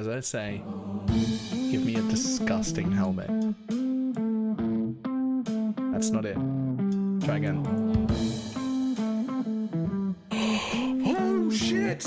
as I say, give me a disgusting helmet. That's not it. Try again. Oh shit!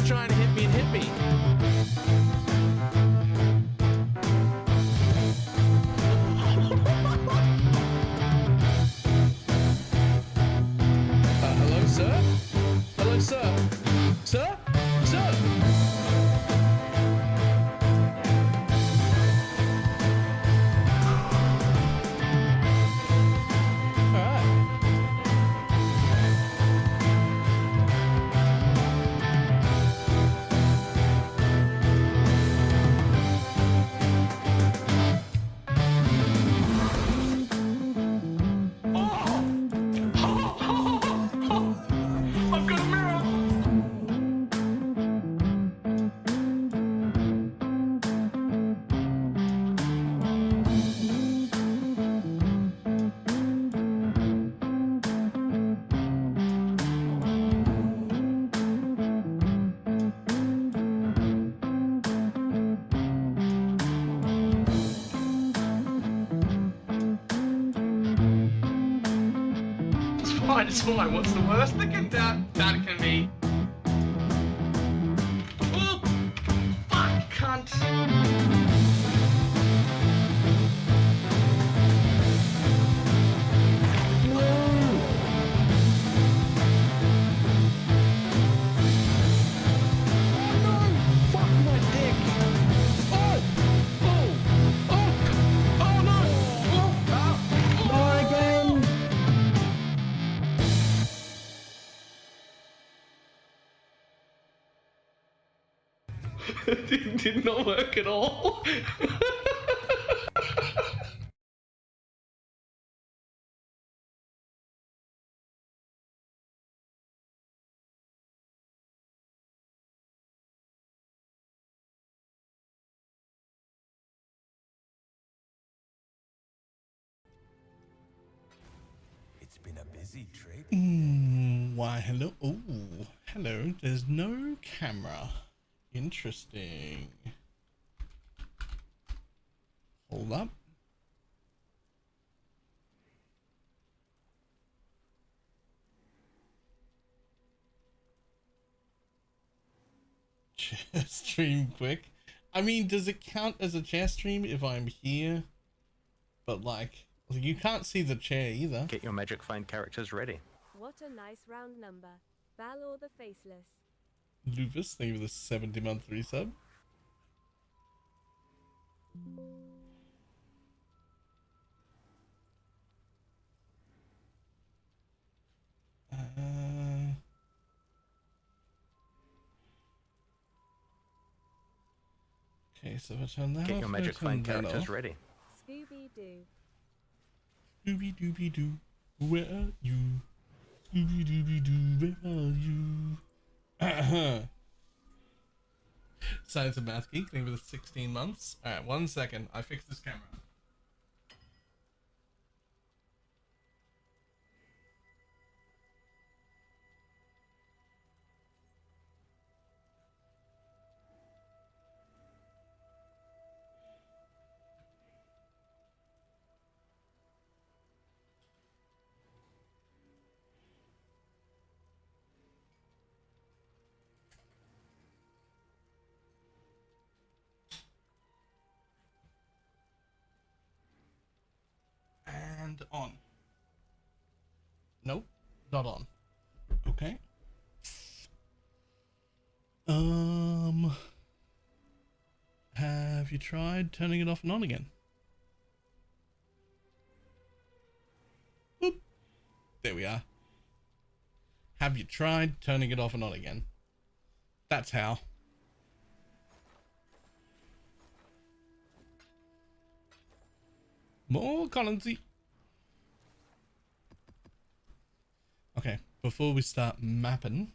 Trying to hit me and hit me. Hello, sir? Hello, sir? Sir? Sir? It's fine. What's the worst that can be? Oh, fuck, cunt. Did not work at all. It's been a busy trip. Why, hello. Oh, hello. There's no camera. Interesting. Hold up. Chair stream quick. I mean, does it count as a chair stream if I'm here? But like, you can't see the chair either. Get your magic find characters ready. What a nice round number. Balor the Faceless. Lupus, thank you for the 70-month resub. Okay, so if I turn that Get off, your magic find characters ready. Scooby-Doo. Scooby-Dooby-Doo, where are you? Scooby-Dooby-Doo, where are you? Science of Math Geek, thank you for the 16 months. Alright, 1 second. I fixed this camera. And on. Nope, not on. Okay. Have you tried turning it off and on again? Boop. There we are. have you tried turning it off and on again? That's how. More currency. Okay, before we start mapping.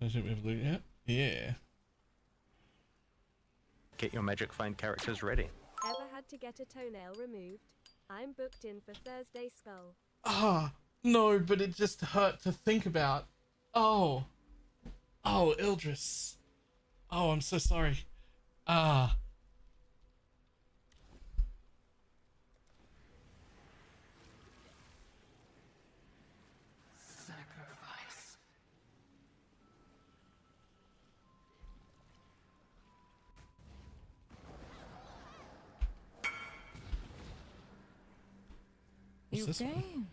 I think we have loot yet. Yeah. Get your magic find characters ready. Ever had to get a toenail removed? I'm booked in for Thursday Skull. Ah, no, but it just hurt to think about. Oh. Oh, Ildris. Oh, I'm so sorry. Ah. Sacrifice. What's this one?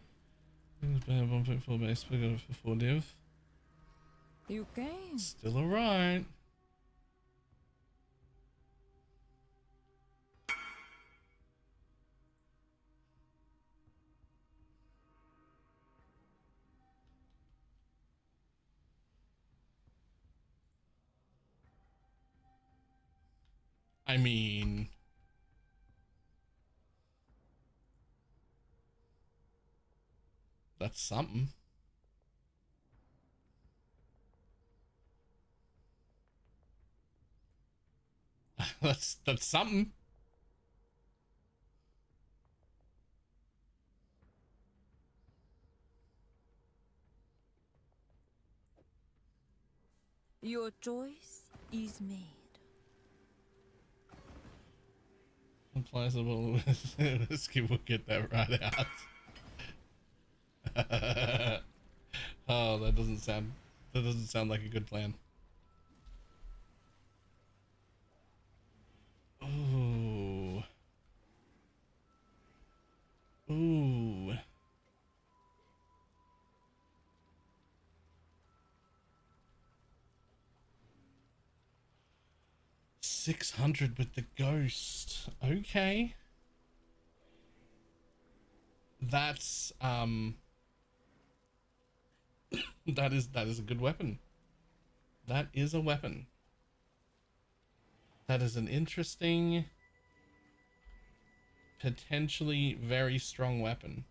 can. 1.4 base, we got it for 4 div. You can. Still alright. I mean, that's something. that's something. Your choice is made. Implausible. Whiskey will get that right out. Oh, that doesn't sound like a good plan. Ooh. Ooh. 600 with the ghost. Okay. That's that is a good weapon. That is a weapon. That is an interesting, potentially very strong weapon.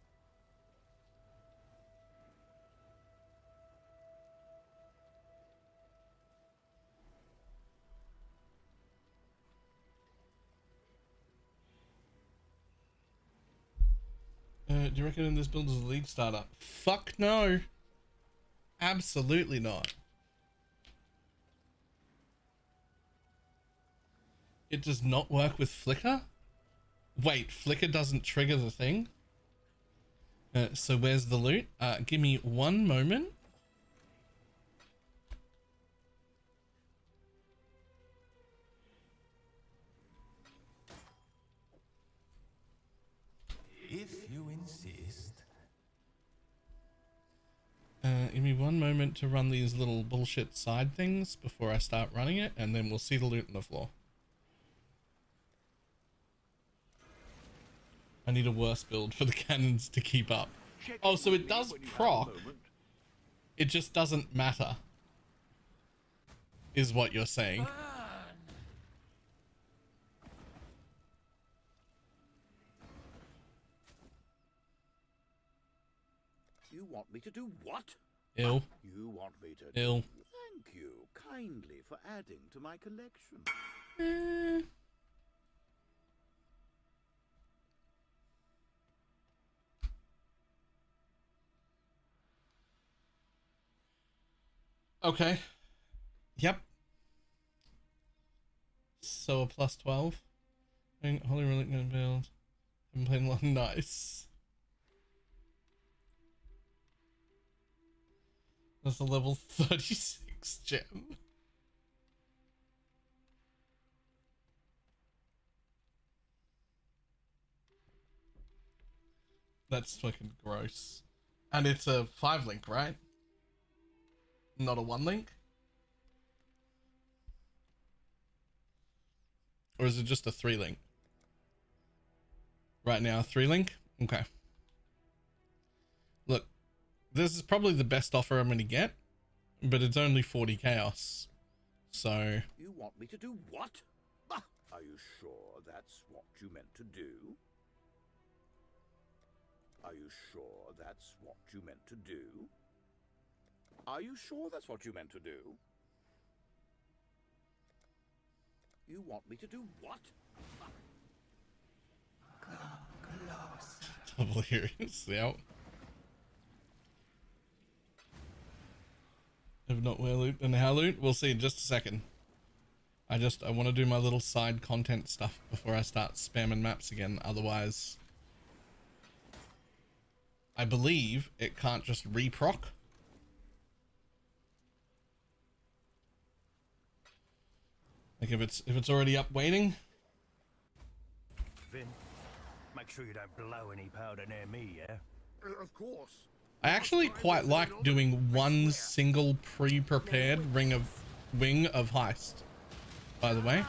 Do you reckon this build is a league startup? Fuck no. Absolutely not. It does not work with Flicker? Wait, Flicker doesn't trigger the thing? So where's the loot? Give me one moment. If you insist. Give me one moment to run these little bullshit side things before I start running it, and then we'll see the loot on the floor. I need a worse build for the cannons to keep up. Oh, so it does proc. It just doesn't matter. Is what you're saying. You want me to do what? Ill. You want me to Ill. Thank you kindly for adding to my collection. Okay. Yep. So a plus 12. Holy Relic gonna build. Haven't played a lot. Nice. That's a level 36 gem. That's fucking gross. And it's a 5 link, right? Not a 1 link? Or is it just a 3 link? Right now, 3 link? Okay. Look, this is probably the best offer I'm going to get, but it's only 40 chaos. So You want me to do what? Bah! Are you sure that's what you meant to do? Are you sure that's what you meant to do? Are you sure that's what you meant to do? You want me to do what? double hearings. Yep. If not where loot and how loot, we'll see in just a second. I want to do my little side content stuff before I start spamming maps again. Otherwise, I believe it can't just reproc. Like if it's already up waiting. Vin, make sure you don't blow any powder near me, yeah? Of course. I actually quite like doing one single pre-prepared wing of heist, by the way.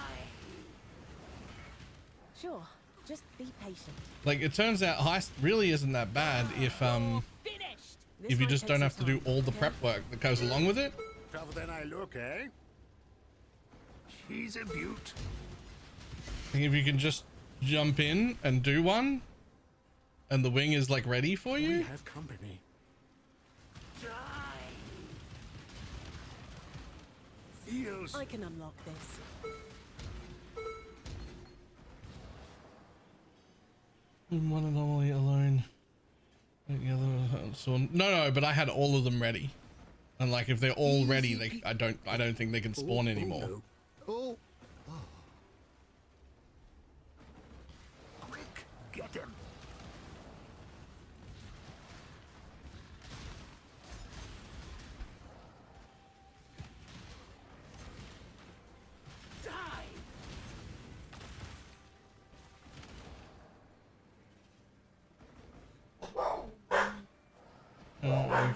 Sure, just be patient. Like, it turns out heist really isn't that bad if you just don't have to do all the prep work that goes along with it. Tougher than I look, eh? She's a beaut. I think if you can just jump in and do one, and the wing is like ready for you. We have company. Feels. I can unlock this. One anomaly alone. The other, so no, but I had all of them ready, and like if they're all ready, I don't think they can spawn anymore. Oh, Quick, get him.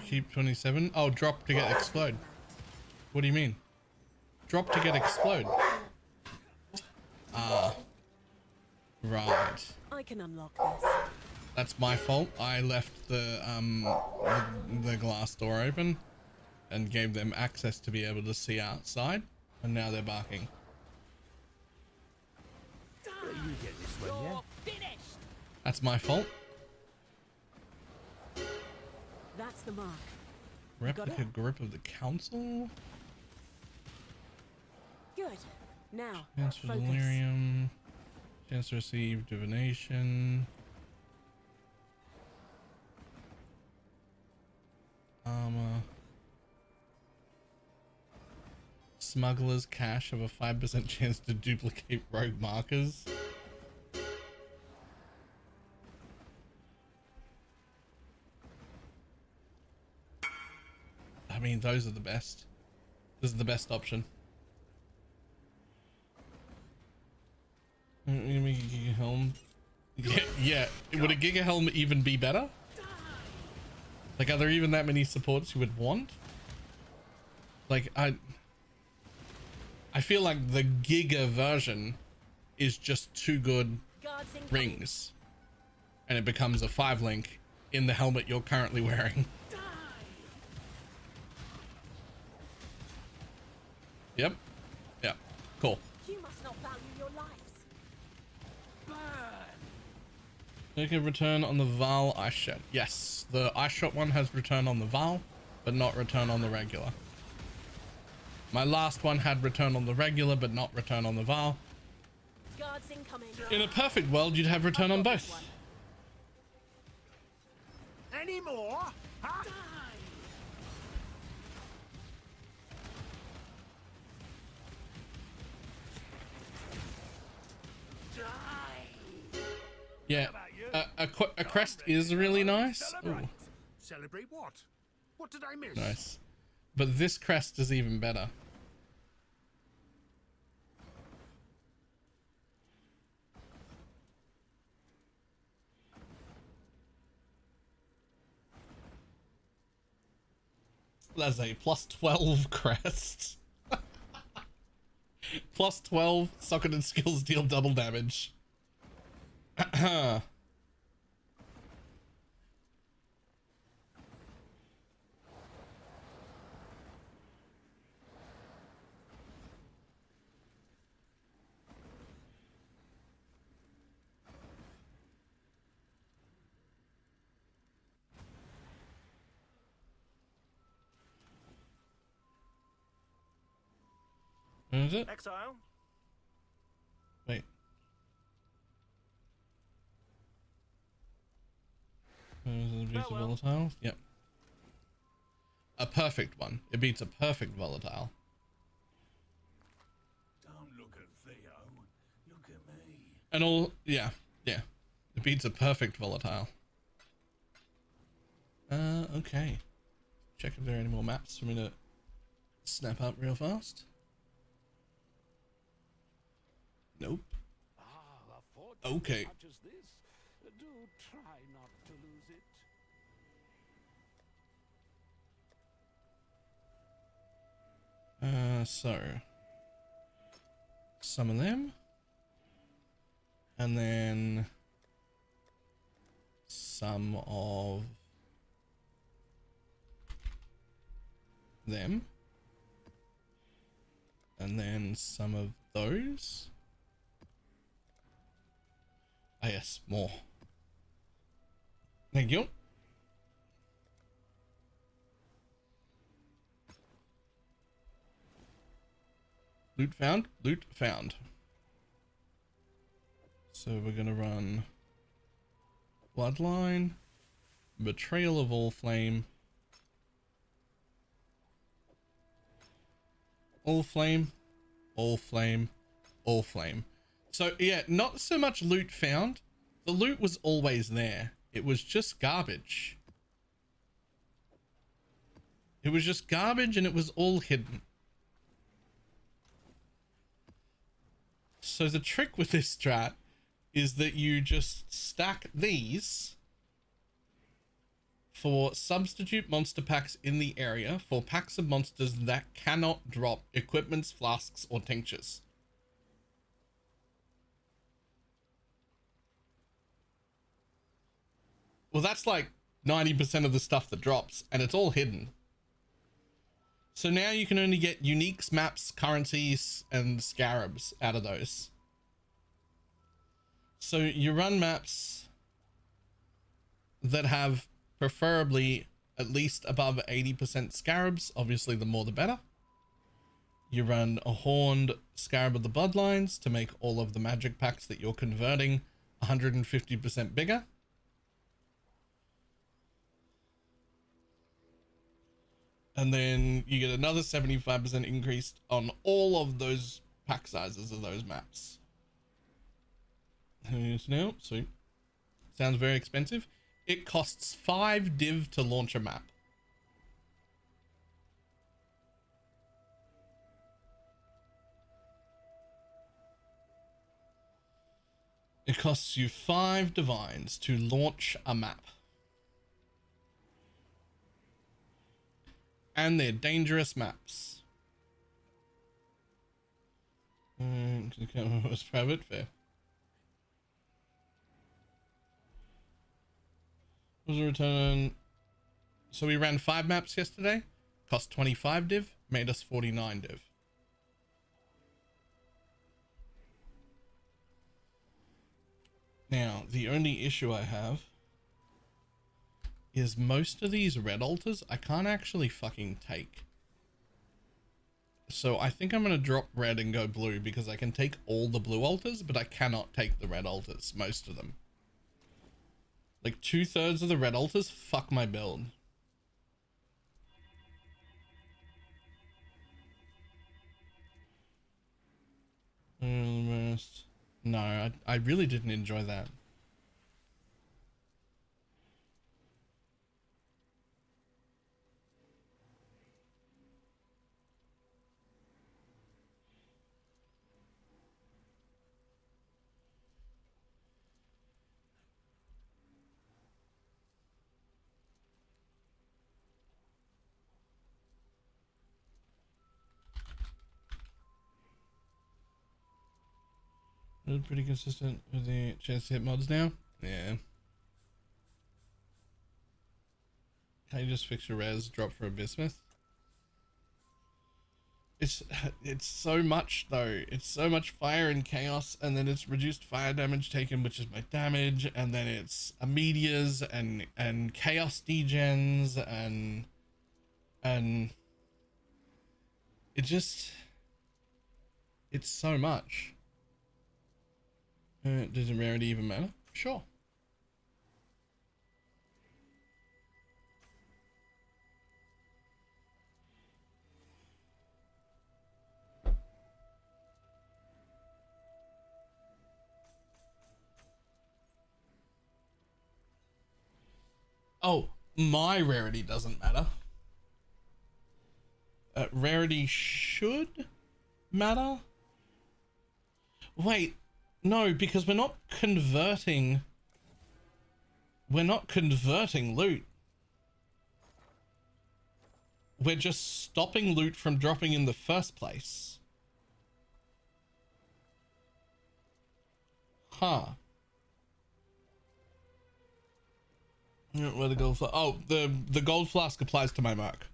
Keep 27. Oh, drop to get explode. What do you mean? Drop to get explode. Ah. Right. I can unlock this. That's my fault. I left the glass door open and gave them access to be able to see outside, and now they're barking. You get this one, yeah? That's my fault. That's the mark. Replica grip of the council. Good. Now, Chance for focus. delirium. Chance to receive divination. Armor. Smuggler's cache of a 5% chance to duplicate rogue markers. I mean, those are the best. This is the best option. Giga helm. Yeah. Would a Giga helm even be better? Like, are there even that many supports you would want? Like, I feel like the Giga version is just two good rings, and it becomes a 5-link in the helmet you're currently wearing. Yep. Yeah. Cool. You must not value your lives. You can return on the Val ice shot. Yes, the ice shot one has return on the Val, but not return on the regular. My last one had return on the regular, but not return on the Val. Guards incoming. In a perfect world, you'd have return on both. Any more? Huh? Yeah, a crest is really nice. Celebrate. Ooh, Celebrate what? What did I miss? nice. But this crest is even better. That's a plus 12 crest. Plus 12 socketed skills deal double damage. Is it? Exile? Wait. Abuse of Farewell. volatile? Yep. A perfect one. It beats a perfect volatile. Don't look at Theo. Look at me. And all, yeah. It beats a perfect volatile. Okay. Check if there are any more maps for me to snap up real fast. Nope. Okay. Do try not to lose it. So some of them, and then some of them, and then some of those. Ah, yes, more. Thank you. Loot found, loot found. So we're gonna run Bloodline, Betrayal of All Flame, All Flame, All Flame, All Flame. So yeah, not so much loot found. The loot was always there. It was just garbage. It was just garbage and it was all hidden. So the trick with this strat is that you just stack these for substitute monster packs in the area for packs of monsters that cannot drop equipments, flasks, or tinctures. Well, that's like 90% of the stuff that drops, and it's all hidden. So now you can only get uniques, maps, currencies, and scarabs out of those. So you run maps that have preferably at least above 80% scarabs. Obviously, the more the better. You run a horned Scarab of the Bloodlines to make all of the magic packs that you're converting 150% bigger. And then you get another 75% increase on all of those pack sizes of those maps. Now, sweet. Sounds very expensive. It costs 5 div to launch a map. It costs you 5 divines to launch a map. And they're dangerous maps. Was private fair. Was a return. So we ran 5 maps yesterday. Cost 25 div. Made us 49 div. Now, the only issue I have is most of these red altars I can't actually fucking take. So I think I'm going to drop red and go blue because I can take all the blue altars, but I cannot take the red altars, most of them. Like 2/3 of the red altars fuck my build. No, I really didn't enjoy that. Pretty consistent with the chance to hit mods now. Yeah. Can you just fix your res, drop for a bismuth? It's so much though. It's so much fire and chaos, and then it's reduced fire damage taken, which is my damage, and then it's immedias and chaos degens and it just It's so much. Does the rarity even matter? Sure. Oh, my rarity doesn't matter. Rarity should matter? Wait, no, because we're not converting loot. We're just stopping loot from dropping in the first place. Huh. Where the gold flask? Oh, the gold flask applies to my mark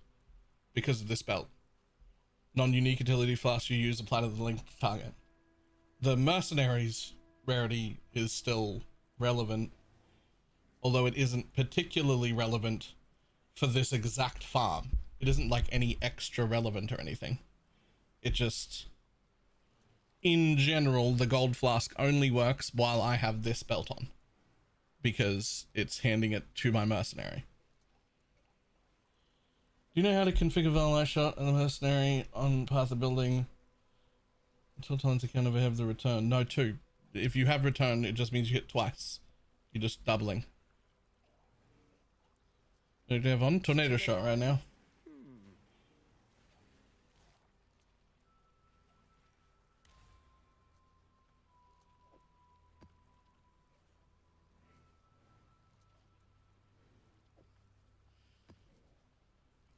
because of this belt. Non-unique utility flask you use apply to the linked target. The mercenaries rarity is still relevant, although it isn't particularly relevant for this exact farm. It isn't like any extra relevant or anything. It just, in general, the gold flask only works while I have this belt on, because it's handing it to my mercenary. Do you know how to configure Valor shot and a mercenary on path of building until times you can never have the return? No, 2. If you have return, it just means you hit twice. You're just doubling. Do you have on tornado shot right now?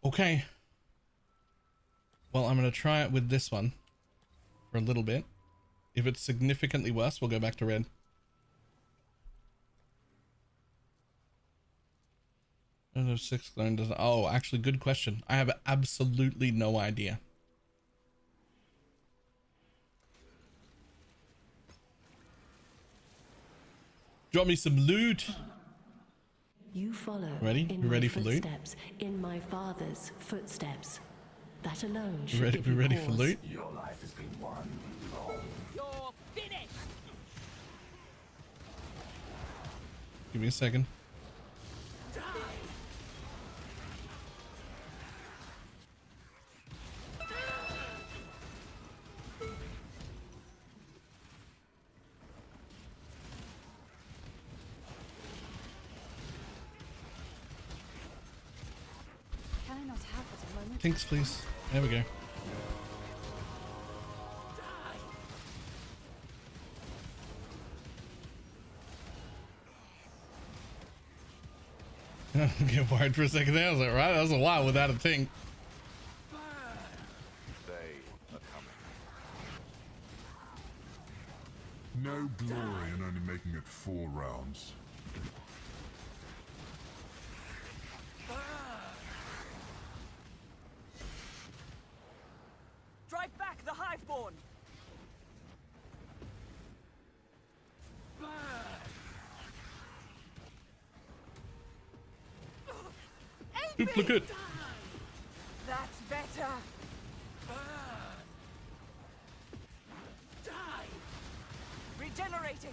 Okay. Well, I'm going to try it with this one for a little bit. If it's significantly worse, we'll go back to red. I don't know if 6 clone doesn't. Oh, actually, good question. I have absolutely no idea. Drop me some loot. You follow. Ready? In You ready my for loot? footsteps, in my father's footsteps. That alone You should ready? give We you ready for pause. loot? Your life has been one long. You're finished! Give me a second. Can I not have it a moment? Tinks, please. There we go. Get worried for a second there. I was like, right? That was a while without a tink. No glory in only making it 4 rounds. Drive back the Hiveborn! Duplicate. That's better! Regenerating!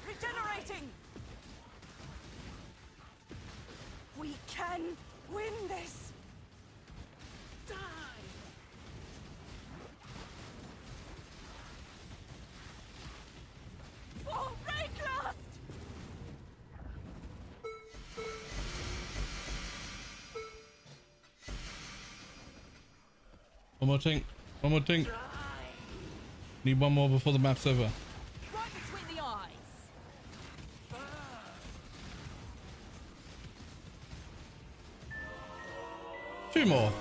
Regenerating! We can win this! Die! For Rayclast! One more tink. One more tink. Need one more before the map's over. Right between the eyes! 2 more.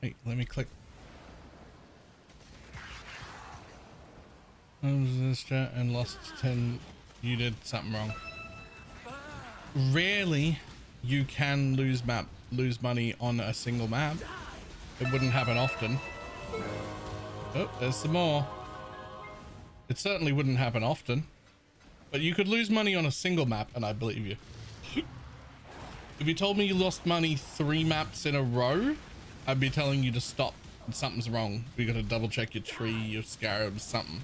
Wait, let me click. this chat and lost 10. You did something wrong. Rarely you can lose money on a single map. It wouldn't happen often. Oh, there's some more. It certainly wouldn't happen often, but you could lose money on a single map and I believe you. If you told me you lost money 3 maps in a row, I'd be telling you to stop. Something's wrong. We gotta double check your tree, your scarabs, something.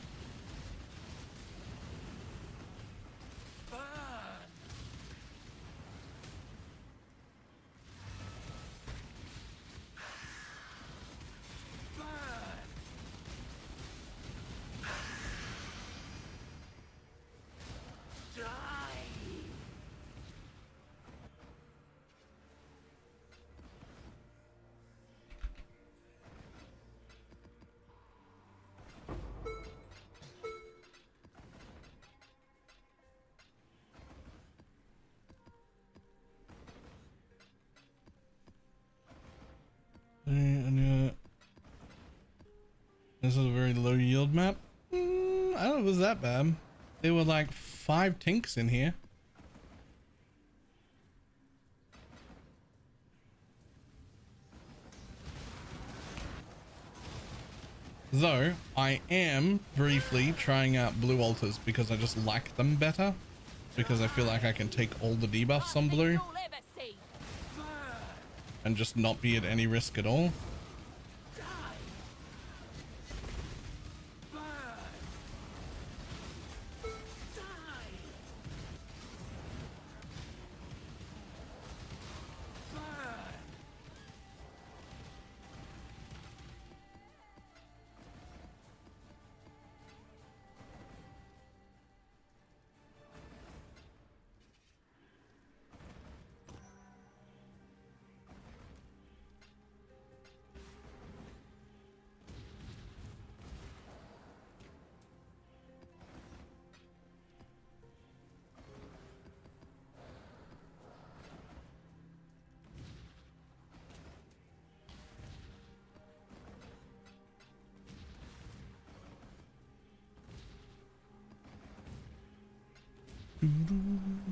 This is a very low yield map. I don't know if it was that bad. There were like 5 tinks in here. Though I am briefly trying out blue altars because I just like them better. Because I feel like I can take all the debuffs on blue and just not be at any risk at all.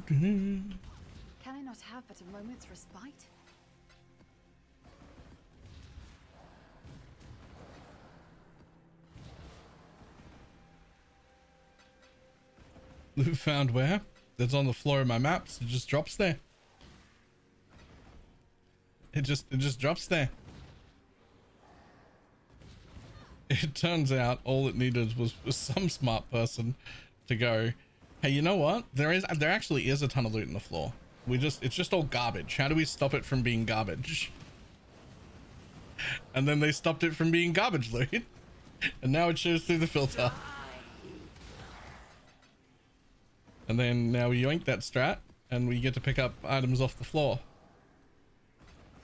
Can I not have but a moment's respite? Loot found where? That's on the floor of my maps. It just drops there. It just drops there. It turns out all it needed was some smart person to go, hey, you know what? There actually is a ton of loot on the floor. It's just all garbage. How do we stop it from being garbage? And then they stopped it from being garbage loot. And now it shows through the filter. And then now we yoink that strat and we get to pick up items off the floor.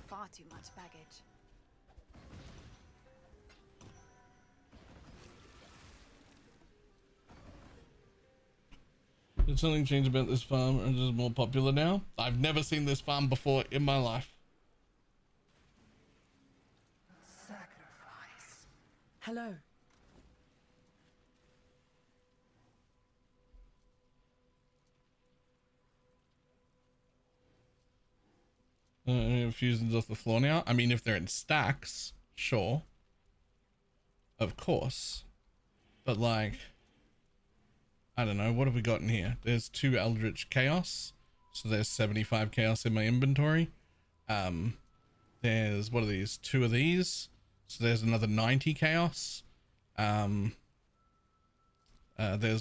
Far too much baggage. Did something change about this farm, or is it more popular now? I've never seen this farm before in my life. Sacrifice. Hello. Fusions off the floor now. I mean, if they're in stacks, sure. Of course. But like, I don't know, what have we got in here? There's 2 Eldritch Chaos. So there's 75 Chaos in my inventory. There's, what are these? 2 of these. So there's another 90 Chaos. There's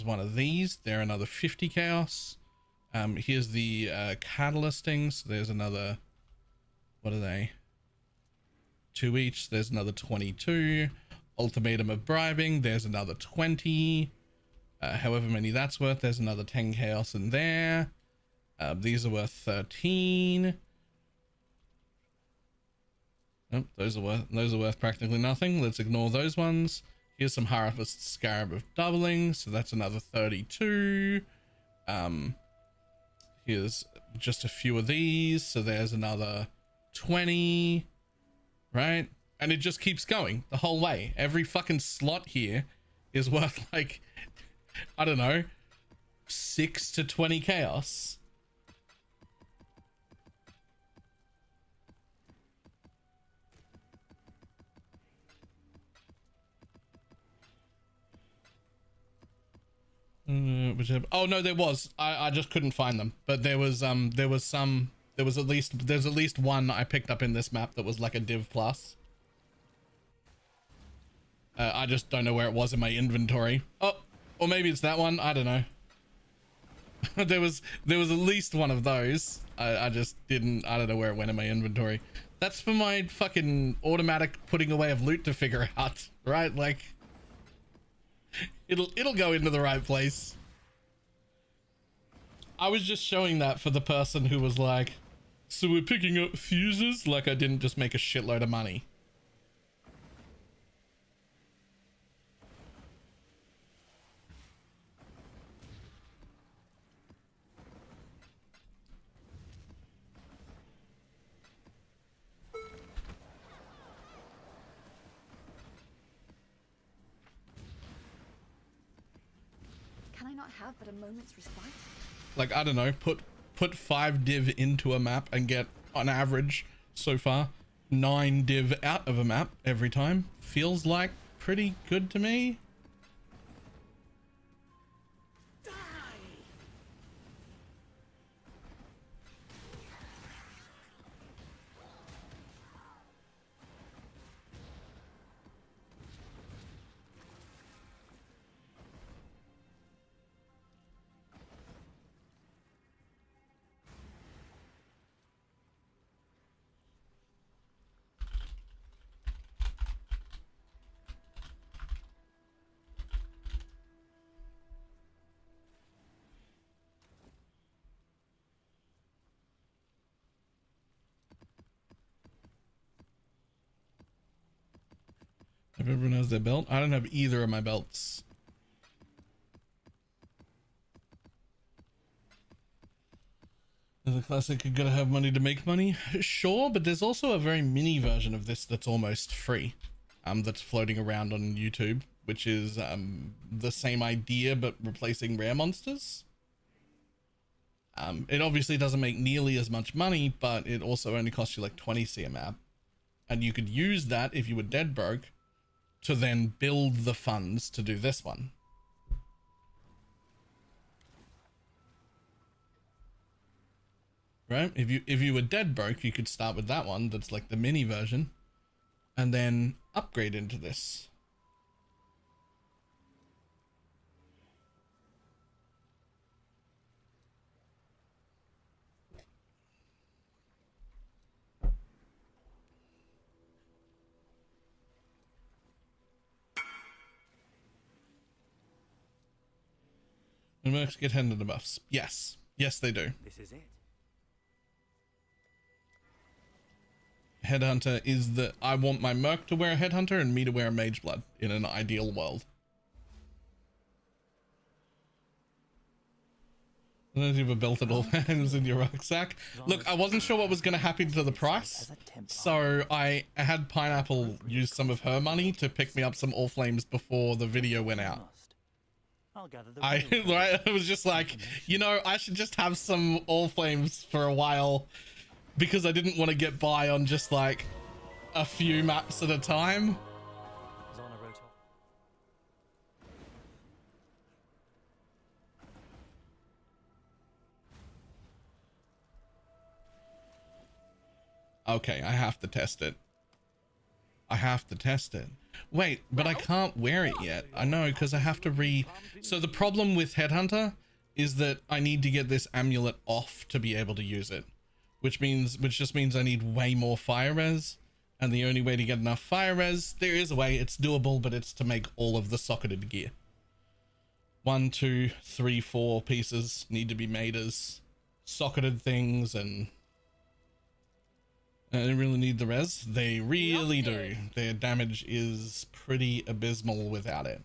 one of these. There another 50 Chaos. Here's the Catalyst things. So there's another, what are they? 2 each. There's another 22. Ultimatum of Bribing. There's another 20. However many that's worth. There's another 10 Chaos in there. These are worth 13. Oh, those are worth practically nothing. Let's ignore those ones. Here's some Harvest Scarab of Doubling, so that's another 32. Here's just a few of these, so there's another 20, right? And it just keeps going the whole way. Every fucking slot here is worth like I don't know, 6 to 20 chaos. Oh no, there was. I just couldn't find them. But there's at least one I picked up in this map that was like a div plus. I just don't know where it was in my inventory. Oh, or maybe it's that one. I don't know. there was at least one of those. I just didn't. I don't know where it went in my inventory. That's for my fucking automatic putting away of loot to figure out, right? Like, it'll go into the right place. I was just showing that for the person who was like, so we're picking up fuses? Like I didn't just make a shitload of money. Can I not have but a moment's respite? Like, I don't know, put 5 div into a map and get on average so far 9 div out of a map every time. Feels like pretty good to me. Everyone has their belt. I don't have either of my belts. There's a classic, you gotta have money to make money. Sure, but there's also a very mini version of this that's almost free. That's floating around on YouTube, which is the same idea but replacing rare monsters. It obviously doesn't make nearly as much money, but it also only costs you like 20C a map. And you could use that if you were dead broke to then build the funds to do this one. Right? If you were dead broke, you could start with that one that's like the mini version and then upgrade into this. The mercs get headhunter buffs. Yes. Yes, they do. This is it. Headhunter is the... I want my merc to wear a headhunter and me to wear a mage blood in an ideal world. I don't know if you have a belt at all times in your rucksack. Look, I wasn't sure what was going to happen to the price. So I had Pineapple use some of her money to pick me up some All-Flames before the video went out. I was just like, you know, I should just have some All-Flames for a while because I didn't want to get by on just like a few maps at a time. Okay, I have to test it. I have to test it. Wait, but I can't wear it yet. I know, because I have to So the problem with Headhunter is that I need to get this amulet off to be able to use it. Which just means I need way more fire res. And the only way to get enough fire res, there is a way, it's doable, but it's to make all of the socketed gear. 1, 2, 3, 4 pieces need to be made as socketed things, and they really need the res. They really do. Their damage is pretty abysmal without it.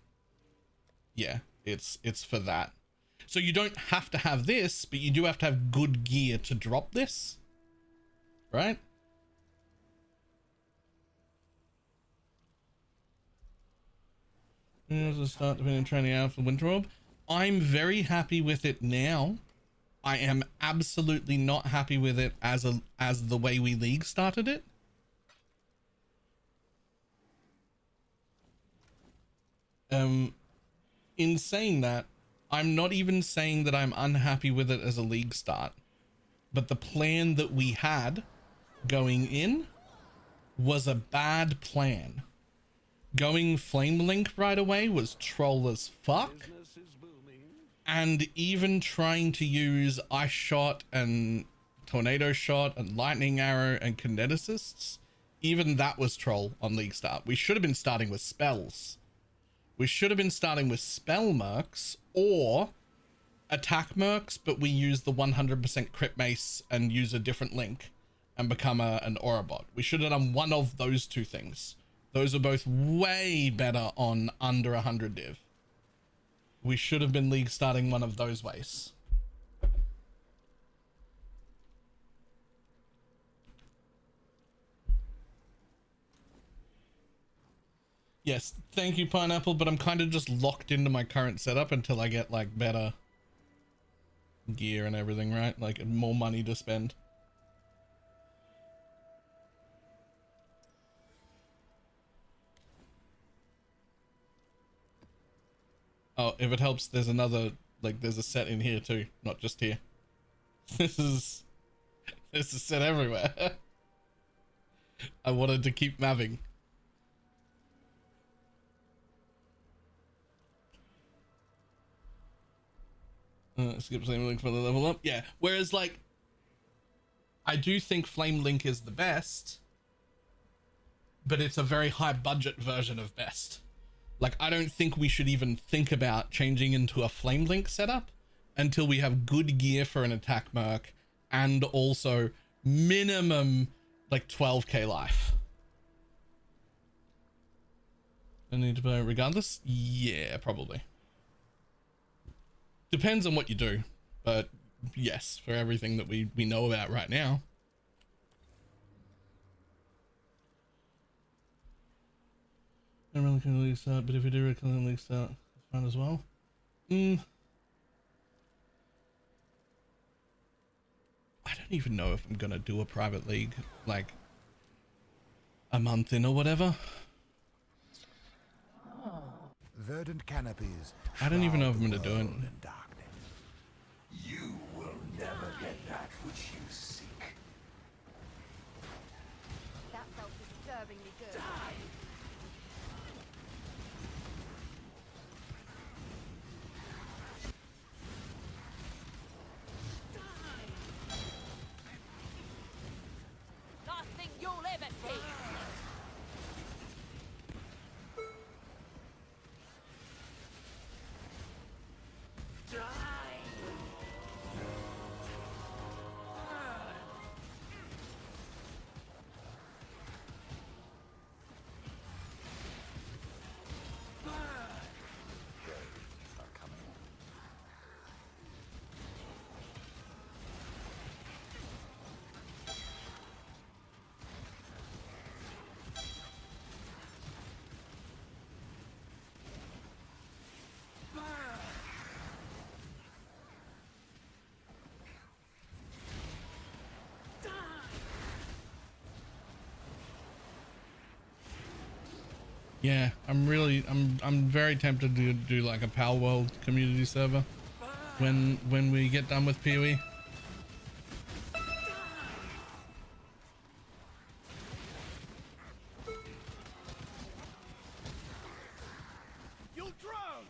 Yeah, it's for that. So you don't have to have this, but you do have to have good gear to drop this. Right? There's a start depending on training out for Winter Orb. I'm very happy with it now. I am absolutely not happy with it as the way we league started it. In saying that, I'm not even saying that I'm unhappy with it as a league start, but the plan that we had going in was a bad plan. Going Flame Link right away was troll as fuck. And even trying to use Ice Shot and Tornado Shot and Lightning Arrow and Kineticists, even that was troll on League Start. We should have been starting with spells. We should have been starting with spell mercs or attack mercs, but we use the 100% crit mace and use a different link and become an aura bot. We should have done one of those two things. Those are both way better on under 100 div. We should have been league starting one of those ways. Yes, thank you, Pineapple, but I'm kind of just locked into my current setup until I get like better gear and everything, right? Like more money to spend. Oh, if it helps, there's another, like, there's a set in here too, not just here. This is set everywhere. I wanted to keep mapping. Skip Flame Link for the level up. Yeah, whereas, like, I do think Flame Link is the best, but it's a very high budget version of best. Like, I don't think we should even think about changing into a Flame Link setup until we have good gear for an attack merc and also minimum like 12k life. I need to play regardless? Yeah, probably. Depends on what you do, but yes, for everything that we know about right now. I really can league start, but if we do recommend league start, it's fine as well. I don't even know if I'm gonna do a private league like a month in or whatever. Verdant canopies. I don't even know if I'm gonna do it. You will never get that which you seek. That felt disturbingly good. Last thing you'll ever see. Yeah, I'm very tempted to do like a Power World community server when we get done with PoE. You'll drown.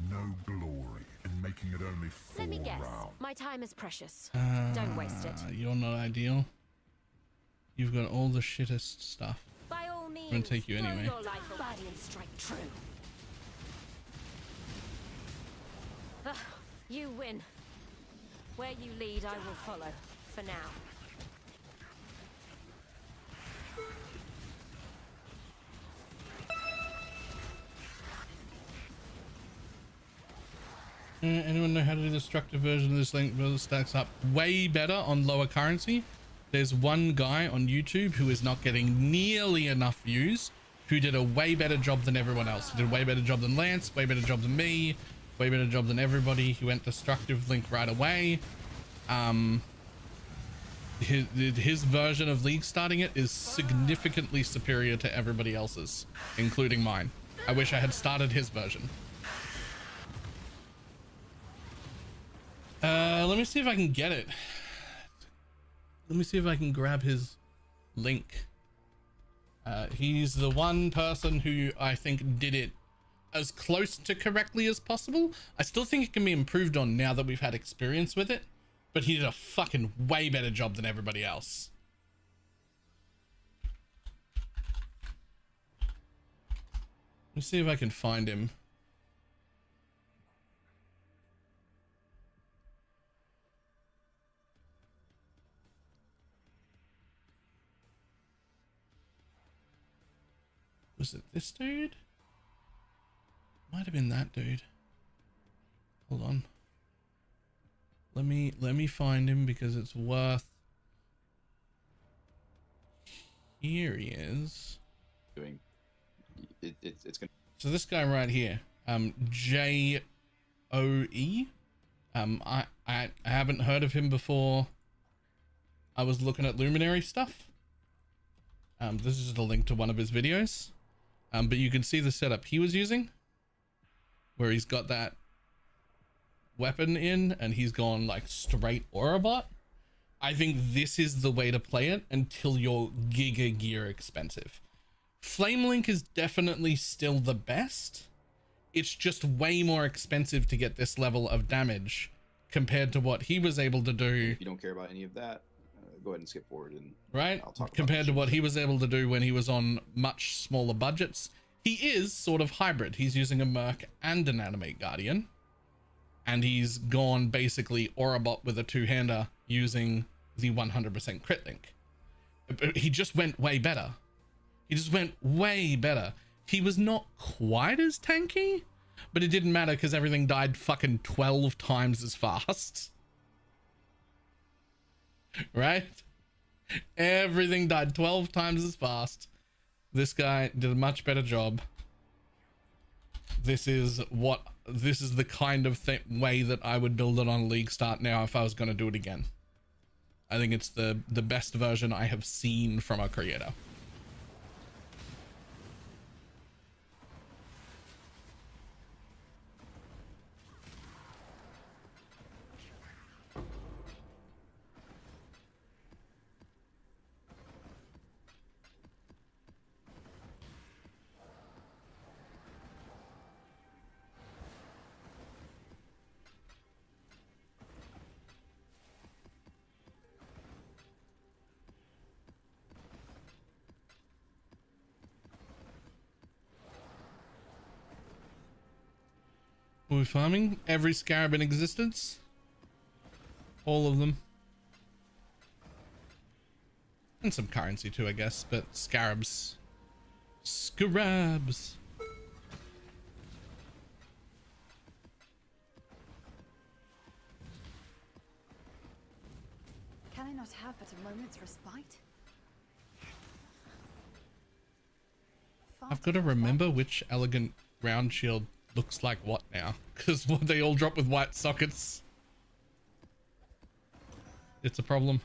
No glory in making it only 4 Let me guess. rounds. My time is precious. Don't waste it. You're not ideal. You've got all the shittest stuff. By all means, I'm gonna take you throw anyway. your life away and strike true. You win. Where you lead, I will follow. For now. Anyone know how to do the destructive version of this link? Well, it stacks up way better on lower currency. There's one guy on YouTube who is not getting nearly enough views who did a way better job than everyone else. He did a way better job than Lance, way better job than me, way better job than everybody. He went destructive Link right away. His version of League starting it is significantly superior to everybody else's, including mine. I wish I had started his version. Let me see if I can get it. Let me see if I can grab his link. He's the one person who I think did it as close to correctly as possible. I still think it can be improved on now that we've had experience with it, but he did a fucking way better job than everybody else. Let me see if I can find him. Was it this dude? Might have been that dude. Hold on. Let me find him because it's worth. Here he is. Doing it's gonna. So this guy right here, J-O-E. I haven't heard of him before. I was looking at Luminary stuff. This is just a link to one of his videos. But you can see the setup he was using, where he's got that weapon in and he's gone like straight Aurabot. I think this is the way to play it until you're giga gear expensive. Flame Link is definitely still the best. It's just way more expensive to get this level of damage compared to what he was able to do. If you don't care about any of that, go ahead and skip forward. And right, I'll talk compared to what he was able to do when he was on much smaller budgets. He is sort of hybrid. He's using a Merc and an Animate Guardian, and he's gone basically Aurabot with a two-hander using the 100% crit link. He just went way better. He just went way better. He was not quite as tanky, but it didn't matter because everything died fucking 12 times as fast. Right? Everything died 12 times as fast. This guy did a much better job. This is the kind of way that I would build it on League Start now if I was going to do it again. I think it's the best version I have seen from a creator. We're farming every scarab in existence. All of them. And some currency too, I guess, but scarabs. Scarabs. Can I not have but a moment's respite? I've got to remember which elegant round shield looks like what now, because they all drop with white sockets. It's a problem.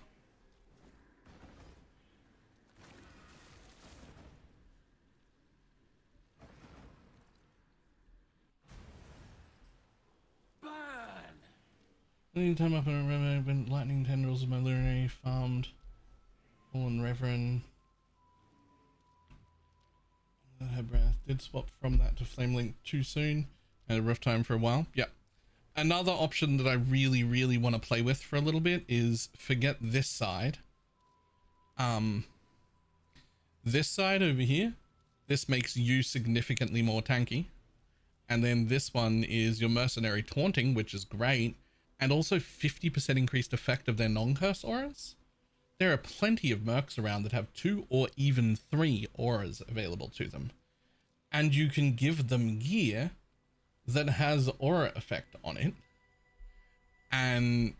Anytime up in a river, when lightning tendrils of my luminary farmed, fallen reverend. Her breath did swap from that to Flame Link too soon. Had a rough time for a while. Yep. Another option that I really want to play with for a little bit is forget this side. This side over here, this makes you significantly more tanky. And then this one is your mercenary taunting, which is great. And also 50% increased effect of their non-curse auras. There are plenty of mercs around that have 2 or even 3 auras available to them. And you can give them gear that has aura effect on it. And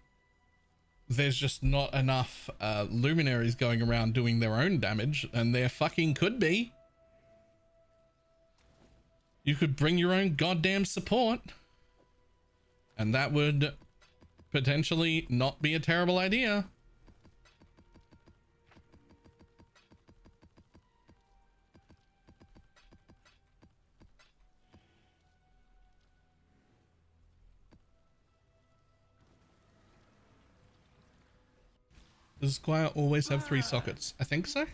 there's just not enough luminaries going around doing their own damage, and there fucking could be. You could bring your own goddamn support, and that would potentially not be a terrible idea. Does Squire always have 3 sockets? I think so.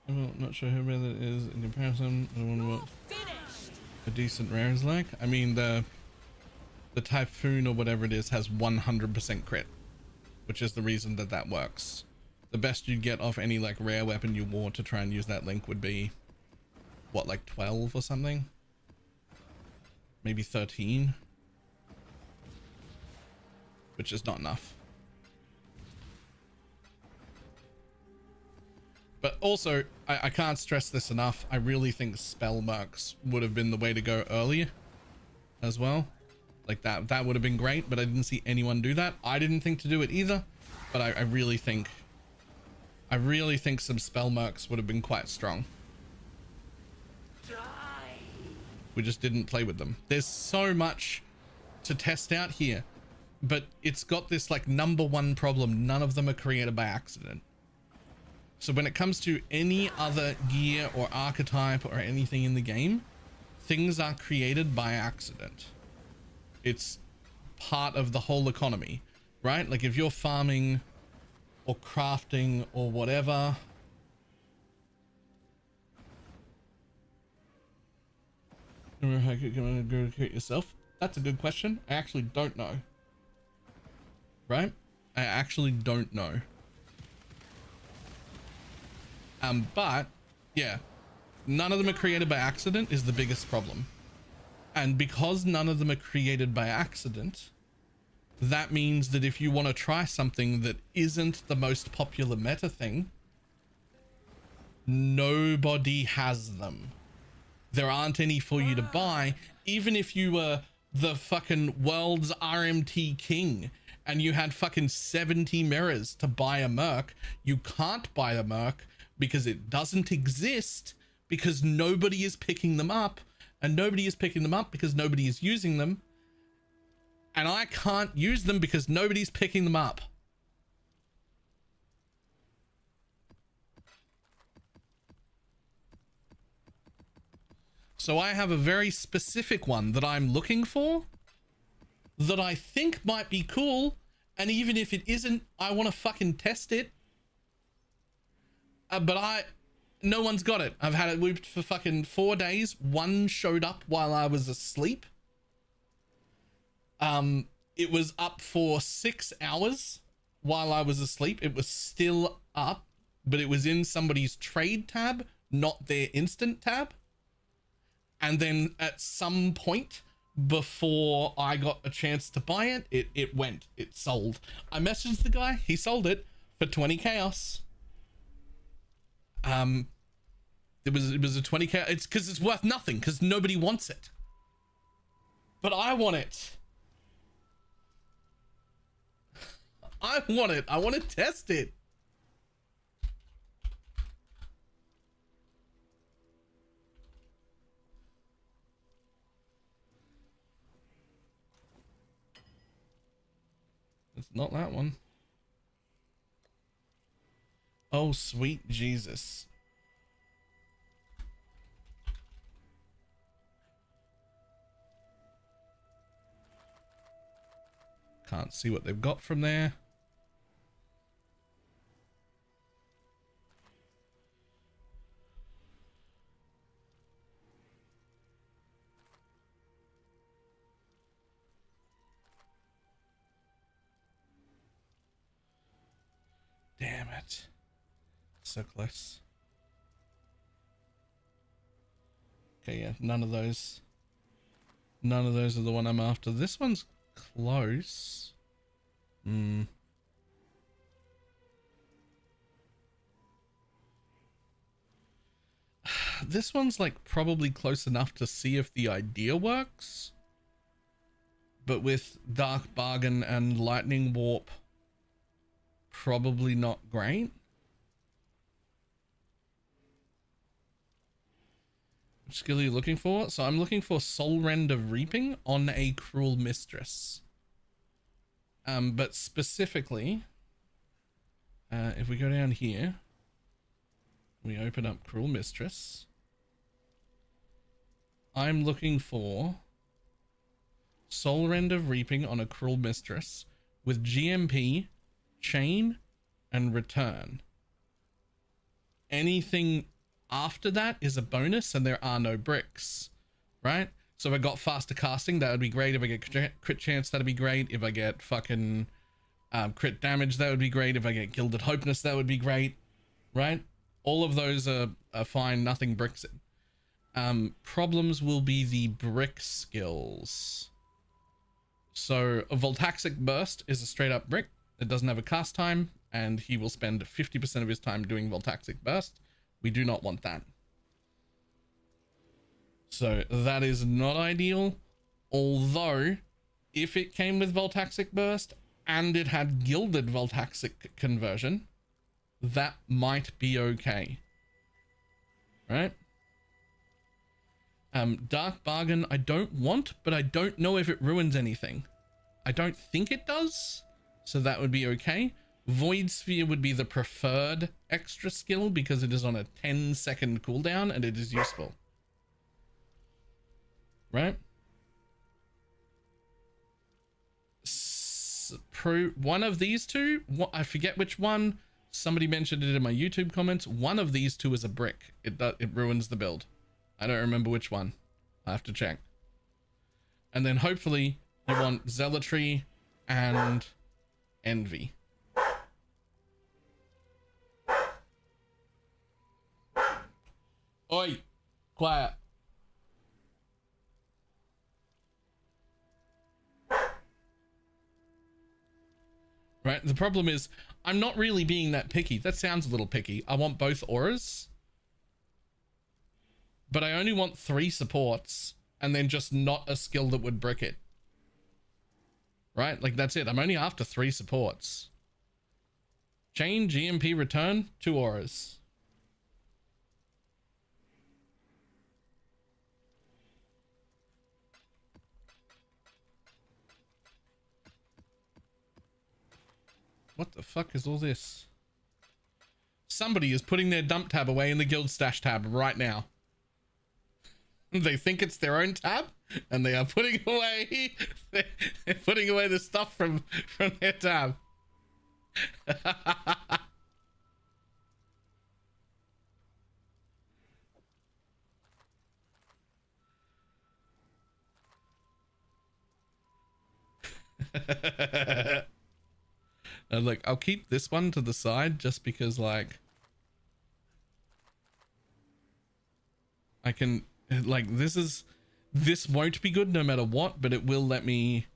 I'm not sure how rare that is in comparison. I wonder what a decent rare is like. I mean, the Typhoon or whatever it is has 100% crit, which is the reason that that works. The best you'd get off any like rare weapon you wore to try and use that link would be what, like 12 or something, maybe 13, which is not enough. But also, I can't stress this enough. I really think spell marks would have been the way to go earlier as well. Like that would have been great, but I didn't see anyone do that. I didn't think to do it either, but I really think some spell marks would have been quite strong. We just didn't play with them. There's so much to test out here, but it's got this like #1 problem. None of them are created by accident. So when it comes to any other gear or archetype or anything in the game, things are created by accident. It's part of the whole economy, right? Like if you're farming or crafting or whatever, how can you go create yourself? That's a good question. I actually don't know. Right? I actually don't know. But yeah, none of them are created by accident is the biggest problem. And because none of them are created by accident, that means that if you want to try something that isn't the most popular meta thing, nobody has them. There aren't any for you to buy. Even if you were the fucking world's RMT king and you had fucking 70 mirrors to buy a merc, you can't buy a merc because it doesn't exist, because nobody is picking them up, and nobody is picking them up because nobody is using them, and I can't use them because nobody's picking them up. So I have a very specific one that I'm looking for that I think might be cool, and even if it isn't, I want to fucking test it. But no one's got it. I've had it looped for fucking 4 days. One showed up while I was asleep. It was up for 6 hours while I was asleep. It was still up, but it was in somebody's trade tab, not their instant tab. And then at some point before I got a chance to buy it, it sold. I messaged the guy, he sold it for 20 chaos. It was a 20k. It's because it's worth nothing because nobody wants it, but I want it. I want it. I want to test it. It's not that one. Oh, sweet Jesus. Can't see what they've got from there. Damn it. So close. Okay, yeah, none of those are the one I'm after. This one's close. This one's like probably close enough to see if the idea works, but with Dark Bargain and Lightning Warp probably not great. Which skill are you looking for? So I'm looking for Soul Rend of Reaping on a Cruel Mistress. But specifically, if we go down here, we open up Cruel Mistress. I'm looking for Soul Rend of Reaping on a Cruel Mistress with GMP, Chain, and Return. Anything after that is a bonus, and there are no bricks, right? So if I got faster casting, that would be great. If I get crit chance, that'd be great. If I get fucking crit damage, that would be great. If I get Gilded Hopeness, that would be great, right? All of those are fine. Nothing bricks it. Problems will be the brick skills. So a Voltaxic Burst is a straight up brick. It doesn't have a cast time, and he will spend 50% of his time doing Voltaxic Burst. We do not want that. So that is not ideal. Although, if it came with Voltaxic Burst and it had Gilded Voltaxic Conversion, that might be okay. Right? Dark Bargain I don't want, but I don't know if it ruins anything. I don't think it does, so that would be okay. Void Sphere would be the preferred extra skill because it is on a 10-second cooldown and it is useful. Right? One of these two, I forget which one. Somebody mentioned it in my YouTube comments. One of these two is a brick. It ruins the build. I don't remember which one. I have to check. And then hopefully you want Zealotry and Envy. Oi, quiet. Right, the problem is I'm not really being that picky. That sounds a little picky. I want both auras, but I only want 3 supports and then just not a skill that would brick it. Right, like that's it. I'm only after 3 supports. Chain, GMP, Return, 2 auras. What the fuck is all this? Somebody is putting their dump tab away in the guild stash tab right now. They think it's their own tab, and they are putting away they're putting away the stuff from their tab. And like, I'll keep this one to the side just because, like, I can, like, this won't be good no matter what, but it will let me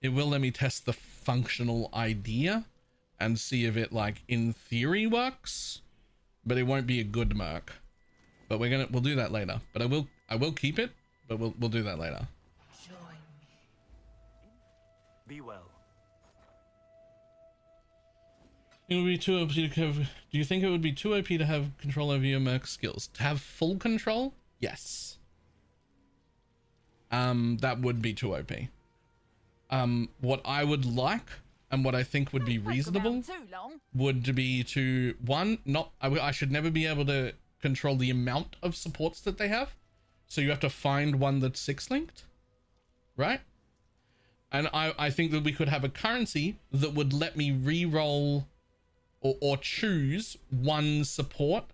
test the functional idea and see if it, like, in theory works, but it won't be a good merc. But we'll do that later. But I will keep it, but we'll do that later. Join me. Be well. It would be too OP to have. Do you think it would be too OP to have control over your merc skills? To have full control? Yes. That would be too OP. What I would like and what I think would be reasonable would be to I should never be able to control the amount of supports that they have. So you have to find one that's 6-linked, right? And I think that we could have a currency that would let me re-roll or choose one support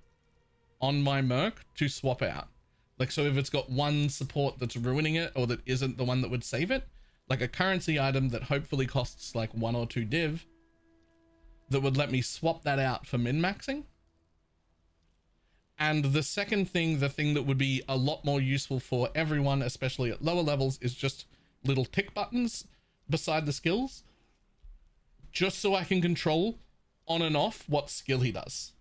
on my merc to swap out. Like, so if it's got one support that's ruining it or that isn't the one that would save it, like a currency item that hopefully costs like 1 or 2 div that would let me swap that out for min-maxing. And the second thing, the thing that would be a lot more useful for everyone, especially at lower levels, is just little tick buttons beside the skills, just so I can control on and off what skill he does.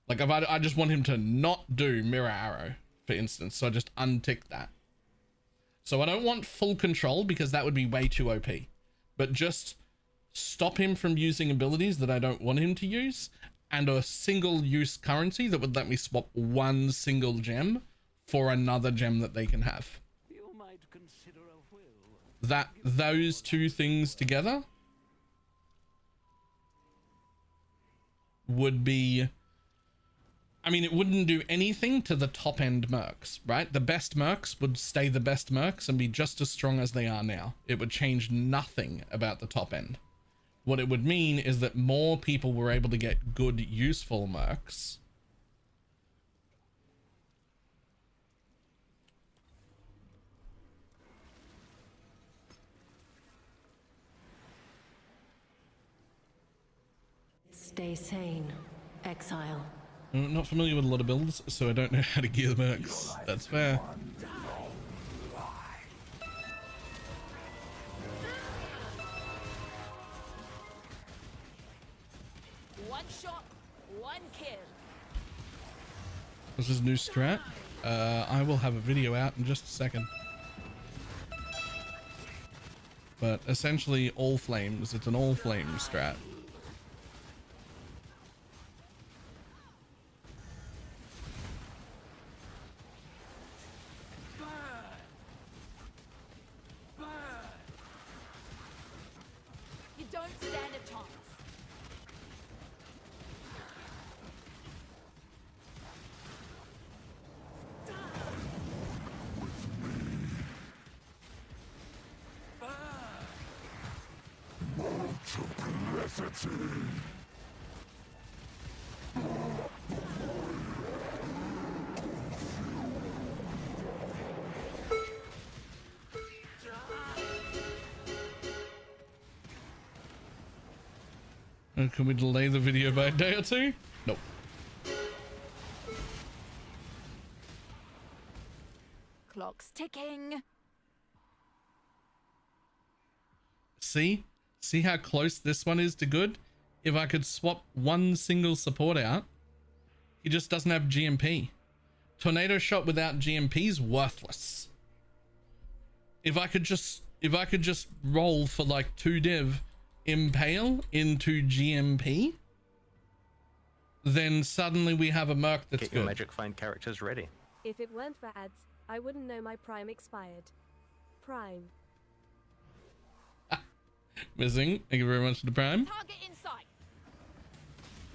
Like, if I just want him to not do Mirror Arrow, for instance, so I just untick that. So I don't want full control because that would be way too OP, but just stop him from using abilities that I don't want him to use, and a single use currency that would let me swap one single gem for another gem that they can have. Those two things together would be, I mean, it wouldn't do anything to the top end mercs, right? The best mercs would stay the best mercs and be just as strong as they are now. It would change nothing about the top end. What it would mean is that more people were able to get good, useful mercs. Stay sane, exile. I'm not familiar with a lot of builds, so I don't know how to gear the mercs. That's fair. One shot, one kill. This is new strat. I will have a video out in just a second. But essentially all flames. It's an all flame strat. You don't stand a chance. Can we delay the video by a day or two? Nope. Clock's ticking. See how close this one is to good? If I could swap one single support out, he just doesn't have GMP. Tornado shot without GMP is worthless. If I could just roll for like 2 div impale into GMP, then suddenly we have a merc that's Get good. your magic find characters ready. If it weren't for ads, I wouldn't know my Prime expired. Prime. Missing. Thank you very much for the prime. Target in sight.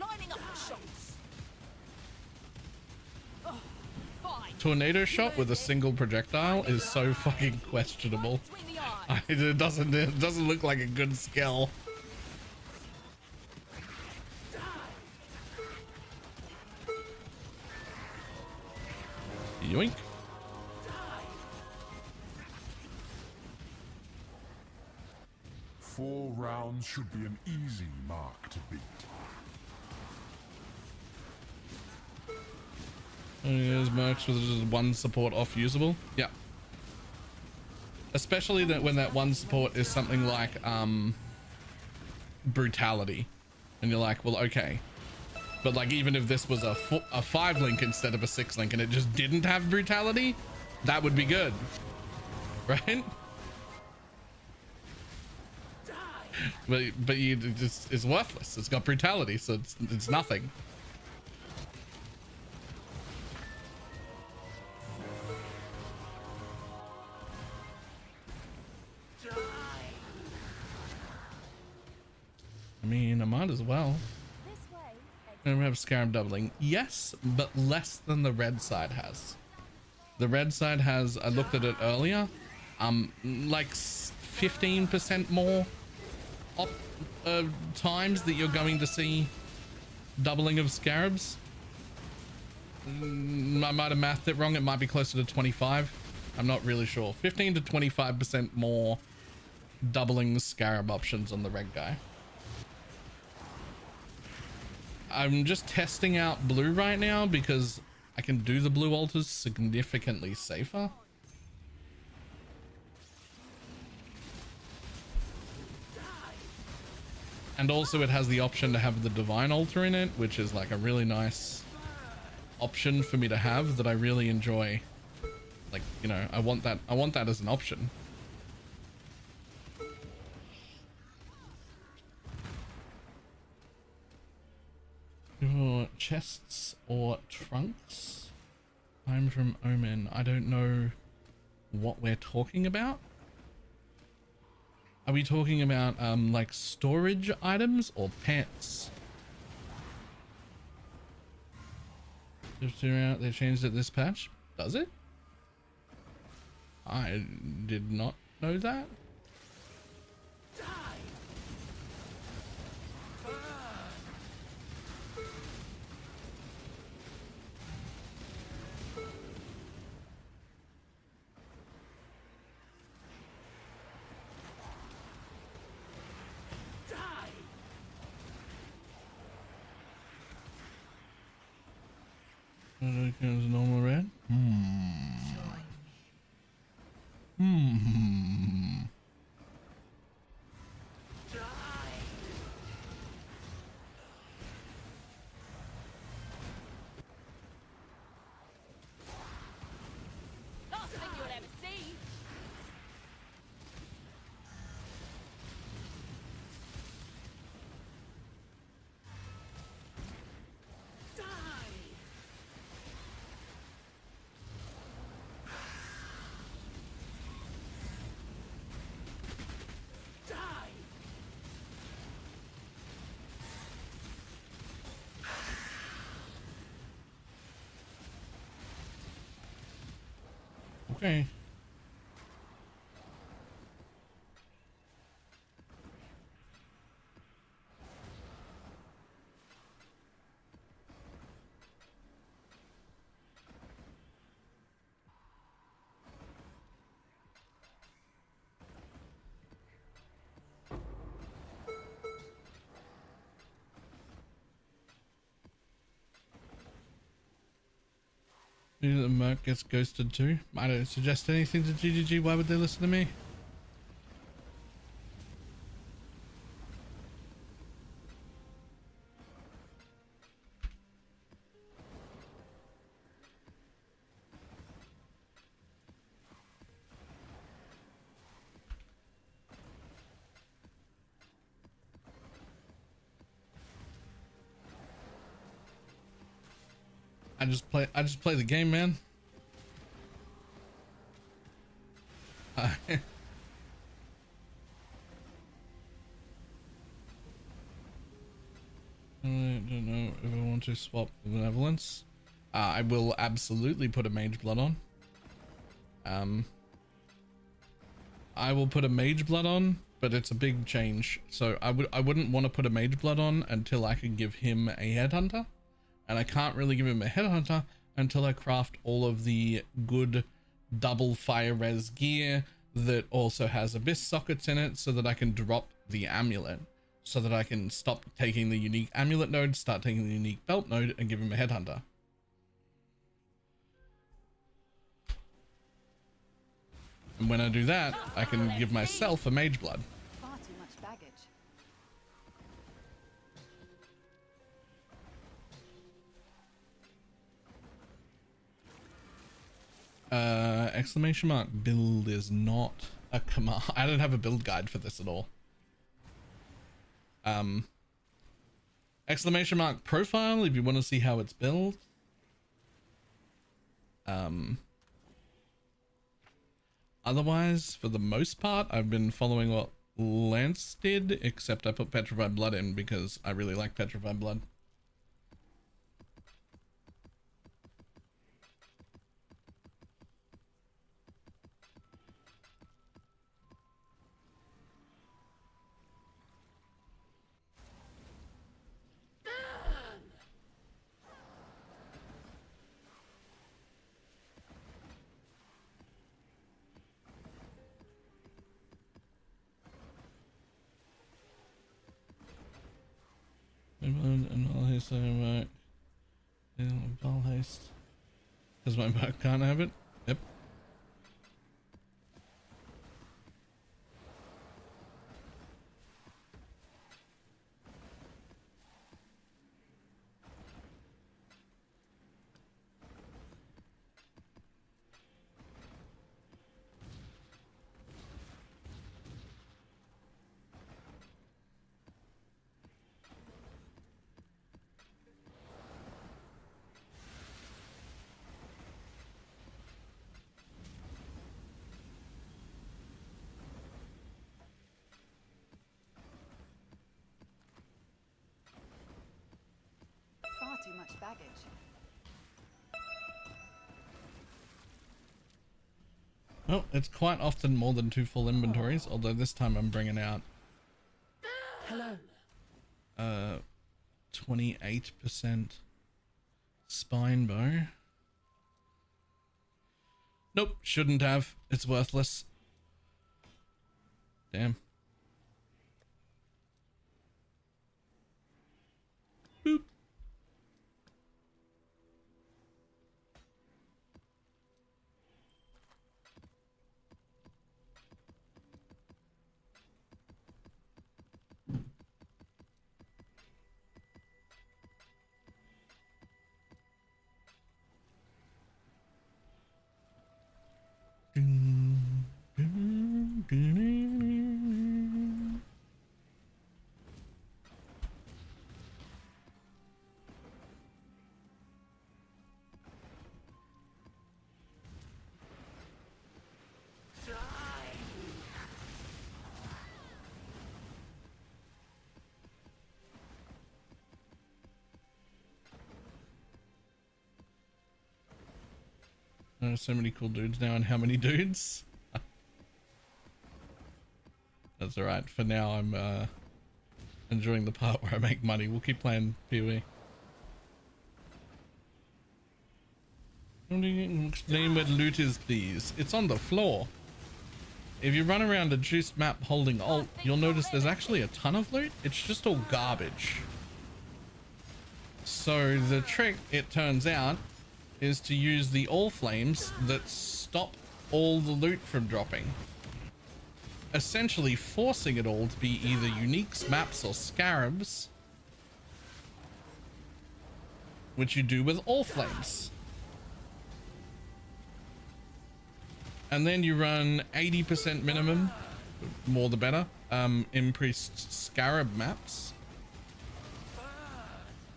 Lining up the shots. Oh, fine. Tornado shot with a single projectile is so fucking questionable. Between the eyes. It doesn't look like a good skill. Yoink. Four rounds should be an easy mark to beat. There's mercs with just one support off usable. Yeah. Especially that when that one support is something like brutality. And you're like, well, okay. But like, even if this was a 5 link instead of a 6 link and it just didn't have brutality, that would be good. Right? But it's worthless. It's got brutality, so it's nothing. I mean, I might as well. And we have Scarab doubling. Yes, but less than the red side has. The red side has, I looked at it earlier, like 15% more times that you're going to see doubling of Scarabs. I might have mathed it wrong. It might be closer to 25. I'm not really sure. 15 to 25% more doubling Scarab options on the red guy. I'm just testing out blue right now because I can do the blue altars significantly safer. And also it has the option to have the divine altar in it, which is like a really nice option for me to have that I really enjoy. Like, you know, I want that as an option. chests or trunks. I'm from Omen. I don't know what we're talking about. Are we talking about like storage items or pets? They changed it this patch. Does it? I did not know that. Normal red. Last thing you'll ever see. Okay. Maybe the Merc gets ghosted too. I don't suggest anything to GGG. Why would they listen to me? I just play the game, man. I don't know if I want to swap the benevolence. I will absolutely put a mage blood on. I will put a mage blood on, but it's a big change. So I wouldn't want to put a mage blood on until I can give him a headhunter. And I can't really give him a headhunter until I craft all of the good double fire res gear that also has abyss sockets in it, so that I can drop the amulet, so that I can stop taking the unique amulet node, start taking the unique belt node, and give him a headhunter. And when I do that, I can give myself a mage blood. Far too much baggage. Exclamation mark build is not a command. I don't have a build guide for this at all. Exclamation mark profile if you want to see how it's built. Otherwise, for the most part, I've been following what Lance did, except I put Petrified Blood in because I really like Petrified Blood. And all his saying right. Ball haste. Because my back can't have it. Yep. much baggage. Well, it's quite often more than 2 full inventories, although this time I'm bringing out Hello. 28% spine bow. Nope, shouldn't have. It's worthless. Damn. Boop. There's so many cool dudes now, and how many dudes? That's alright. For now, I'm enjoying the part where I make money. We'll keep playing PoE. Explain where the loot is, please. It's on the floor. If you run around a juiced map holding Alt, you'll notice there's actually a ton of loot. It's just all garbage. So the trick, it turns out, is to use the all flames that stop all the loot from dropping, essentially forcing it all to be either uniques, maps, or scarabs, which you do with all flames. And then you run 80% minimum, more the better, increased scarab maps,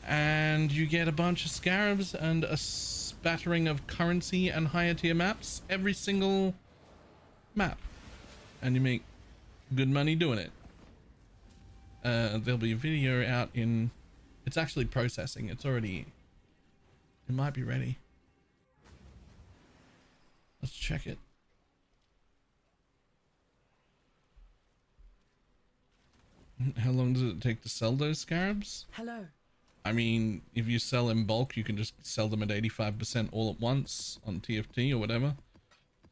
and you get a bunch of scarabs and a spattering of currency and higher tier maps every single map, and you make good money doing it. There'll be a video out in, it's actually processing, it's already, it might be ready. Let's check it. How long does it take to sell those scarabs? Hello. I mean, if you sell in bulk, you can just sell them at 85% all at once on TFT or whatever,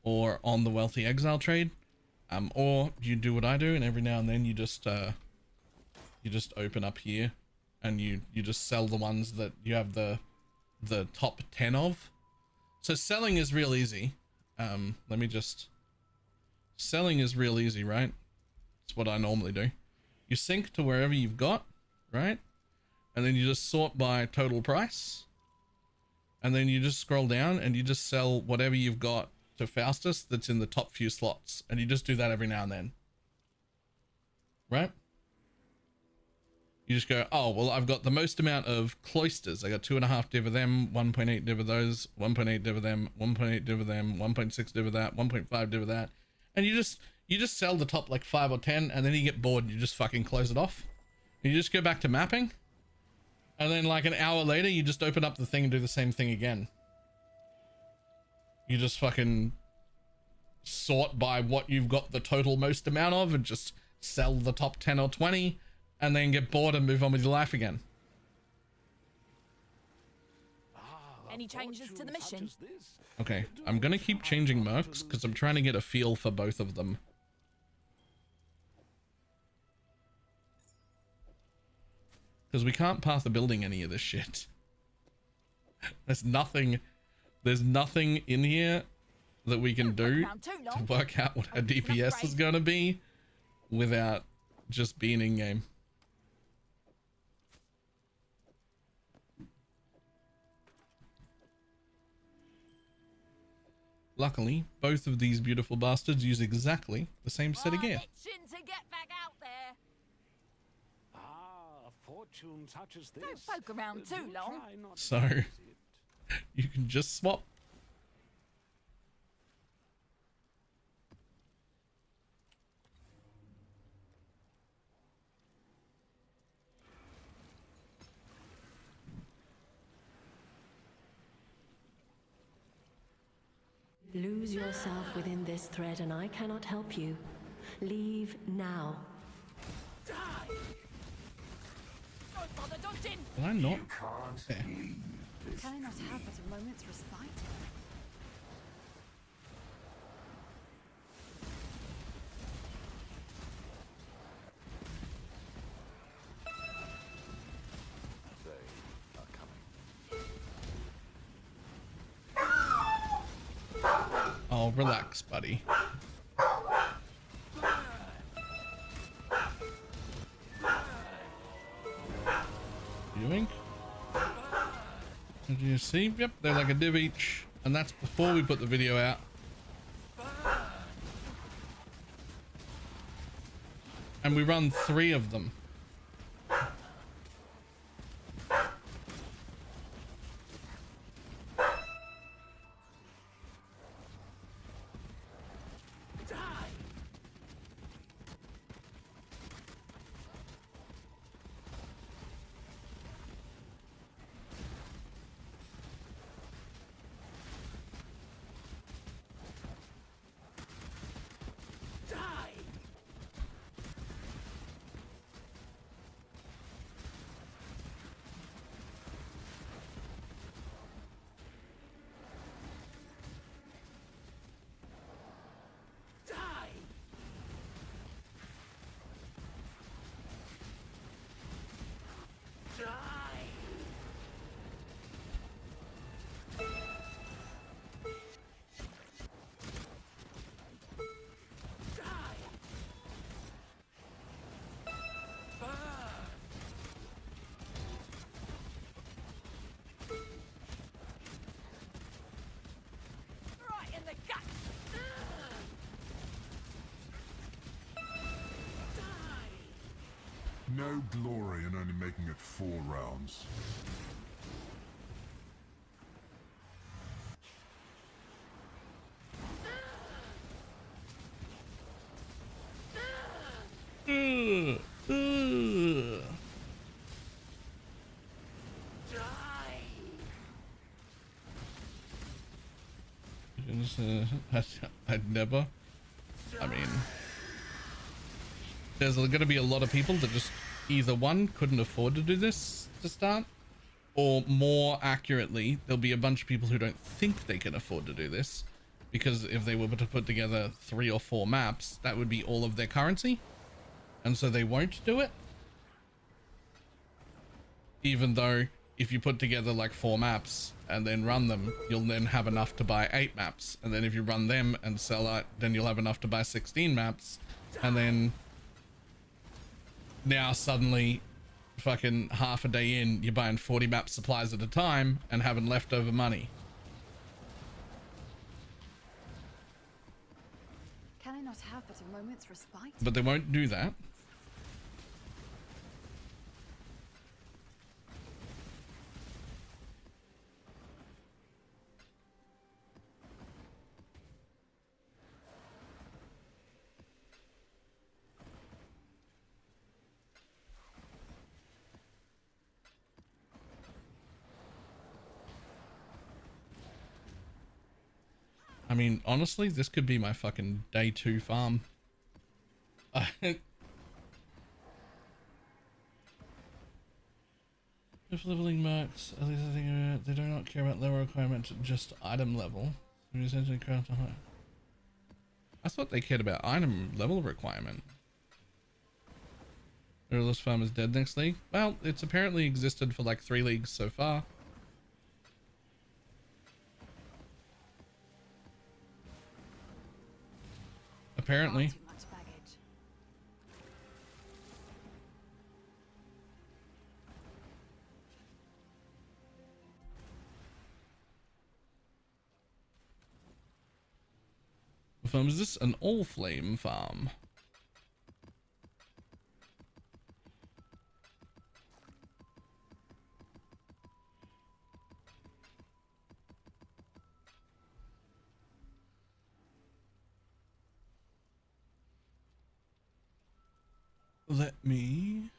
or on the Wealthy Exile trade, or you do what I do, and every now and then you just open up here, and you just sell the ones that you have the top 10 of. So selling is real easy. Selling is real easy, right? It's what I normally do. You sync to wherever you've got, right? And then you just sort by total price. And then you just scroll down and you just sell whatever you've got to Faustus that's in the top few slots. And you just do that every now and then. Right? You just go, oh, well, I've got the most amount of cloisters. I got 2.5 div of them, 1.8 div of those, 1.8 div of them, 1.8 div of them, 1.6 div of that, 1.5 div of that. And you just sell the top like 5 or 10, and then you get bored and you just fucking close it off. You just go back to mapping. And then like an hour later, you just open up the thing and do the same thing again. You just fucking sort by what you've got the total most amount of and just sell the top 10 or 20 and then get bored and move on with your life again. Any changes to the mission? Okay, I'm gonna keep changing mercs because I'm trying to get a feel for both of them. Because we can't path the building any of this shit. There's nothing in here that we can do to work out what our DPS is gonna be without just being in game. Luckily, both of these beautiful bastards use exactly the same set of gear. To get back out there. Fortune such as this. Don't poke around too long. So you can just swap. Lose yourself within this thread and I cannot help you. Leave now. Die! Don't bother dodging! Can I not? Okay. Can I not have but a moment's respite? Oh, relax, buddy. Doing? Did you see? Yep, they're like a div each, and that's before we put the video out. And we run 3 of them. Right in the gut! No glory in only making it 4 rounds. I'd never. I mean, there's going to be a lot of people that just either one couldn't afford to do this to start, or more accurately, there'll be a bunch of people who don't think they can afford to do this, because if they were to put together 3 or 4 maps, that would be all of their currency, and so they won't do it. Even though if you put together like 4 maps and then run them, you'll then have enough to buy 8 maps, and then if you run them and sell it, then you'll have enough to buy 16 maps, and then now suddenly fucking half a day in, you're buying 40 map supplies at a time and having leftover money. Can I not have but a moment's respite? But they won't do that. I mean, honestly, this could be my fucking day 2 farm. If leveling max, at least I think they do not care about level requirements, just item level. So essentially craft a high. I thought they cared about item level requirement. Realist farm is dead next league. Well, it's apparently existed for like 3 leagues so far. Apparently. Too much baggage. What farm is this? An all flame farm. Let me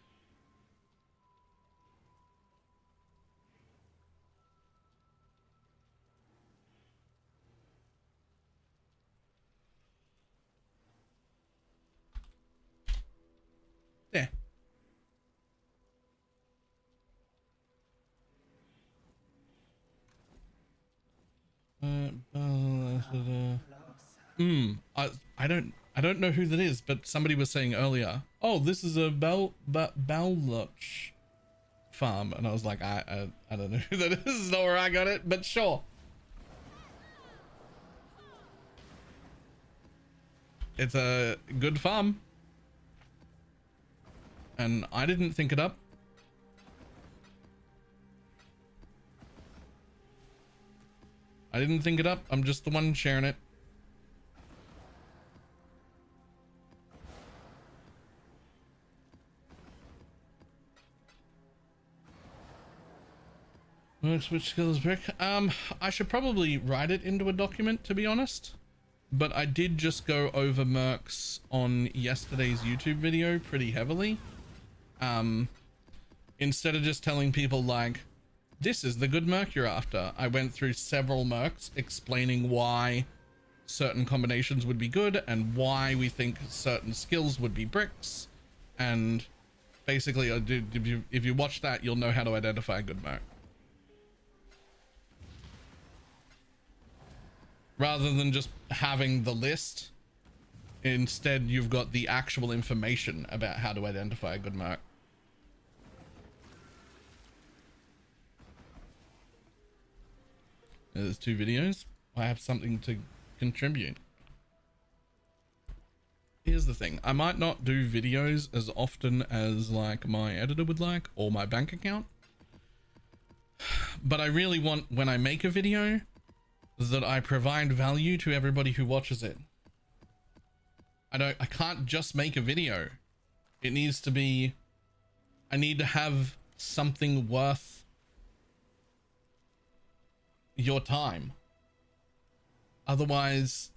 I don't know who that is, but somebody was saying earlier, oh, this is a BalorMage farm, and I was like, I don't know who that is. This is not where I got it, but sure. It's a good farm, and I didn't think it up. I didn't think it up. I'm just the one sharing it. Which skills brick? I should probably write it into a document, to be honest. But I did just go over mercs on yesterday's YouTube video pretty heavily. Instead of just telling people like, this is the good merc you're after, I went through several mercs explaining why certain combinations would be good and why we think certain skills would be bricks. And basically, if you watch that, you'll know how to identify a good merc. Rather than just having the list, instead you've got the actual information about how to identify a good merc. There's 2 videos. I have something to contribute. Here's the thing. I might not do videos as often as like my editor would like or my bank account. But I really want, when I make a video, that I provide value to everybody who watches it. I can't just make a video. It needs to be, I need to have something worth your time. Otherwise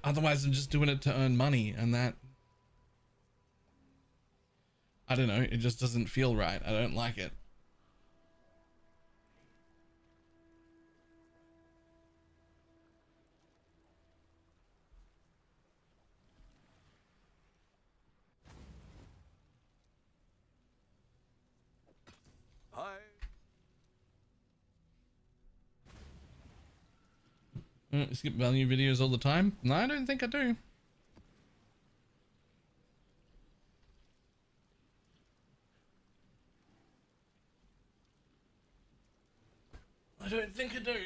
I'm just doing it to earn money, and that, I don't know, it just doesn't feel right. I don't like it. Skip value videos all the time? No, I don't think I do. I don't think I do.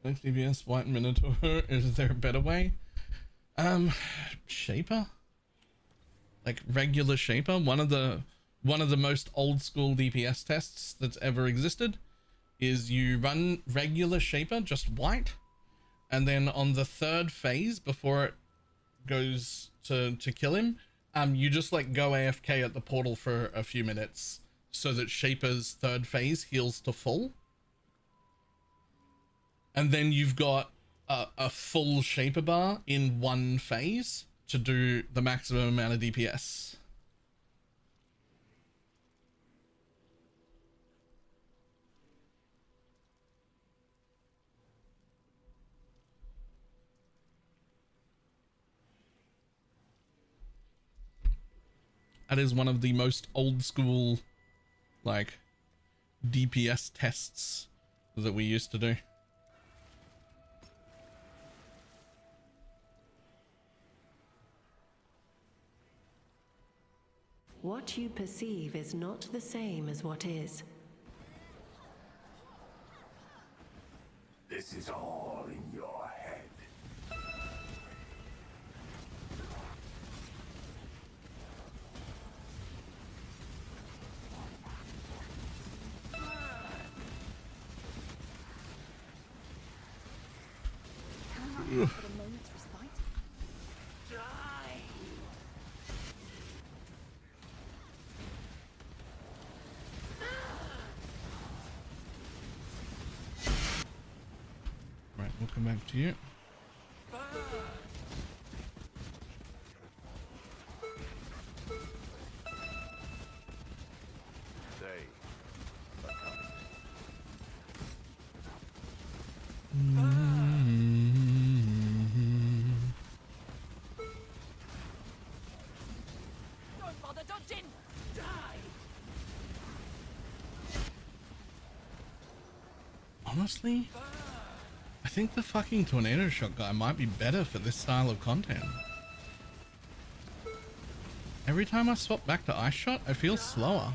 Next DPS, White Minotaur. Is there a better way? Shaper? Like regular Shaper? One of the most old school DPS tests that's ever existed is you run regular Shaper, just white, and then on the 3rd phase before it goes to kill him, you just like go AFK at the portal for a few minutes so that Shaper's 3rd phase heals to full. And then you've got a full Shaper bar in one phase to do the maximum amount of DPS. That is one of the most old school, like, DPS tests that we used to do. What you perceive is not the same as what is. This is all in your head. Right, we'll come back to you. Don't bother dodging! Die! Honestly, I think the fucking tornado shot guy might be better for this style of content. Every time I swap back to ice shot, I feel slower.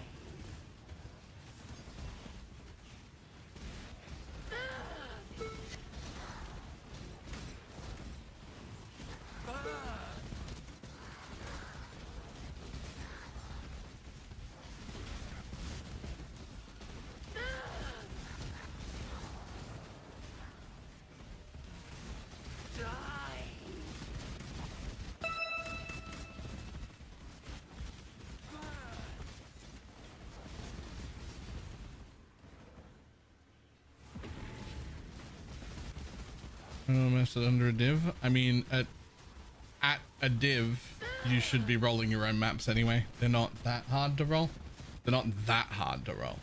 Mess it under a div. I mean, at a div, you should be rolling your own maps anyway. They're not that hard to roll. They're not that hard to roll.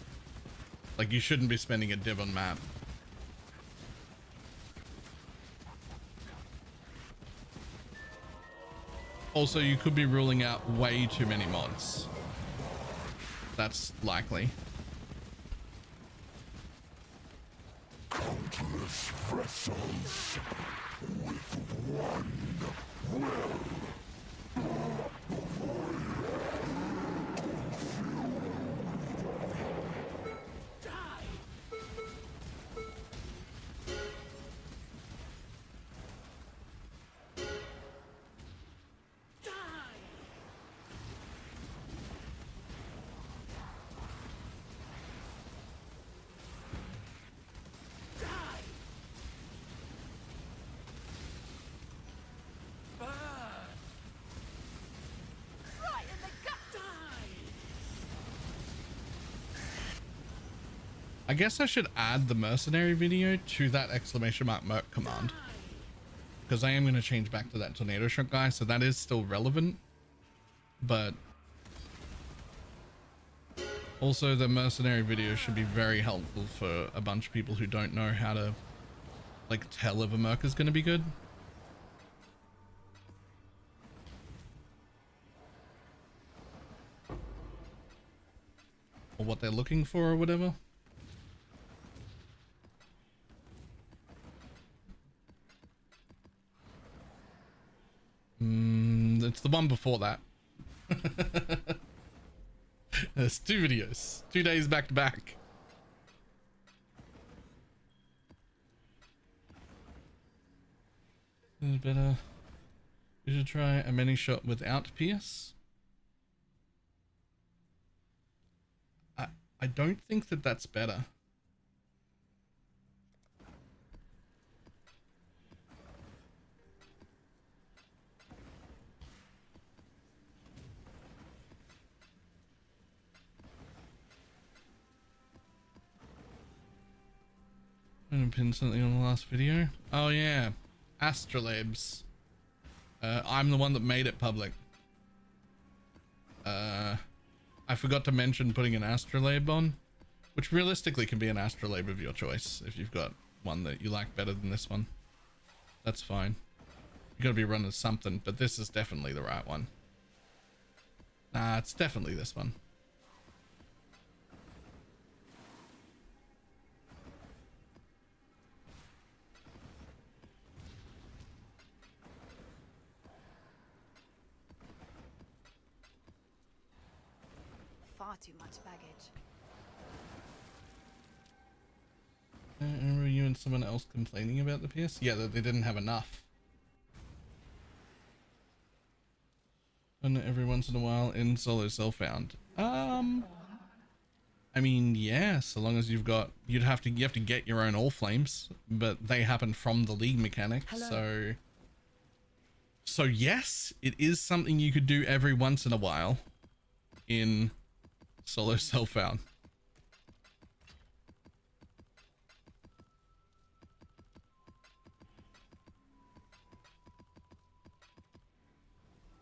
Like, you shouldn't be spending a div on map. Also, you could be ruling out way too many mods. That's likely. Countless vessels with one will. I guess I should add the mercenary video to that exclamation mark merc command, because I am going to change back to that tornado shot guy, so that is still relevant. But also the mercenary video should be very helpful for a bunch of people who don't know how to like tell if a merc is going to be good. Or what they're looking for or whatever. It's the one before that. There's 2 videos, 2 days back to back. Better. You should try a mini shot without Pierce. I don't think that that's better. I'm gonna pin something on the last video. Oh yeah, astrolabes. I'm the one that made it public. I forgot to mention putting an astrolabe on, which realistically can be an astrolabe of your choice if you've got one that you like better than this one. That's fine. You gotta be running something, but this is definitely the right one. Nah, it's definitely this one. Far too much baggage. I remember you and someone else complaining about the PS? Yeah, that they didn't have enough. And every once in a while in solo self-found. I mean, yeah, so long as you've got, you have to get your own all flames, but they happen from the league mechanic. Hello. So yes, it is something you could do every once in a while in solo self-found.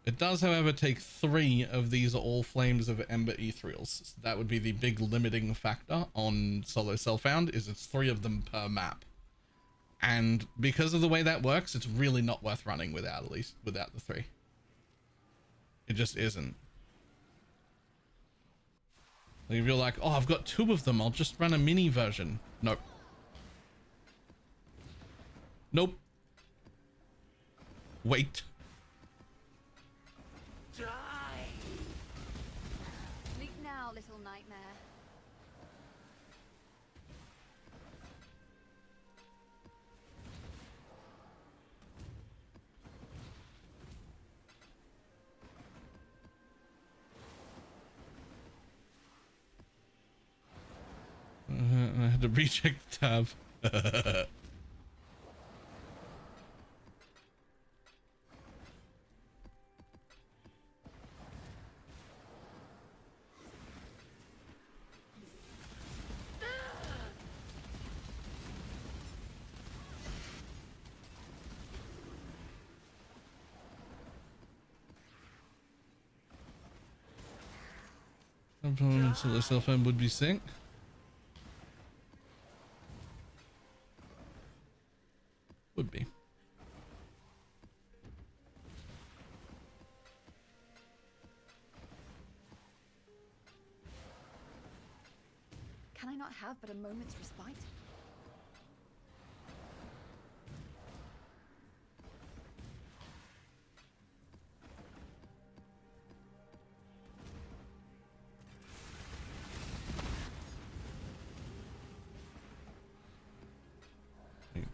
It does, however, take 3 of these all flames of Ember Ethereals. So that would be the big limiting factor on solo self-found, is it's 3 of them per map. And because of the way that works, it's really not worth running without the 3. It just isn't. Like if you're like, oh, I've got 2 of them, I'll just run a mini version. Nope. Nope. Wait. Sleep now, little nightmare. I had to recheck the tab. Opponents of the cell phone would be synced. Would be. Can I not have but a moment's respite?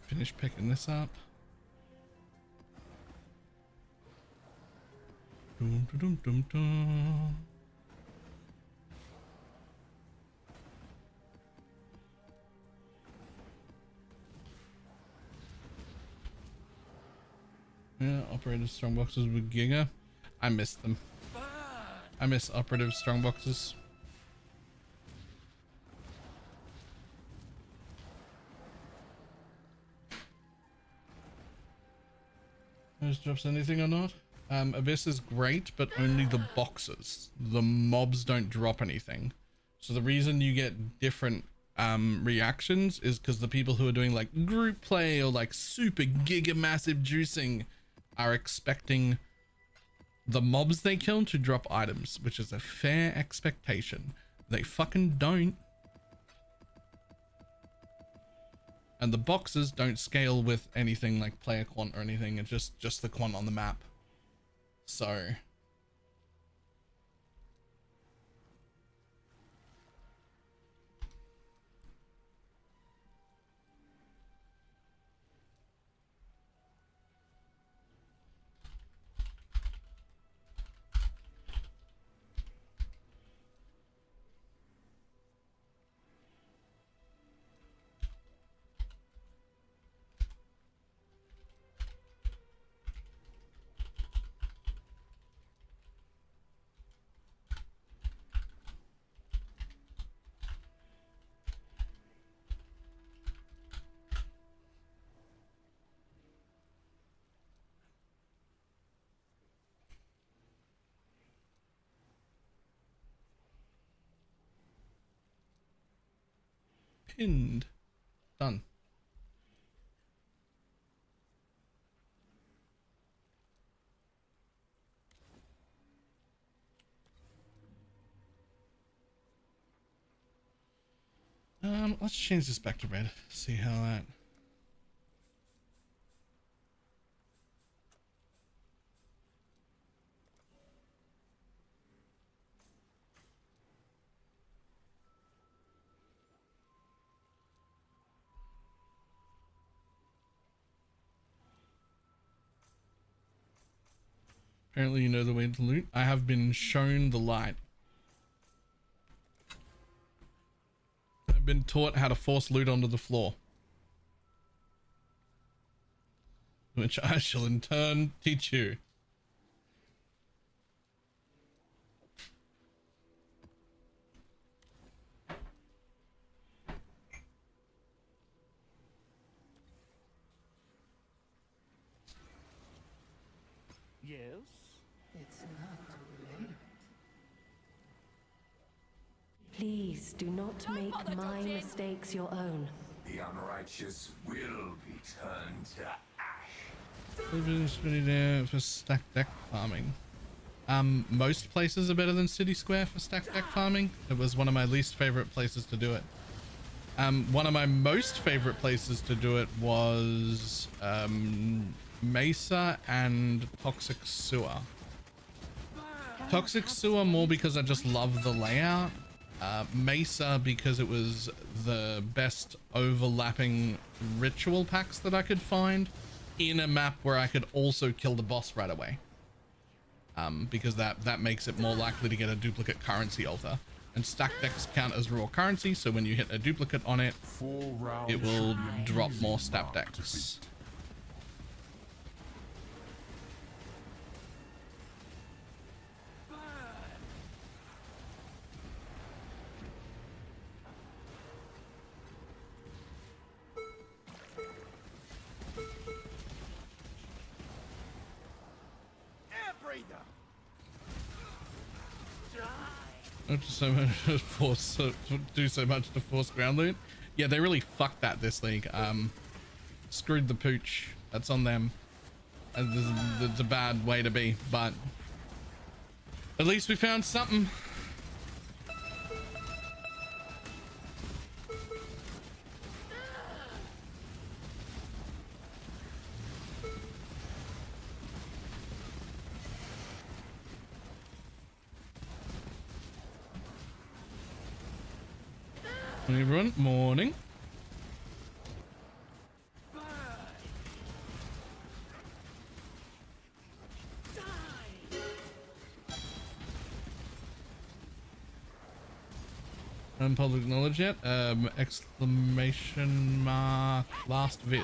Finish picking this up. Dum, dum, dum, dum. Yeah, operative strong boxes with Giga. I miss them. I miss operative strong boxes. Just drops anything or not? Abyss is great, but only the boxes. The mobs don't drop anything. So the reason you get different reactions is because the people who are doing like group play or like super giga massive juicing are expecting the mobs they kill to drop items, which is a fair expectation. They fucking don't. And the boxes don't scale with anything like player quant or anything. It's just the quant on the map. So pinned. Done. Let's change this back to red. See how that. Apparently you know the way to loot. I have been shown the light. I've been taught how to force loot onto the floor. Which I shall in turn teach you. Yes? It's not too late. Please do not make my mistakes your own. The unrighteous will be turned to ash. It's really there for stack deck farming. Most places are better than City Square for stack deck farming. It was one of my least favorite places to do it. One of my most favorite places to do it was Mesa and Toxic Sewer. Toxic Sewer more because I just love the layout. Mesa because it was the best overlapping ritual packs that I could find in a map where I could also kill the boss right away. Because that makes it more likely to get a duplicate currency altar. And stack decks count as raw currency, so when you hit a duplicate on it, it will drop more stack decks. So much to force, do so much to force ground loot. Yeah, they really fucked that this league. Screwed the pooch. That's on them. It's a bad way to be, but at least we found something. Morning, everyone. Morning. Public knowledge yet? Exclamation mark last vid.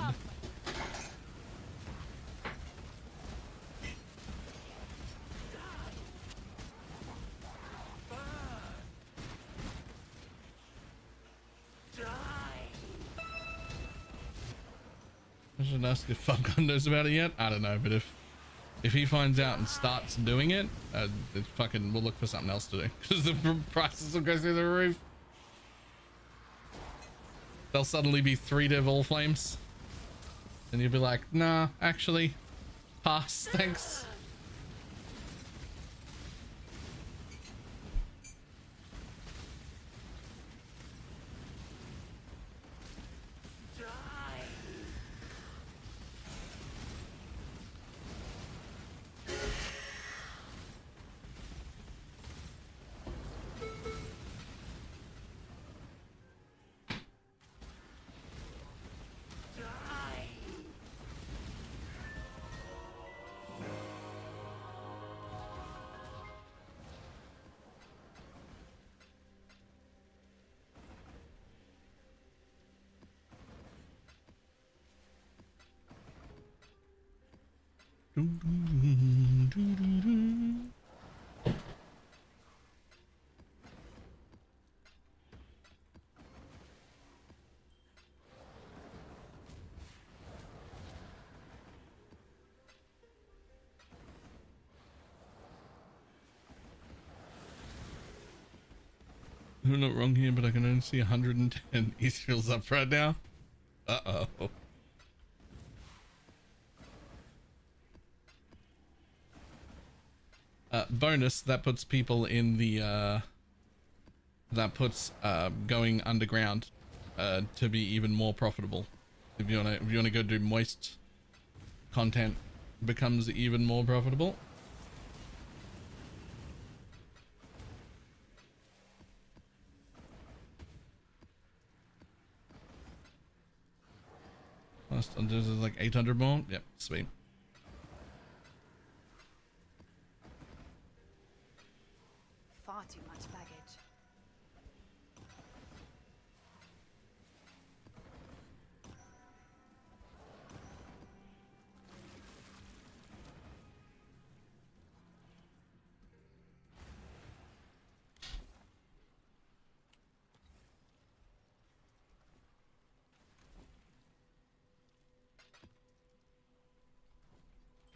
I should ask if Falcon knows about it yet. I don't know, but if he finds out and starts doing it, we'll look for something else to do because the prices will go through the roof. They'll suddenly be 3 div all flames, and you'll be like, nah, actually, pass, thanks. I'm not wrong here, but I can only see 110 Eastfield's up right now. Uh-oh. Bonus, that puts people in the, that puts going underground to be even more profitable. If you wanna go do moist content, becomes even more profitable. Last hunters is like 800 more. Yep, sweet. Far too much baggage.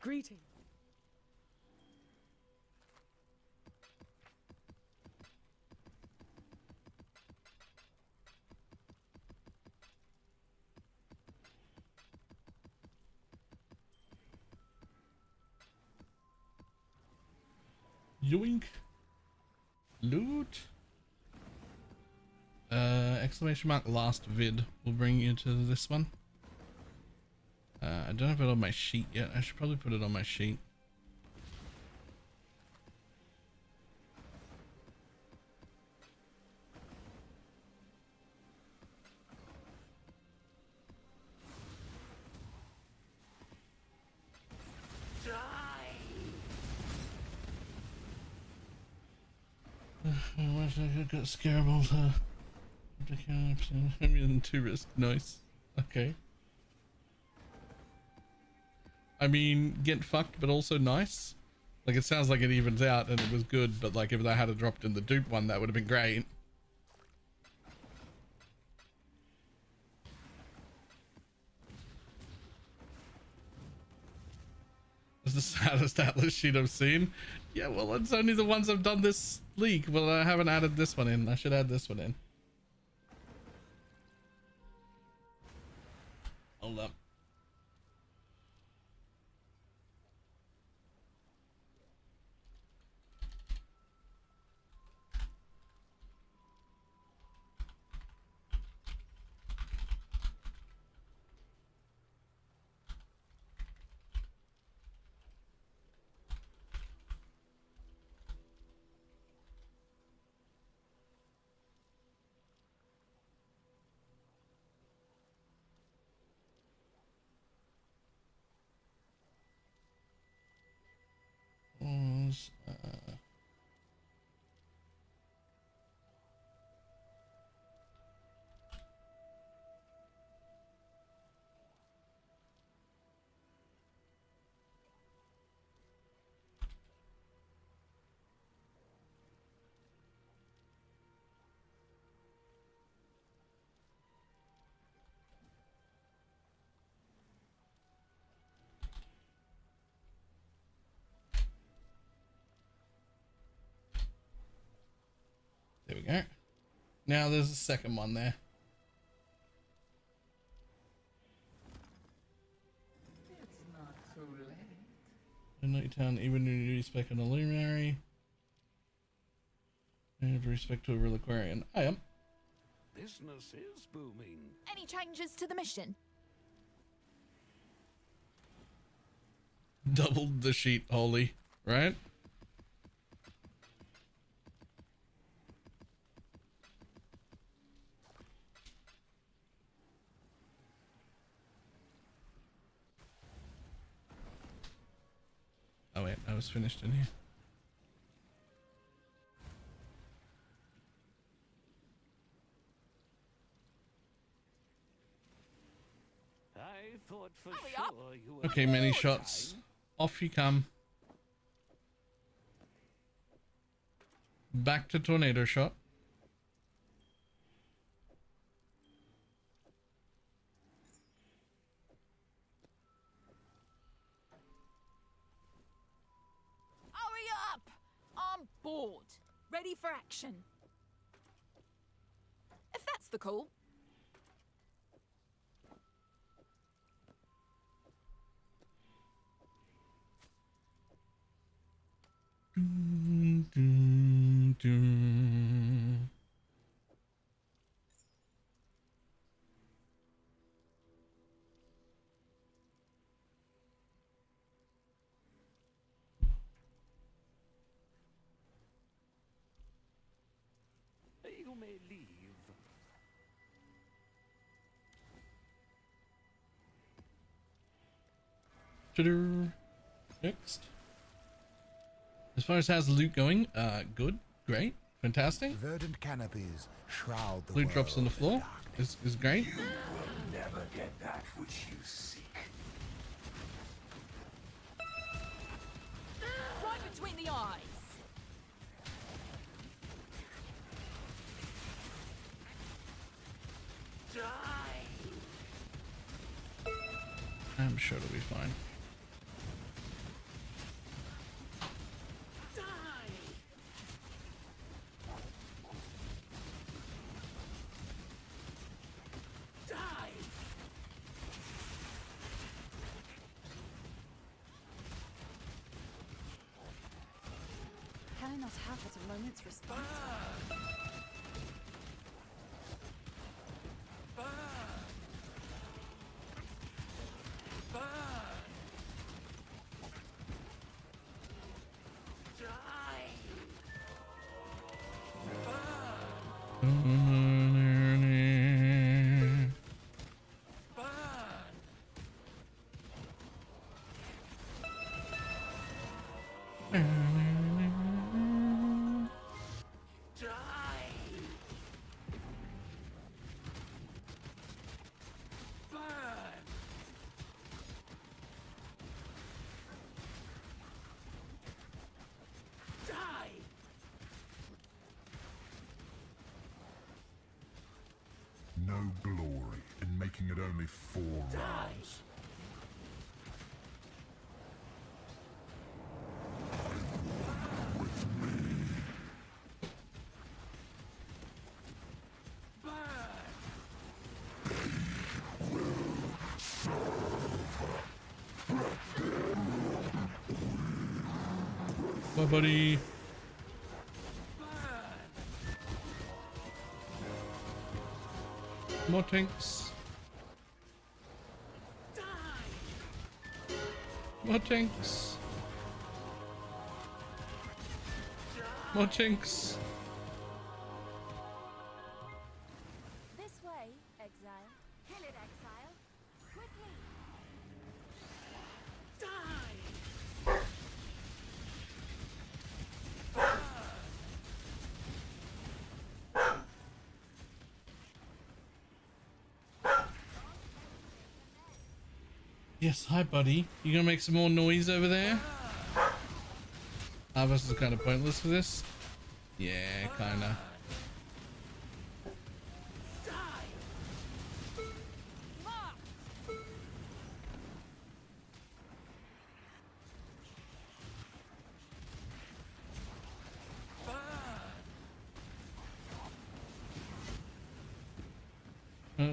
Greeting. Yoink. Loot. exclamation mark last vid will bring you to this one. I don't have it on my sheet yet. I should probably put it on my sheet. I wish I could get scarable to maybe in 2 risk. Nice. Okay. I mean, get fucked, but also nice. Like, it sounds like it evens out and it was good, but like if they had dropped in the dupe one, that would have been great. It's the saddest Atlas sheet I've seen. Yeah, well, it's only the ones I've done this league. Well, I haven't added this one in. I should add this one in. Hold up. There we go. Now there's a second one there. It's not too late. Night Town, even when you respect an luminary. And respect to a real Aquarian. I am. Business is booming. Any changes to the mission? Doubled the sheet, holy, right? Oh wait, I was finished in here. I thought for sure you were. Okay, many shots. Off you come. Back to tornado shot. Hurry up! I'm bored. Ready for action. If that's the call. Dun, dun, dun. You may leave. Next. As far as how's the loot going, good, great, fantastic. Verdant canopies shroud the Loot drops on the floor is great. You will never get that which you seek. Right between the eyes. I'm sure it'll be fine. Can I not have but a moment's respite? glory in making it only 4 rounds. Bye, buddy. More tanks. More tanks. More tanks. This way, exile. Kill it, exile. Quickly. Yes, hi, buddy. You gonna make some more noise over there? Harvest is kind of pointless for this. Yeah, kinda.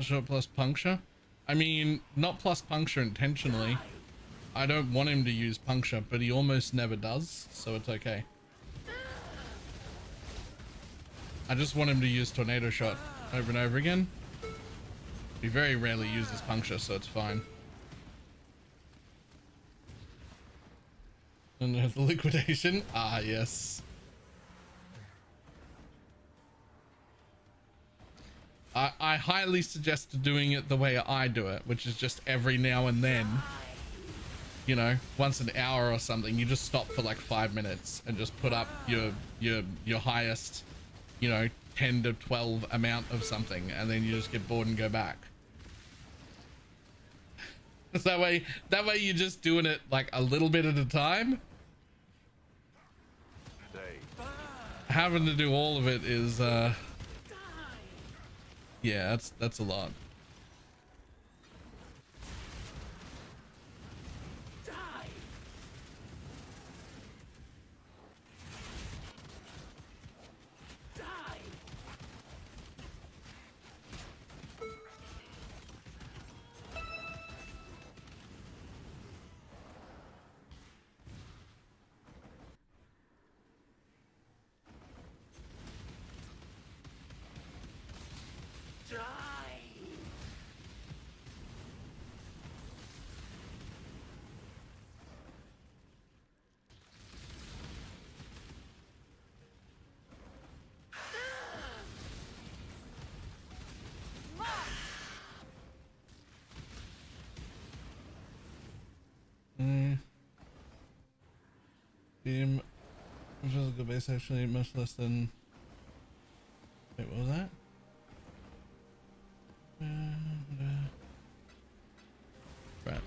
Short plus puncture. I mean, not plus puncture intentionally. I don't want him to use puncture, but he almost never does, so it's okay. I just want him to use tornado shot over and over again. He very rarely uses puncture, so it's fine. And the liquidation. Ah, yes. I highly suggest doing it the way I do it, which is just every now and then, you know, once an hour or something, you just stop for like 5 minutes and just put up your highest, you know, 10 to 12 amount of something, and then you just get bored and go back. That way you're just doing it like a little bit at a time. Having to do all of it is yeah, that's a lot. Team physical base actually much less than. Wait, what was that? Right.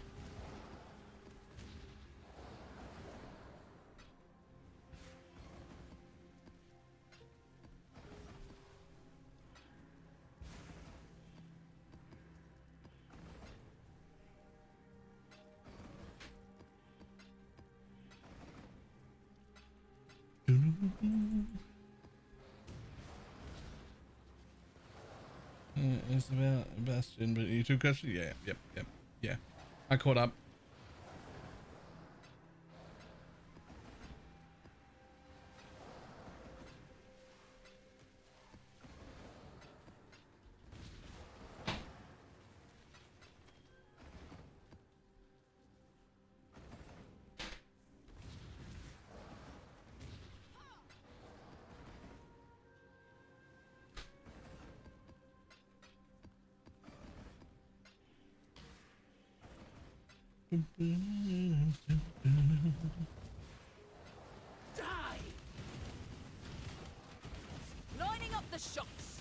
It's about Bastion, but you two questions? Yeah, yeah. I caught up. Die! Lining up the shots.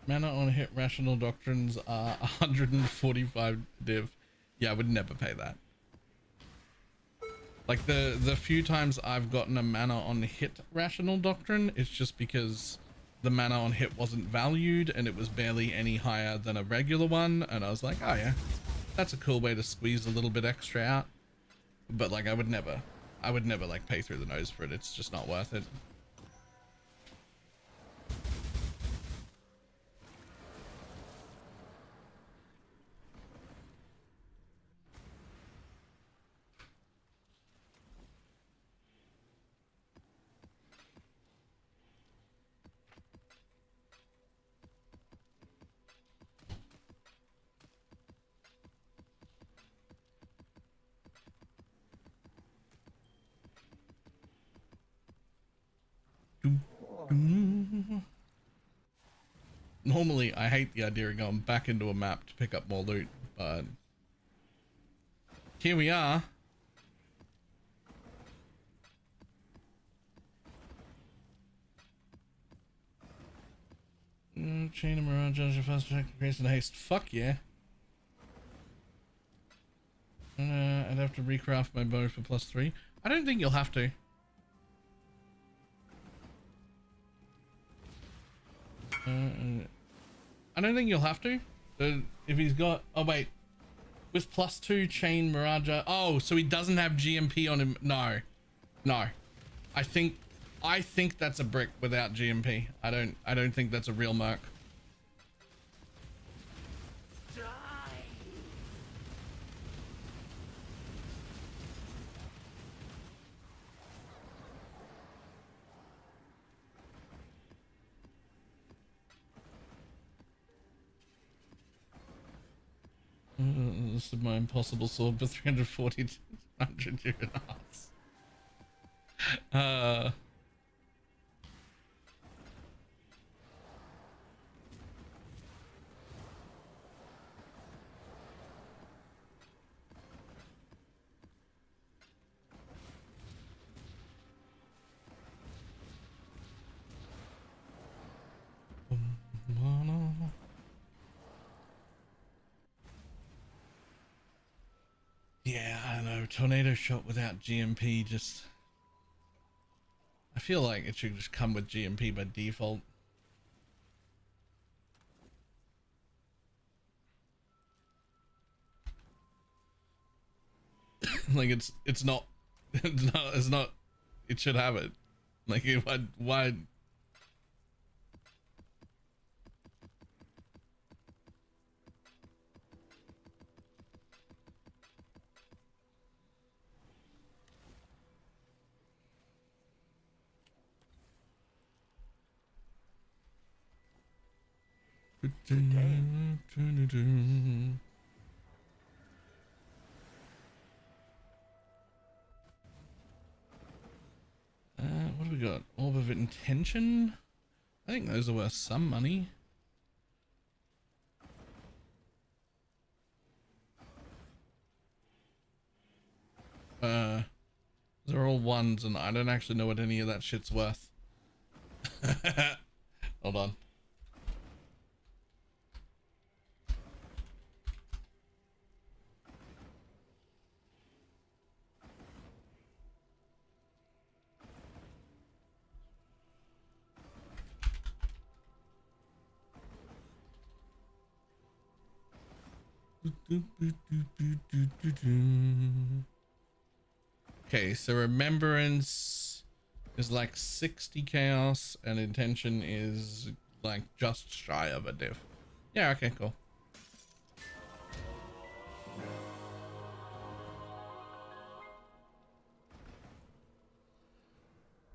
Mana on hit rational doctrines are 145 div. Yeah, I would never pay that. Like the few times I've gotten a mana on hit rational doctrine, it's just because the mana on hit wasn't valued and it was barely any higher than a regular one, and I was like, oh yeah, that's a cool way to squeeze a little bit extra out. But like I would never like pay through the nose for it. It's just not worth it. Normally, I hate the idea of going back into a map to pick up more loot, but here we are. Chain of Mirage, your fast track, grace and haste. Fuck yeah. I'd have to recraft my bow for +3. I don't think you'll have to. I don't think you'll have to. If he's got, oh wait, with +2 chain Miraja. Oh, so he doesn't have GMP on him. No. I think that's a brick without GMP. I don't think that's a real merc. This is my impossible sword for 340 to 100 units. Yeah, I don't know. Tornado shot without GMP just... I feel like it should just come with GMP by default. Like it's not it should have it. Like why what do we got? Orb of Intention? I think those are worth some money. They're all ones and I don't actually know what any of that shit's worth. Hold on. Okay, so Remembrance is like 60 chaos and Intention is like just shy of a div. Yeah, okay, cool.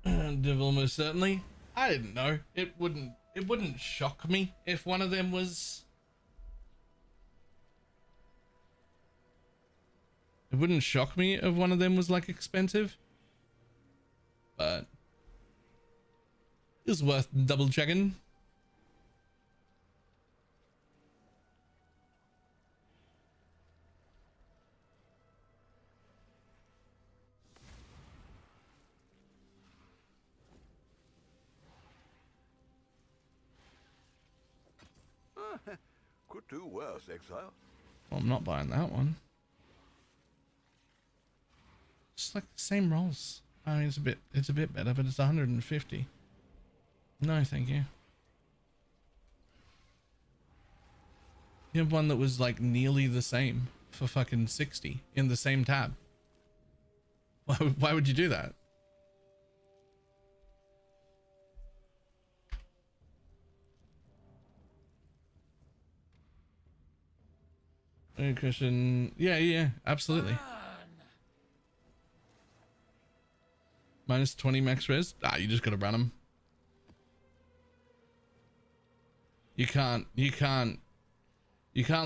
Div almost certainly. I didn't know. It wouldn't shock me if one of them was... It wouldn't shock me if one of them was like expensive, but it's worth double checking. Could do worse, Exile. Well, I'm not buying that one. It's like the same rolls. I mean, it's a bit better, but it's 150. No, thank you. You have one that was like nearly the same for fucking 60 in the same tab. Why would you do that? Hey, Christian. Yeah, absolutely. Minus 20 max res. You just gotta run them. You can't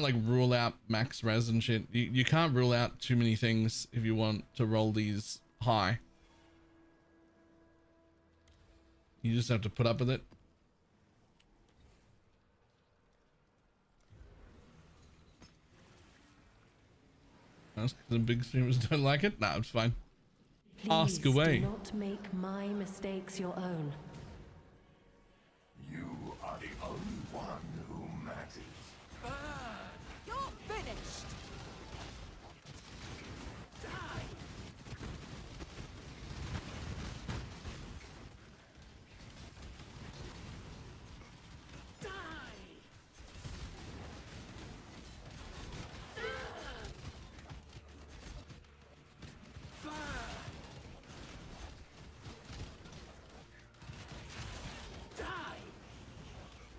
like rule out max res and shit. You can't rule out too many things if you want to roll these high. You just have to put up with it. That's because the big streamers don't like it? Nah, it's fine. Please ask away. Do not make my mistakes your own. You are the only one who matters. You're finished. Die.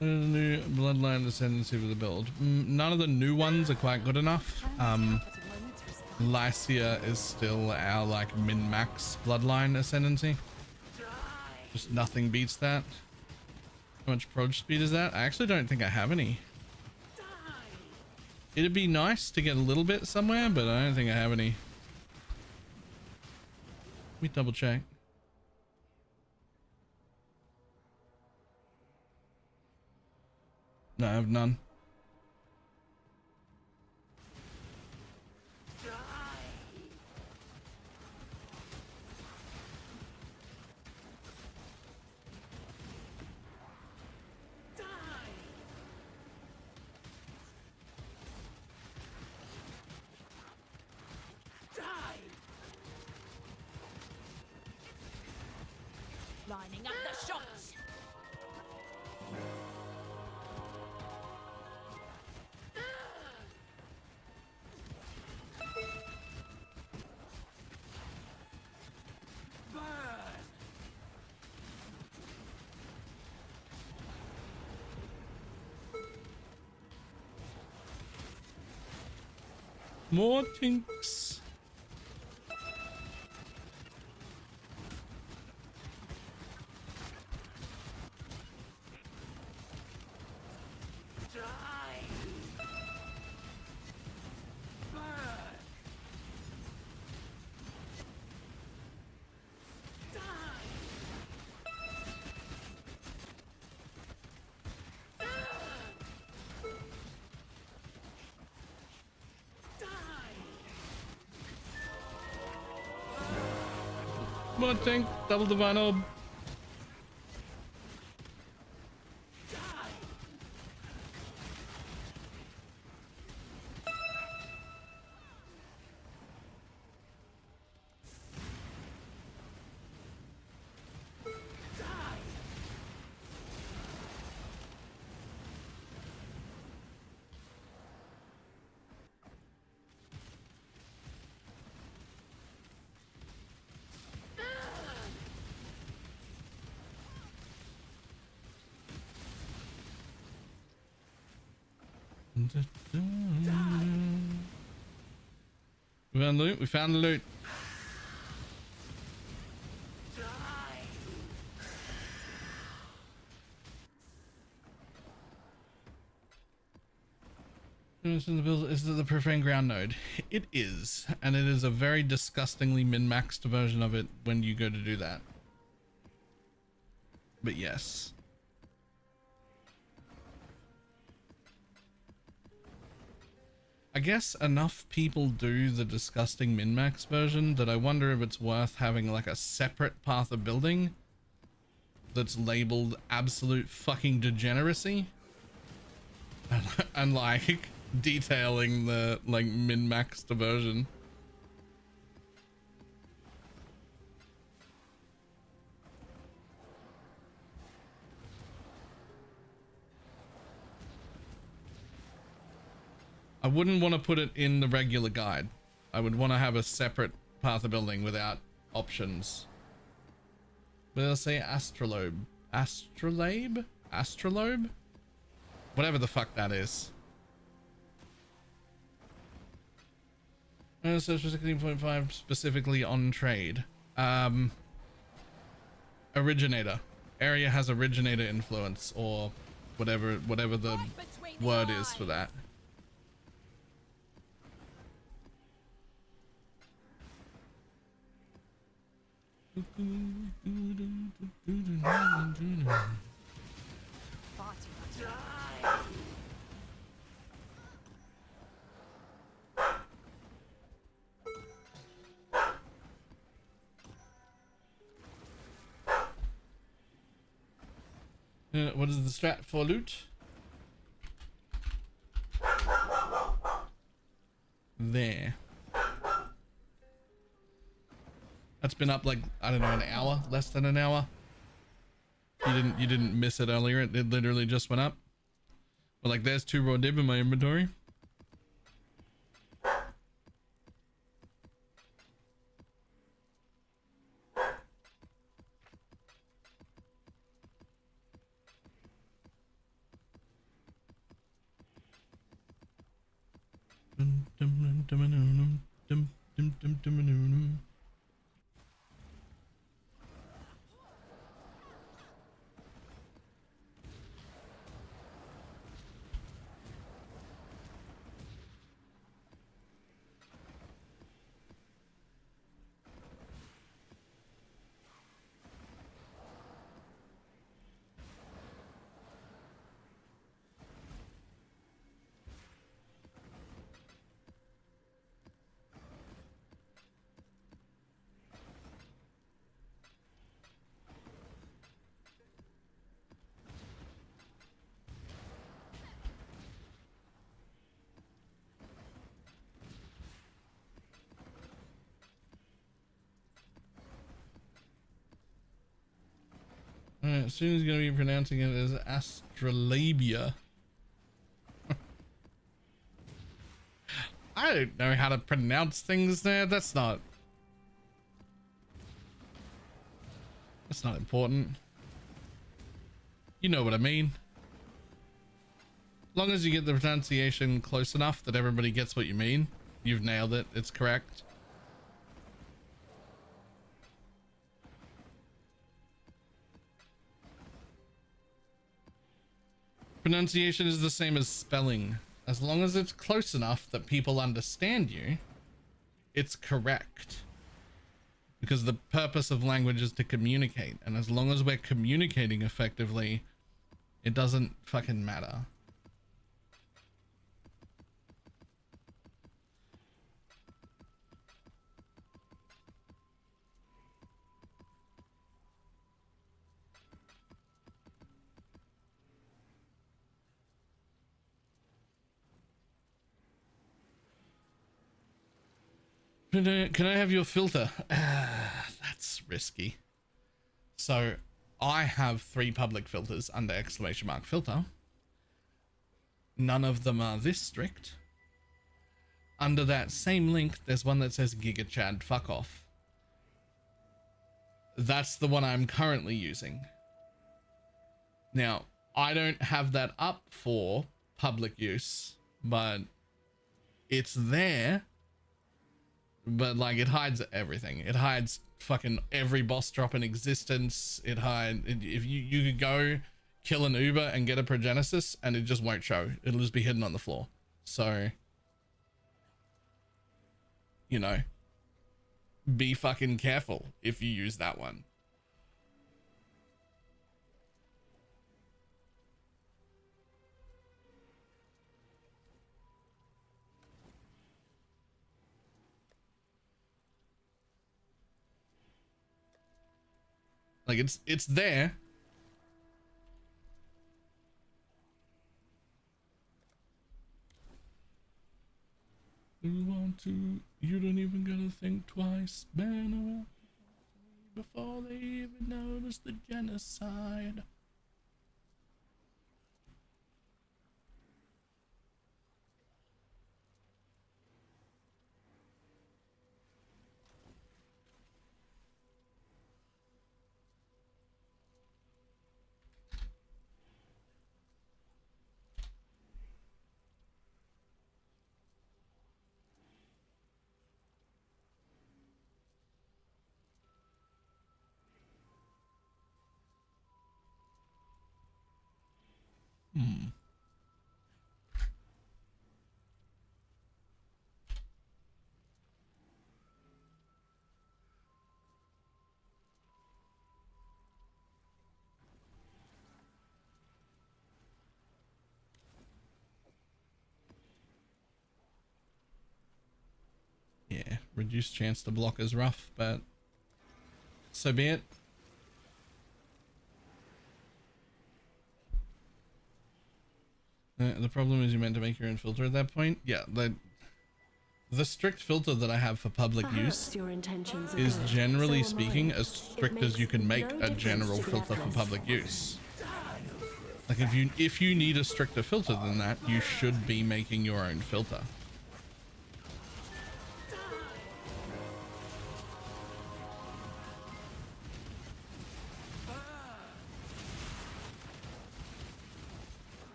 The new bloodline ascendancy for the build. None of the new ones are quite good enough. Lycia is still our like min-max bloodline ascendancy. Just nothing beats that. How much proj speed is that? I actually don't think I have any. It'd be nice to get a little bit somewhere, but I don't think I have any. Let me double check. No, I have none. Lining up the shots. More tinks. More tank, double divine orb. We found loot. We found the loot. Is it the profane ground node? It is, and it is a very disgustingly min-maxed version of it when you go to do that. But yes. I guess enough people do the disgusting min-max version that I wonder if it's worth having like a separate path of building that's labeled absolute fucking degeneracy and like detailing the like min-maxed version. I wouldn't want to put it in the regular guide. I would want to have a separate path of building without options. But I'll say astrolabe. Astrolabe? Astrolabe? Whatever the fuck that is. So for 16.5 specifically on trade. Originator. Area has originator influence, or whatever the word is for that. What is the strat for loot? There. That's been up like, I don't know, an hour, less than an hour. You didn't miss it earlier. It literally just went up. But like, there's 2 raw dib in my inventory. Alright, soon he's gonna be pronouncing it as astrolabia. I don't know how to pronounce things there. That's not important. You know what I mean. As long as you get the pronunciation close enough that everybody gets what you mean, you've nailed it. It's correct. Pronunciation is the same as spelling. As long as it's close enough that people understand you, it's correct. Because the purpose of language is to communicate. And as long as we're communicating effectively, it doesn't fucking matter. Can I have your filter? That's risky. So I have 3 public filters under ! filter. None of them are this strict. Under that same link, there's one that says Giga Chad fuck off. That's the one I'm currently using. Now, I don't have that up for public use, but it's there. But like, it hides everything. It hides fucking every boss drop in existence. It hides, if you could go kill an Uber and get a Progenesis and it just won't show. It'll just be hidden on the floor. So, you know, be fucking careful if you use that one. Like, it's there. You want to, you don't even gotta think twice. Ban around before they even notice the genocide. Yeah, reduced chance to block is rough, but so be it. The problem is you meant to make your own filter at that point. Yeah, the strict filter that I have for public use is generally speaking as strict as you can make a general filter for public use. Like if you need a stricter filter than that, you should be making your own filter.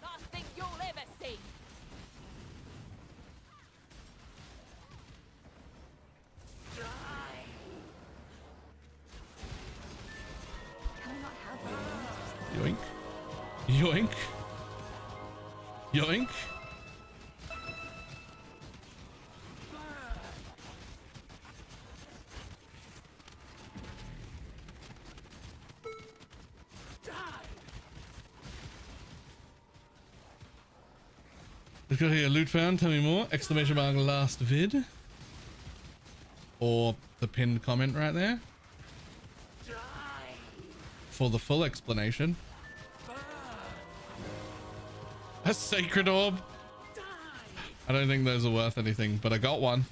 Last thing you'll ever see. Yoink. Yoink. Yoink. Let's go here. Loot found. Tell me more. Exclamation mark last vid. Or the pinned comment right there. For the full explanation. A sacred orb. I don't think those are worth anything, but I got one.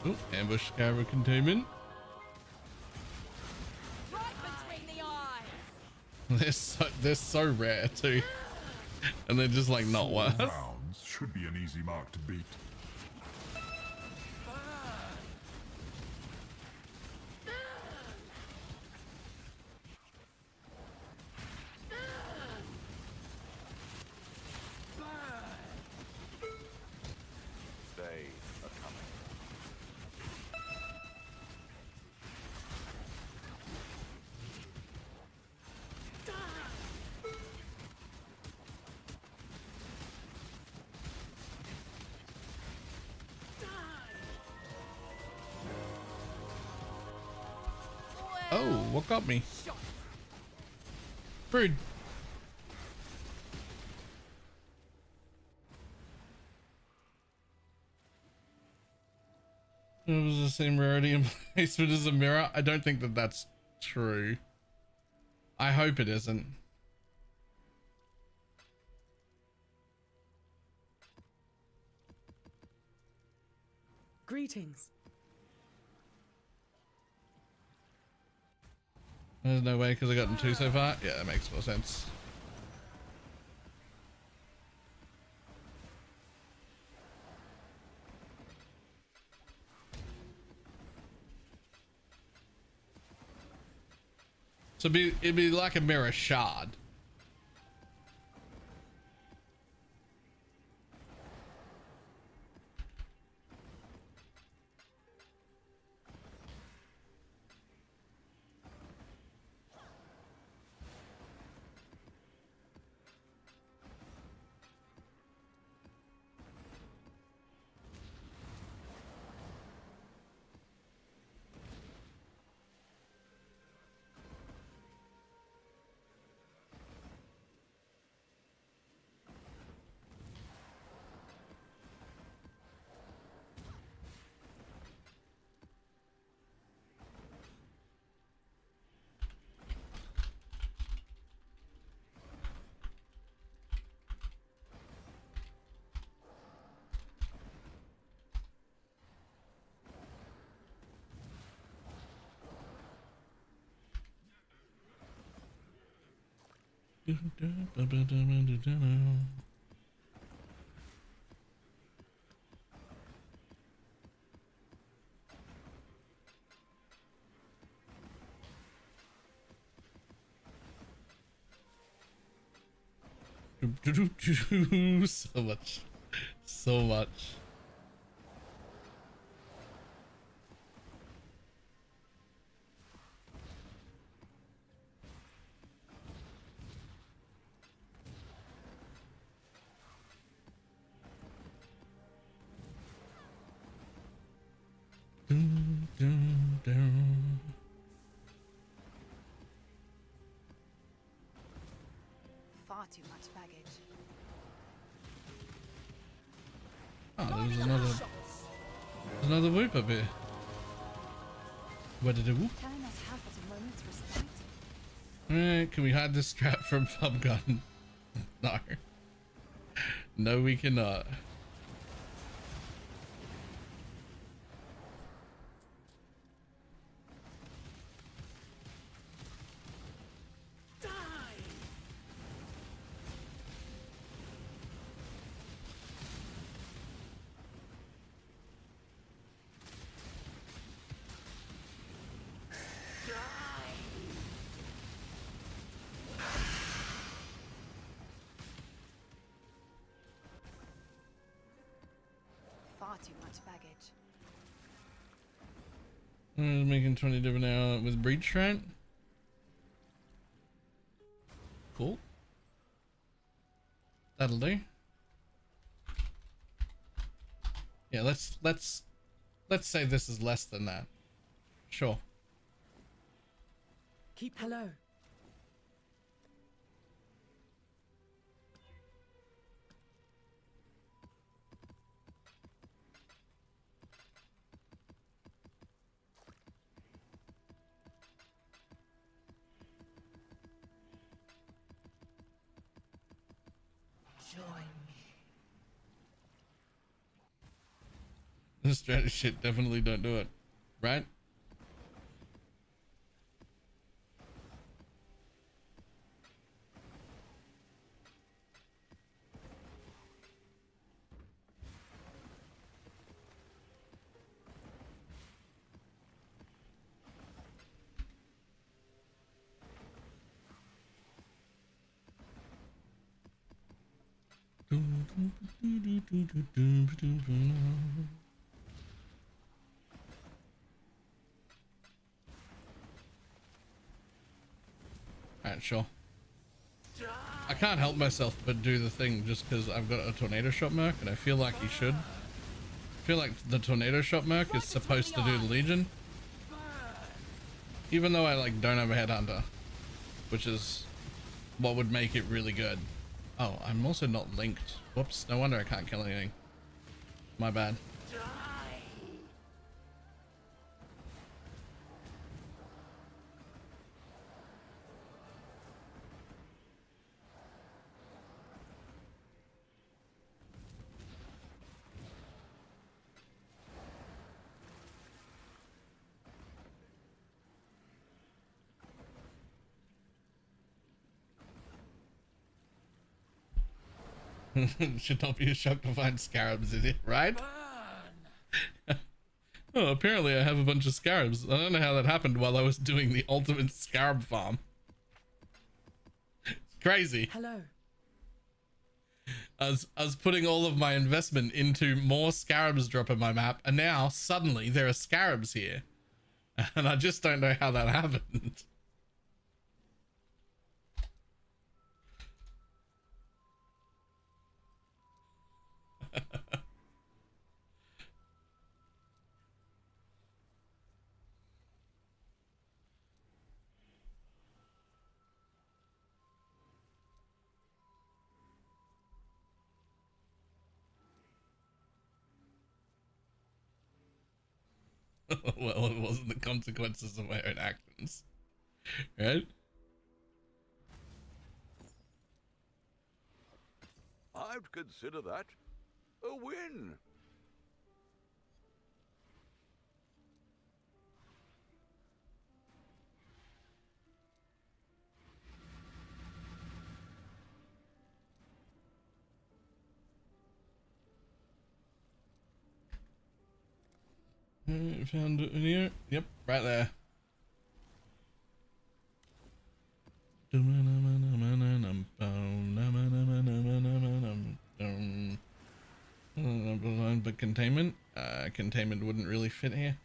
Oh, ambush scarab containment. They're so rare too, and they're just like not worth. Rounds should be an easy mark to beat. They are coming. Oh, what got me? Brood. It was the same rarity and placement as a mirror. I don't think that that's true. I hope it isn't. Greetings. There's no way because I gotten two so far. Yeah, that makes more sense. So it'd be like a mirror shard. So much. So much. Dun, dun, dun. Far too much baggage. Oh, there's another whoop up here. What did it whoop? Can I not have but a moment's respite? Alright, can we hide this strap from Pubgun? No. No, we cannot. Far too much baggage. Making 20 different now with breach strength. Cool. That'll do. Yeah, let's say this is less than that. Sure. Keep hello. This strategy shit definitely don't do it, right? Alright, sure. I can't help myself but do the thing just because I've got a tornado shot merc and I feel like he should. I feel like the tornado shot merc is supposed to do the Legion. Even though I like don't have a headhunter, which is what would make it really good. Oh, I'm also not linked. Whoops, no wonder I can't kill anything. My bad. Should not be a shock to find scarabs in it, right? Oh, apparently I have a bunch of scarabs. I don't know how that happened while I was doing the ultimate scarab farm. It's crazy. Hello. I was putting all of my investment into more scarabs dropping my map, and now suddenly there are scarabs here. And I just don't know how that happened. Well, it wasn't the consequences of my own actions, right? I'd consider that a win. Found it in here. Yep, right there. containment wouldn't really fit here.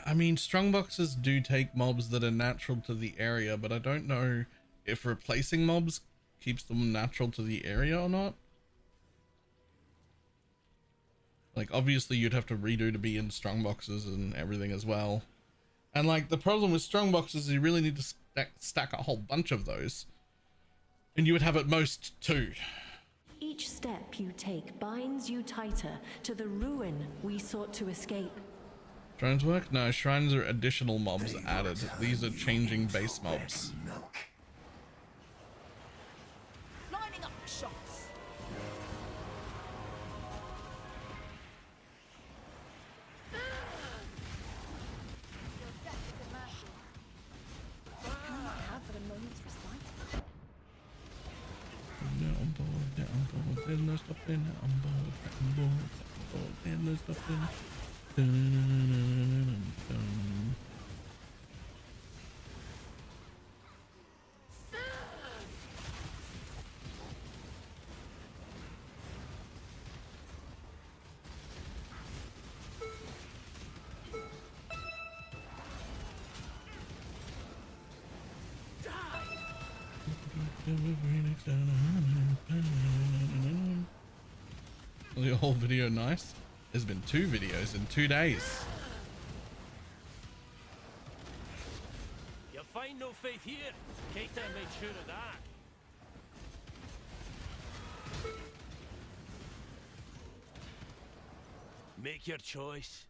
I mean, strongboxes do take mobs that are natural to the area, but I don't know if replacing mobs keeps them natural to the area or not. Like, obviously you'd have to redo to be in strongboxes and everything as well. And like, the problem with strongboxes is you really need to stack a whole bunch of those. And you would have at most 2. Each step you take binds you tighter to the ruin we sought to escape. Shrines work? No, shrines are additional mobs added. These are changing base mobs. Lining up the shots. Your death is a mercy. Can I not have but a moment's respite? Down board, then there's nothing. Down board, then there's nothing. The whole video nice. There's been 2 videos in 2 days. You'll find no faith here. Keita made sure of that. Make your choice.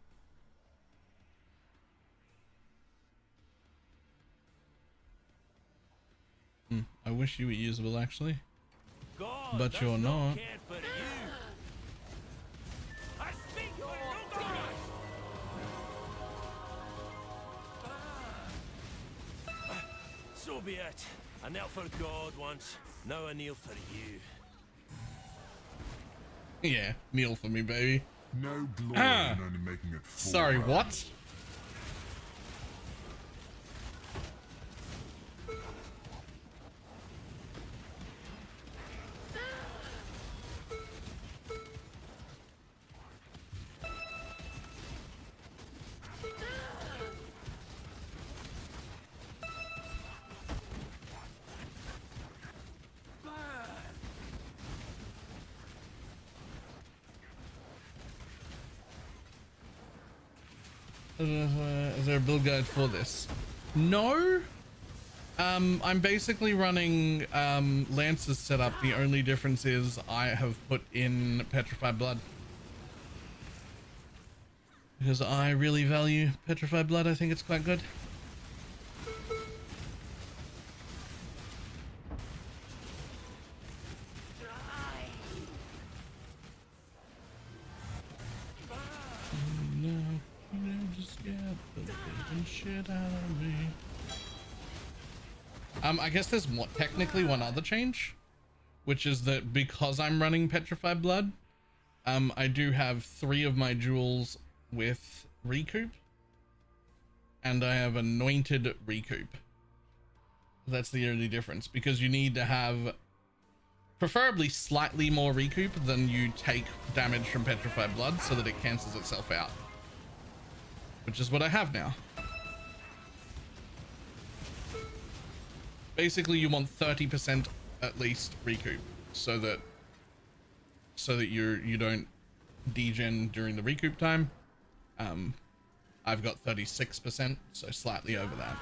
I wish you were usable actually. God, but you're not. So be it. I knelt for God once. Now I kneel for you. Yeah, kneel for me, baby. No glory in only making it 4 Sorry, rounds. what? Is there a build guide for this? No. I'm basically running Lance's setup. The only difference is I have put in Petrified Blood. Because I really value Petrified Blood. I think it's quite good. Shit out of me. I guess there's technically one other change, which is that because I'm running Petrified Blood, I do have 3 of my jewels with recoup, and I have anointed recoup. That's the only difference, because you need to have preferably slightly more recoup than you take damage from Petrified Blood so that it cancels itself out, which is what I have now. Basically, you want 30% at least recoup, so that you don't degen during the recoup time. I've got 36%, so slightly over that.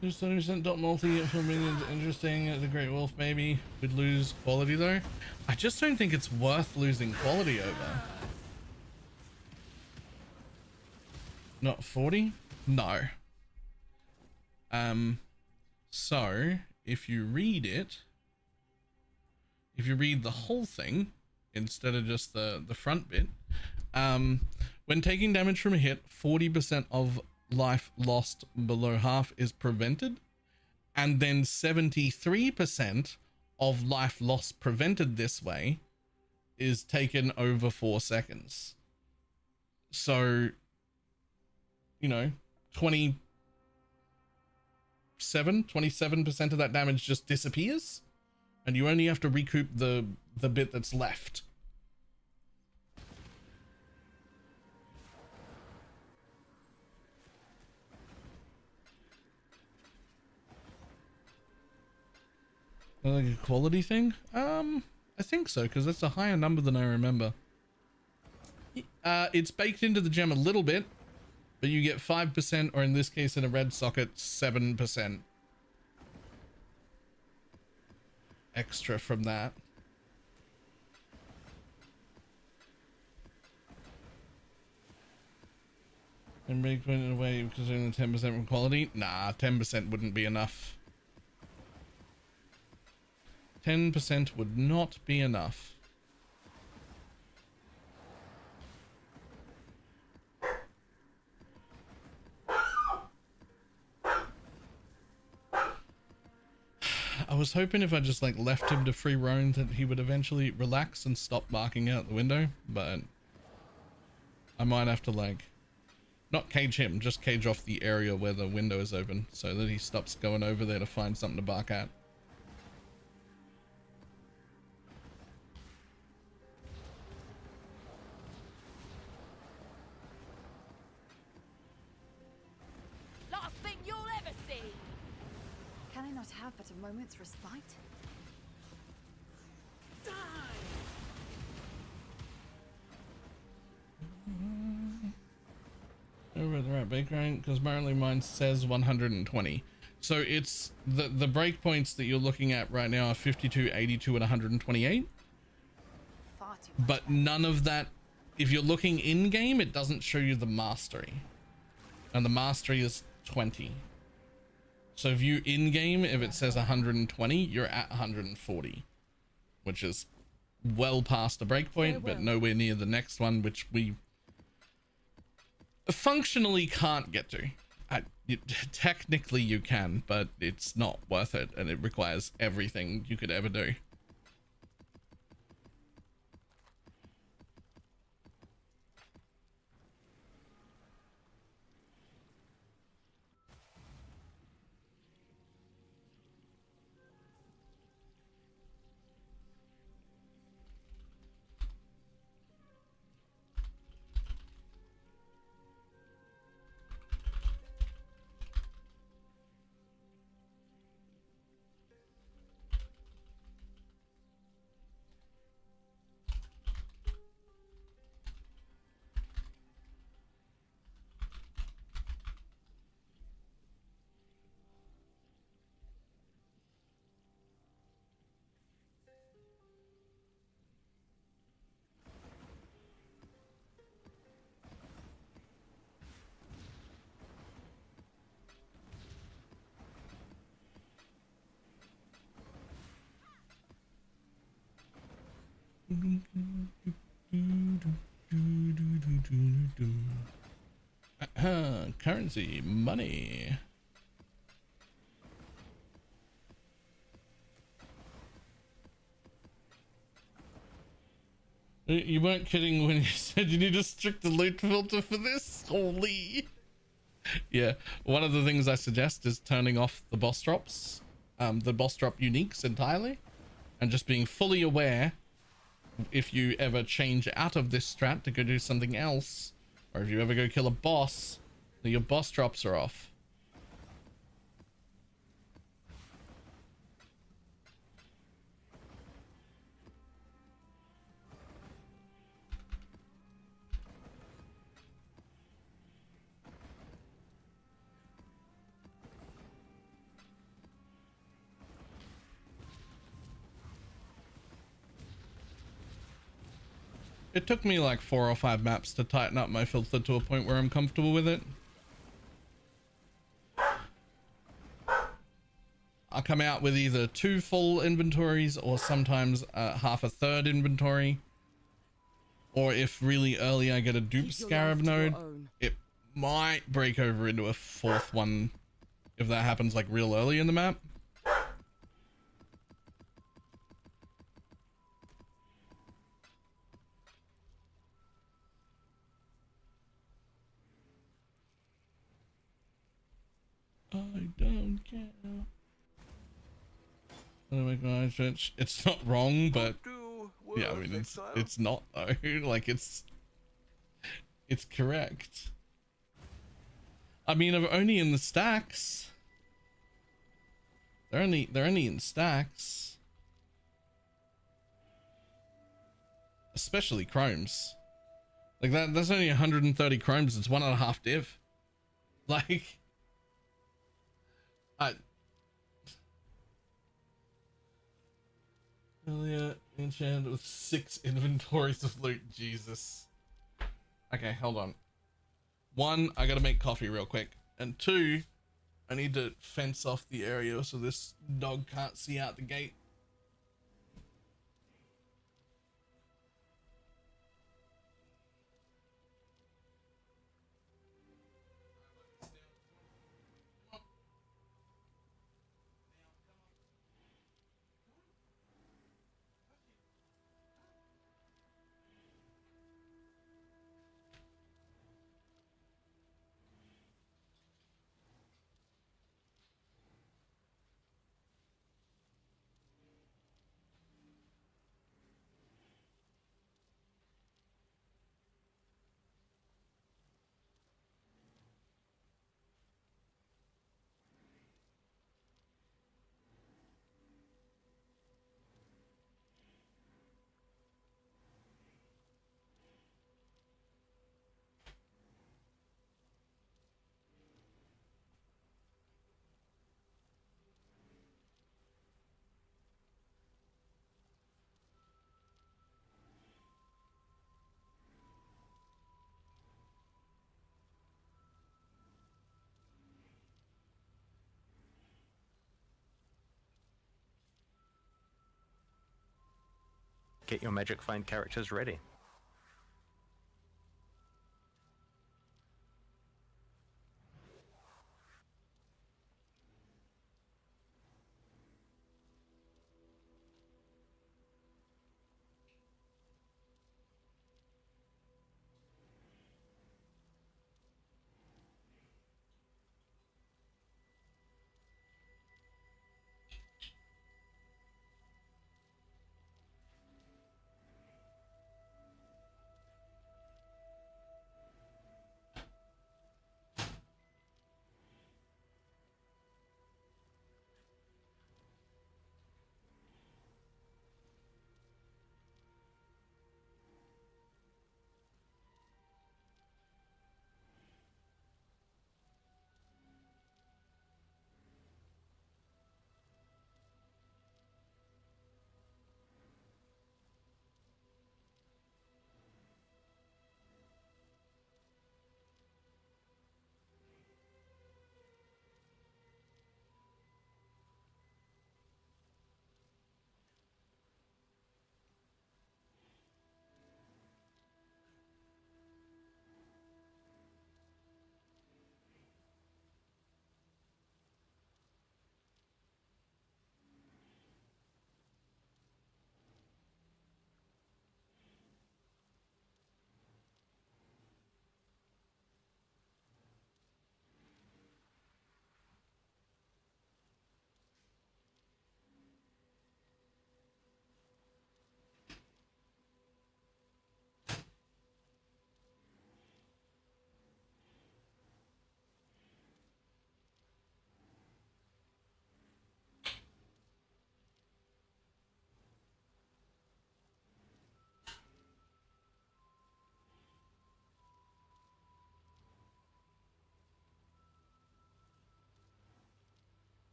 There's 30% dot multi for minions. Interesting. The Great Wolf maybe would lose quality though. I just don't think it's worth losing quality over. Not 40? No. So if you read it, if you read the whole thing instead of just the front bit, when taking damage from a hit, 40% of life lost below half is prevented, and then 73% of life lost prevented this way is taken over 4 seconds. So, you know, 27% of that damage just disappears, and you only have to recoup the bit that's left. Like a quality thing? I think so, because that's a higher number than I remember. It's baked into the gem a little bit, but you get 5%, or in this case in a red socket, 7% extra from that. And make it in a way because only 10% from quality? Nah, 10% wouldn't be enough. 10% would not be enough. I was hoping if I just like left him to free roam that he would eventually relax and stop barking out the window, but I might have to like not cage him, just cage off the area where the window is open so that he stops going over there to find something to bark at. Last thing you'll ever see! Can I not have but a moment's respite? Die! Over at the right break rank, because apparently mine says 120. So it's the breakpoints that you're looking at right now are 52, 82, and 128. But none of that, if you're looking in game, it doesn't show you the mastery, and the mastery is 20. So if you in game, if it says 120, you're at 140, which is well past the breakpoint, but nowhere near the next one, which we functionally can't get to. Technically you can, but it's not worth it, and it requires everything you could ever do. Currency, money. You weren't kidding when you said you need a strict loot filter for this? Holy. Yeah, one of the things I suggest is turning off the boss drops, the boss drop uniques entirely, and just being fully aware if you ever change out of this strat to go do something else, or if you ever go kill a boss, that your boss drops are off. It took me like 4 or 5 maps to tighten up my filter to a point where I'm comfortable with it. I come out with either 2 full inventories or sometimes half a third inventory. Or if really early I get a dupe scarab node, it might break over into a 4th one if that happens like real early in the map. I don't care. It's not wrong, but yeah, I mean it's not though. Like it's correct. I mean, I'm only in the stacks. They're only in stacks. Especially chromes. Like that's only 130 chromes. It's 1.5 div. Like earlier enchanted with 6 inventories of loot. Jesus. Okay, hold on. 1, I gotta make coffee real quick, and 2, I need to fence off the area so this dog can't see out the gate. Get your magic find characters ready.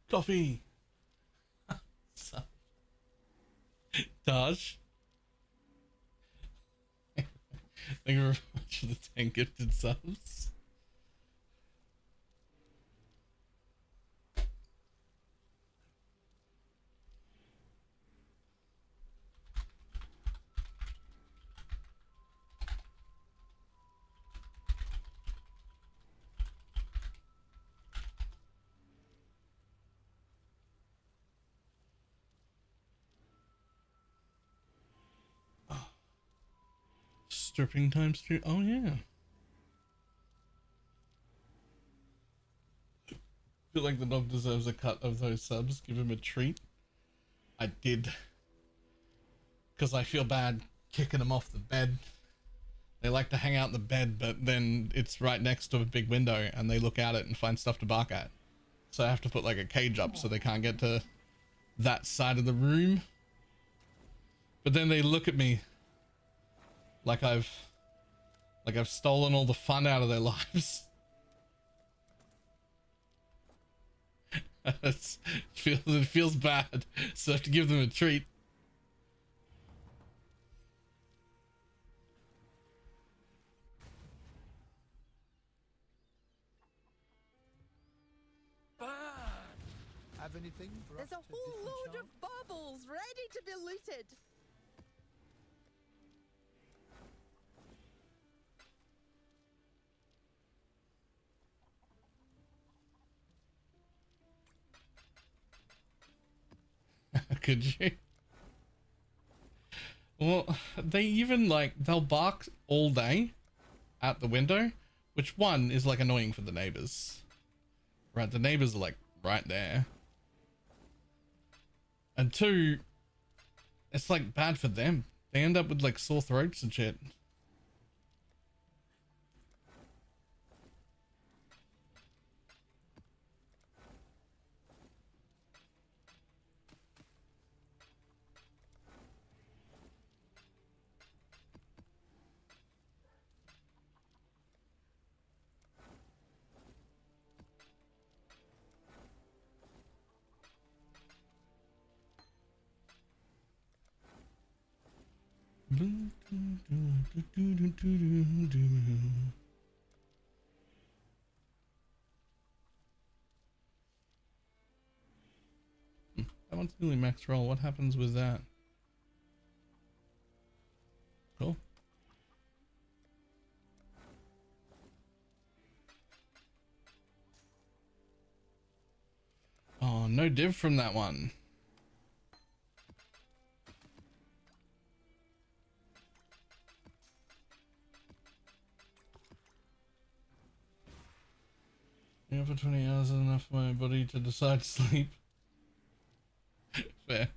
Coffee. Taj. Thank you very much for the 10 gifted subs. Stripping times 2. Oh yeah. Feel like the dog deserves a cut of those subs. Give him a treat. I did. Because I feel bad kicking them off the bed. They like to hang out in the bed, but then it's right next to a big window and they look out it and find stuff to bark at. So I have to put like a cage up so they can't get to that side of the room. But then they look at me like I've stolen all the fun out of their lives. It feels bad, so I have to give them a treat. Have anything for There's a us to whole load disenchant? of baubles ready to be looted. Could you? Well, they even like, they'll bark all day at the window, which one is like annoying for the neighbors. Right, the neighbors are like right there. And two, it's like bad for them. They end up with like sore throats and shit. That one's nearly max roll. What happens with that? Cool. Oh, no div from that one. Yeah, for 20 hours is enough for my body to decide to sleep. Fair.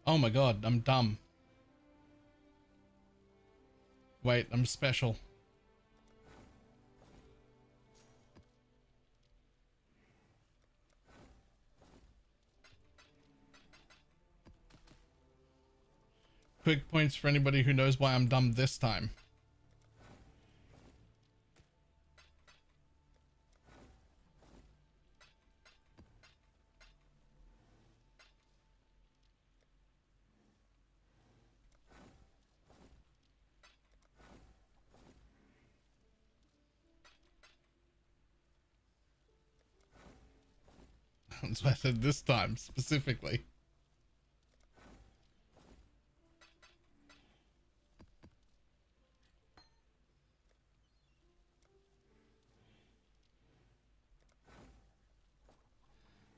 Oh my god, I'm dumb. Wait, I'm special. Quick points for anybody who knows why I'm dumb this time. That's why I said this time specifically.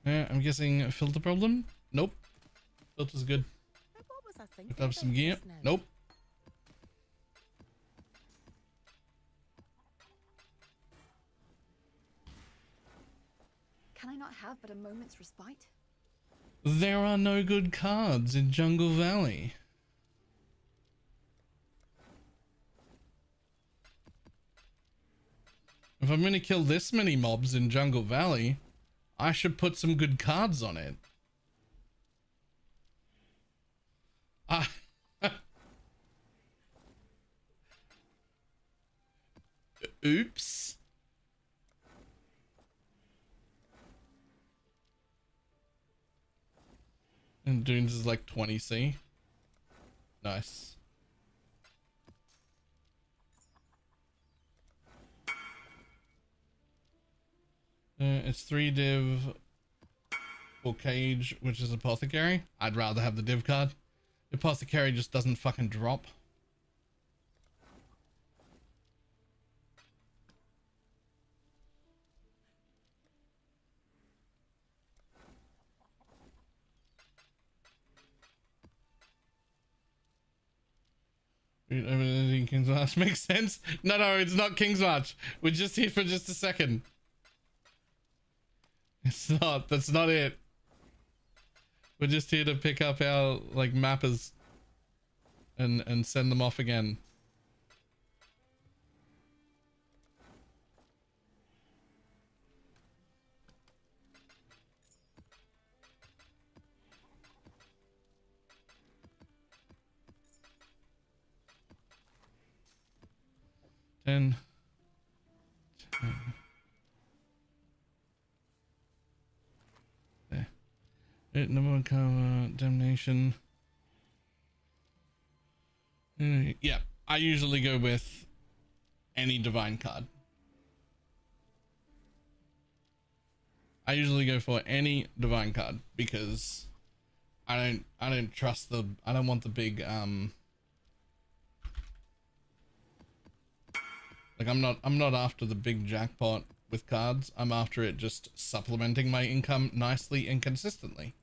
Yeah, I'm guessing filter problem? Nope. Filter's good. What was I thinking Picked up some about gear? just now? Nope. Can I not have but a moment's respite? There are no good cards in Jungle Valley. If I'm gonna kill this many mobs in Jungle Valley, I should put some good cards on it. Ah. Oops. And Dunes is like 20C. Nice. It's 3 div for Cage, which is Apothecary. I'd rather have the div card. Apothecary just doesn't fucking drop. King's March makes sense. No, it's not King's March. We're just here for just a second. It's not. That's not it. We're just here to pick up our like mappers and send them off again. Ten. There. Number 1 cover, Damnation. Yeah, I usually go with any divine card. I usually go for any divine card because I don't trust the, I don't want the big like I'm not after the big jackpot with cards. I'm after it just supplementing my income nicely and consistently.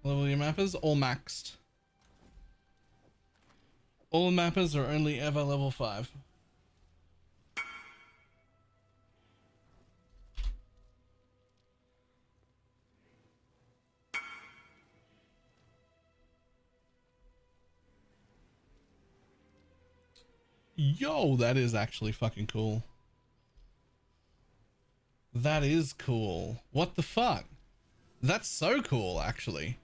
Level your mappers, all maxed. All mappers are only ever level 5. Yo, that is actually fucking cool. That is cool. What the fuck? That's so cool, actually.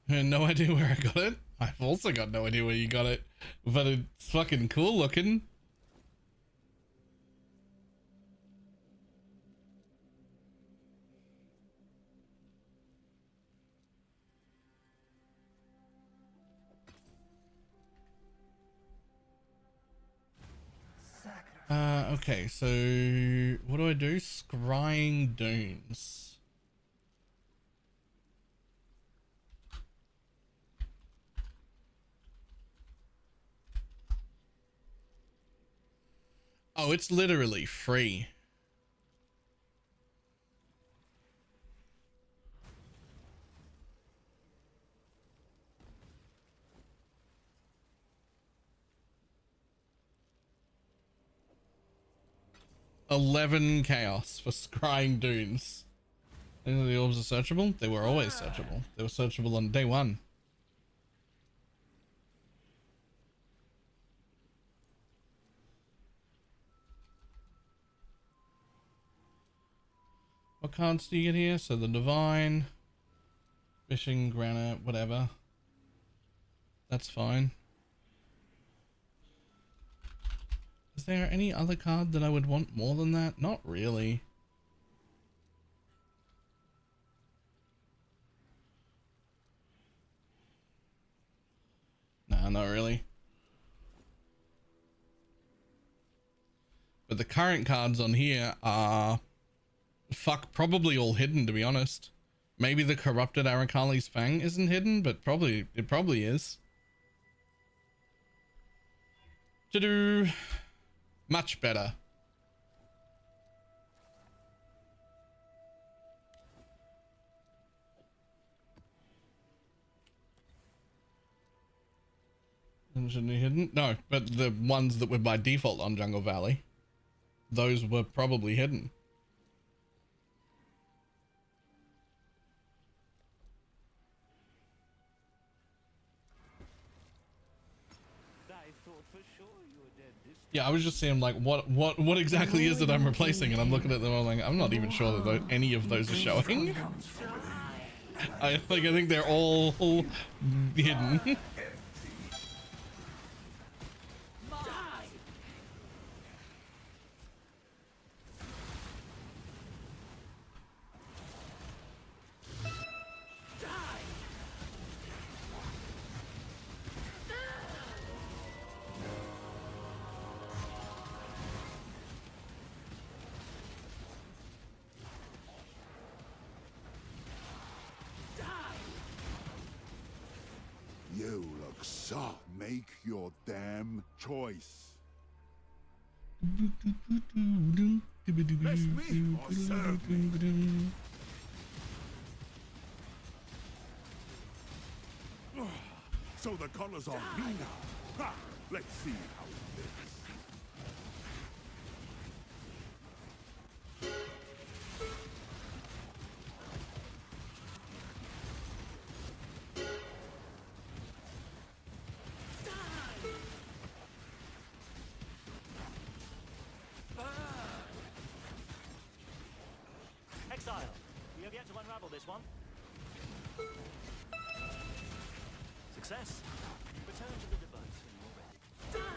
I had no idea where I got it. I've also got no idea where you got it, but it's fucking cool looking. Okay, so what do I do? Scrying Dunes. Oh, it's literally free. $11 chaos for Scrying Dunes. And the orbs are searchable? They were always searchable. They were searchable on day 1. What cards do you get here? So the Divine, Fishing, Granite, whatever. That's fine. Is there any other card that I would want more than that? Not really. Nah, not really. But the current cards on here are probably all hidden, to be honest. Maybe the corrupted Arakali's Fang isn't hidden, but it probably is. To-do. Much better. Shouldn't be hidden? No, but the ones that were by default on Jungle Valley, those were probably hidden. Yeah, I was just saying, like, what exactly is it I'm replacing? And I'm looking at them, I'm like, I'm not even sure that any of those are showing. I think they're all hidden. You look soft. Make your damn choice. Bless me or serve me. So the colors are me now. Ha! Let's see how it fits. Exile, we have yet to unravel this one. Success. Return to the device when you're ready.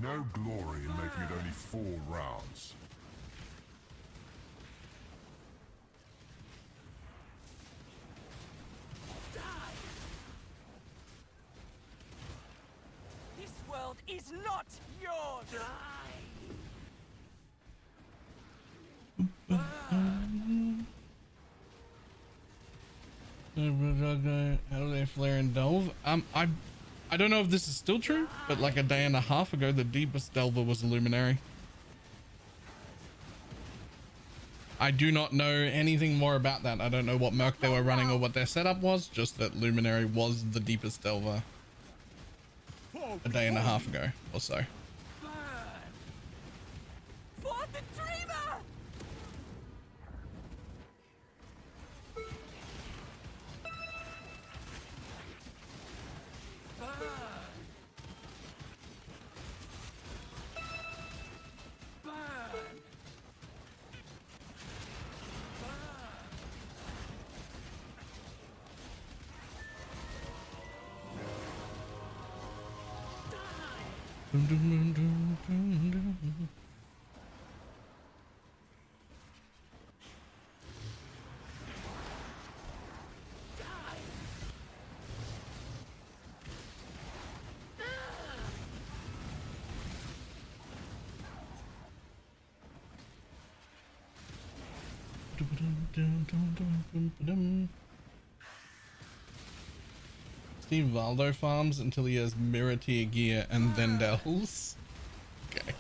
No glory in making it only 4 rounds. This world is not yours! How do they flare and delve? I don't know if this is still true, but like a day and a half ago, the deepest delver was a luminary. I do not know anything more about that. I don't know what merc they were running or what their setup was, just that luminary was the deepest delver a day and a half ago or so. For the dreamer! Steve Valdo farms until he has mirror tier gear and then delves. Okay,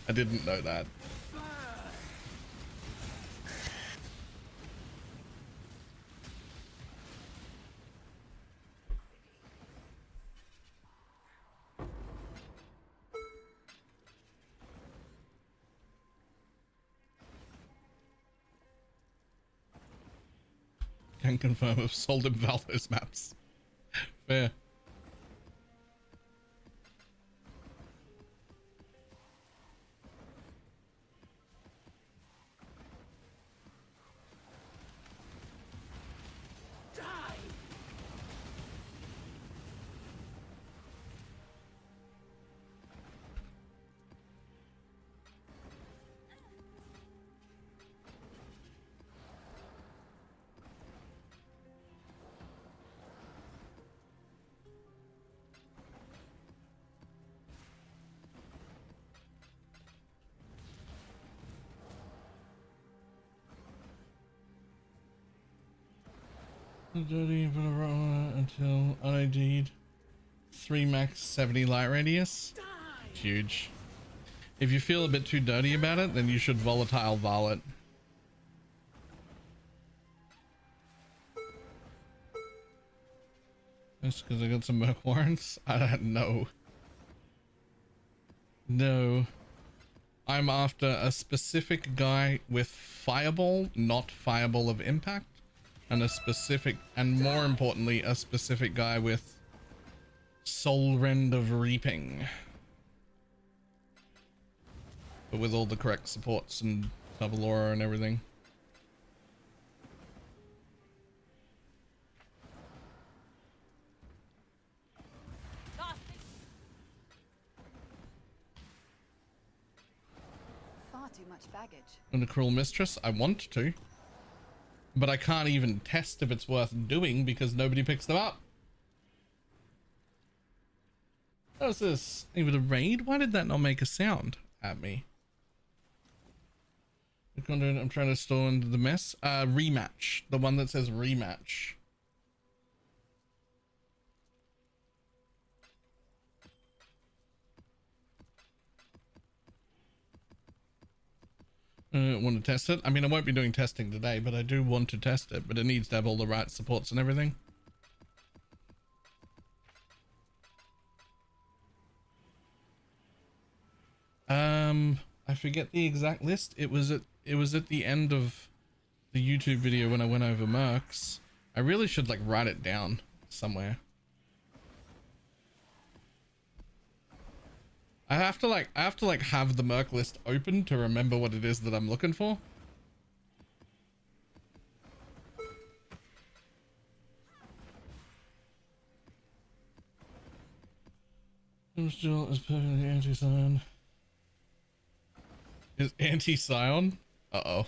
I didn't know that. Can confirm I've sold him Valdo's maps. Fair. Dirty until unID'd. 3 max 70 light radius. Huge. If you feel a bit too dirty about it, then you should volatile Val it. Just because I got some merc warrants? I don't know. No. I'm after a specific guy with Fireball, not Fireball of Impact. And a specific, and more importantly, a specific guy with Soul Rend of Reaping. But with all the correct supports and double aura and everything. Far too much baggage. And the Cruel Mistress, I want to. But I can't even test if it's worth doing because nobody picks them up. What's this? Even a raid? Why did that not make a sound at me? I'm trying to store into the mess. Rematch. The one that says rematch. Want to test it? I mean, I won't be doing testing today, but I do want to test it, but it needs to have all the right supports and everything. I forget the exact list. It was at the end of the YouTube video when I went over mercs. I really should like write it down somewhere. I have to have the merc list open to remember what it is that I'm looking for. Still is perfectly anti-scion. Is anti-scion? Uh-oh.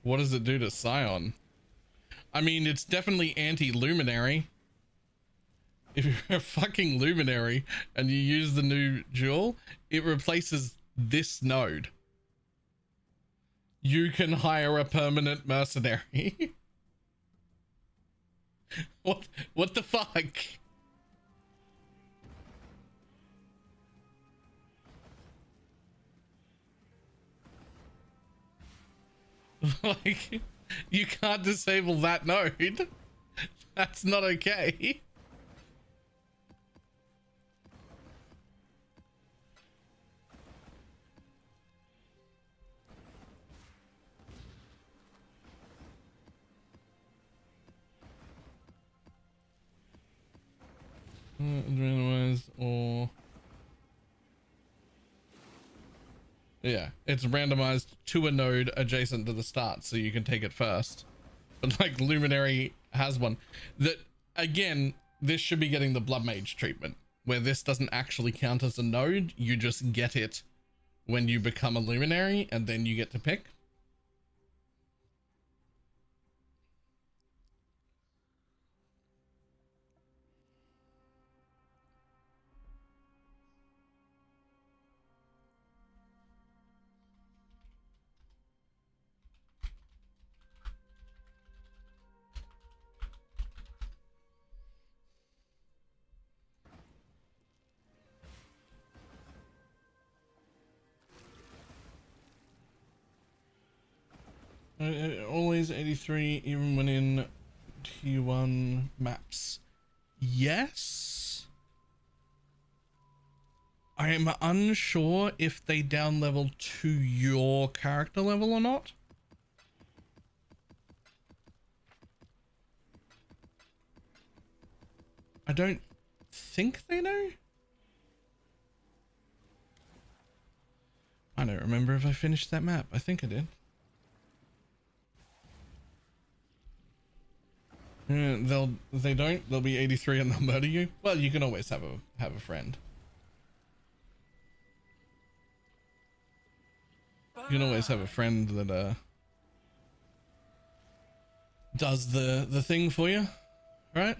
What does it do to scion? I mean, it's definitely anti-luminary. If you're a fucking luminary and you use the new jewel, it replaces this node. You can hire a permanent mercenary. What the fuck? Like, you can't disable that node. That's not okay. Randomized or yeah, it's randomized to a node adjacent to the start, so you can take it first. But like Luminary has one that, again, this should be getting the BalorMage treatment, where this doesn't actually count as a node. You just get it when you become a Luminary, and then you get to pick. Always 83, even when in T1 maps. Yes. I am unsure if they down level to your character level or not. I don't think they know. I don't remember if I finished that map. I think I did. They'll be 83 and they'll murder you. Well, you can always have a friend. You can always have a friend that does the thing for you, right?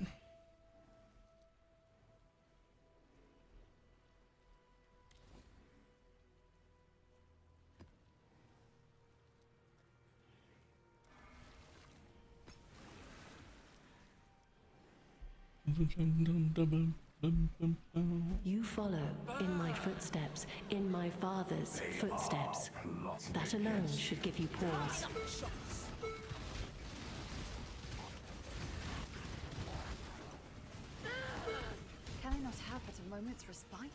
You follow in my footsteps, in my father's footsteps. That alone should give you pause. Can I not have but a moment's respite?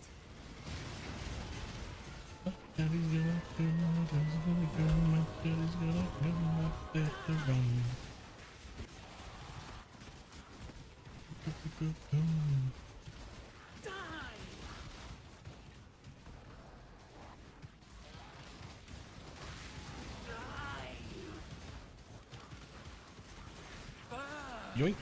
Yoink.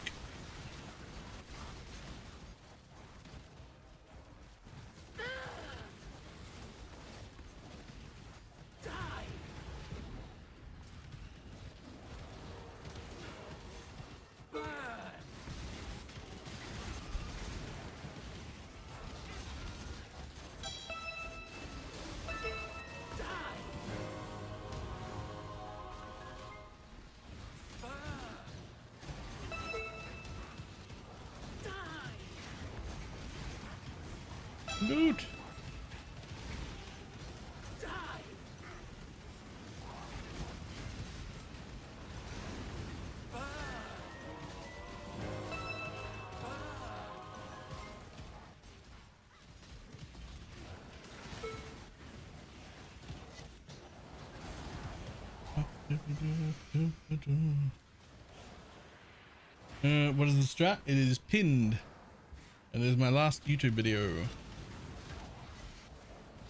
Loot. What is the strat? It is pinned. And it is my last YouTube video.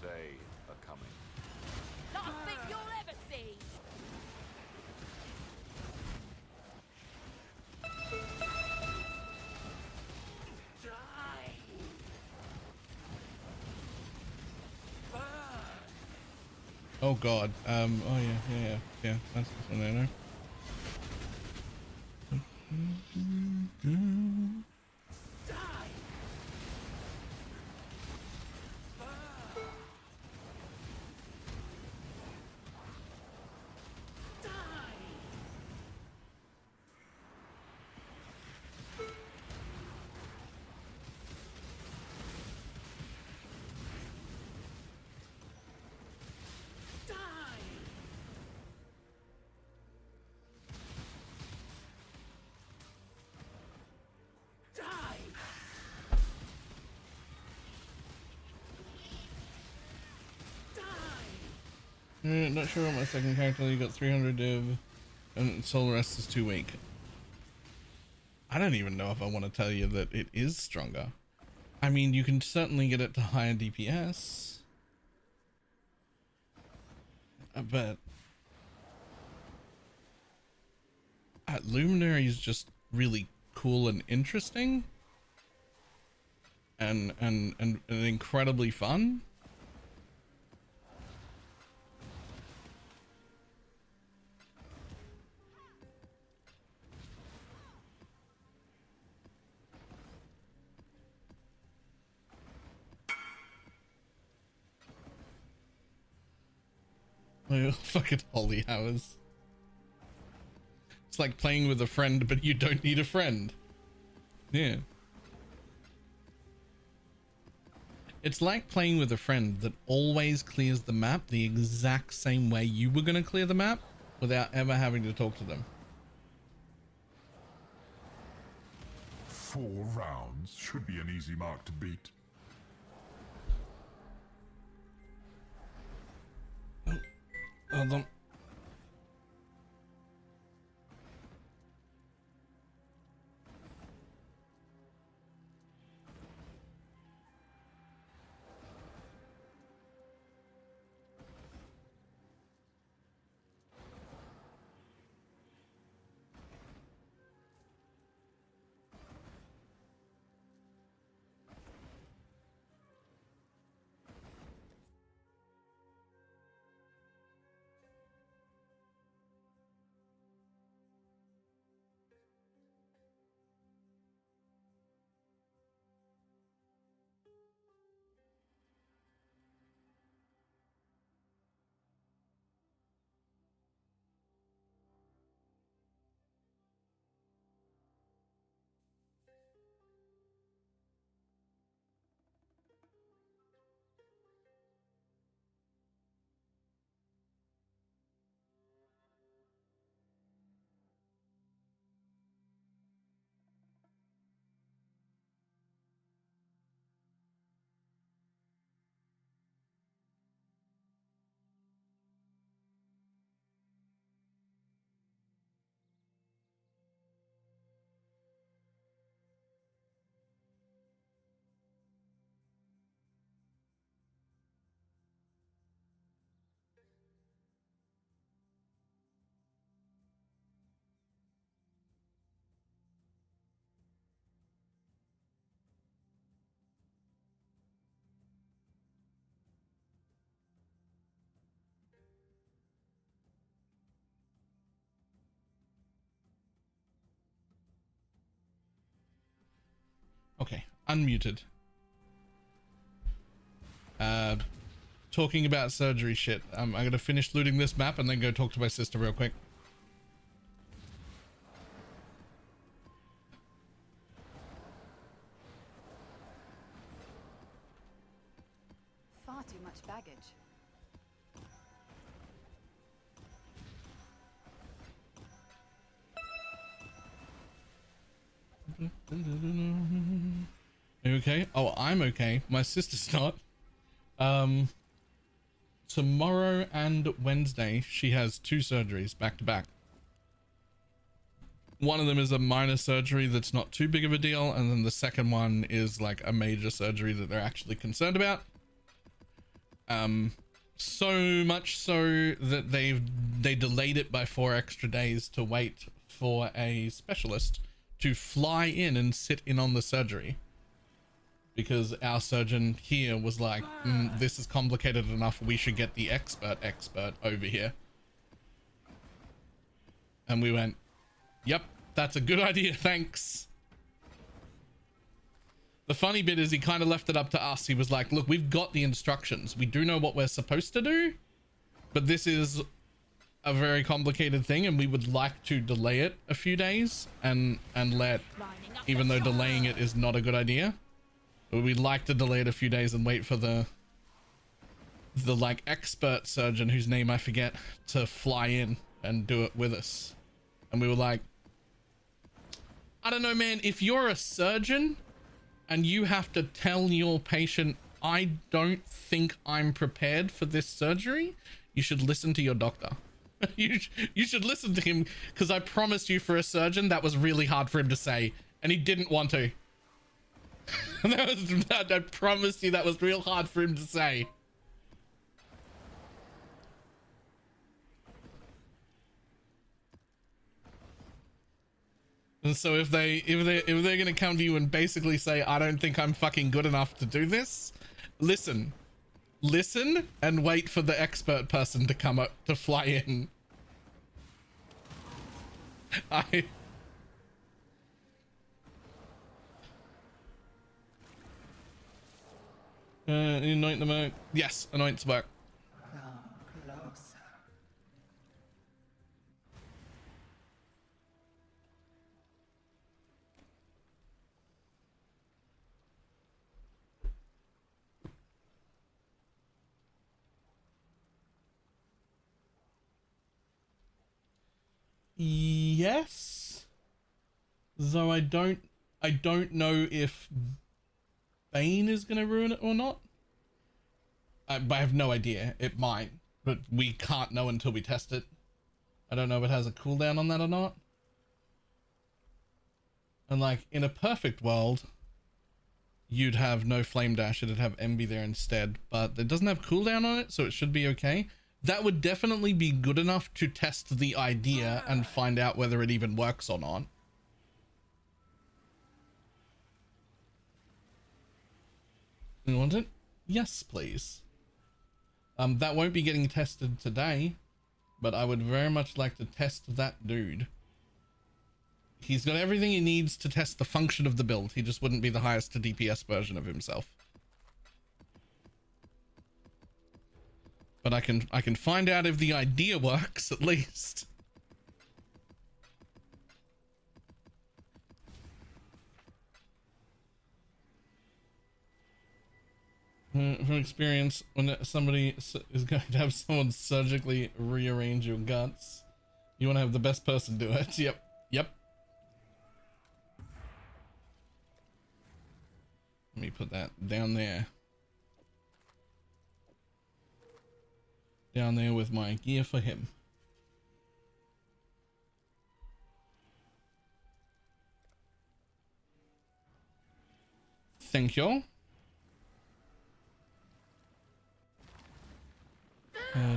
They are coming. Last thing you'll ever see. Oh god. Oh yeah. That's this one there. Not sure what my second character. You got 300 div, and soul rest is too weak. I don't even know if I want to tell you that it is stronger. I mean, you can certainly get it to higher DPS, but Luminary is just really cool and interesting, and incredibly fun. Fucking holy hours. It's like playing with a friend, but you don't need a friend. Yeah. It's like playing with a friend that always clears the map the exact same way you were going to clear the map without ever having to talk to them. 4 rounds should be an easy mark to beat. Hold on. Okay, unmuted. Talking about surgery shit. I'm gonna finish looting this map and then go talk to my sister real quick. Far too much baggage. Are you okay? Oh, I'm okay. My sister's not. Tomorrow and Wednesday, she has 2 surgeries back to back. One of them is a minor surgery that's not too big of a deal, and then the second one is like a major surgery that they're actually concerned about. So much so that they delayed it by 4 extra days to wait for a specialist to fly in and sit in on the surgery, because our surgeon here was like, this is complicated enough, we should get the expert over here. And we went, yep, that's a good idea, thanks. The funny bit is he kind of left it up to us. He was like, look, we've got the instructions, we do know what we're supposed to do, but this is a very complicated thing and we would like to delay it a few days and let, even though delaying it is not a good idea, but we'd like to delay it a few days and wait for the like expert surgeon whose name I forget to fly in and do it with us. And we were like, I don't know, man, if you're a surgeon and you have to tell your patient, I don't think I'm prepared for this surgery, you should listen to your doctor. you should listen to him, because I promise you, for a surgeon, that was really hard for him to say, and he didn't want to. I promise you that was real hard for him to say. And so if they're gonna come to you and basically say, I don't think I'm fucking good enough to do this, listen and wait for the expert person to come up to fly in. Anoint them out. Yes, anoint work. Yes, though I don't know if Bane is gonna ruin it or not. I have no idea. It might, but we can't know until we test it. I don't know if it has a cooldown on that or not. And like in a perfect world, you'd have no flame dash, it'd have Envy there instead, but it doesn't have cooldown on it, so it should be okay. That would definitely be good enough to test the idea and find out whether it even works or not. You want it? Yes, please. That won't be getting tested today, but I would very much like to test that dude. He's got everything he needs to test the function of the build. He just wouldn't be the highest to DPS version of himself. But I can find out if the idea works at least. From experience, when somebody is going to have someone surgically rearrange your guts, you want to have the best person do it. Yep. Let me put that down there. Down there with my gear for him. Thank you.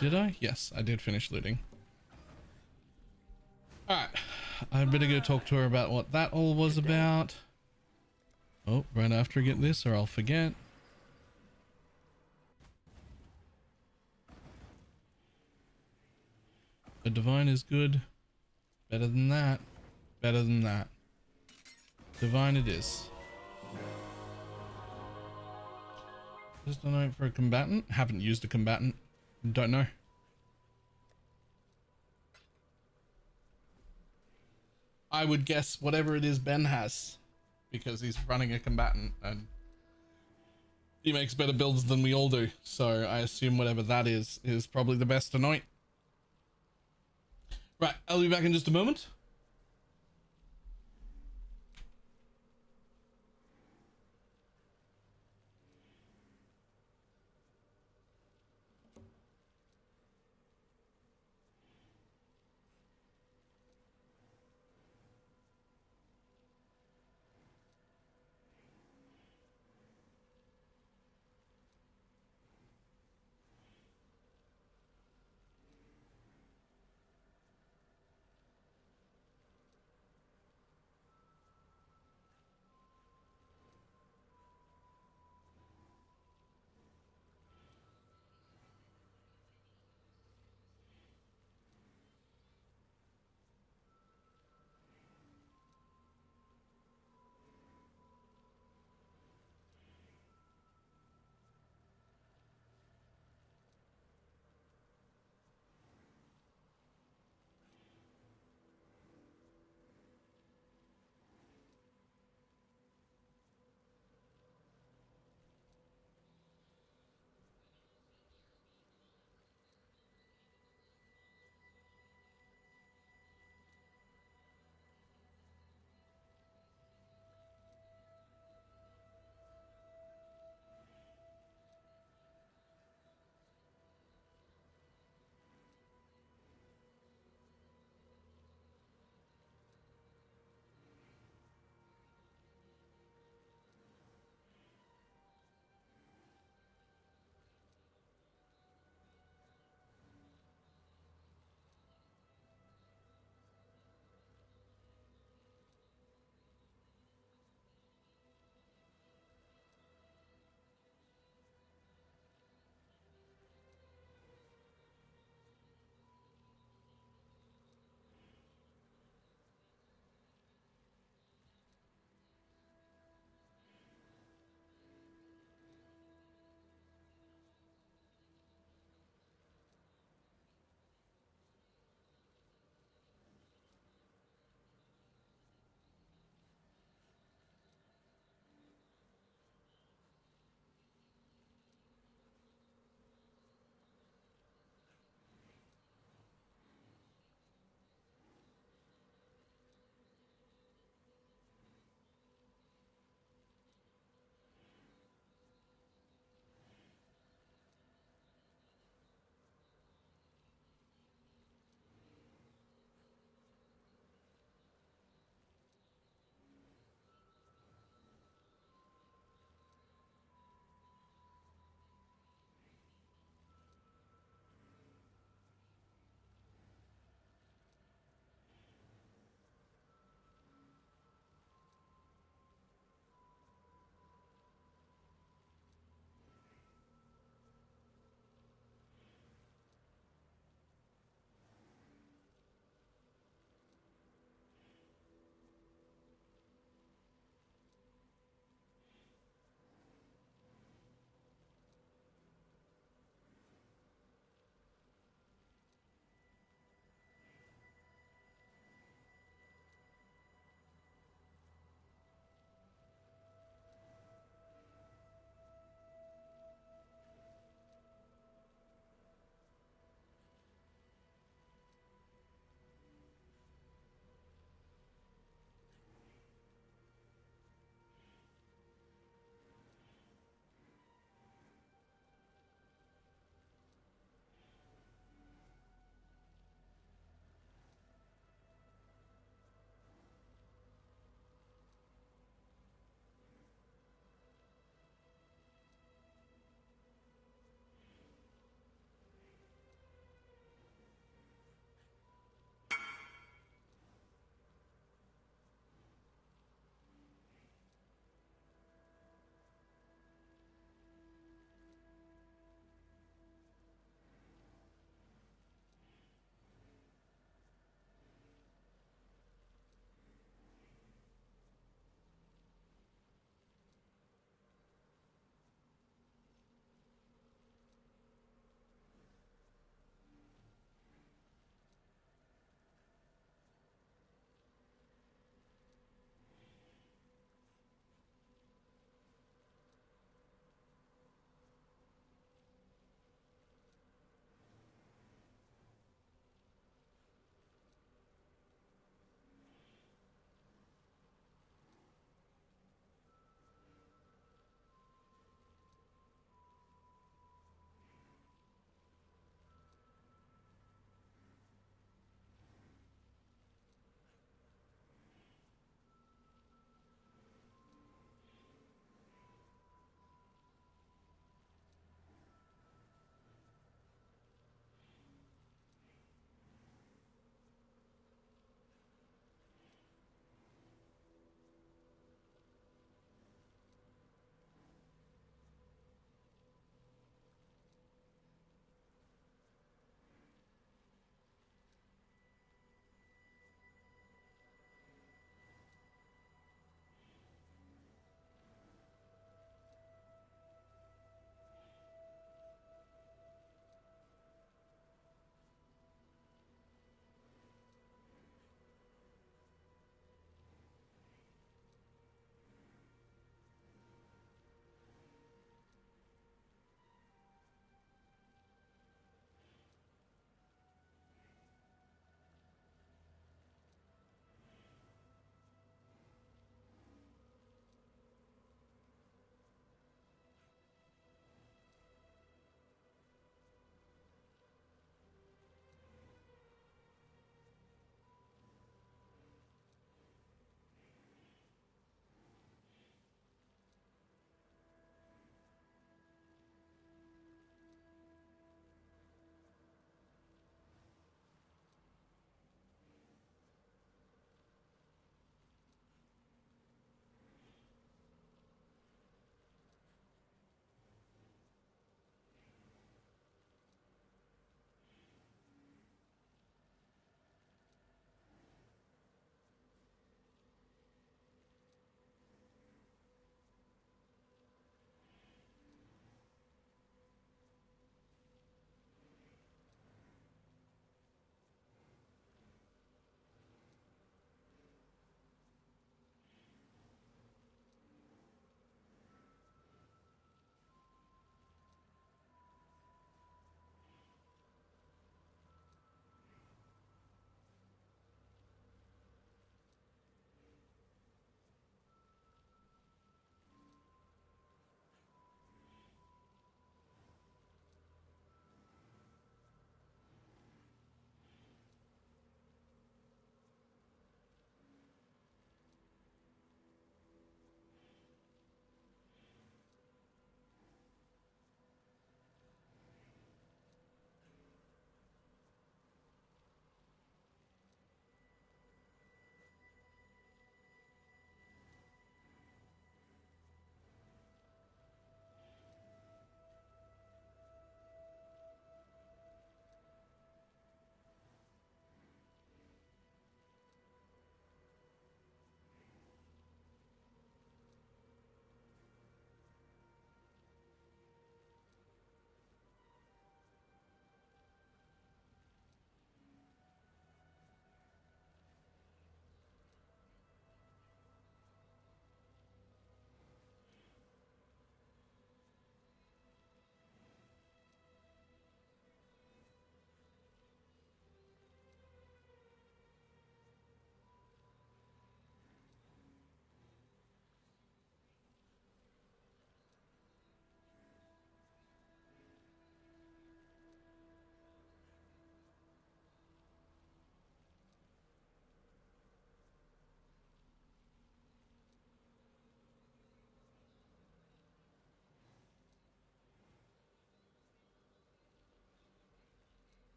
Did I? Yes, I did finish looting. Alright. I better go talk to her about what that all was about. Oh, right after I get this or I'll forget. A divine is good. Better than that. Better than that. Divine it is. Just a note for a combatant. Haven't used a combatant. Don't know. I would guess whatever it is Ben has, because he's running a combatant and he makes better builds than we all do. So I assume whatever that is probably the best to anoint. Right, I'll be back in just a moment.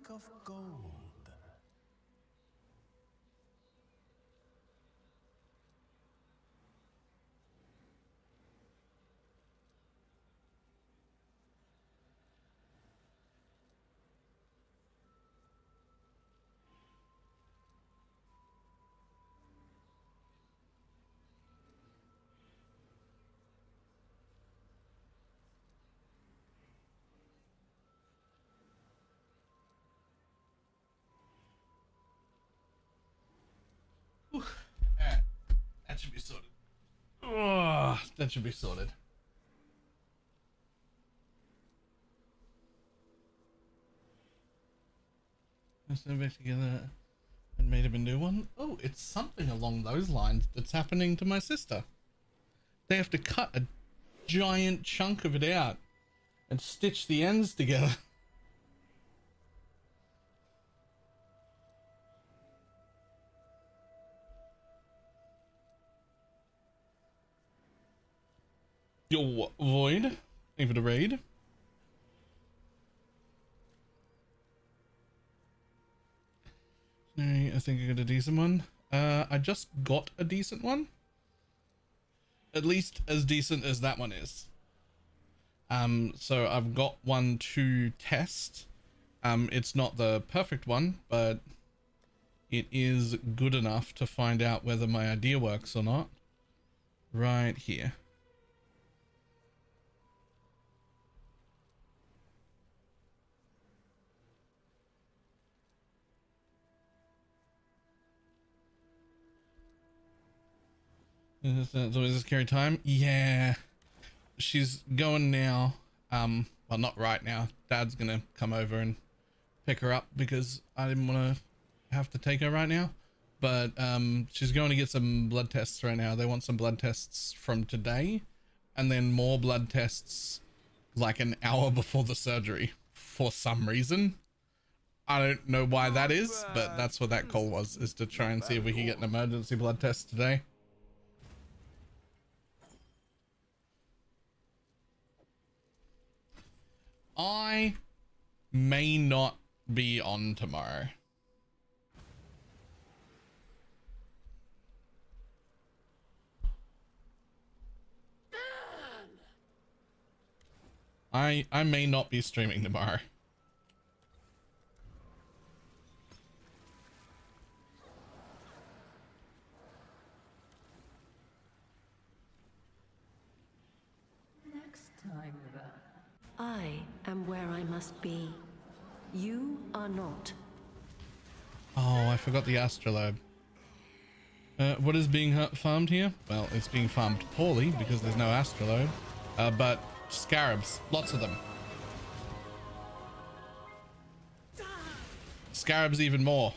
hunk of gold. That should be sorted. Oh, that should be sorted. Let's go back together and made him a new one. Oh, it's something along those lines that's happening to my sister. They have to cut a giant chunk of it out and stitch the ends together. Yo, Void, thank you for the raid. I think I got a decent one. I just got a decent one. At least as decent as that one is. So I've got one to test. It's not the perfect one, but it is good enough to find out whether my idea works or not. Right here. Does this carry time? Yeah. She's going now. Well, not right now. Dad's gonna come over and pick her up because I didn't want to have to take her right now. But she's going to get some blood tests right now. They want some blood tests from today and then more blood tests like an hour before the surgery for some reason. I don't know why that is, but that's what that call was, is to try and see if we can get an emergency blood test today. I may not be on tomorrow. I may not be streaming tomorrow. Next time, then. I am where I must be. You are not. Oh, I forgot the astrolabe. What is being farmed here? Well, it's being farmed poorly because there's no astrolabe. But scarabs, lots of them. Scarabs even more.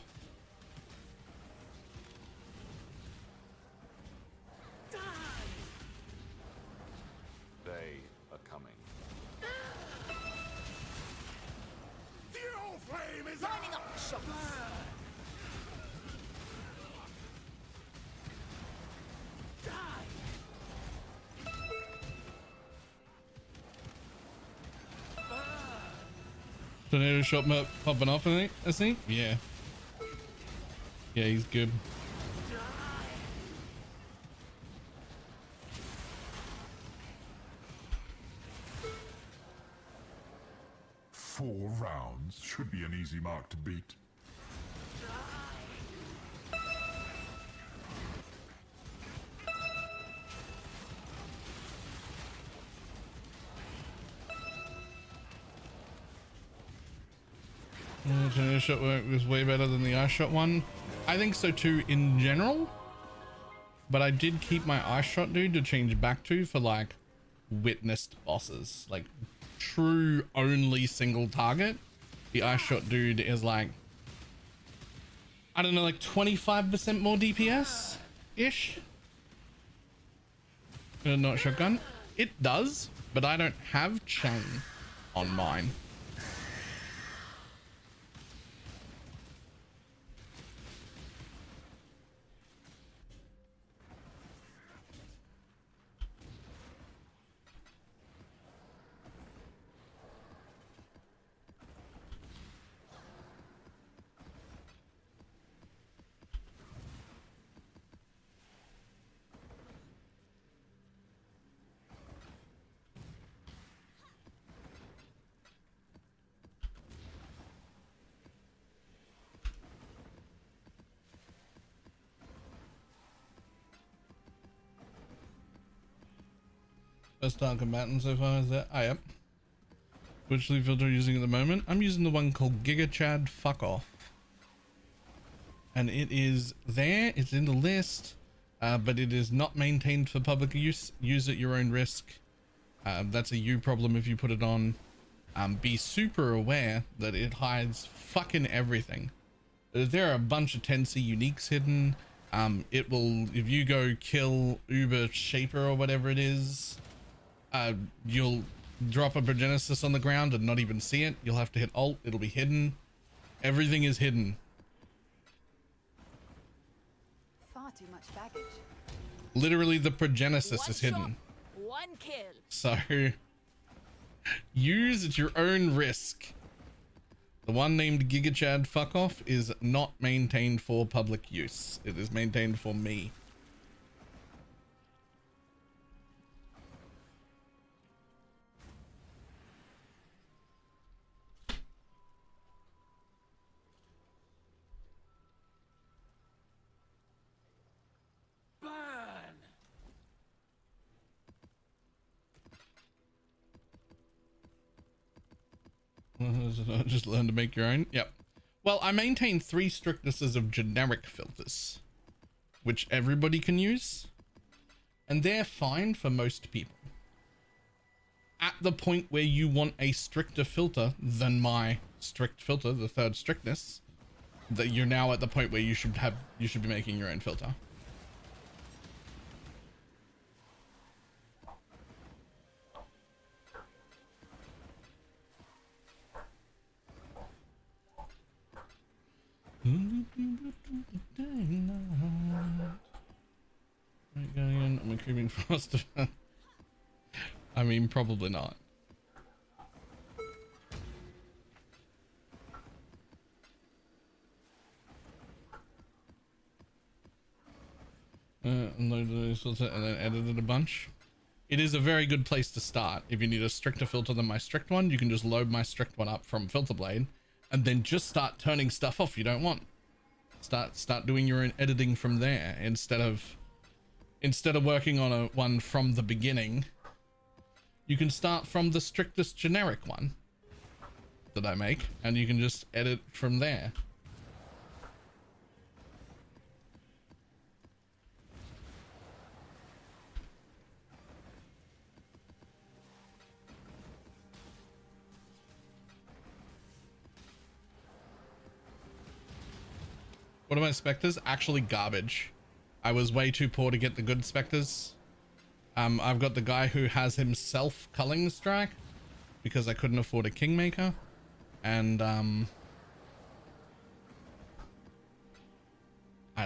They are coming. The old flame is lining up the shop. Tornado shot popping off, I think. Yeah. Yeah, he's good. Four rounds should be an easy mark to beat. Tornado shot work was way better than the ice shot one. I think so too in general. But I did keep my ice shot dude to change back to for like witnessed bosses. Like true only single target. The ice shot dude is like, I don't know, like 25% more DPS ish. Not shotgun. It does, but I don't have chain on mine. Best dark combatant so far is that. Yep. Which lead filter are you using at the moment? I'm using the one called Giga Chad Fuck Off. And it is there, it's in the list, but it is not maintained for public use. Use at your own risk. That's a you problem if you put it on. Be super aware that it hides fucking everything. There are a bunch of 10C uniques hidden. It will, if you go kill Uber Shaper or whatever it is, you'll drop a Progenesis on the ground and not even see it. You'll have to hit Alt, it'll be hidden. Everything is hidden. Far too much baggage. Literally the Progenesis is hidden. One kill. So use at your own risk. The one named Giga Chad Fuck Off is not maintained for public use. It is maintained for me. Just learn to make your own. Yep. Well, I maintain 3 strictnesses of generic filters, which everybody can use, and they're fine for most people. At the point where you want a stricter filter than my strict filter, the 3rd strictness, that you're now at the point where you should be making your own filter. Right, going in. I'm creeping frost. I mean, probably not. Loaded this filter and then edited a bunch. It is a very good place to start. If you need a stricter filter than my strict one, you can just load my strict one up from Filterblade and then just start turning stuff off you don't want. Start doing your own editing from there instead of working on one from the beginning. You can start from the strictest generic one that I make and you can just edit from there. What are my specters? Actually garbage. I was way too poor to get the good specters. I've got the guy who has himself culling strike because I couldn't afford a Kingmaker. And I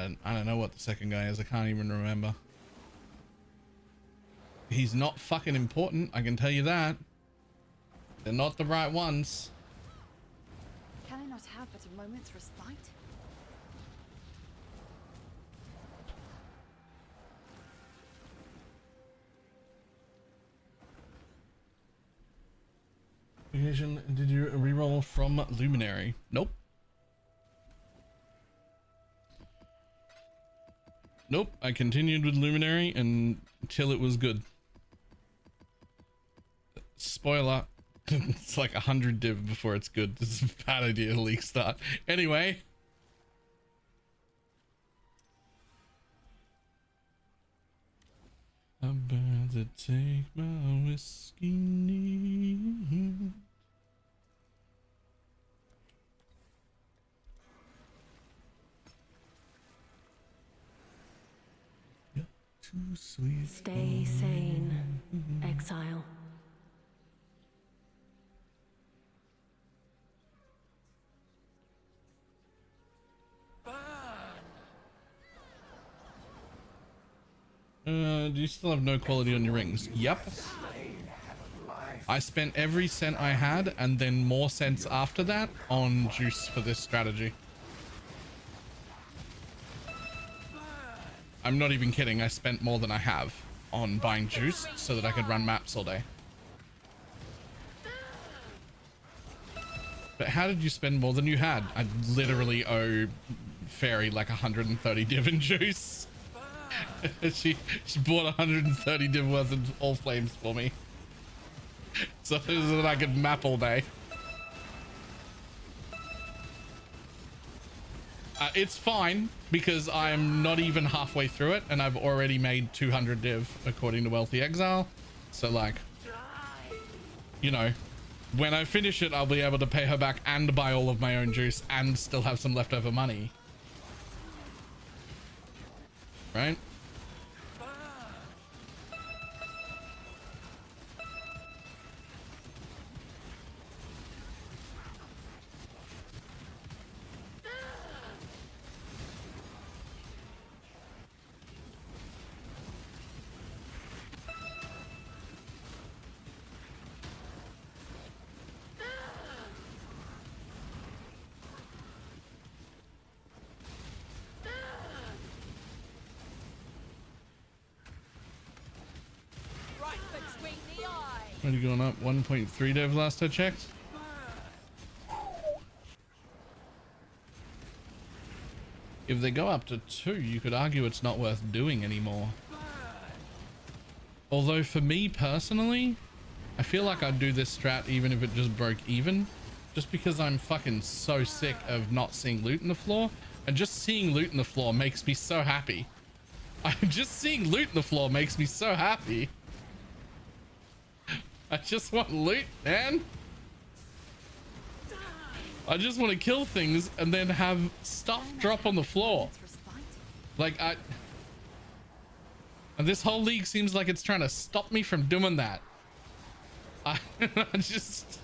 don't know what the second guy is. I can't even remember. He's not fucking important, I can tell you that. They're not the right ones. Can I not have but a moment's respite? Did you reroll from Luminary? Nope. Nope, I continued with Luminary until it was good. Spoiler, it's like 100 div before it's good. This is a bad idea to leak start. Anyway. I'm about to take my whiskey neat. You're too sweet. Stay sane, exile. Do you still have no quality on your rings? Yep. I spent every cent I had and then more cents after that on juice for this strategy. I'm not even kidding. I spent more than I have on buying juice so that I could run maps all day. But how did you spend more than you had? I literally owe Fairy like 130 div in juice. she bought 130 div worth of all flames for me, so that I could map all day. It's fine because I'm not even halfway through it, and I've already made 200 div according to Wealthy Exile. So like, you know, when I finish it, I'll be able to pay her back and buy all of my own juice and still have some leftover money. Right? What are you going up? 1.3 dev last I checked. If they go up to 2, you could argue it's not worth doing anymore. Although for me personally, I feel like I'd do this strat even if it just broke even. Just because I'm fucking so sick of not seeing loot in the floor. And just seeing loot in the floor makes me so happy. Just seeing loot in the floor makes me so happy. I just want loot, man. I just want to kill things and then have stuff drop on the floor. Like and this whole league seems like it's trying to stop me from doing that. I just...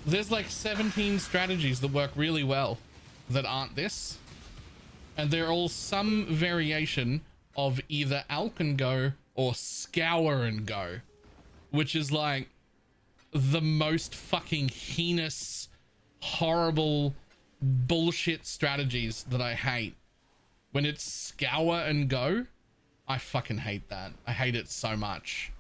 There's like 17 strategies that work really well that aren't this, and they're all some variation of either Alk and Go or Scour and Go, which is like the most fucking heinous, horrible bullshit strategies that I hate. When it's Scour and Go, I fucking hate that. I hate it so much.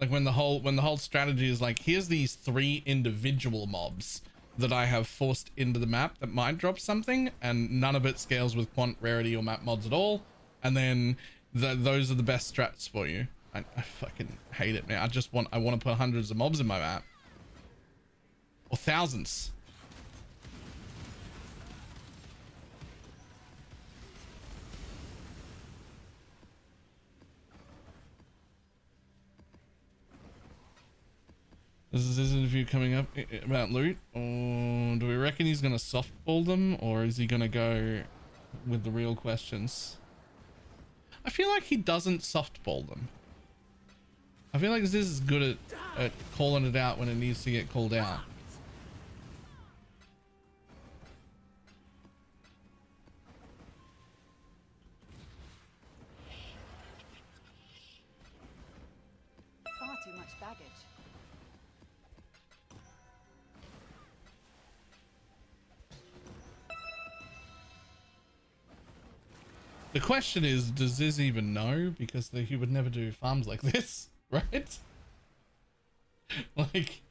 Like when the whole strategy is like, here's these 3 individual mobs that I have forced into the map that might drop something, and none of it scales with quant rarity or map mods at all. And then those are the best strats for you. I fucking hate it, man. I want to put hundreds of mobs in my map, or thousands. Is this interview coming up about loot? Or do we reckon he's going to softball them, or is he going to go with the real questions? I feel like he doesn't softball them. I feel like this is good at calling it out when it needs to get called out. Far too much baggage. The question is, does Ziz even know? Because he would never do farms like this, right? Like,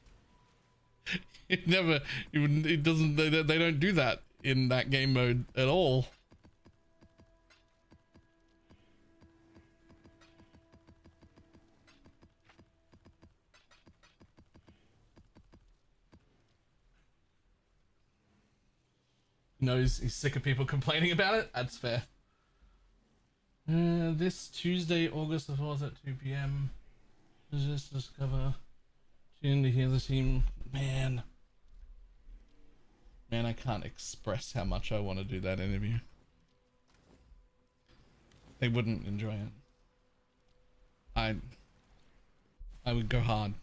it never, it doesn't, they don't do that in that game mode at all. He knows he's sick of people complaining about it. That's fair. This Tuesday, August the 4th at 2 p.m. Just discover. Tune to hear the team. Man, I can't express how much I want to do that interview. They wouldn't enjoy it. I would go hard.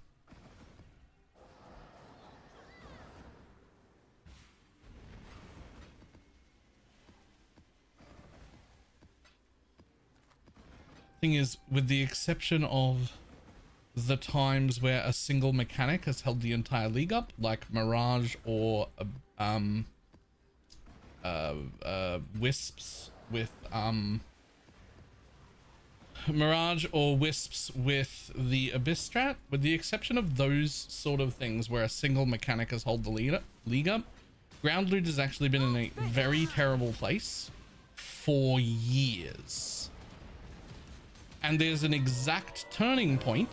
Thing is, with the exception of the times where a single mechanic has held the entire league up, like Mirage or Wisps with Mirage or Wisps with the Abyss strat, with the exception of those sort of things where a single mechanic has held the league up, ground loot has actually been in a very terrible place for years. And there's an exact turning point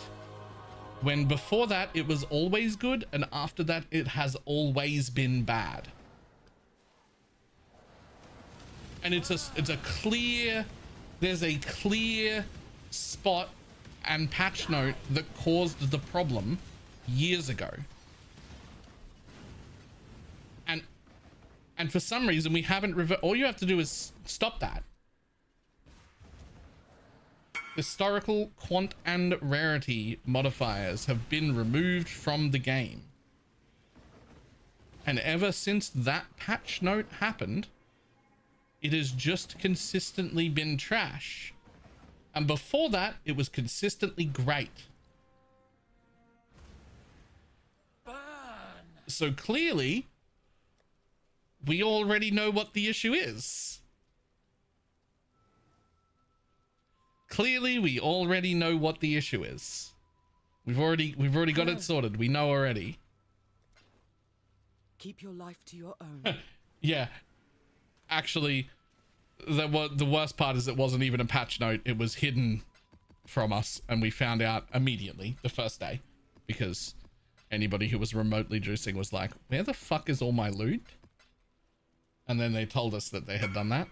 when before that it was always good, and after that it has always been bad. And there's a clear spot and patch note that caused the problem years ago. And for some reason we haven't all you have to do is stop that. Historical, quant, and rarity modifiers have been removed from the game. And ever since that patch note happened, it has just consistently been trash. And before that, it was consistently great. So clearly, we already know what the issue is. Clearly, we already know what the issue is. We've already got it sorted. We know already. Keep your life to your own. Yeah. Actually, the worst part is it wasn't even a patch note. It was hidden from us, and we found out immediately the first day, because anybody who was remotely juicing was like, where the fuck is all my loot? And then they told us that they had done that.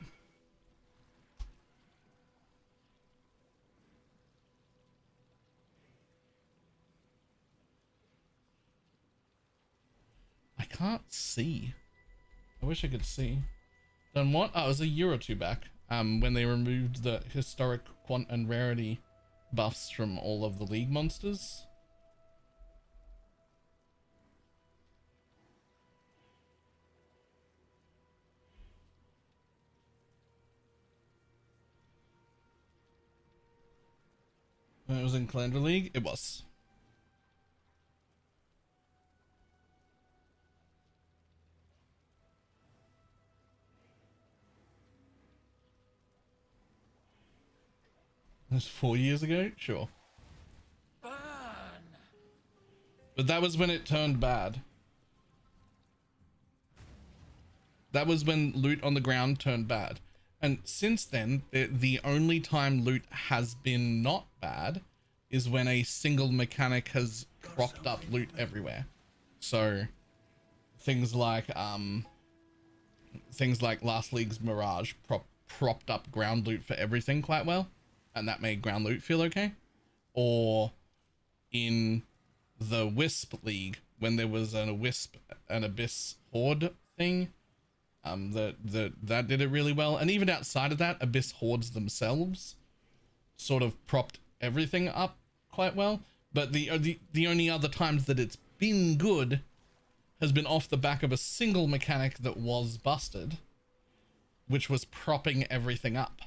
I can't see. I wish I could see. Then what? Oh, it was a year or two back, when they removed the historic, quant, and rarity buffs from all of the league monsters. When it was in Calendar League, it was. That's 4 years ago? Sure. Burn. But that was when it turned bad. That was when loot on the ground turned bad. And since then, the only time loot has been not bad is when a single mechanic has propped up loot everywhere. So things like last league's Mirage propped up ground loot for everything quite well, and that made ground loot feel okay. Or in the Wisp League, when there was a Wisp and Abyss Horde thing, that did it really well. And even outside of that, Abyss Hordes themselves sort of propped everything up quite well. But the only other times that it's been good has been off the back of a single mechanic that was busted, which was propping everything up.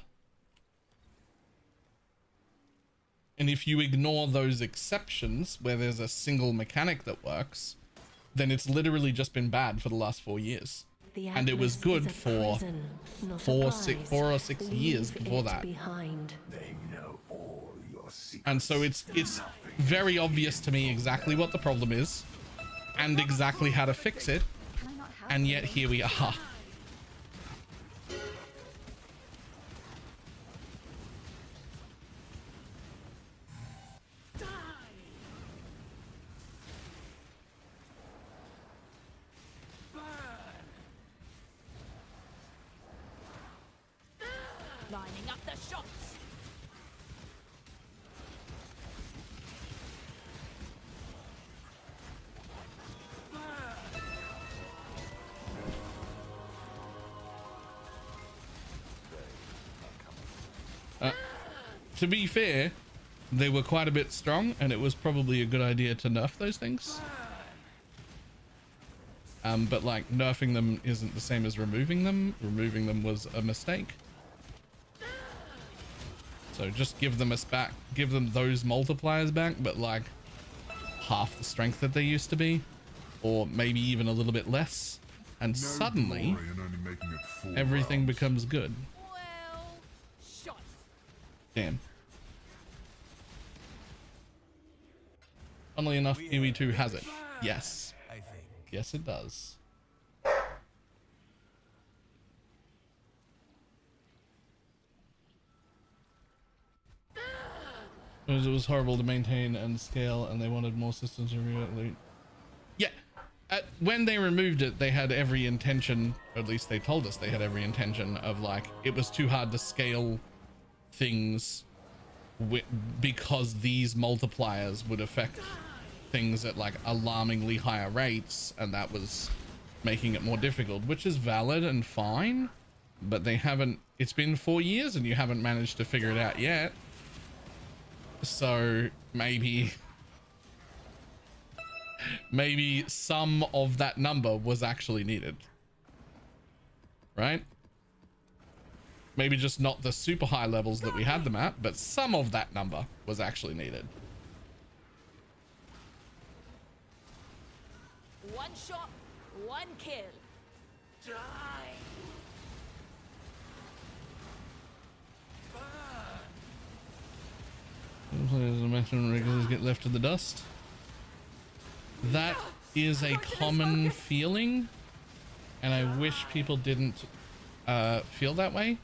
And if you ignore those exceptions where there's a single mechanic that works, then it's literally just been bad for the last 4 years. And it was good for four or six years before that. And so it's very obvious to me exactly what the problem is and exactly how to fix it. And yet here we are. Lining up the shots. To be fair, they were quite a bit strong, and it was probably a good idea to nerf those things. But like nerfing them isn't the same as removing them. Removing them was a mistake. So just give them give them those multipliers back, but like half the strength that they used to be, or maybe even a little bit less, and suddenly everything becomes good. Damn. Funnily enough, Kiwi 2 has it. Yes. Yes, it does. It was horrible to maintain and scale, and they wanted more systems to loot. Yeah. When they removed it, they had every intention, or at least they told us they had every intention of like, it was too hard to scale things because these multipliers would affect things at like alarmingly higher rates, and that was making it more difficult, which is valid and fine, but they haven't, it's been 4 years and you haven't managed to figure it out yet. So maybe some of that number was actually needed, right? Maybe just not the super high levels that we had them at, but some of that number was actually needed. One shot, one kill. Die. Players and maximum regulars get left to the dust. That is a common feeling, and I wish people didn't feel that way,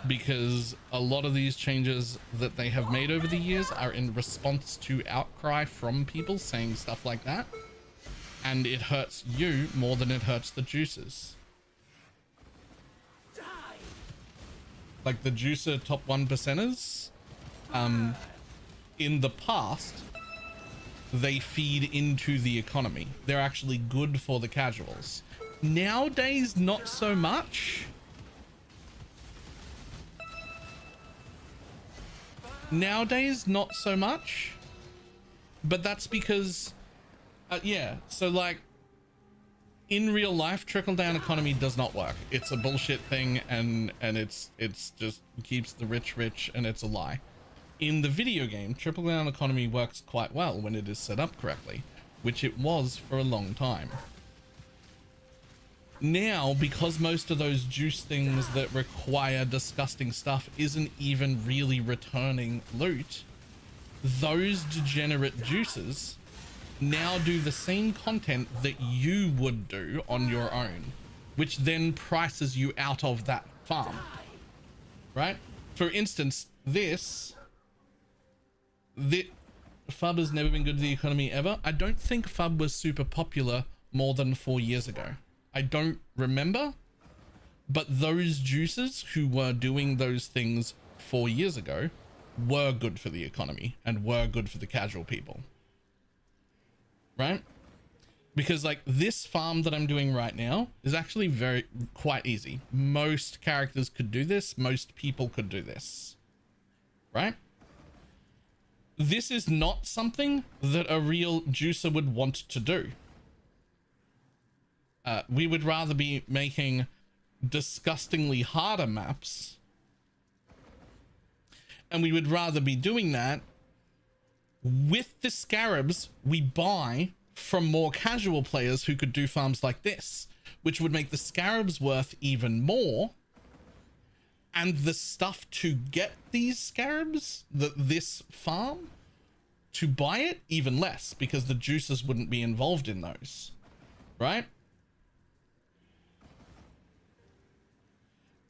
because a lot of these changes that they have made over the years are in response to outcry from people saying stuff like that, and it hurts you more than it hurts the juicers. Like the juicer top 1%ers, in the past, they feed into the economy. They're actually good for the casuals. Nowadays, not so much. Nowadays, not so much. But that's because, yeah, so like, in real life, trickle-down economy does not work. It's a bullshit thing, and it's just keeps the rich rich, and it's a lie. In the video game, trickle-down economy works quite well when it is set up correctly, which it was for a long time. Now, because most of those juice things that require disgusting stuff isn't even really returning loot, those degenerate juices now do the same content that you would do on your own, which then prices you out of that farm, right? For instance, FUB has never been good to the economy ever. I don't think FUB was super popular more than 4 years ago. I don't remember, but those juicers who were doing those things 4 years ago were good for the economy and were good for the casual people, right? Because like this farm that I'm doing right now is actually quite easy. Most characters could do this. Most people could do this, right? This is not something that a real juicer would want to do. We would rather be making disgustingly harder maps, and we would rather be doing that with the scarabs we buy from more casual players who could do farms like this, which would make the scarabs worth even more, and the stuff to get these scarabs, this farm, to buy it, even less, because the juicers wouldn't be involved in those, right?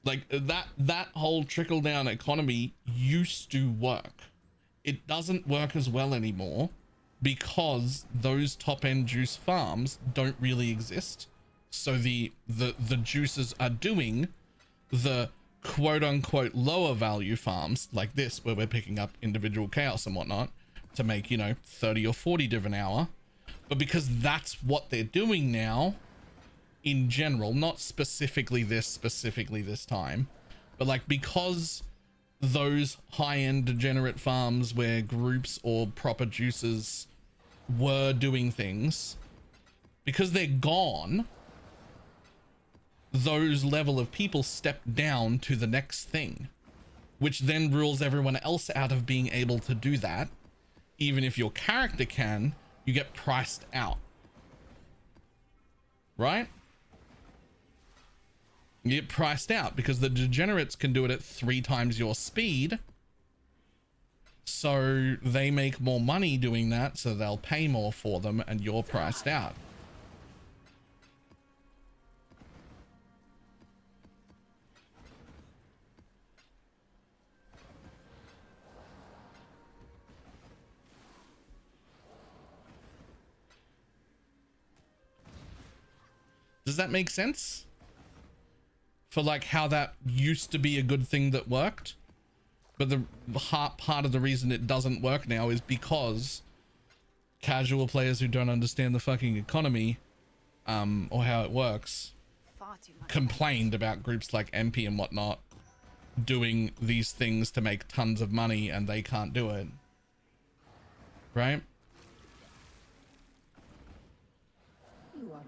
Like that whole trickle down economy used to work. It doesn't work as well anymore because those top end juice farms don't really exist. So the juicers are doing the quote unquote lower value farms like this, where we're picking up individual chaos and whatnot to make, you know, 30 or 40 div an hour. But because that's what they're doing now in general, not specifically this time, but like because those high-end degenerate farms where groups or proper juicers were doing things, because they're gone, those level of people step down to the next thing, which then rules everyone else out of being able to do that. Even if your character can, you get priced out, right? You get priced out because the degenerates can do it at 3 times your speed. So they make more money doing that, so they'll pay more for them and you're priced out. Does that make sense? For like how that used to be a good thing that worked, but the part of the reason it doesn't work now is because casual players who don't understand the fucking economy or how it works complained about groups like MP and whatnot doing these things to make tons of money and they can't do it, right? You are gone.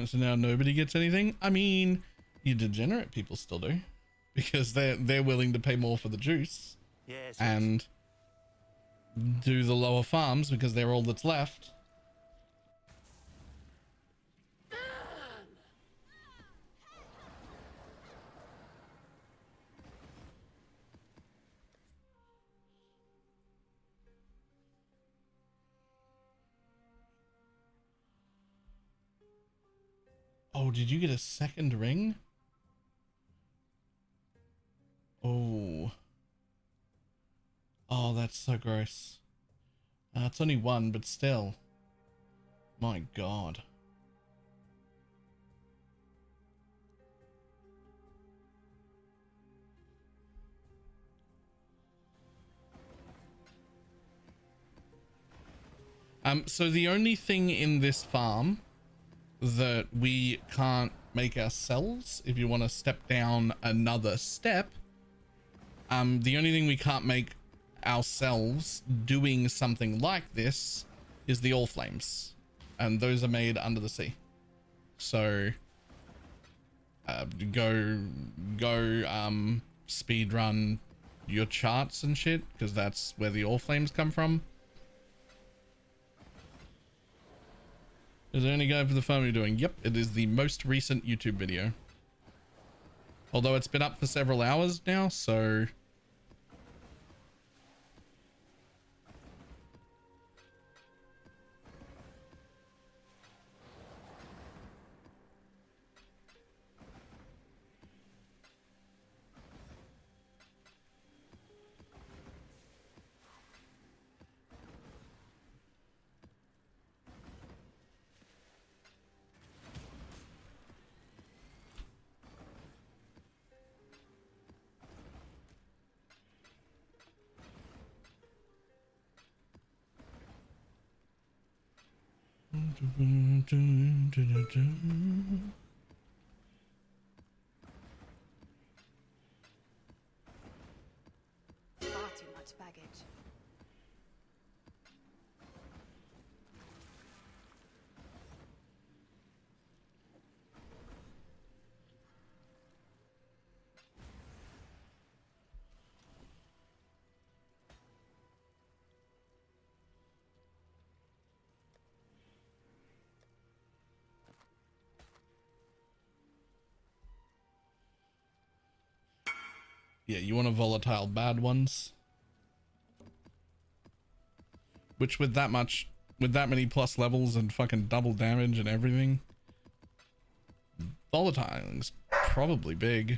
So now nobody gets anything. I mean, you degenerate people still do, because they're willing to pay more for the juice, Yes, and do the lower farms because they're all that's left. Oh, did you get a second ring? Oh. Oh, that's so gross. It's only 1, but still. My God. So the only thing in this farm that we can't make ourselves, if you want to step down another step, the only thing we can't make ourselves doing something like this is the all flames, and those are made under the sea. So go speed run your charts and shit, because that's where the all flames come from. Is there any guide for the farm you're doing? Yep, it is the most recent YouTube video. Although it's been up for several hours now, so... Far too much baggage. Yeah, you want a volatile bad ones. Which with that many plus levels and fucking double damage and everything, volatiling's probably big.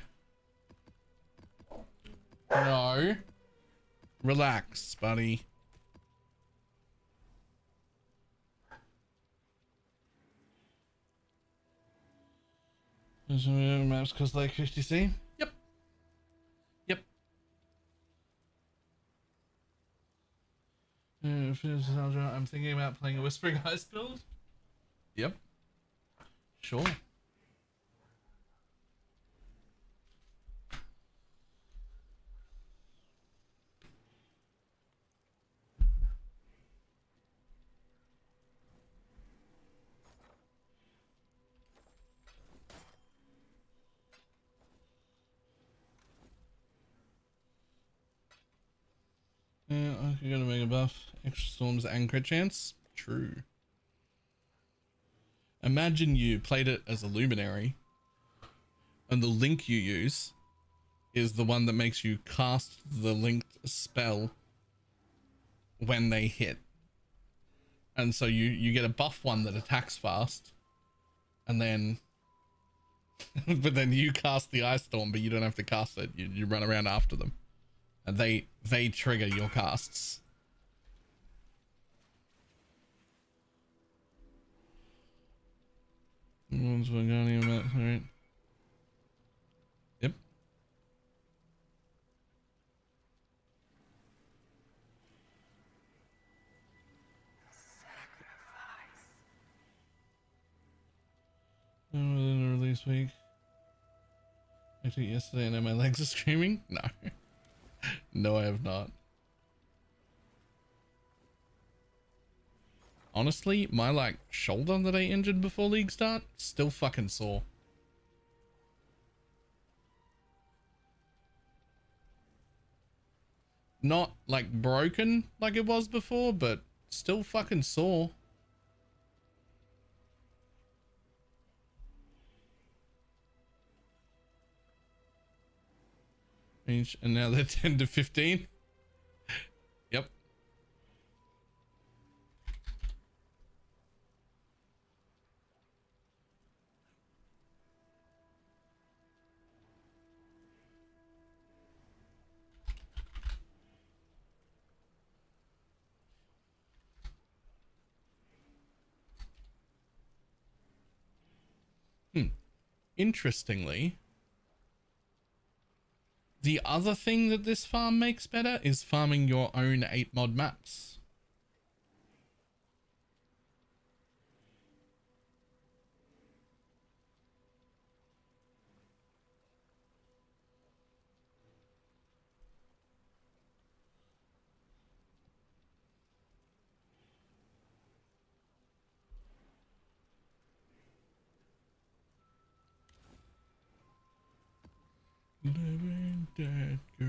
No. Relax, buddy. Maps cost like 50C? Yep. Yep. I'm thinking about playing a Whispering Ice build. Yep. Sure. Yeah, I'm gonna make a buff. Extra storms and crit chance. True. Imagine you played it as a luminary, and the link you use is the one that makes you cast the linked spell when they hit. And so you get a buff one that attacks fast, and then but then you cast the ice storm, but you don't have to cast it. You run around after them, and they trigger your casts. One's Guardian, all right. Yep. Within the release week. I took it yesterday and now my legs are screaming. No. No, I have not. Honestly, my like shoulder that I injured before league start still fucking sore. Not like broken like it was before, but still fucking sore. And now they're 10 to 15. Yep. Interestingly, the other thing that this farm makes better is farming your own 8 mod maps. Living dead girl.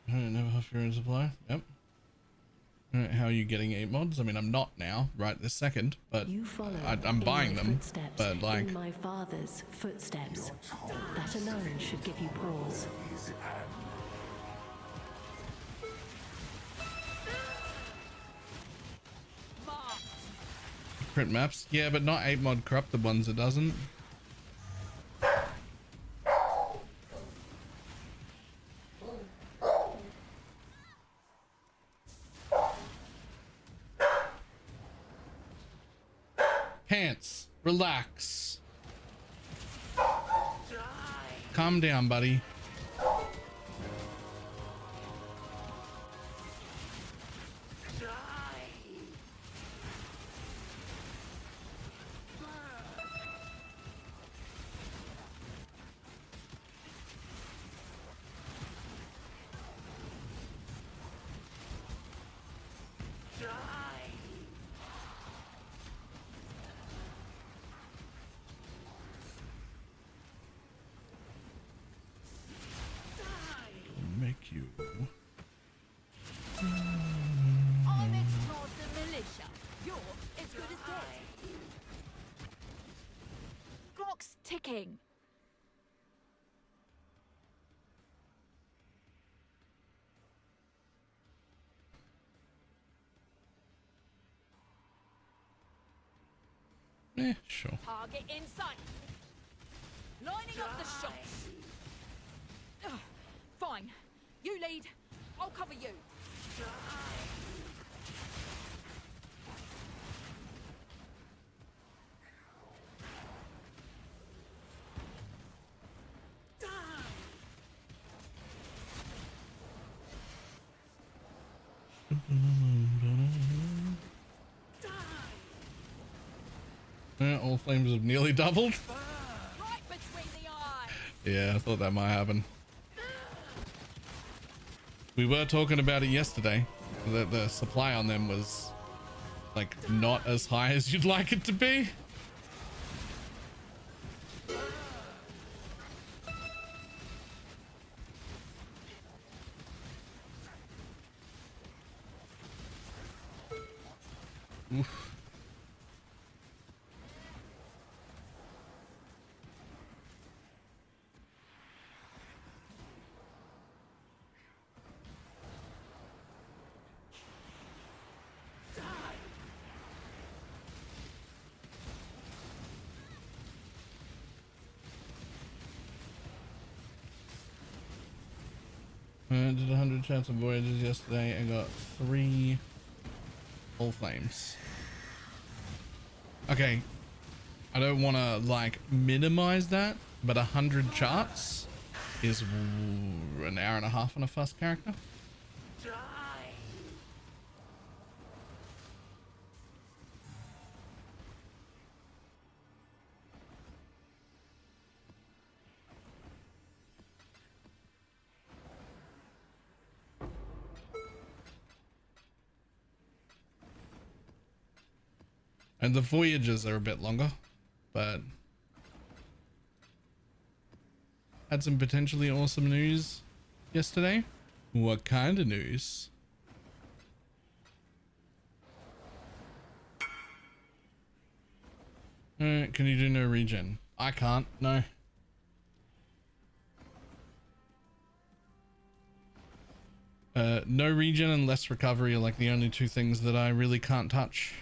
Alright, never half your own supply. Yep. Alright, how are you getting 8 mods? I mean, I'm not now, right this second, but I'm buying them. But like, in my father's footsteps. That alone should give you pause. crit maps, yeah, but not 8 mod corrupted ones. It doesn't. Pants, relax. Calm down, buddy. Make you. Homage towards the militia. You're as good as dead. Clock's ticking. Sure. Target in sight. Lining up the shots. Ugh, fine. You lead. I'll cover you. Yeah, all flames have nearly doubled. Right between the eyes. Yeah, I thought that might happen. We were talking about it yesterday, that the supply on them was like not as high as you'd like it to be. Oof. I did 100 chance of voyages yesterday and got 3 full flames. Okay, I don't want to like minimize that, but 100 charts is an hour and a half on a first character. And the voyages are a bit longer, but had some potentially awesome news yesterday. What kind of news? Can you do no regen? I can't, no. No regen and less recovery are like the only 2 things that I really can't touch.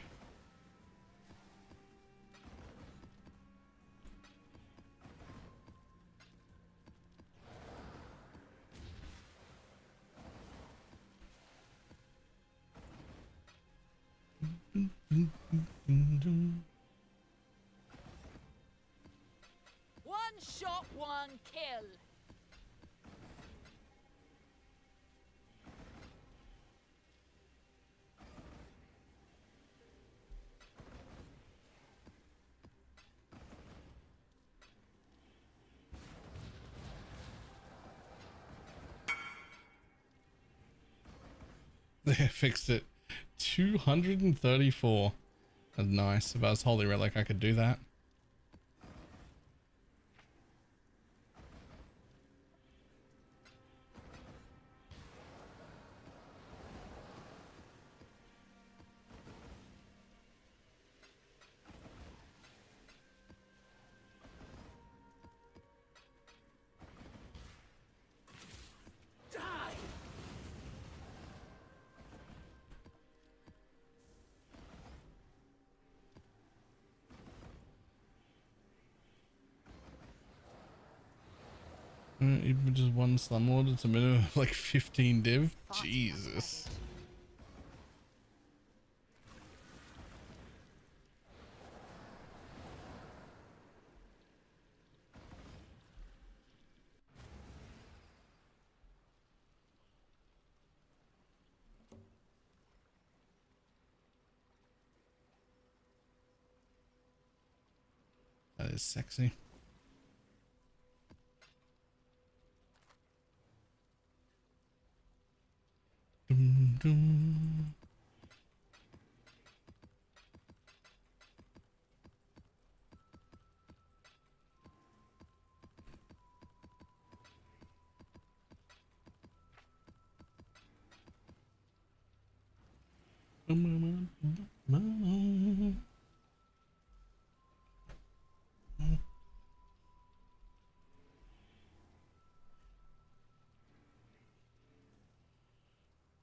One shot, one kill. They fixed it. 234. That's nice. If I was Holy Relic, I could do that. Even just one slumlord, it's a minimum of like 15 div. Jesus. That is sexy. Dum, dum.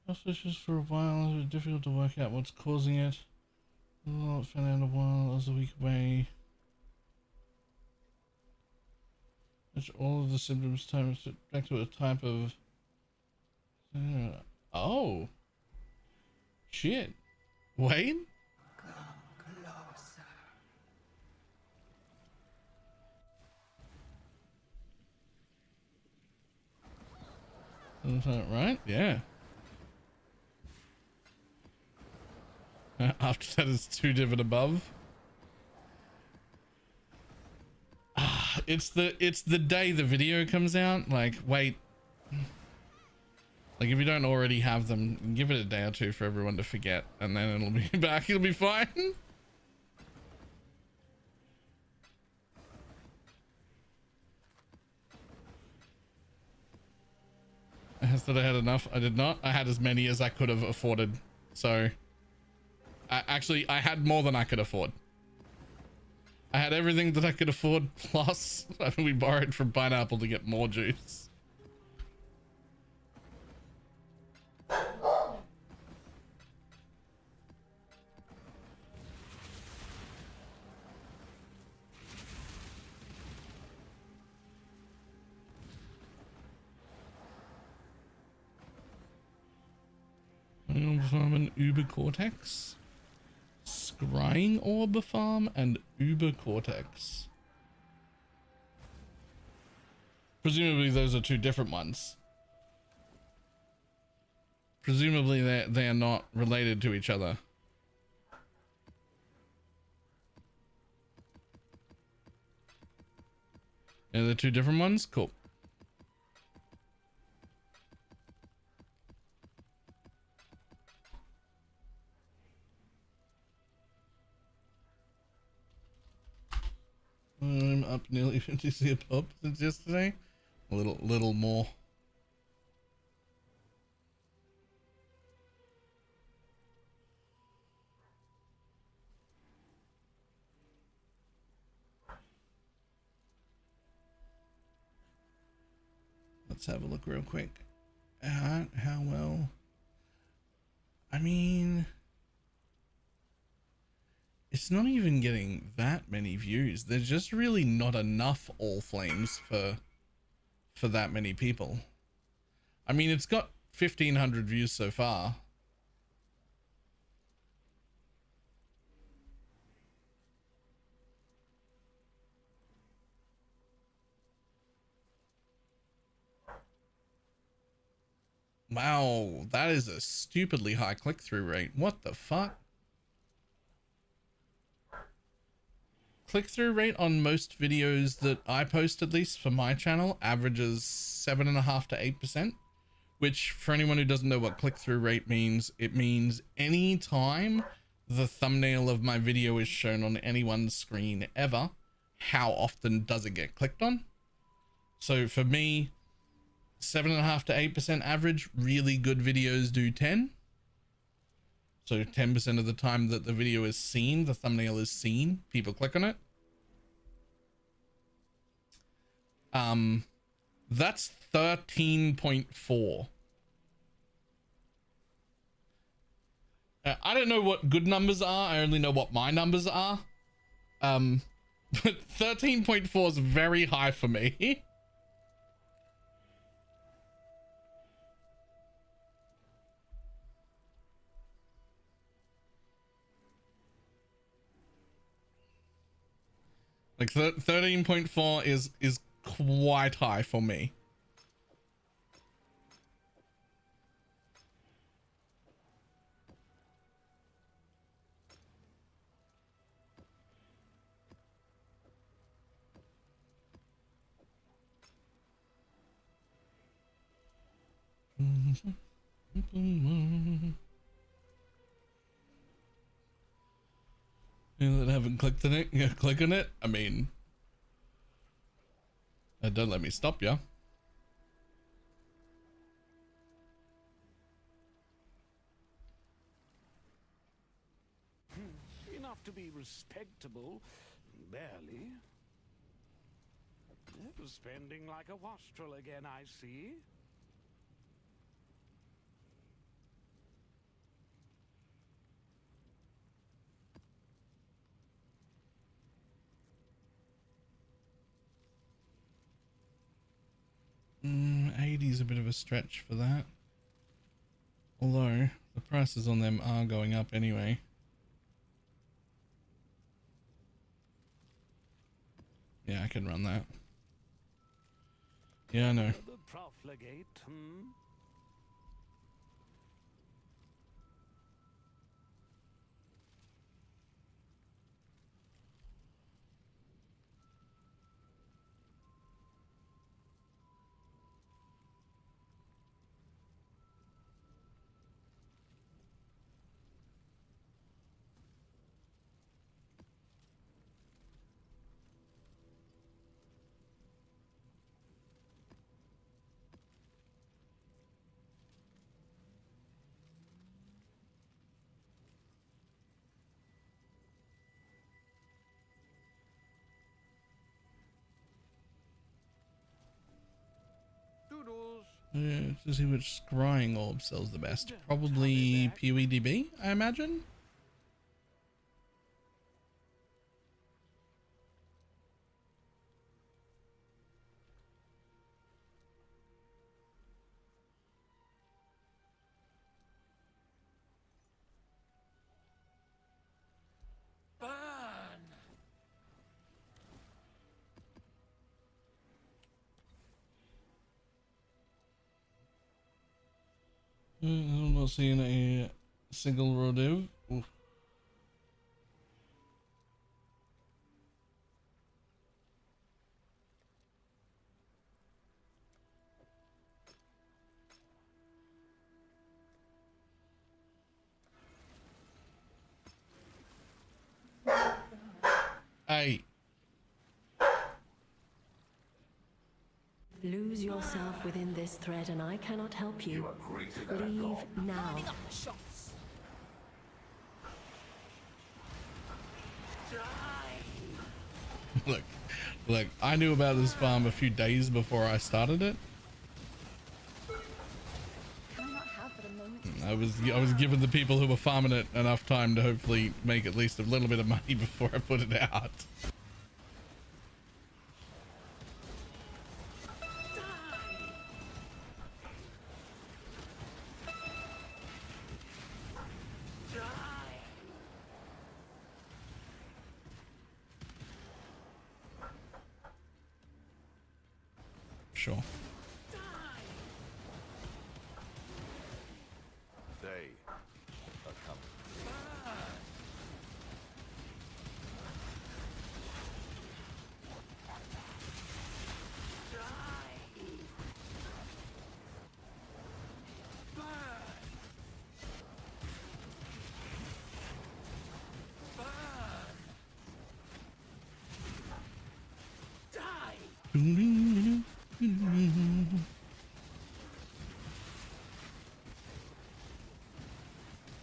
Suspicious for a while. It was difficult to work out what's causing it. Well, it found out a while. It was a week away. Which all of the symptoms time back to a type of. Oh. Shit. Wait. Is that right? Yeah. After that is 2 div above. It's the day the video comes out. Like, wait. Like, if you don't already have them, give it a day or 2 for everyone to forget, and then it'll be back. It'll be fine. I said I had enough. I did not. I had as many as I could have afforded. So, actually, I had more than I could afford. I had everything that I could afford, plus we borrowed from Pineapple to get more juice. Farm and Uber Cortex, Scrying Orb Farm and Uber Cortex. Presumably those are 2 different ones. Presumably they are not related to each other. Are they 2 different ones? Cool. I'm up nearly 50 a pop since yesterday. A little more. Let's have a look real quick at how well. I mean, it's not even getting that many views. There's just really not enough All Flames for that many people. I mean, it's got 1,500 views so far. Wow, that is a stupidly high click-through rate. What the fuck? Click-through rate on most videos that I post, at least for my channel, averages 7.5 to 8%, which for anyone who doesn't know what click-through rate means, it means any time the thumbnail of my video is shown on anyone's screen ever, how often does it get clicked on? So for me, 7.5 to 8% average. Really good videos do 10. So 10% of the time that the video is seen, the thumbnail is seen, people click on it. That's 13.4. I don't know what good numbers are. I only know what my numbers are. But 13.4 is very high for me. Like 13.4 is quite high for me. You that haven't clicked on it, yeah, click on it. I mean, don't let me stop you. Enough to be respectable, barely. Spending like a wastrel again, I see. $80 is a bit of a stretch for that. Although the prices on them are going up anyway. Yeah, I can run that. Yeah, I know. The profligate, To see which scrying orb sells the best. Probably PUEDB, I imagine. I'm not seeing a single raw div. Ooh. Hey. Lose yourself within this thread and I cannot help you. Leave now. Look, I knew about this farm a few days before I started it. I was giving the people who were farming it enough time to hopefully make at least a little bit of money before I put it out. Sure. They are coming.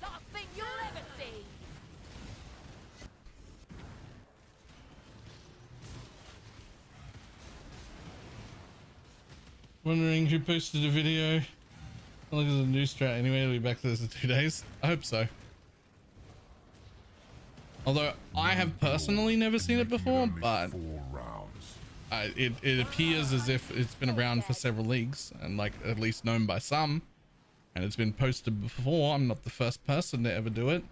Last thing you'll ever see. Wondering who posted a video. Look at the new strat anyway. It'll be back to this in 2 days. I hope so. Although I have personally never seen it before, but it appears as if it's been around for several leagues and like at least known by some, and it's been posted before. I'm not the first person to ever do it,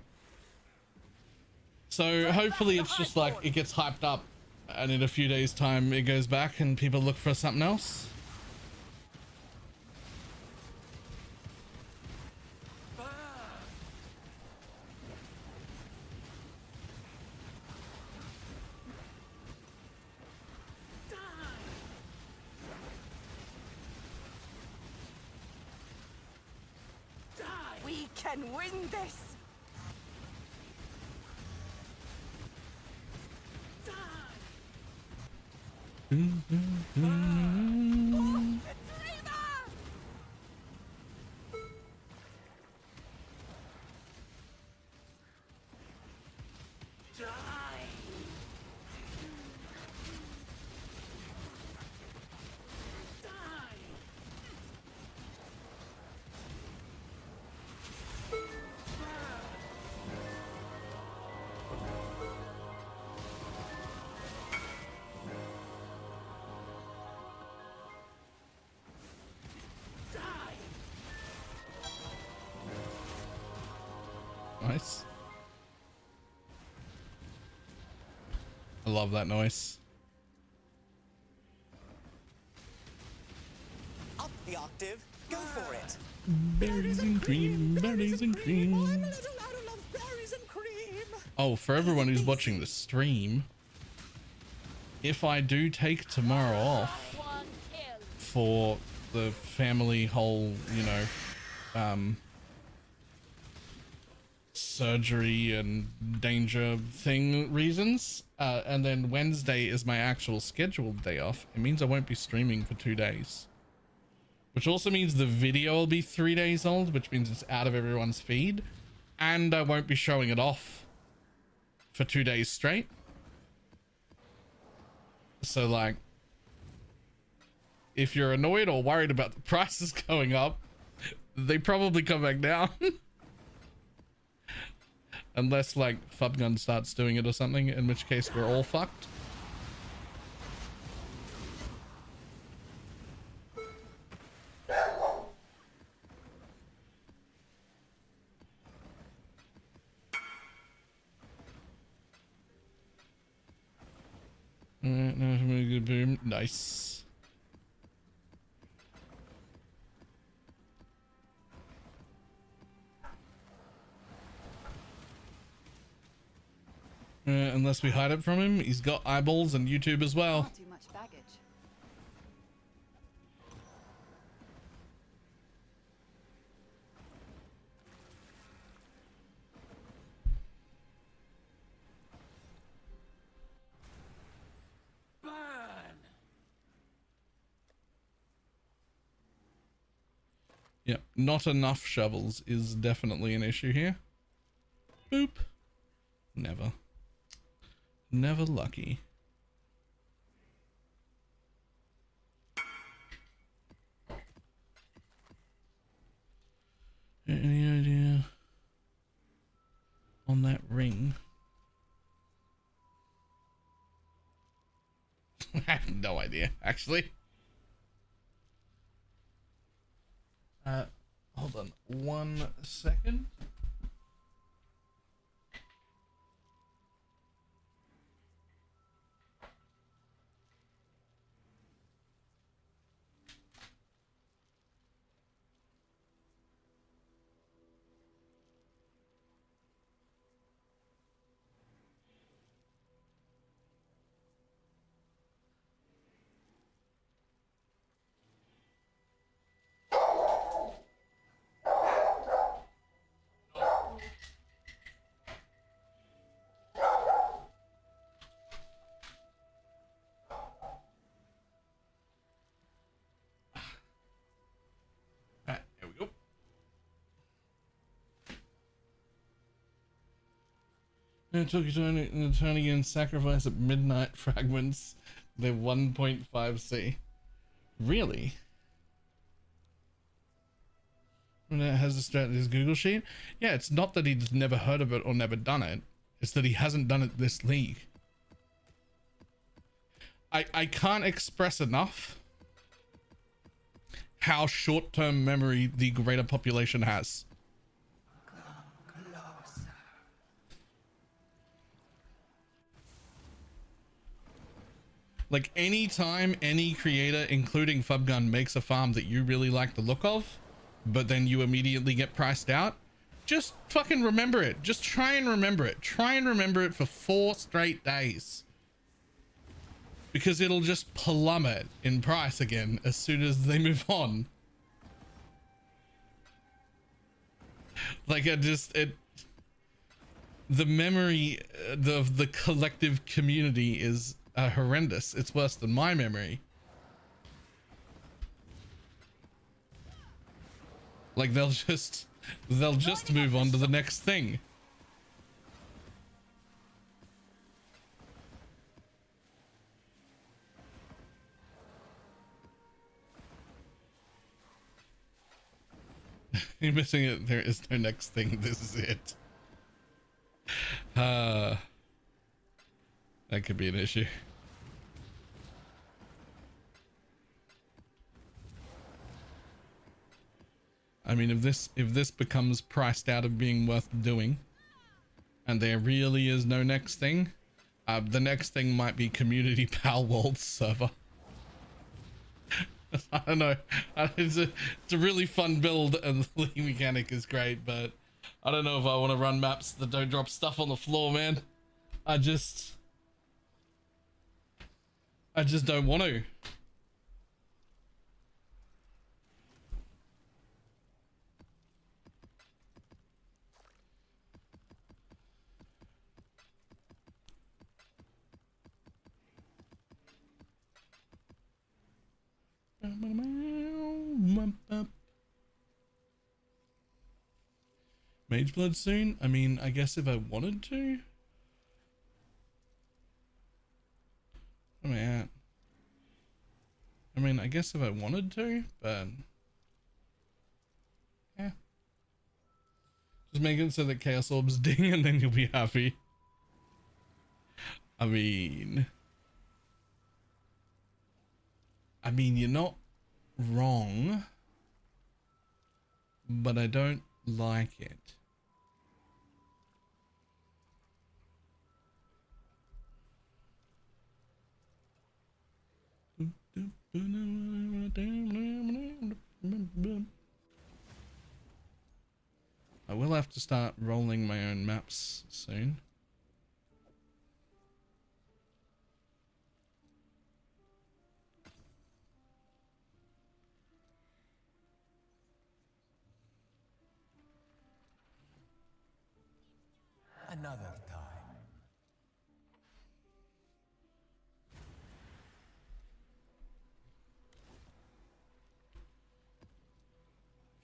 so hopefully it's just like it gets hyped up and in a few days time it goes back and people look for something else. We can win this. Nice. I love that noise. Up the octave. Go for it. Berries and cream, berries and cream. I'm a little out of love, berries and cream. Oh, for everyone who's watching the stream, if I do take tomorrow off for the family whole, you know, surgery and danger thing reasons, and then Wednesday is my actual scheduled day off, it means I won't be streaming for 2 days, which also means the video will be 3 days old, which means it's out of everyone's feed, and I won't be showing it off for 2 days straight. So like if you're annoyed or worried about the prices going up, they probably come back down. Unless like Fubgun starts doing it or something, in which case we're all fucked. Boom. Nice. Unless we hide it from him, he's got eyeballs and YouTube as well. Too much baggage. Yep, not enough shovels is definitely an issue here. Boop. Never. Never lucky. Any idea on that ring? I have no idea, actually. Hold on 1 second. Here we go. It took an eternity and sacrifice at midnight fragments. They're 1.5C. Really? And it has a strat his Google sheet. Yeah, it's not that he's never heard of it or never done it. It's that he hasn't done it this league. I can't express enough how short-term memory the greater population has. Like anytime any creator, including Fubgun, makes a farm that you really like the look of, but then you immediately get priced out, just fucking remember it. Just try and remember it. Try and remember it for 4 straight days. Because it'll just plummet in price again as soon as they move on. Like the memory, the collective community is horrendous. It's worse than my memory. Like they'll just move on to the next thing. You're missing it. There is no next thing. This is it. That could be an issue. I mean, if this becomes priced out of being worth doing, and there really is no next thing, the next thing might be Community Pal World server. I don't know. It's a really fun build, and the league mechanic is great, but I don't know if I want to run maps that don't drop stuff on the floor, man. I just don't want to. Mage Blood soon? I mean, I guess if I wanted to. Where am I at? mean, I guess if I wanted to, but yeah. Just make it so that Chaos Orbs ding and then you'll be happy. I mean, you're not wrong, but I don't like it. I will have to start rolling my own maps soon. Another time.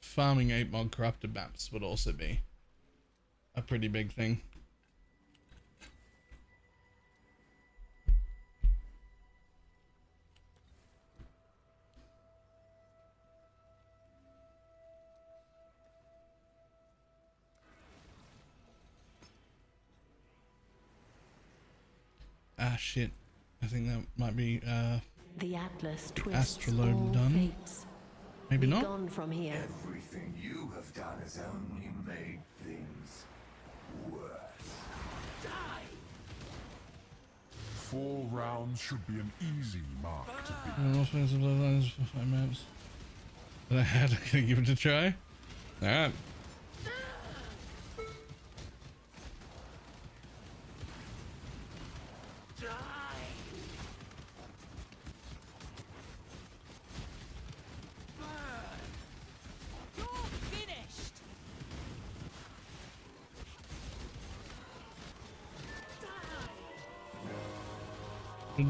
Farming 8 mod corrupted maps would also be a pretty big thing. Ah shit, I think that might be The Atlas twists Astrolabe all done. fates. Maybe Be not. gone from here. Everything you have done has only made things worse. Die! 4 rounds should be an easy mark to beat. No offense, bloodlines for 5 maps. But I had to give it a try. Alright.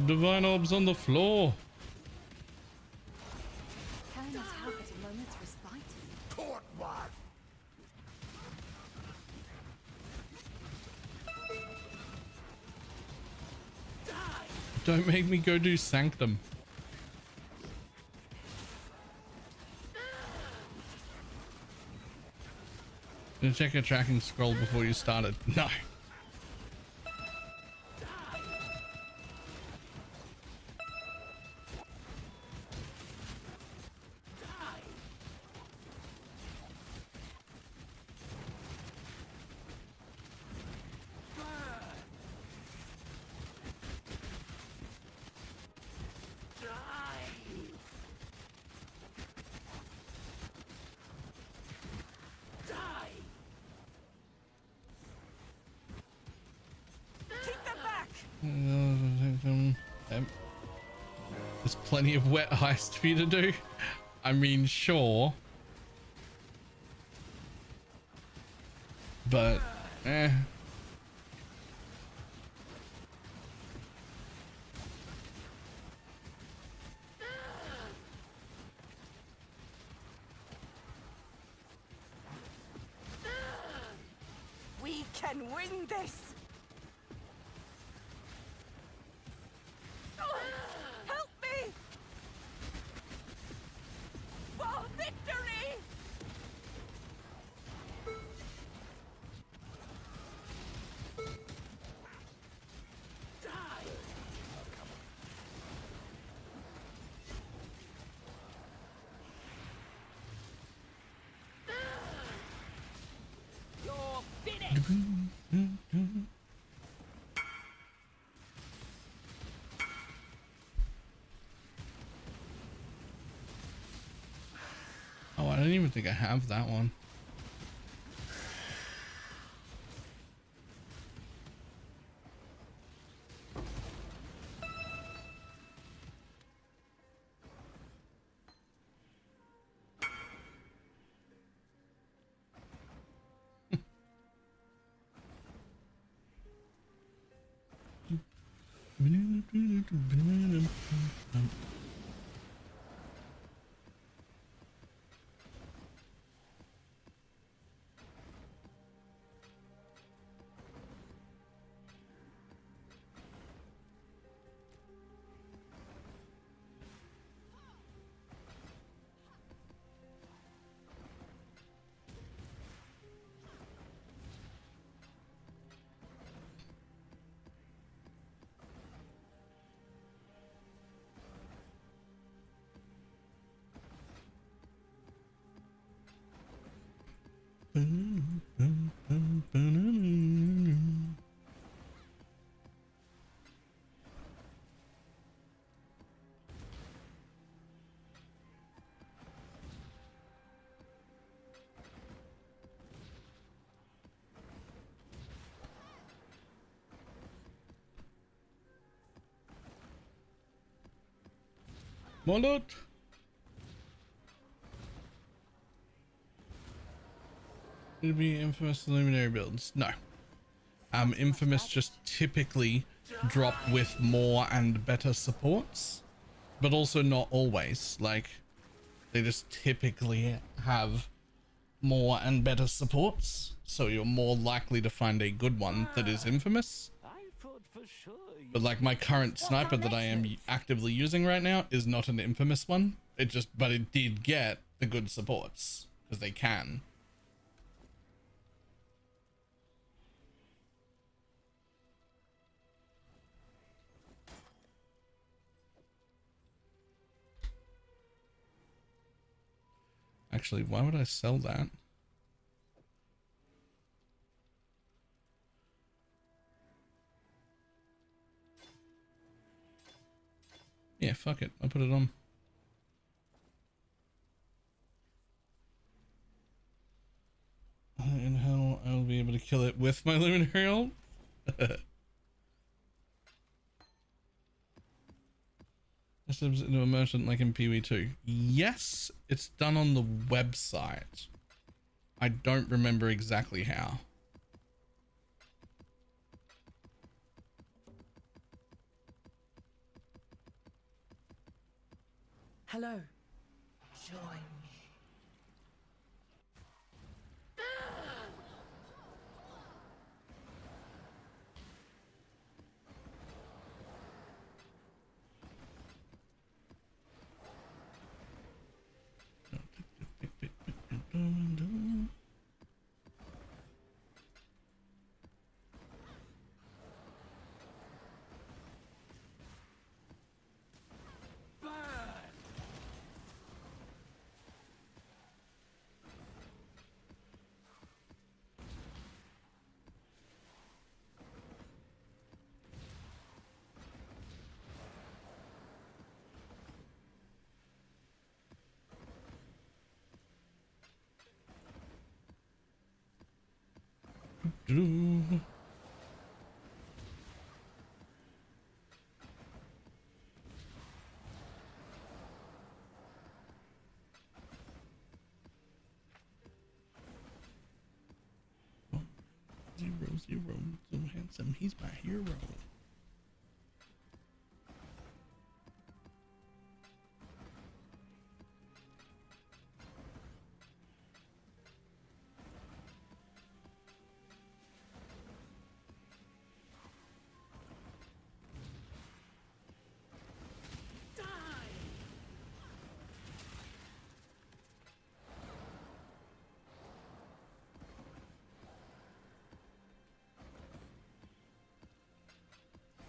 Divine orbs on the floor. Can I not have but a moment's respite? Caught one! Don't make me go do Sanctum. Gonna check your tracking scroll before you started. No. There's plenty of wet heist for you to do. I mean, sure. But, eh. We can win this! Help me! For victory! You're finished! Oh, I don't even think I have that one. More loot. It'd be infamous luminary builds. No. Infamous just typically drop with more and better supports, but also not always. Like, they just typically have more and better supports, so you're more likely to find a good one that is infamous. But like my current sniper that I am actively using right now is not an infamous one. But it did get the good supports because they can. Actually, why would I sell that? Yeah, fuck it. I'll put it on. In hell, I will be able to kill it with my luminary ult. This is into a merchant like in PV2. Yes, it's done on the website. I don't remember exactly how. Hello. Join me. Zero, so handsome, he's my hero.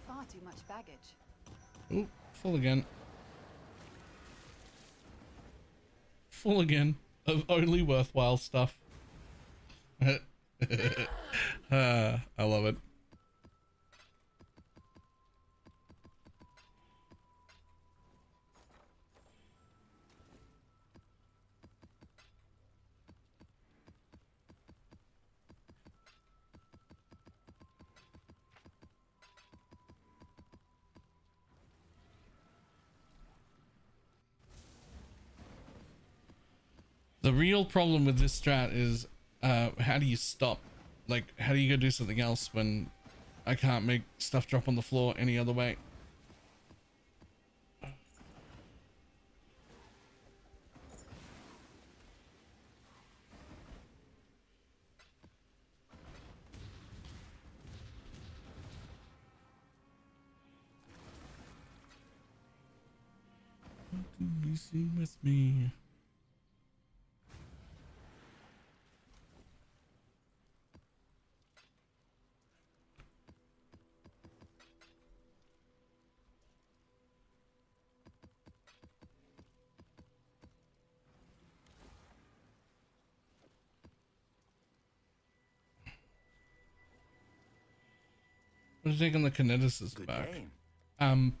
Far too much baggage. Oh, full again. Full again of only worthwhile stuff. I love it. The real problem with this strat is how do you stop? Like, how do you go do something else when I can't make stuff drop on the floor any other way? What do you see with me? We're taking the kineticists back.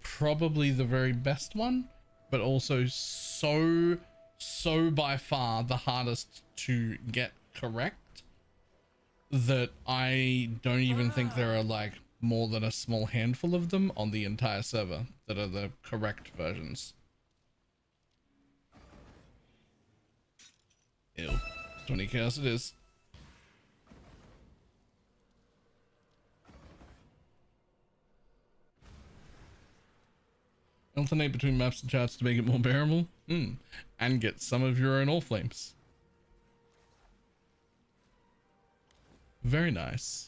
Probably the very best one, but also so by far the hardest to get correct that I don't even think there are like more than a small handful of them on the entire server that are the correct versions. Ew. 20 chaos it is. Alternate between maps and charts to make it more bearable. And get some of your own all flames. Very nice.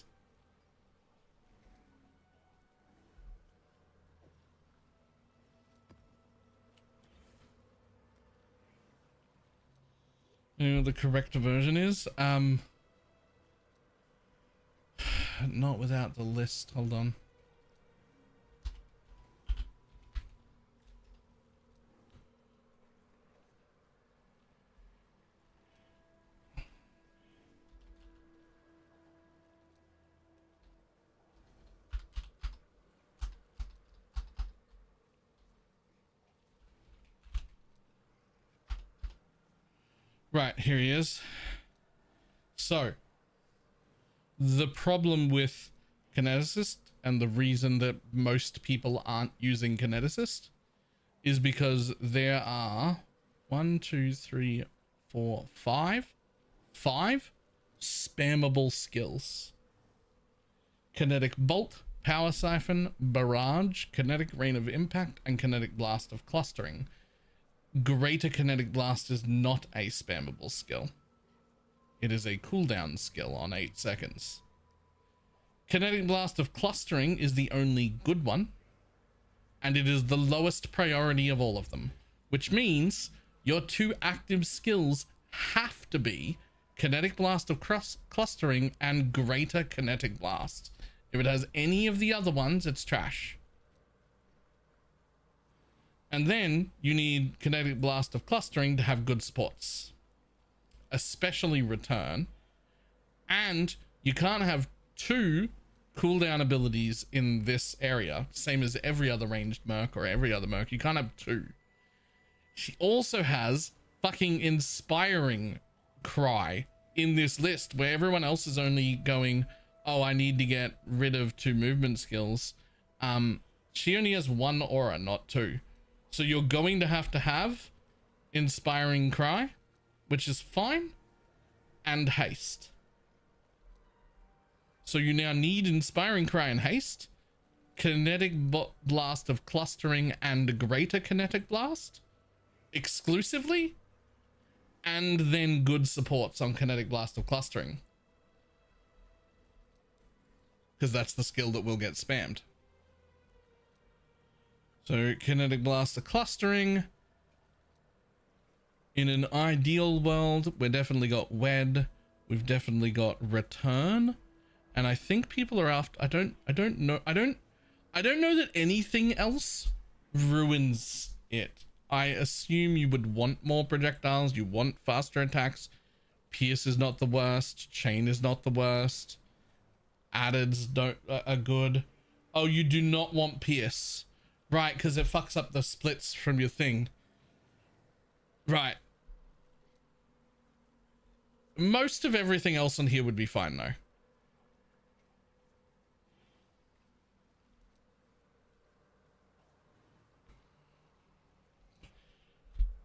You know what the correct version is? Not without the list. Hold on. Right, here he is. So, the problem with Kineticist and the reason that most people aren't using Kineticist is because there are 5 spammable skills. Kinetic Bolt, Power Siphon, Barrage, Kinetic Rain of Impact, and Kinetic Blast of Clustering. Greater Kinetic Blast is not a spammable skill. It is a cooldown skill on 8 seconds. Kinetic Blast of Clustering is the only good one, and it is the lowest priority of all of them, which means your 2 active skills have to be Kinetic Blast of Clustering and Greater Kinetic Blast. If it has any of the other ones, it's trash. And then you need Kinetic Blast of Clustering to have good supports, especially Return. And you can't have 2 cooldown abilities in this area, same as every other ranged merc or every other merc. You can't have 2. She also has fucking Inspiring Cry in this list where everyone else is only going, oh, I need to get rid of 2 movement skills. She only has 1 aura, not 2. So you're going to have Inspiring Cry, which is fine, and Haste. So you now need Inspiring Cry and Haste, Kinetic Blast of Clustering and Greater Kinetic Blast exclusively, and then good supports on Kinetic Blast of Clustering. Because that's the skill that will get spammed. So Kinetic Blast of Clustering. In an ideal world, we've definitely got Wed. We've definitely got Return. And I think people are after, I don't know that anything else ruins it. I assume you would want more projectiles, you want faster attacks. Pierce is not the worst, Chain is not the worst. Addeds are good. Oh, you do not want Pierce. Right, because it fucks up the splits from your thing. Right. Most of everything else on here would be fine though.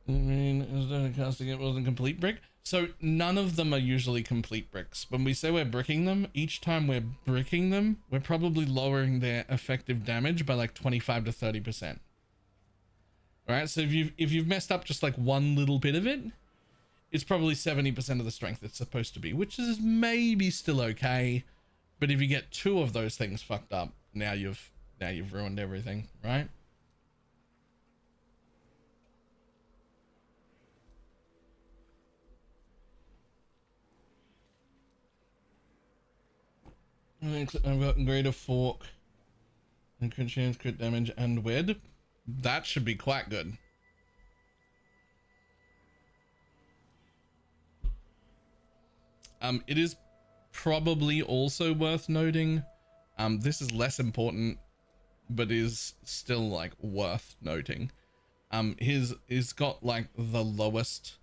I mean, is that a casting it wasn't complete brick? So none of them are usually complete bricks. When we say we're bricking them, each time we're bricking them, we're probably lowering their effective damage by like 25 to 30%. All right, so if you've messed up just like one little bit of it, it's probably 70% of the strength it's supposed to be, which is maybe still okay. But if you get 2 of those things fucked up, now you've ruined everything, right? I've got Greater Fork and crit chance, crit damage, and Wed. That should be quite good. It is probably also worth noting, this is less important, but is still like worth noting. He's got like the lowest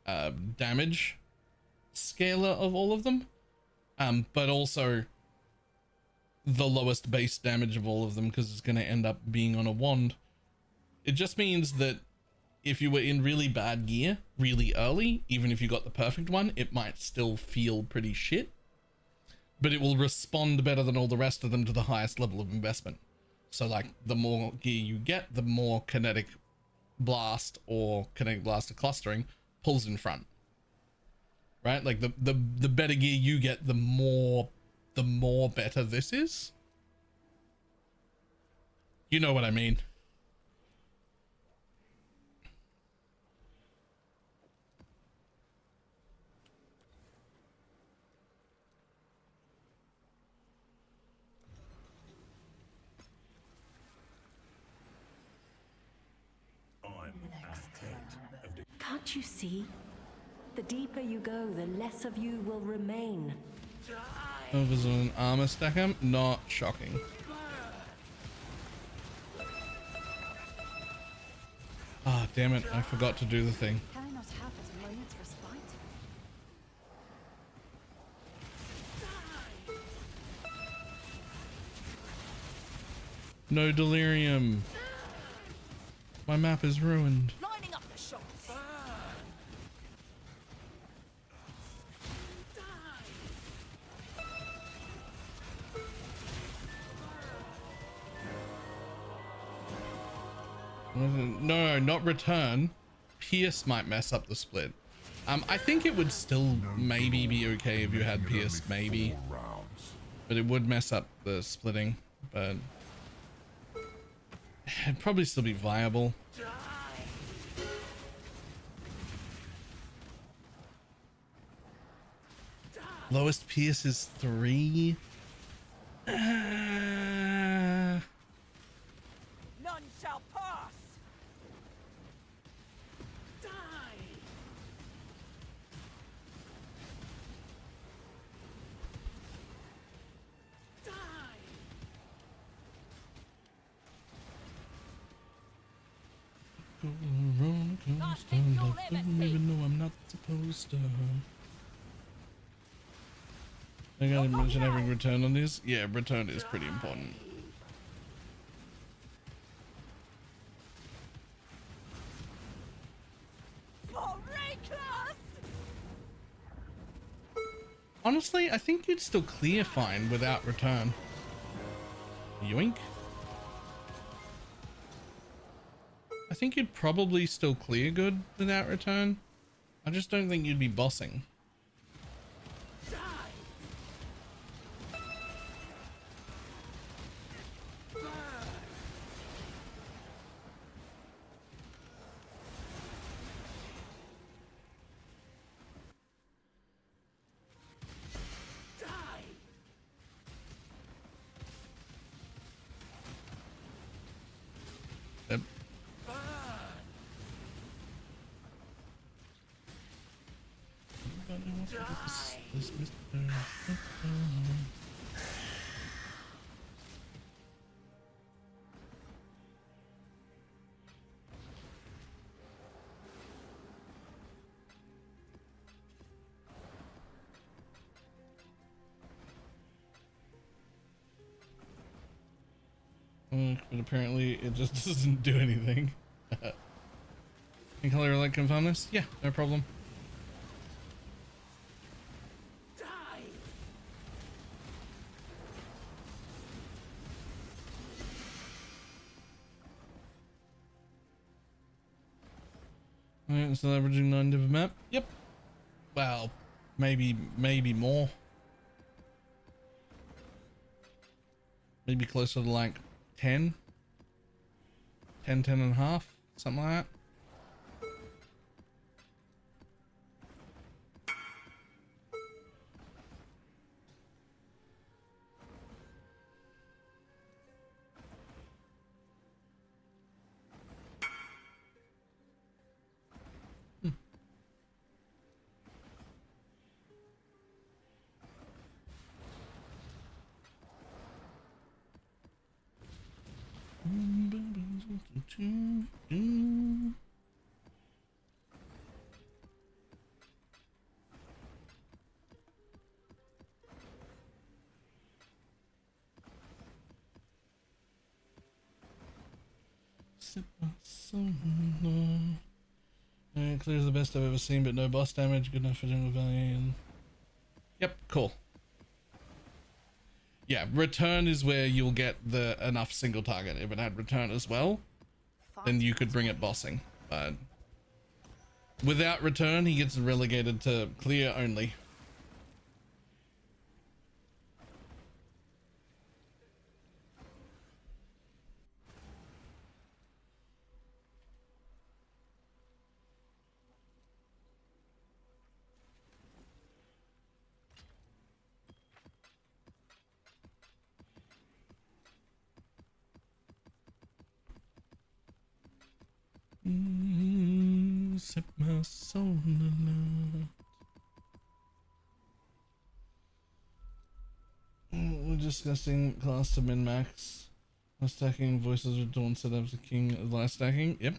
damage scaler of all of them. But also the lowest base damage of all of them because it's going to end up being on a wand. It just means that if you were in really bad gear really early, even if you got the perfect one, it might still feel pretty shit, but it will respond better than all the rest of them to the highest level of investment. So like the more gear you get, the more kinetic blast or kinetic blaster clustering pulls in front, right? Like the better gear you get, the more better this is. You know what I mean? Can't you see? The deeper you go, the less of you will remain. Oh, there's an armor stacker? Not shocking. Ah, damn it, I forgot to do the thing. Can I not have but a moment's respite? No delirium. My map is ruined. Lining up the shots. No, not return. Pierce might mess up the split. I think it would still maybe be okay if you had Pierce, maybe. But it would mess up the splitting, but it'd probably still be viable. Lowest Pierce is 3. None shall pass. Die. Die. I don't even know I'm not supposed to. I gotta mention having return on this. Yeah, return is pretty important. Honestly, I think you'd still clear fine without return. Yoink. I think you'd probably still clear good without return. I just don't think you'd be bossing. Yep. But apparently it just doesn't do anything. Can color like confirm this? Yeah, no problem. Alright, still averaging 9 div a map. Yep. Well, maybe more. Maybe closer to like 10 and a half, something like that. Sip my soul. clear is the best I've ever seen, but no boss damage. Good enough for general value. And... Yep, cool. Yeah, return is where you'll get the enough single target. If it had return as well, then you could bring it bossing. But without return, he gets relegated to clear only. Set my soul alight. We're discussing class to min max. Last stacking voices with dawn setups, the king of last stacking. Yep.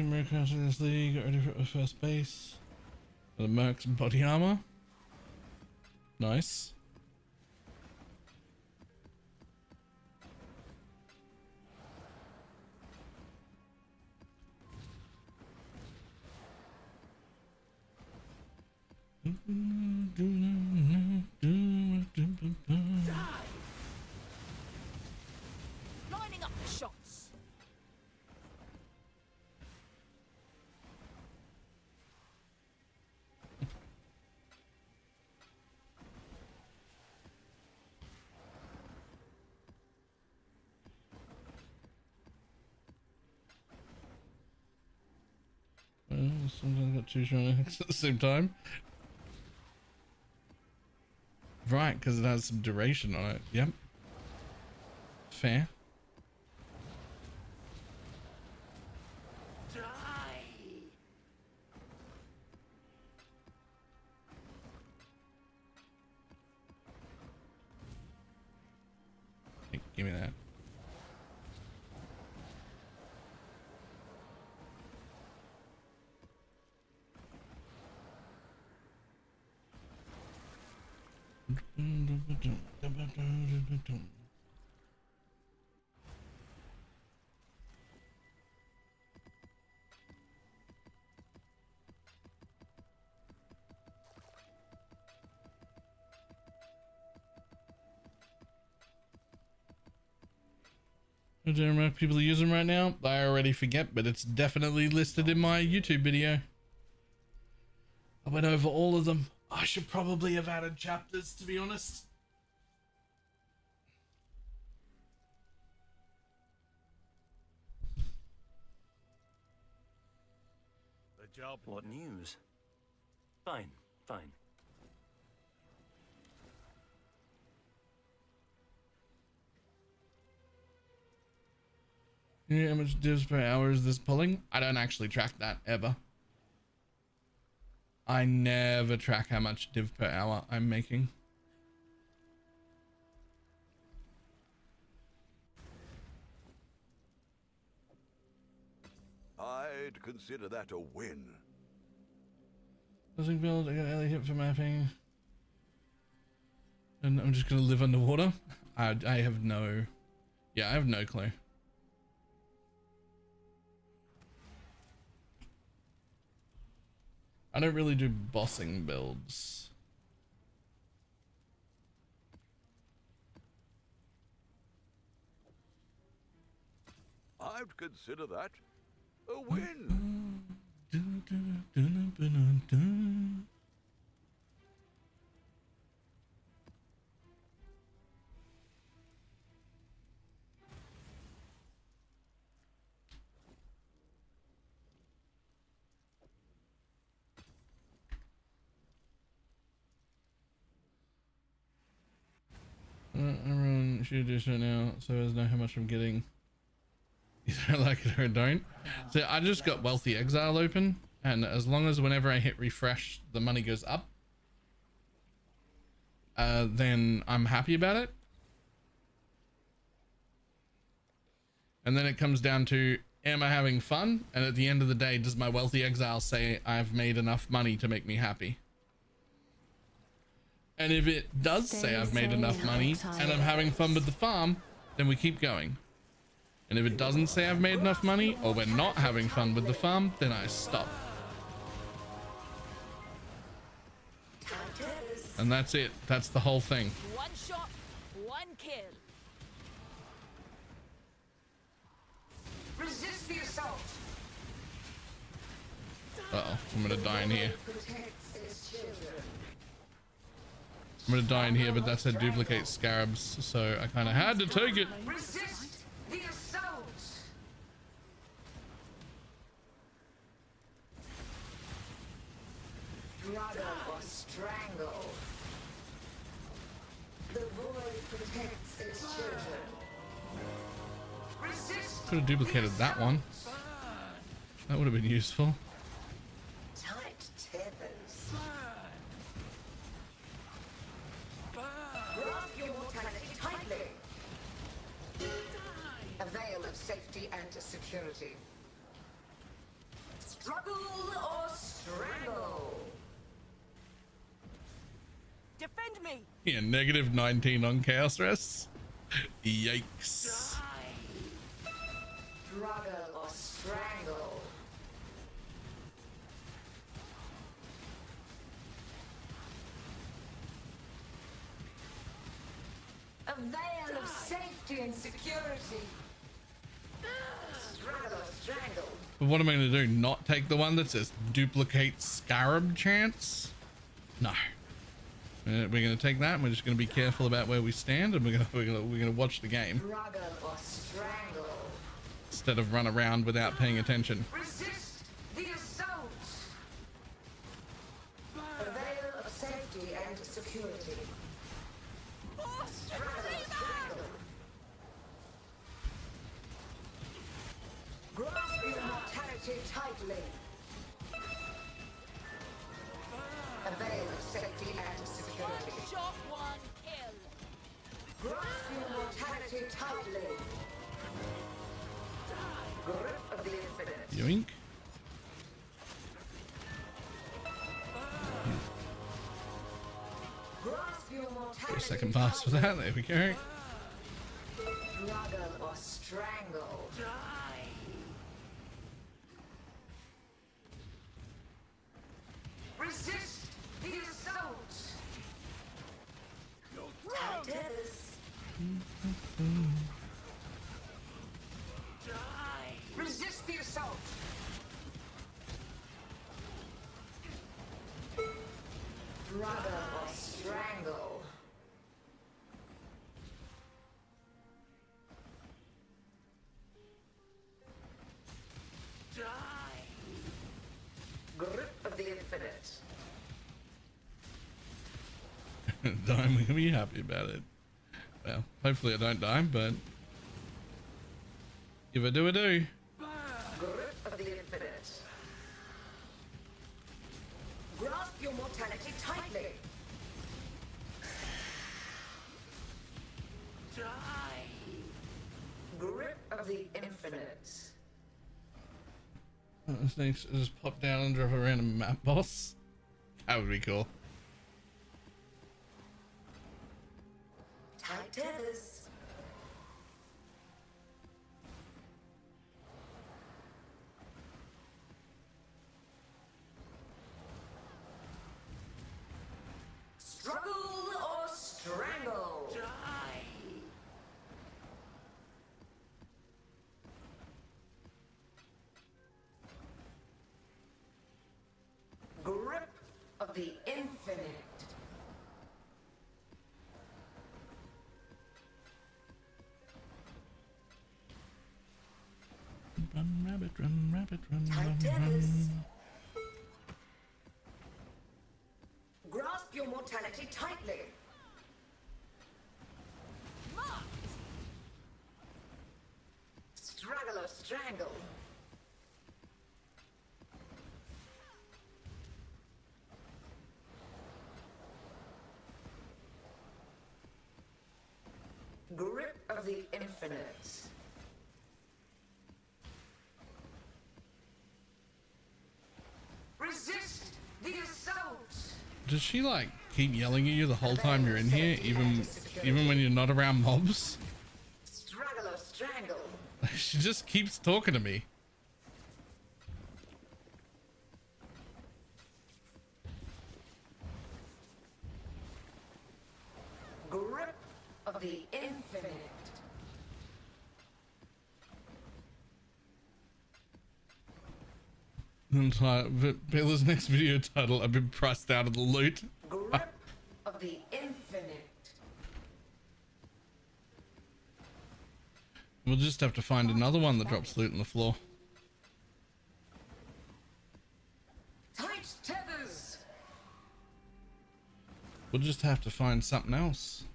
Merc out of this league, got ready for first base. The Merc's body armor. Nice. Lining up the shots. Well, sometimes I got two shrines at the same time. Right, because it has some duration on it. Yep. Fair. Hey, give me that. I don't know if people are using right now. I already forget, but it's definitely listed in my YouTube video. I went over all of them. I should probably have added chapters, to be honest. The job. What news? Fine, fine. Yeah, how much divs per hour is this pulling? I don't actually track that ever. I never track how much div per hour I'm making. I'd consider that a win. Building build, I got alley hit for mapping. And I'm just gonna live underwater? I have no... Yeah, I have no clue. I don't really do bossing builds. I'd consider that a win. Everyone should do so now, so as know how much I'm getting. You don't like it or don't. So I just got Wealthy Exile open, and as long as whenever I hit refresh, the money goes up, then I'm happy about it. And then it comes down to, am I having fun? And at the end of the day, does my Wealthy Exile say I've made enough money to make me happy? And if it does say I've made enough money and I'm having fun with the farm, then we keep going. And if it doesn't say I've made enough money, or we're not having fun with the farm, then I stop. And that's it. That's the whole thing. One shot, one kill. Resist the assault. Uh-oh, I'm gonna die in here. I'm gonna die in here, but that said duplicate scarabs, so I kind of had to take it. Resist the assault. Throttle or strangle. The void protects its children. Resist. Could have duplicated that one. That would have been useful. Tight tethers. Grasp your mortality tightly. A veil of safety and security. Struggle or strangle. Defend me. Yeah, negative 19 on chaos rests. Yikes. Struggle or strangle. A veil of safety and security. Struggle or strangle. But what am I going to do? Not take the one that says duplicate scarab chance? No. We're going to take that, and we're just going to be careful about where we stand, and we're going to watch the game Struggle or strangle. instead of run around without paying attention. Resist the assault. A veil of safety and security. Struggle or strangle. Grasp your mortality tightly. A veil of safety and security. One shot, one kill. Grasp your mortality tightly. Grip of the infinite. Yoink. Grasp your mortality. Get a second pass for that. There we go. Struggle or strangle. Resist the assault. Tethers. Resist the assault. Struggle or strangle. Grip of the infinite. Dying, we can be happy about it. Well, hopefully I don't die, but if I do, I do. Grip of the infinite. Grasp your mortality tightly. Grip of the infinite. This next just pop down and drop a random map boss. That would be cool. Tight tethers. Struggle or strangle. Grip of the infinite. Run, rabbit, run, rabbit, run, Tight run, tethers. run. Grasp your mortality tightly. strangle. Grip of the infinite. Resist the assault. Does she like keep yelling at you the whole time you're in here, even when you're not around mobs? Struggle or strangle. She just keeps talking to me. Grip of the infinite. Baylor's next video title, I've been priced out of the loot. Grip of the infinite. We'll just have to find another one that drops loot on the floor. Tight tethers. We'll just have to find something else.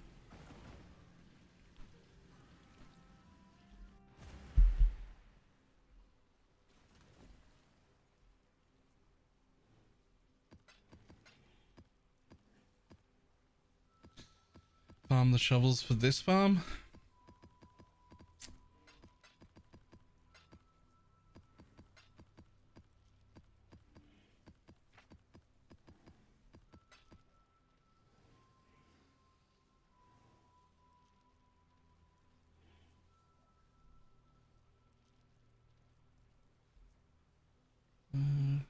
Farm the shovels for this farm.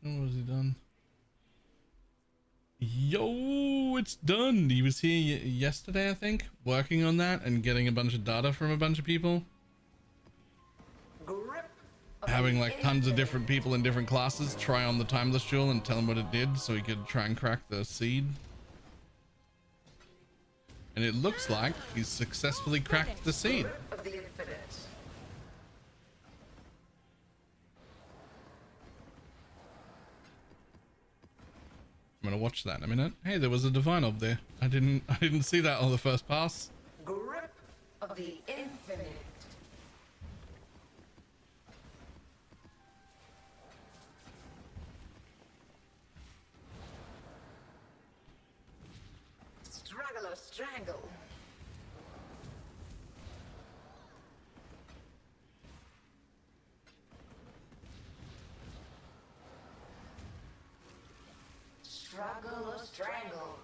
What was he done? Yo, it's done. He was here yesterday, I think, working on that and getting a bunch of data from a bunch of people. Having like tons of different people in different classes try on the timeless jewel and tell him what it did so he could try and crack the seed. And it looks like he's successfully cracked the seed. Of the infinite. I'm gonna watch that in a minute. Hey, there was a divine up there. I didn't see that on the first pass. Grip of the infinite. Struggle or strangle. Struggle or strangle.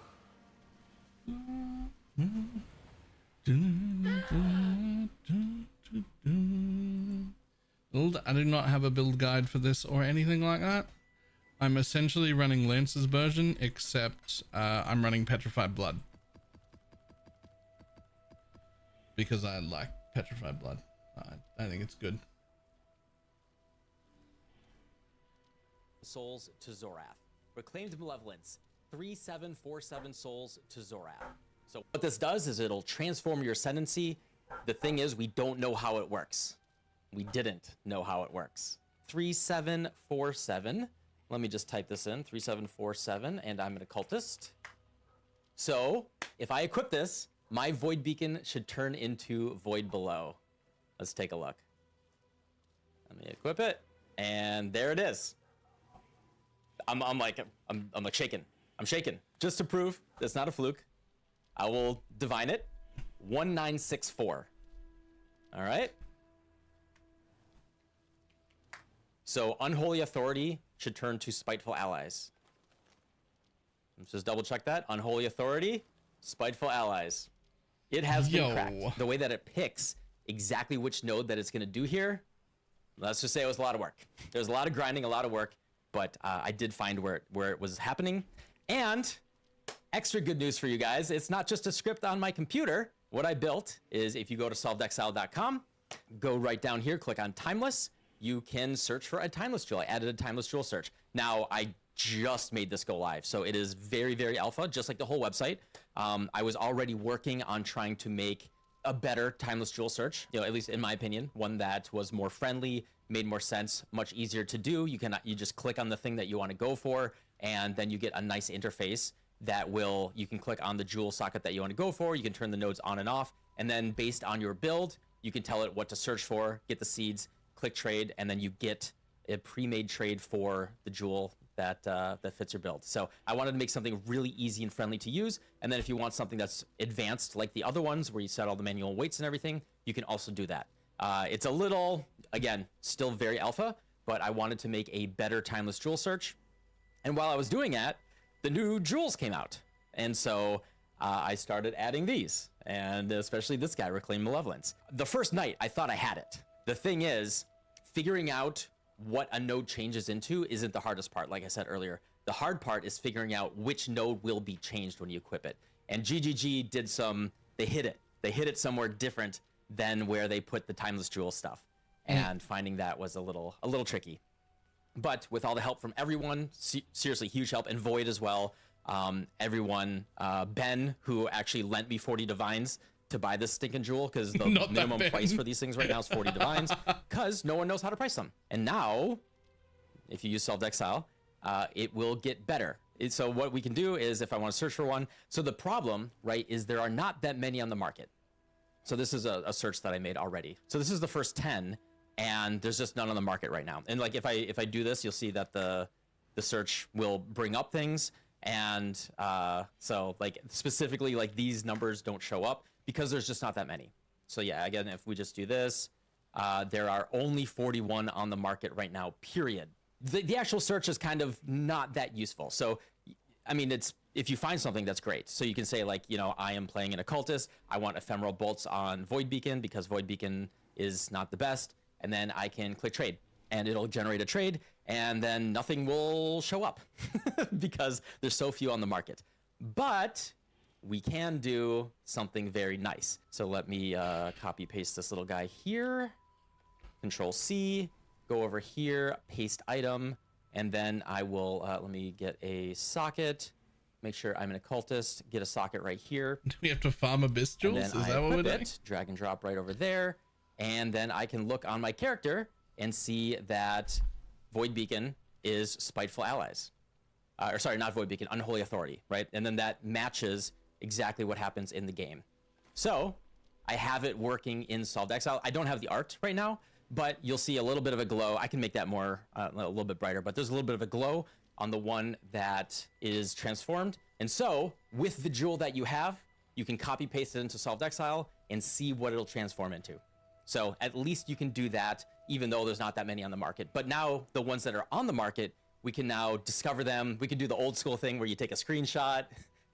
Build. I do not have a build guide for this or anything like that. I'm essentially running Lance's version, except I'm running Petrified Blood. Because I like Petrified Blood. I think it's good. Souls to Zorath. Reclaimed Malevolence. 3747 souls to Zorath. So what this does is it'll transform your ascendancy. The thing is, we don't know how it works. We didn't know how it works. 3747. Let me just type this in. 3747, and I'm an occultist. So if I equip this, my void beacon should turn into void below. Let's take a look. Let me equip it, and there it is. I'm like shaking. I'm shaking just to prove that's not a fluke. I will divine it. 1964. All right. So unholy authority should turn to spiteful allies. Let's just double check that. Unholy authority, spiteful allies. It has been cracked. The way that it picks exactly which node that it's going to do here. Let's just say it was a lot of work. There's a lot of grinding, a lot of work, but I did find where it was happening. And extra good news for you guys. It's not just a script on my computer. What I built is, if you go to solvedexile.com, go right down here, click on Timeless. You can search for a Timeless Jewel. I added a Timeless Jewel search. Now, I just made this go live, so it is very, very alpha, just like the whole website. I was already working on trying to make a better Timeless Jewel search, at least in my opinion, one that was more friendly, made more sense, much easier to do. You just click on the thing that you want to go for, and then you get a nice interface that you can click on the jewel socket that you want to go for. You can turn the nodes on and off, and then based on your build, you can tell it what to search for, get the seeds, click trade, and then you get a pre-made trade for the jewel that that fits your build. So I wanted to make something really easy and friendly to use. And then if you want something that's advanced like the other ones where you set all the manual weights and everything, you can also do that. It's a little, again, still very alpha, but I wanted to make a better timeless jewel search. And while I was doing that, the new jewels came out. And so I started adding these, and especially this guy, Reclaim Malevolence. The first night, I thought I had it. The thing is, figuring out what a node changes into isn't the hardest part, like I said earlier. The hard part is figuring out which node will be changed when you equip it. And GGG did they hit it. They hit it somewhere different than where they put the timeless jewel stuff. And finding that was a little tricky. But with all the help from everyone, seriously, huge help, and Void as well, everyone, Ben, who actually lent me 40 divines to buy this stinking jewel, because the minimum price for these things right now is 40 divines, because no one knows how to price them. And now, if you use Solved Exile, it will get better. So what we can do is, if I want to search for one, so the problem, right, is there are not that many on the market. So this is a search that I made already. So this is the first 10, and there's just none on the market right now. And like if I do this, you'll see that the search will bring up things, and so like specifically like these numbers don't show up because there's just not that many. So yeah, again, if we just do this, there are only 41 on the market right now, period. The actual search is kind of not that useful. So, I mean, it's, if you find something, that's great. So you can say like, you know, I am playing an occultist. I want ephemeral bolts on Void Beacon because Void Beacon is not the best. And then I can click trade, and it'll generate a trade, and then nothing will show up because there's so few on the market. But we can do something very nice. So let me copy paste this little guy here, Control C, go over here, paste item, and then I will, let me get a socket, make sure I'm an occultist, get a socket right here. Do we have to farm abyss jewels? Is that what we're doing? Drag and drop right over there, and then I can look on my character and see that Void Beacon is Spiteful Allies. Or sorry, not Void Beacon, Unholy Authority, right? And then that matches exactly what happens in the game. So I have it working in Solved Exile. I don't have the art right now, but you'll see a little bit of a glow. I can make that more, a little bit brighter, but there's a little bit of a glow on the one that is transformed. And so with the jewel that you have, you can copy paste it into Solved Exile and see what it'll transform into. So at least you can do that, even though there's not that many on the market. But now the ones that are on the market, we can now discover them. We can do the old school thing where you take a screenshot,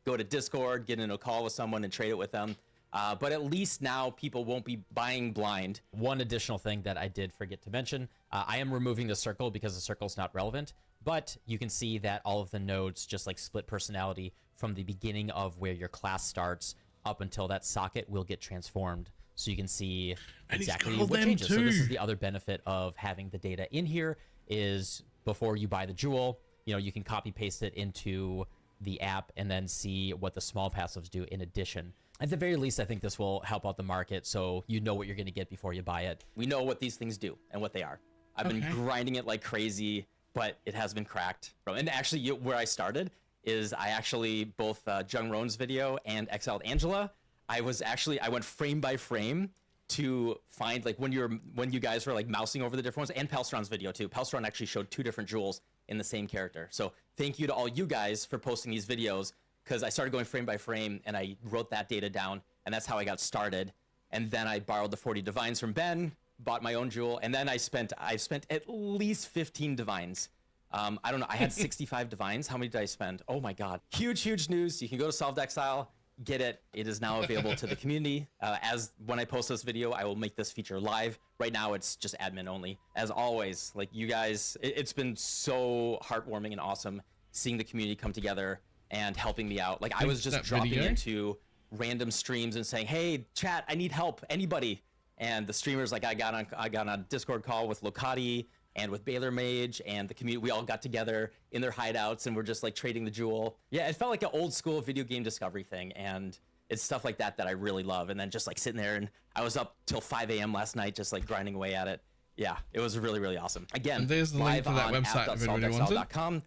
go to Discord, get in a call with someone and trade it with them. But at least now people won't be buying blind. One additional thing that I did forget to mention, I am removing the circle because the circle is not relevant, but you can see that all of the nodes just like split personality from the beginning of where your class starts up until that socket will get transformed. So you can see exactly what changes. So this is the other benefit of having the data in here is before you buy the jewel, you know, you can copy paste it into the app and then see what the small passives do in addition. At the very least, I think this will help out the market so you know what you're going to get before you buy it. We know what these things do and what they are. I've been grinding it like crazy, but it has been cracked. And actually, where I started is I actually, both Jung Roan's video and Exiled Angela, I went frame by frame to find like when you guys were like mousing over the different ones, and Pelstron's video too. Pelstron actually showed 2 different jewels in the same character. So thank you to all you guys for posting these videos, because I started going frame by frame and I wrote that data down, and that's how I got started. And then I borrowed the 40 divines from Ben, bought my own jewel, and then I've spent at least 15 divines. I don't know, I had 65 divines. How many did I spend? Oh my God. Huge news. You can go to Solved Exile, get it. It is now available to the community. As when I post this video, I will make this feature live. Right now, it's just admin only. As always, like you guys, it's been so heartwarming and awesome seeing the community come together and helping me out. Like I was just dropping into random streams and saying, "Hey, chat, I need help. Anybody?" And the streamers, like I got on a Discord call with Lokati and with BalorMage and the community. We all got together in their hideouts and we're just like trading the jewel. Yeah, it felt like an old school video game discovery thing, and it's stuff like that I really love. And then just like sitting there, and I was up till 5 a.m. last night just like grinding away at it. Yeah, it was really awesome. Again, and there's the link to that website if anybody wants it.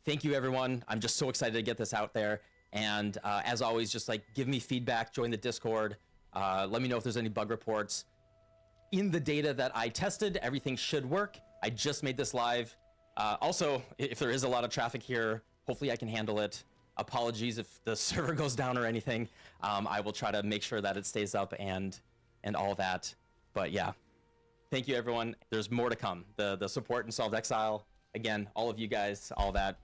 Thank you, everyone. I'm just so excited to get this out there. And as always, just like give me feedback, join the Discord. Let me know if there's any bug reports. in the data that I tested, everything should work. I just made this live. Also, if there is a lot of traffic here, hopefully I can handle it. Apologies if the server goes down or anything. I will try to make sure that it stays up and all that. But yeah, thank you everyone. There's more to come. The support in Solved Exile, again, all of you guys, all that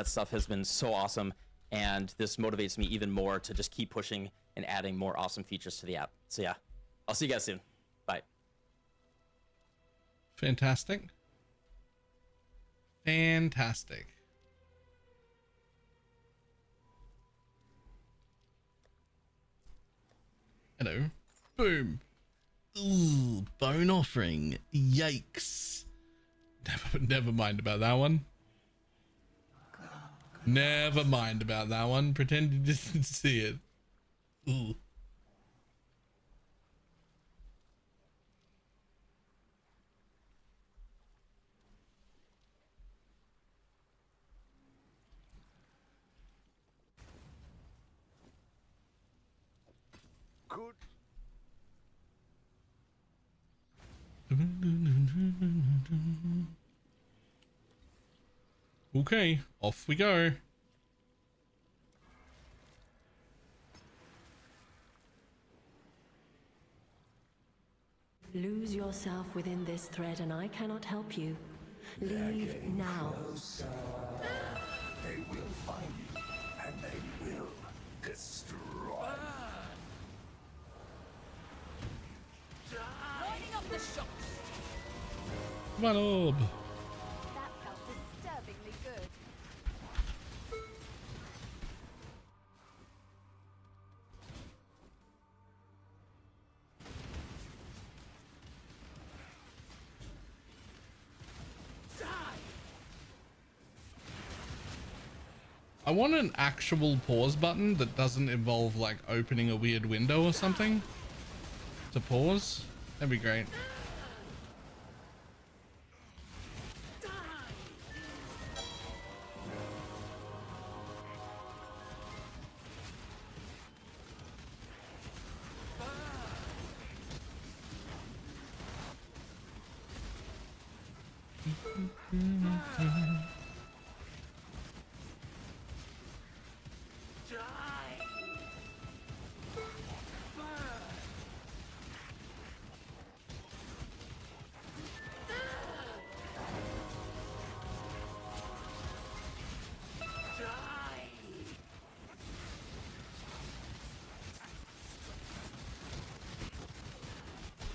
stuff has been so awesome. And this motivates me even more to just keep pushing and adding more awesome features to the app. So yeah, I'll see you guys soon. Bye. Fantastic. Fantastic. Hello. Boom. Ooh, bone offering. Yikes. Never mind about that one. Never mind about that one. Pretend you didn't see it. Ooh. Good. Okay, off we go. Lose yourself within this thread and I cannot help you. Leave now. They will find you, and they will destroy. Lining up the shots. Come on, orb. That felt disturbingly good. I want an actual pause button that doesn't involve like opening a weird window or something to pause. That'd be great.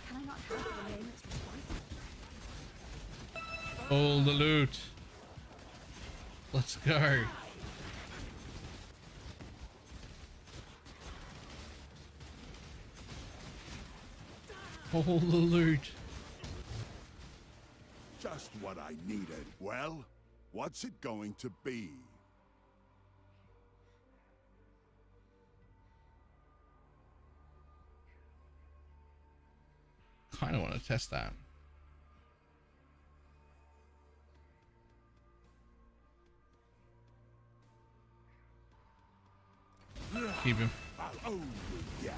Can I not have the moment's respite? All the loot. Let's go. All the loot. Just what I needed. Well, what's it going to be? Kind of want to test that. Keep him. I'll own you yet.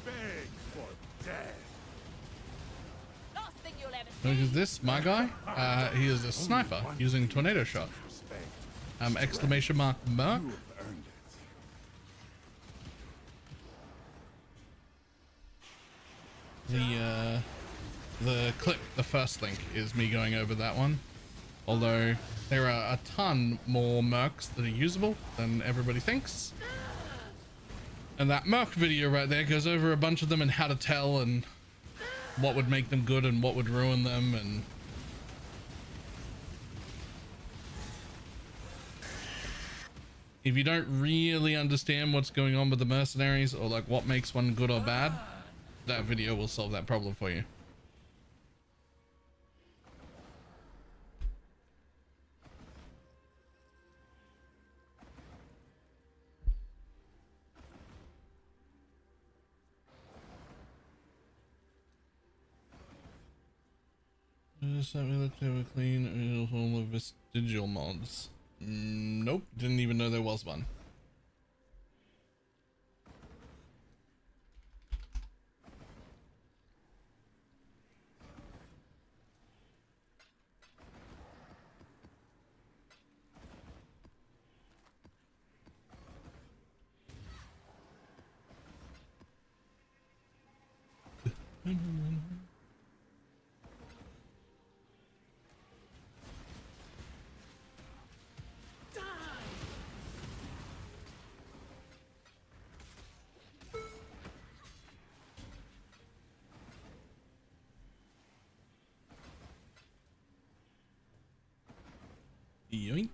Beg for death. Last thing you'll ever see. Look, is this my guy? He is a sniper using tornado shot. Exclamation mark Merc. You have earned it. The clip, the first link, is me going over that one. Although there are a ton more mercs that are usable than everybody thinks. And that merc video right there goes over a bunch of them and how to tell and what would make them good and what would ruin them. And if you don't really understand what's going on with the mercenaries or like what makes one good or bad, that video will solve that problem for you. Just let me look over clean all the vestigial mods. Nope, didn't even know there was one. Yoink.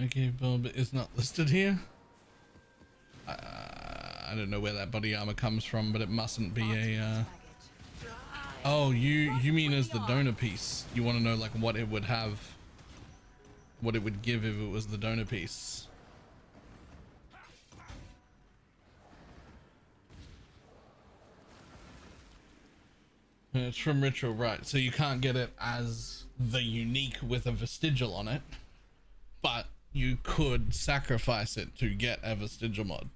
Okay, Bob is not listed here. I don't know where that body armor comes from, but it mustn't be a oh, you mean as the donor piece. You want to know like what it would have, what it would give if it was the donor piece. It's from Ritual, right? So you can't get it as the unique with a vestigial on it, but you could sacrifice it to get a vestigial mod.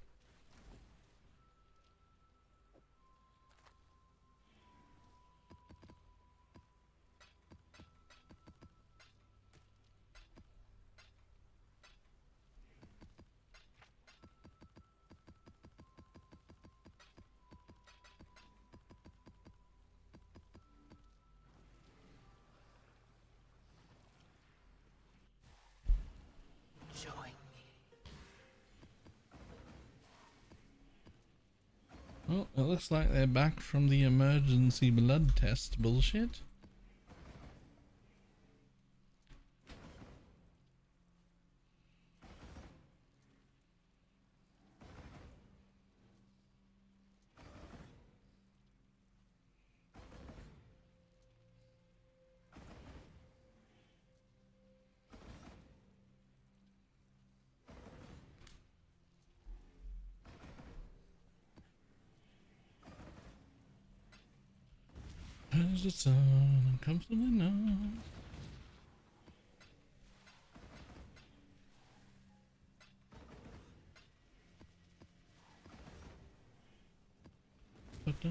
Well, it looks like they're back from the emergency blood test bullshit. As the sun comfortably numb. Don't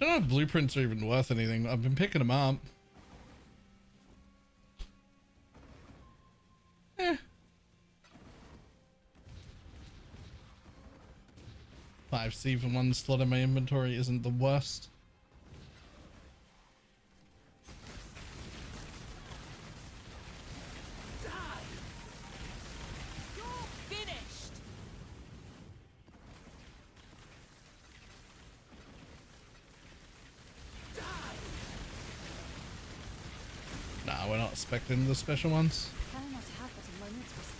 know if blueprints are even worth anything. I've been picking them up. 5C for one slot in my inventory isn't the worst. Nah, we're not expecting the special ones. Can I not have but a moment's respite?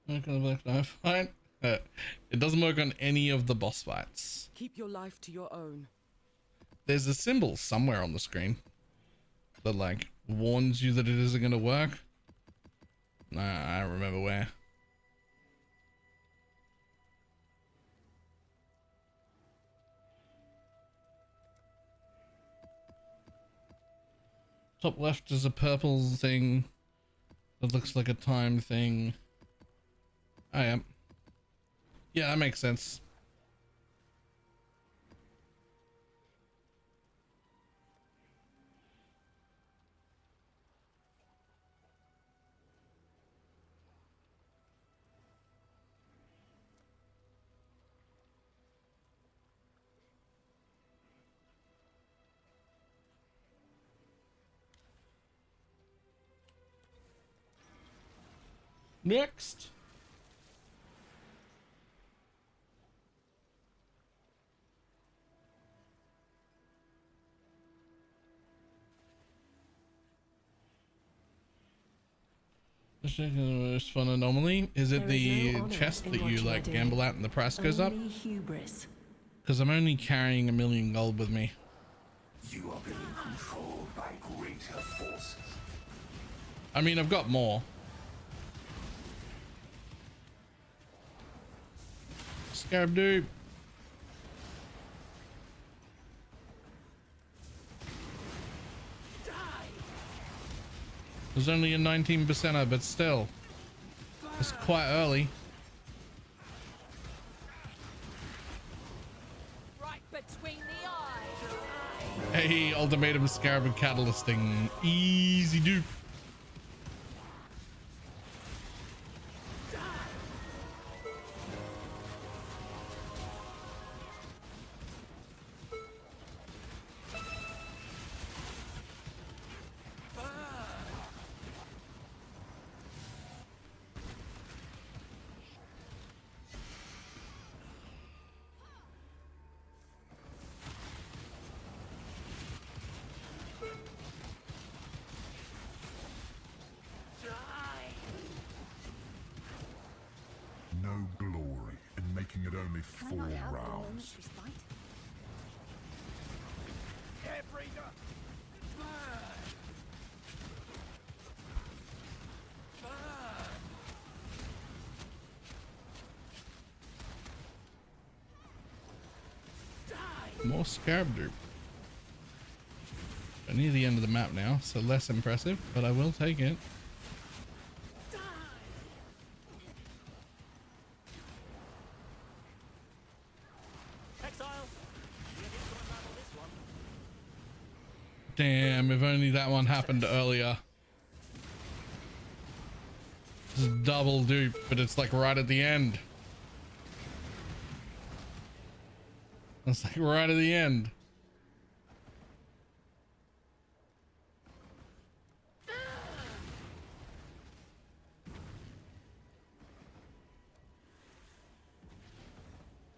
Work on the black knife fight. It doesn't work on any of the boss fights. Keep your life to your own. There's a symbol somewhere on the screen that like warns you that it isn't going to work. Nah, I don't remember where. Top left is a purple thing that looks like a time thing. I am. Yeah, that makes sense. Next. Most fun anomaly. Is it the chest that you like gamble at and the price goes up? Because I'm only carrying 1 million gold with me. You are being controlled by greater forces. I mean, I've got more. Scarab dude. There's only a 19%er, but still, it's quite early. Right between the eyes. Hey, ultimatum scarab and catalysting. Easy dupe. No glory in making it only 4 rounds. More scarab dupe. I'm near the end of the map now, so less impressive, but I will take it. Damn, if only that one happened earlier. This is double dupe, but it's like right at the end. It's like right at the end.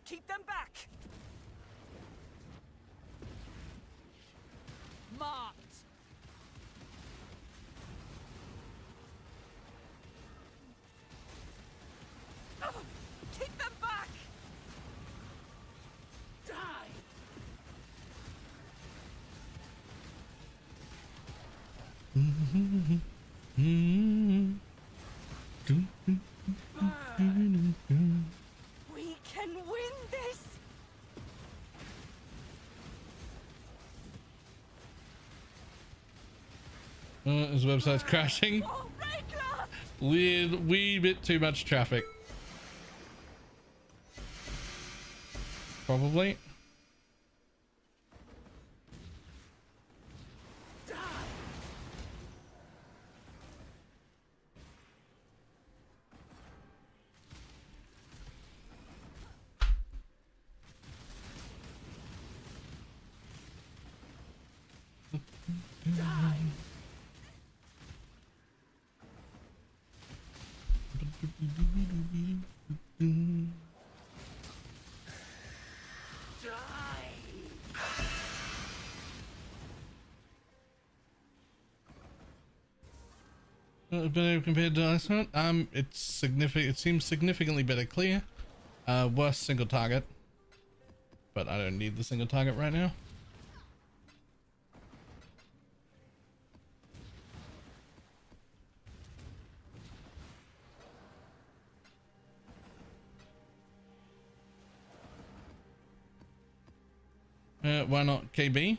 Keep them back. Marked. Keep them back. Die. We can win this. His website's crashing. Wee bit too much traffic. Probably. Better compared to last one. It's significant. It seems significantly better clear. Worse single target, but I don't need the single target right now. Why not KB?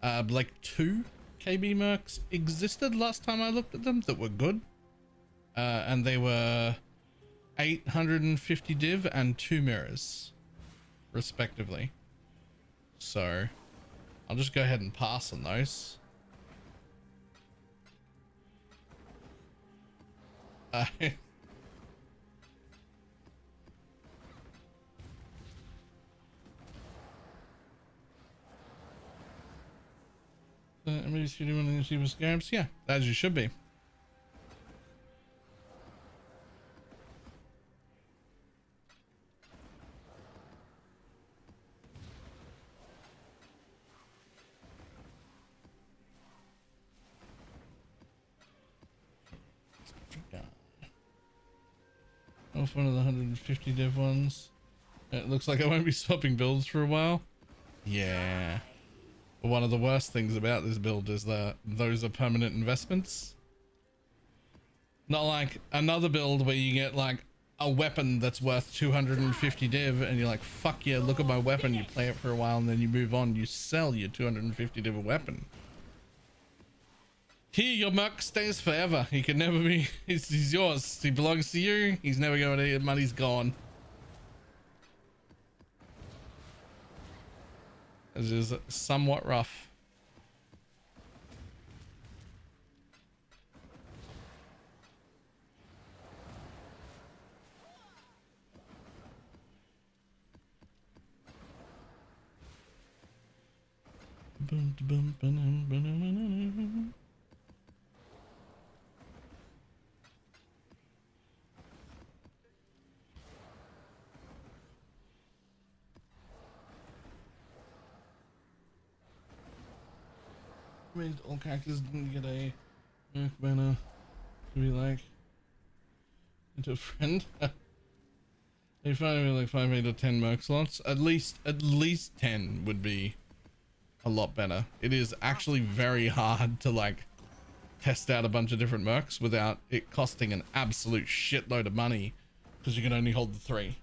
Like 2 KB mercs existed last time I looked at them that were good. And they were 850 div and 2 mirrors, respectively. So I'll just go ahead and pass on those. Maybe if you're doing the super scabs, yeah, as you should be. Off one of the 150 div ones. It looks like I won't be swapping builds for a while. Yeah. But one of the worst things about this build is that those are permanent investments. Not like another build where you get like a weapon that's worth 250 div and you're like, fuck yeah, look at my weapon. You play it for a while and then you move on. You sell your 250 div weapon. Here, your merc stays forever. He can never be, he's yours. He belongs to you. He's never going to, money's gone. This is somewhat rough. Raised all characters didn't get a merc banner to be like into a friend. They find me like 5, 8 or 10 merc slots. At least 10 would be a lot better. It is actually very hard to like test out a bunch of different mercs without it costing an absolute shitload of money because you can only hold the 3.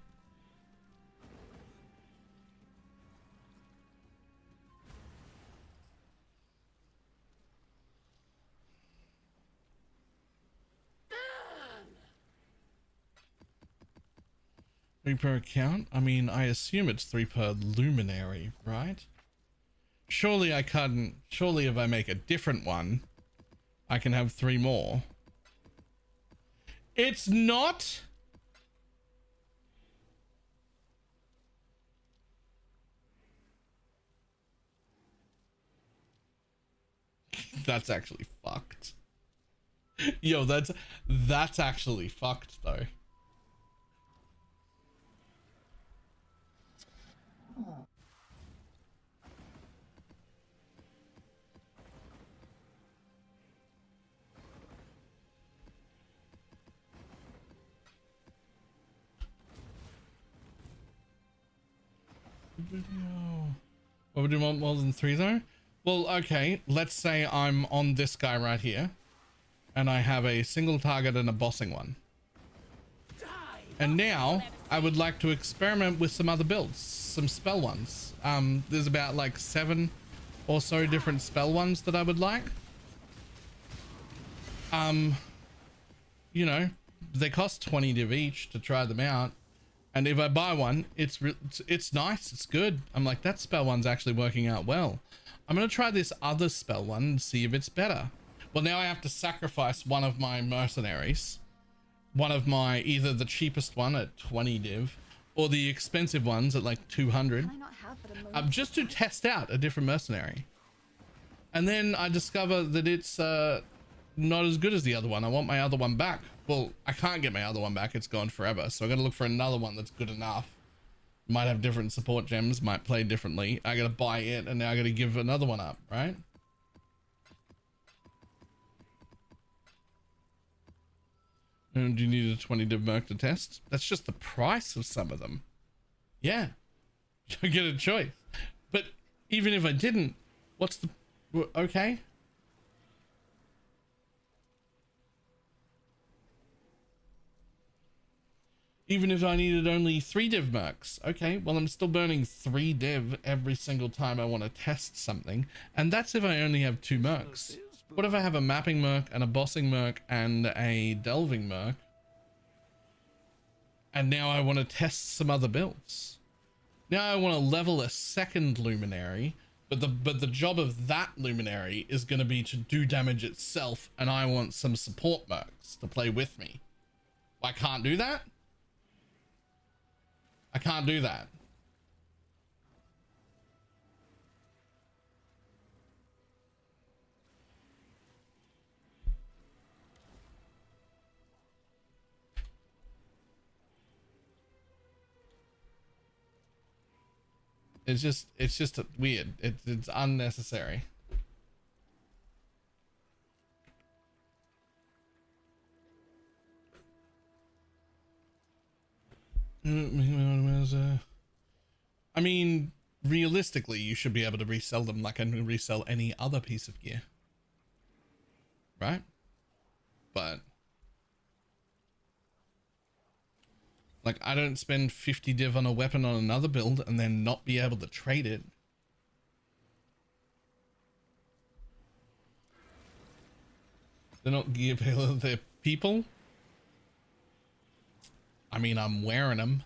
Three per account? I mean, I assume it's 3 per luminary, right? Surely I can't. Surely if I make a different one, I can have 3 more. It's not. That's actually fucked. Yo, that's actually fucked though. What would you want more than 3 though? Well, okay, let's say I'm on this guy right here and I have a single target and a bossing one. And now I would like to experiment with some other builds, some spell ones. There's about like 7 or so different spell ones that I would like. You know, they cost 20 div each to try them out. And if I buy one, it's nice, it's good. I'm like, that spell one's actually working out well. I'm going to try this other spell one and see if it's better. Well, now I have to sacrifice one of my mercenaries. One of my, either the cheapest one at 20 div or the expensive ones at like 200. Just to test out a different mercenary. And then I discover that it's not as good as the other one. I want my other one back. Well, I can't get my other one back. It's gone forever. So I got to look for another one that's good enough. Might have different support gems, might play differently. I got to buy it and now I got to give another one up, right? And do you need a 20 div merc to test? That's just the price of some of them. Yeah. You get a choice. But even if I didn't, what's the... Okay. Even if I needed only 3 div mercs. Okay, well, I'm still burning 3 div every single time I want to test something. And that's if I only have 2 mercs. What if I have a mapping merc and a bossing merc and a delving merc? And now I want to test some other builds. Now I want to level a second luminary, but the job of that luminary is going to be to do damage itself, and I want some support mercs to play with me. I can't do that? I can't do that. It's just weird. It's unnecessary. I mean, realistically, you should be able to resell them like I resell any other piece of gear, right? But like, I don't spend 50 div on a weapon on another build and then not be able to trade it. They're not gear payload, they're people. I mean, I'm wearing them.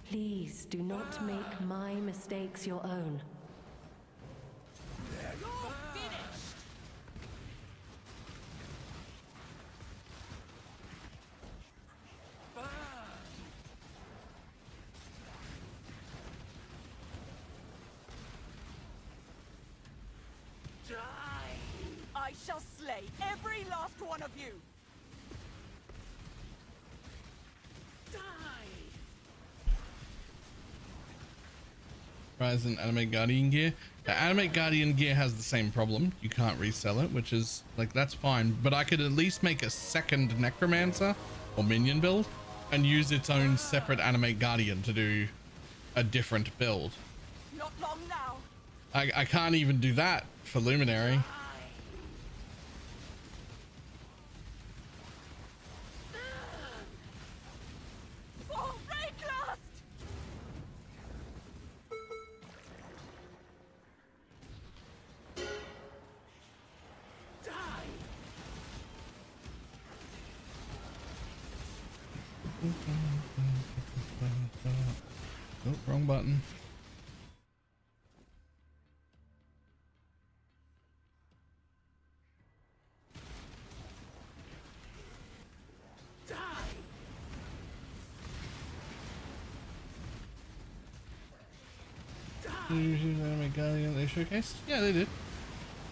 Please do not make my mistakes your own. I shall slay every last one of you. Rise in Animate Guardian gear. The Animate Guardian gear has the same problem. You can't resell it, which is like, that's fine. But I could at least make a second Necromancer or minion build and use its own separate Animate Guardian to do a different build. Not long now. I can't even do that for Luminary. Oh, wrong button. Animate Guardian they showcased? Yeah, they did.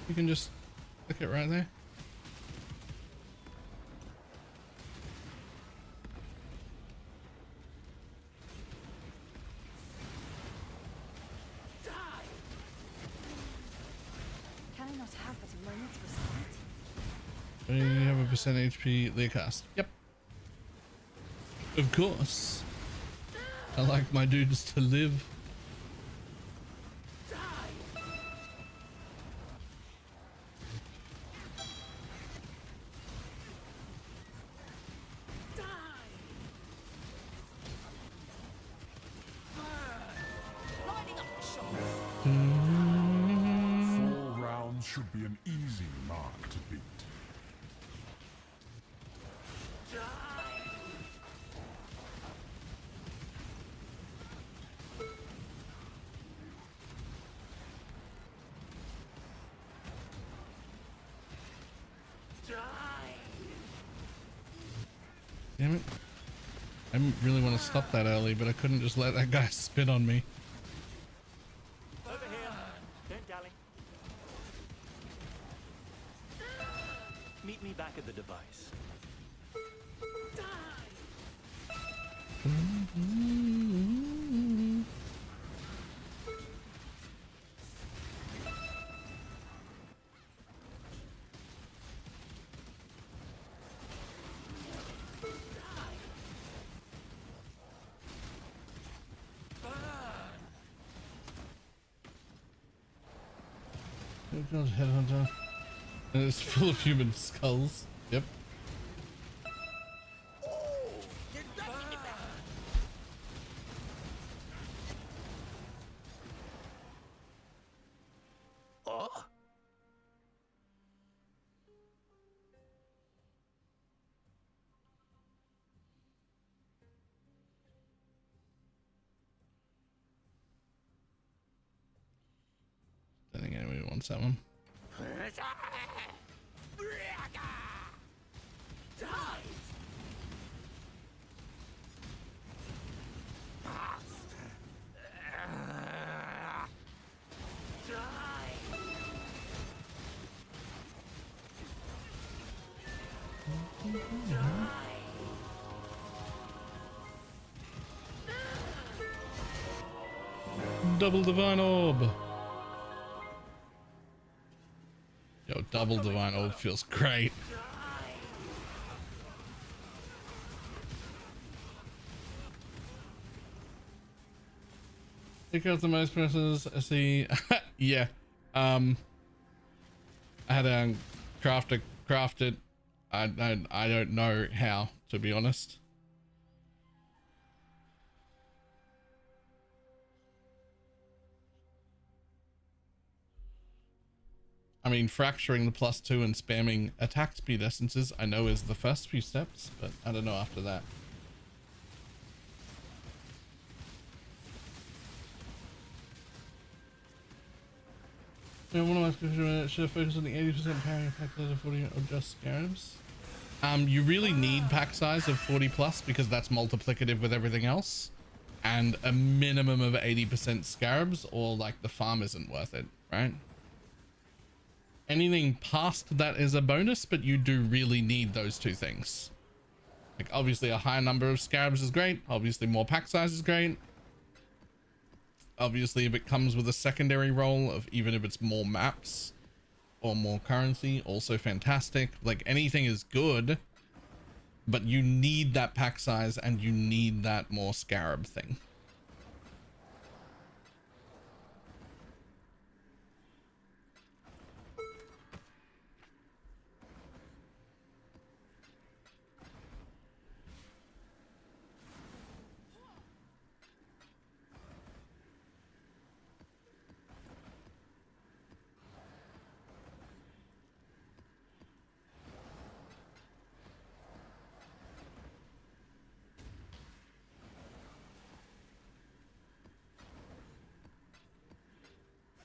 You can just click it right there. Can I not have but a moment's respite? You have a percent HP clear cast. Yep. Of course. I like my dudes to live. Should be an easy mark to beat. Damn it. I didn't really want to stop that early, but I couldn't just let that guy spit on me. Over here. Don't dally. Meet me back at the device. Headhunter. And it's full of human skulls. Yep. Oh? I think anybody wants that one. Double divine orb. Yo, double divine orb feels great. Take out the most presses. I see. Yeah. I had to craft it. I don't know how, to be honest. I mean, fracturing the +2 and spamming attack speed essences, I know is the first few steps, but I don't know after that. Yeah, one of my questions, should I focus on the 80% parry pack size of 40 or just scarabs? You really need pack size of 40 plus because that's multiplicative with everything else, and a minimum of 80% scarabs, or like the farm isn't worth it, right? Anything past that is a bonus, but you do really need those two things. Like obviously a higher number of scarabs is great. Obviously more pack size is great. Obviously if it comes with a secondary role of even if it's more maps or more currency, also fantastic. Like anything is good, but you need that pack size and you need that more scarab thing.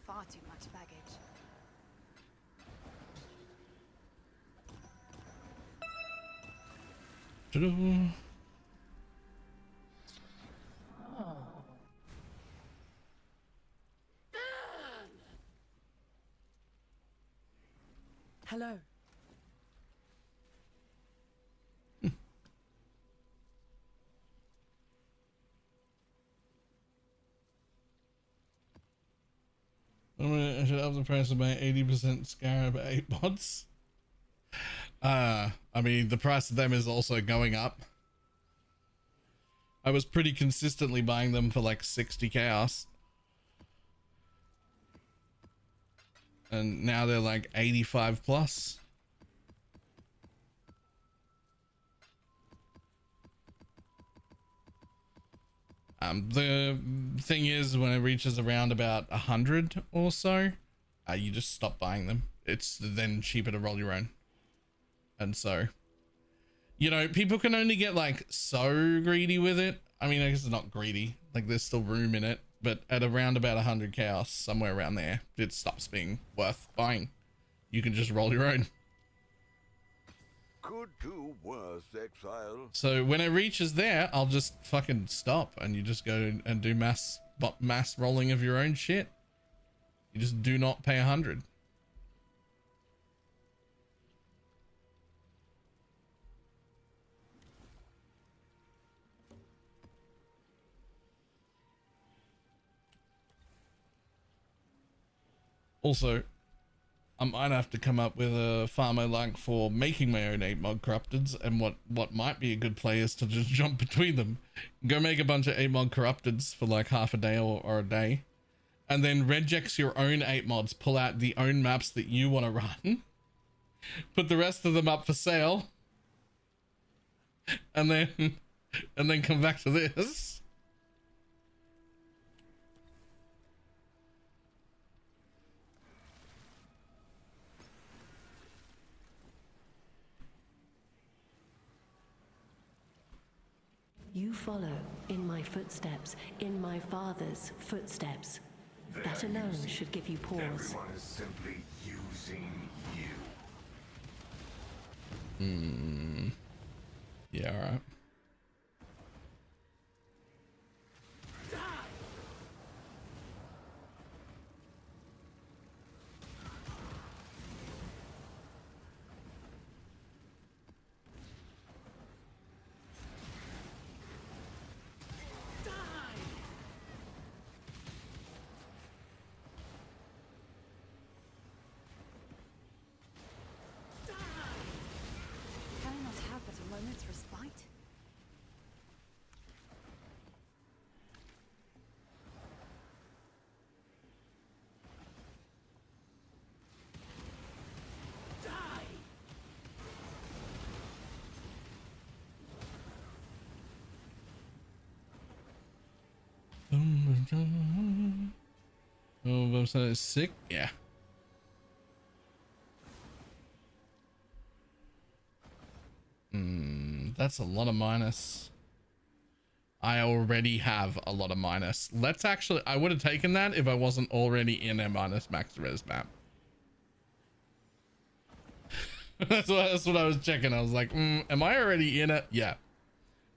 Far too much baggage. Ta-da. Hello. I should up the price of my 80% scarab 8 mods. I mean, the price of them is also going up. I was pretty consistently buying them for like 60 chaos. And now they're like 85 plus. The thing is, when it reaches around about 100 or so, you just stop buying them. It's then cheaper to roll your own. And so, you know, people can only get like so greedy with it. I mean, I guess it's not greedy, like there's still room in it, but at around about 100 chaos, somewhere around there, it stops being worth buying. You can just roll your own. Could do worse, Exile. So when it reaches there, I'll just fucking stop and you just go and do mass rolling of your own shit. You just do not pay 100. Also, I might have to come up with a farm I like for making my own 8-mod corrupteds, and what might be a good play is to just jump between them. Go make a bunch of 8-mod corrupteds for like half a day or a day, and then regex your own 8 mods, pull out the own maps that you want to run, put the rest of them up for sale, and then come back to this. You follow in my footsteps, in my father's footsteps. That alone should give you pause. Everyone is simply using you. Yeah, all right. Can I not have but a moment's respite? Oh, website is sick. Yeah. That's a lot of minus. I already have a lot of minus. Let's actually, I would have taken that if I wasn't already in a minus max res map. that's what I was checking. I was like, am I already in it? Yeah,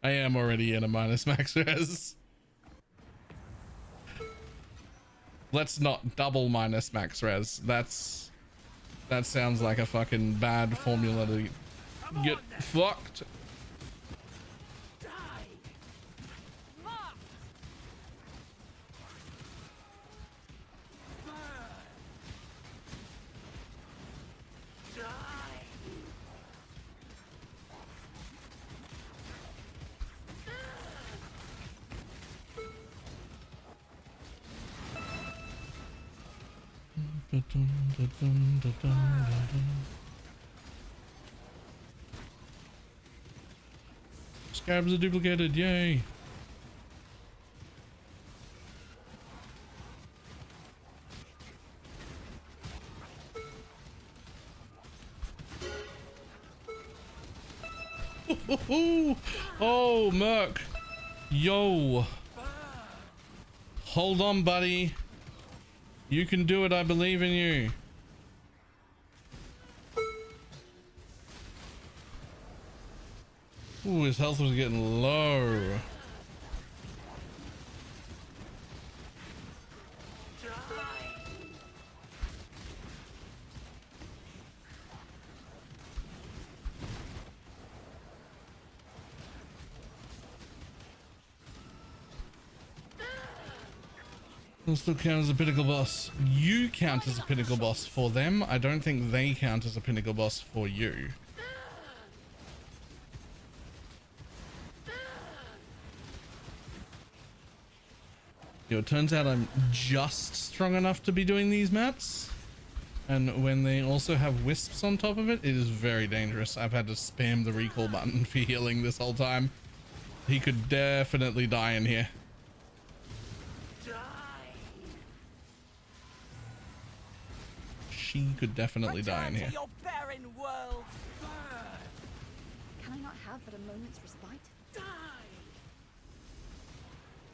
I am already in a minus max res. Let's not double minus max res. That sounds like a fucking bad formula to get fucked. Scabs are duplicated, yay. Oh, Merc. Yo. Hold on, buddy. You can do it. I believe in you. Ooh, his health was getting low. They'll still count as a pinnacle boss. You count as a pinnacle boss for them. I don't think they count as a pinnacle boss for you. Yo, it turns out I'm just strong enough to be doing these mats. And when they also have wisps on top of it, it is very dangerous. I've had to spam the recall button for healing this whole time. He could definitely die in here. She could definitely die in here. Your barren world. Can I not have but a moment's respite?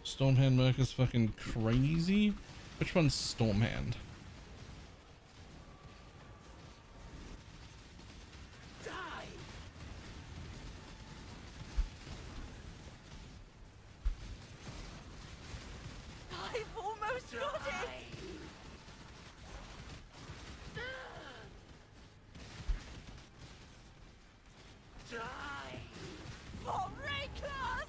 Stormhand Merc is fucking crazy. Which one's Stormhand? I've almost got it. Die. For Rayclast.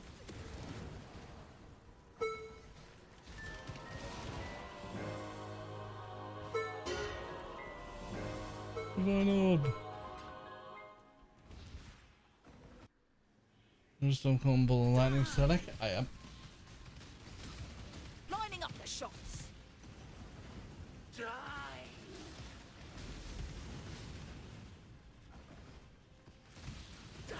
Divine Orb. Stone combo and lightning static. I am. Lining up the shots. Die! Die!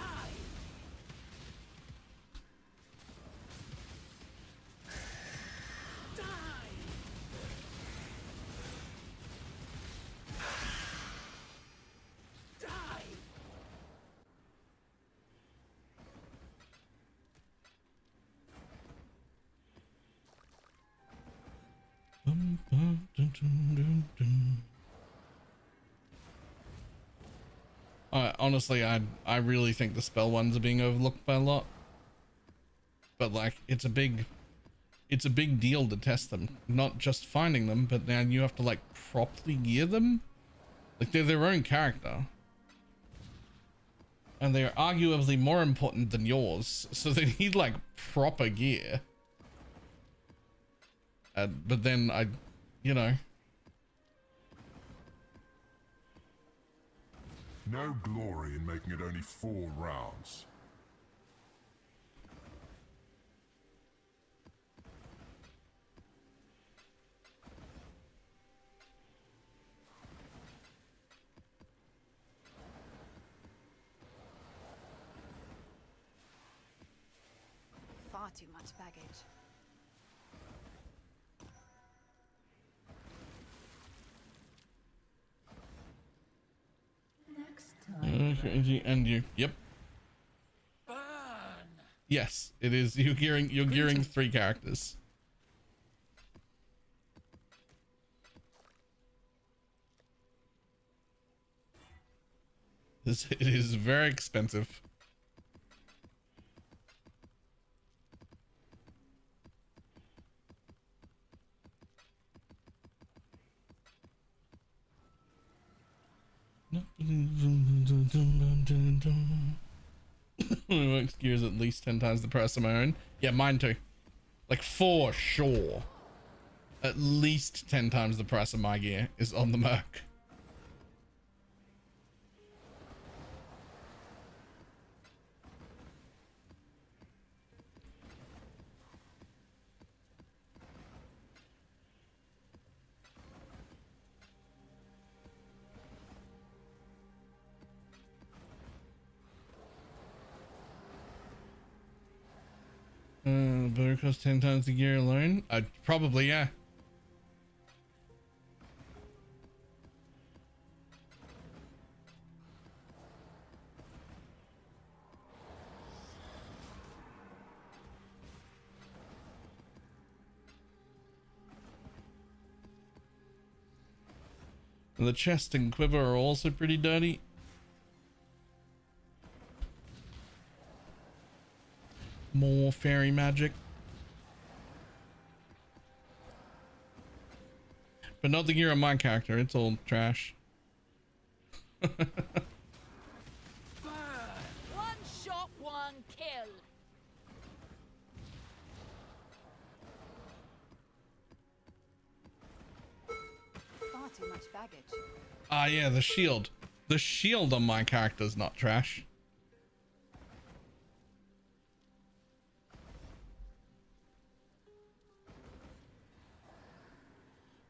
Die! Die! Honestly, I really think the spell ones are being overlooked by a lot. But like, it's a big deal to test them. Not just finding them, but now you have to like properly gear them. Like, they're their own character. And they're arguably more important than yours. So they need like proper gear. But then you know. No glory in making it only 4 rounds. Far too much baggage. And you. Yep. Burn! Yes, it is. You're gearing 3 characters. It is very expensive. My work's gear is at least 10 times the price of my own. Yeah, mine too. Like, for sure. At least 10 times the price of my gear is on the Merc. Better cost 10 times the gear alone? Probably, yeah. And the chest and quiver are also pretty dirty. More fairy magic. But not the gear on my character, it's all trash. One shot, one kill. Far too much baggage. Ah, yeah, the shield. The shield on my character is not trash.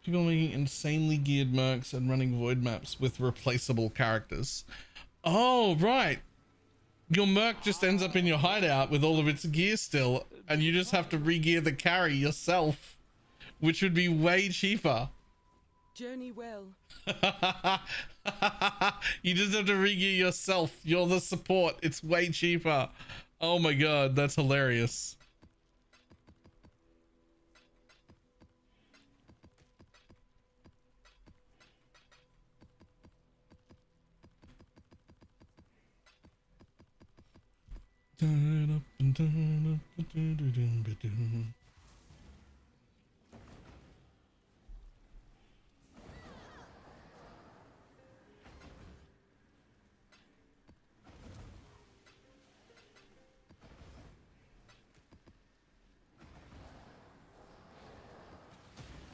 People making insanely geared mercs and running void maps with replaceable characters. Oh, right. Your merc just ends up in your hideout with all of its gear still, and you just have to re-gear the carry yourself, which would be way cheaper. Journey well. You just have to re-gear yourself. You're the support. It's way cheaper. Oh my god, that's hilarious.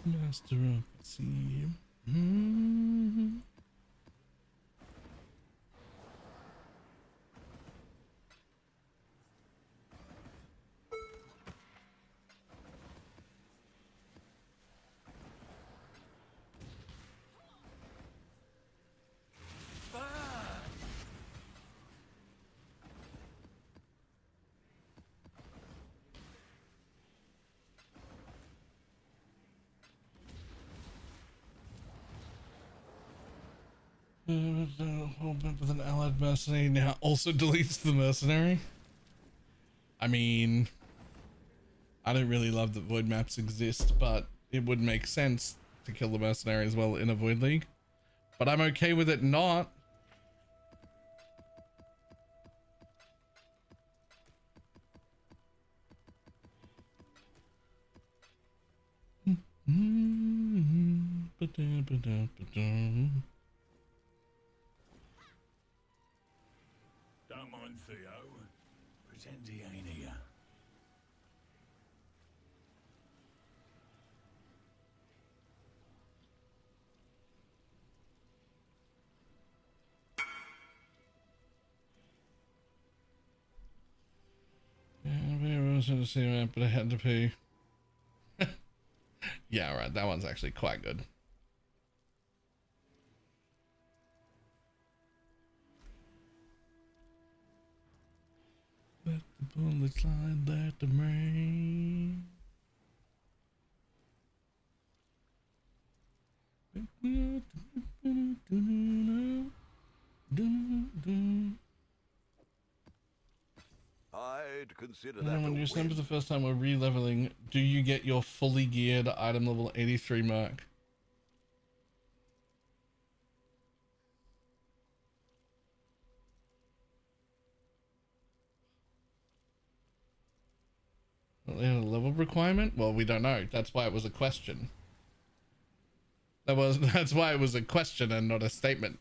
Master of the sea. With an allied mercenary now also deletes the mercenary. I mean, I don't really love that void maps exist, but it would make sense to kill the mercenary as well in a void league. But I'm okay with it not. Don't mind Theo. Pretend he ain't here. I was going to see that, but I had to pee. Yeah, right. That one's actually quite good. Let the bullets slide, let them rain. I'd consider And that then when a you win. assemble the first time we're re-leveling, do you get your fully geared item level 83 merc? Well, they had a level requirement? Well, we don't know. That's why it was a question. That's why it was a question and not a statement.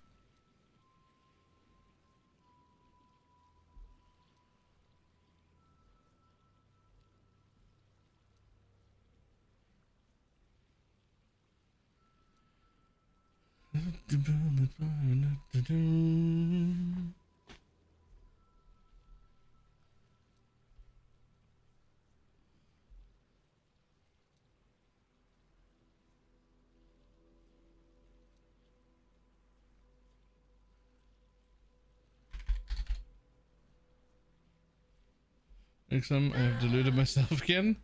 I have deluded myself again.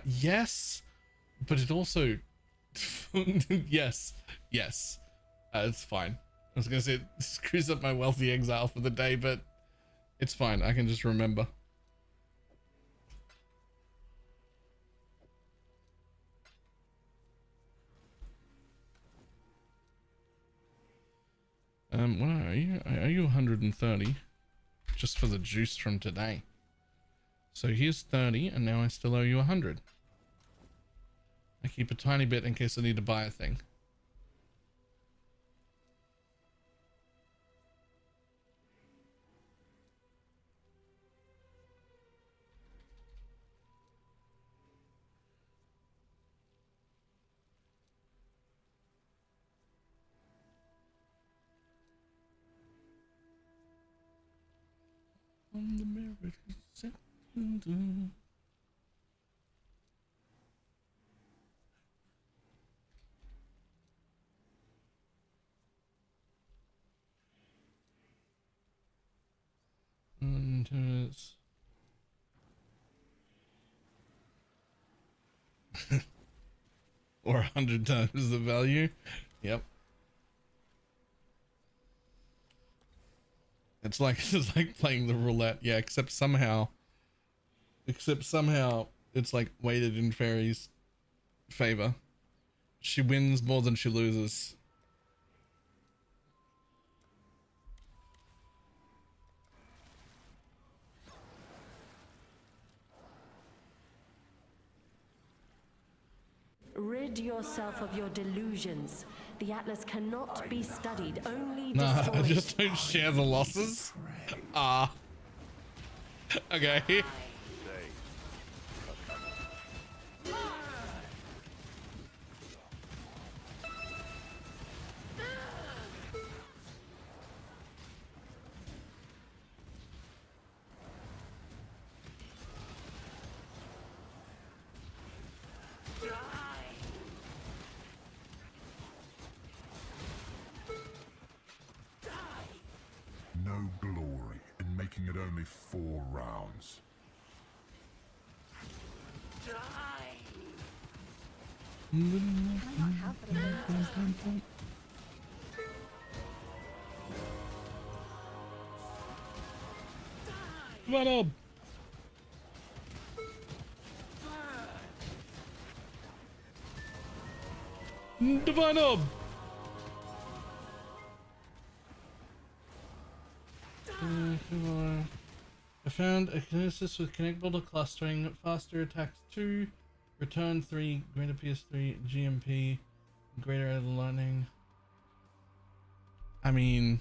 Yes, but it also, yes, it's fine. I was gonna say it screws up my wealthy exile for the day, but it's fine. I can just remember. What are you? Are you 130? Just for the juice from today. So here's 30, and now I still owe you 100. I keep a tiny bit in case I need to buy a thing. On the merit set. Or 100 times the value. Yep. It's like playing the roulette. Yeah, except somehow it's like weighted in Fairy's favor. She wins more than she loses. Rid yourself of your delusions. The Atlas cannot be studied, only Nah, I destroyed. just don't share the losses. Ah. Okay. No glory in making it only 4 rounds. Can I not have but a moment's respite? Run up. Divine Orb! I found a kinesis with connectable to clustering, faster attacks 2, return 3, greater PS3, GMP, greater lightning. I mean,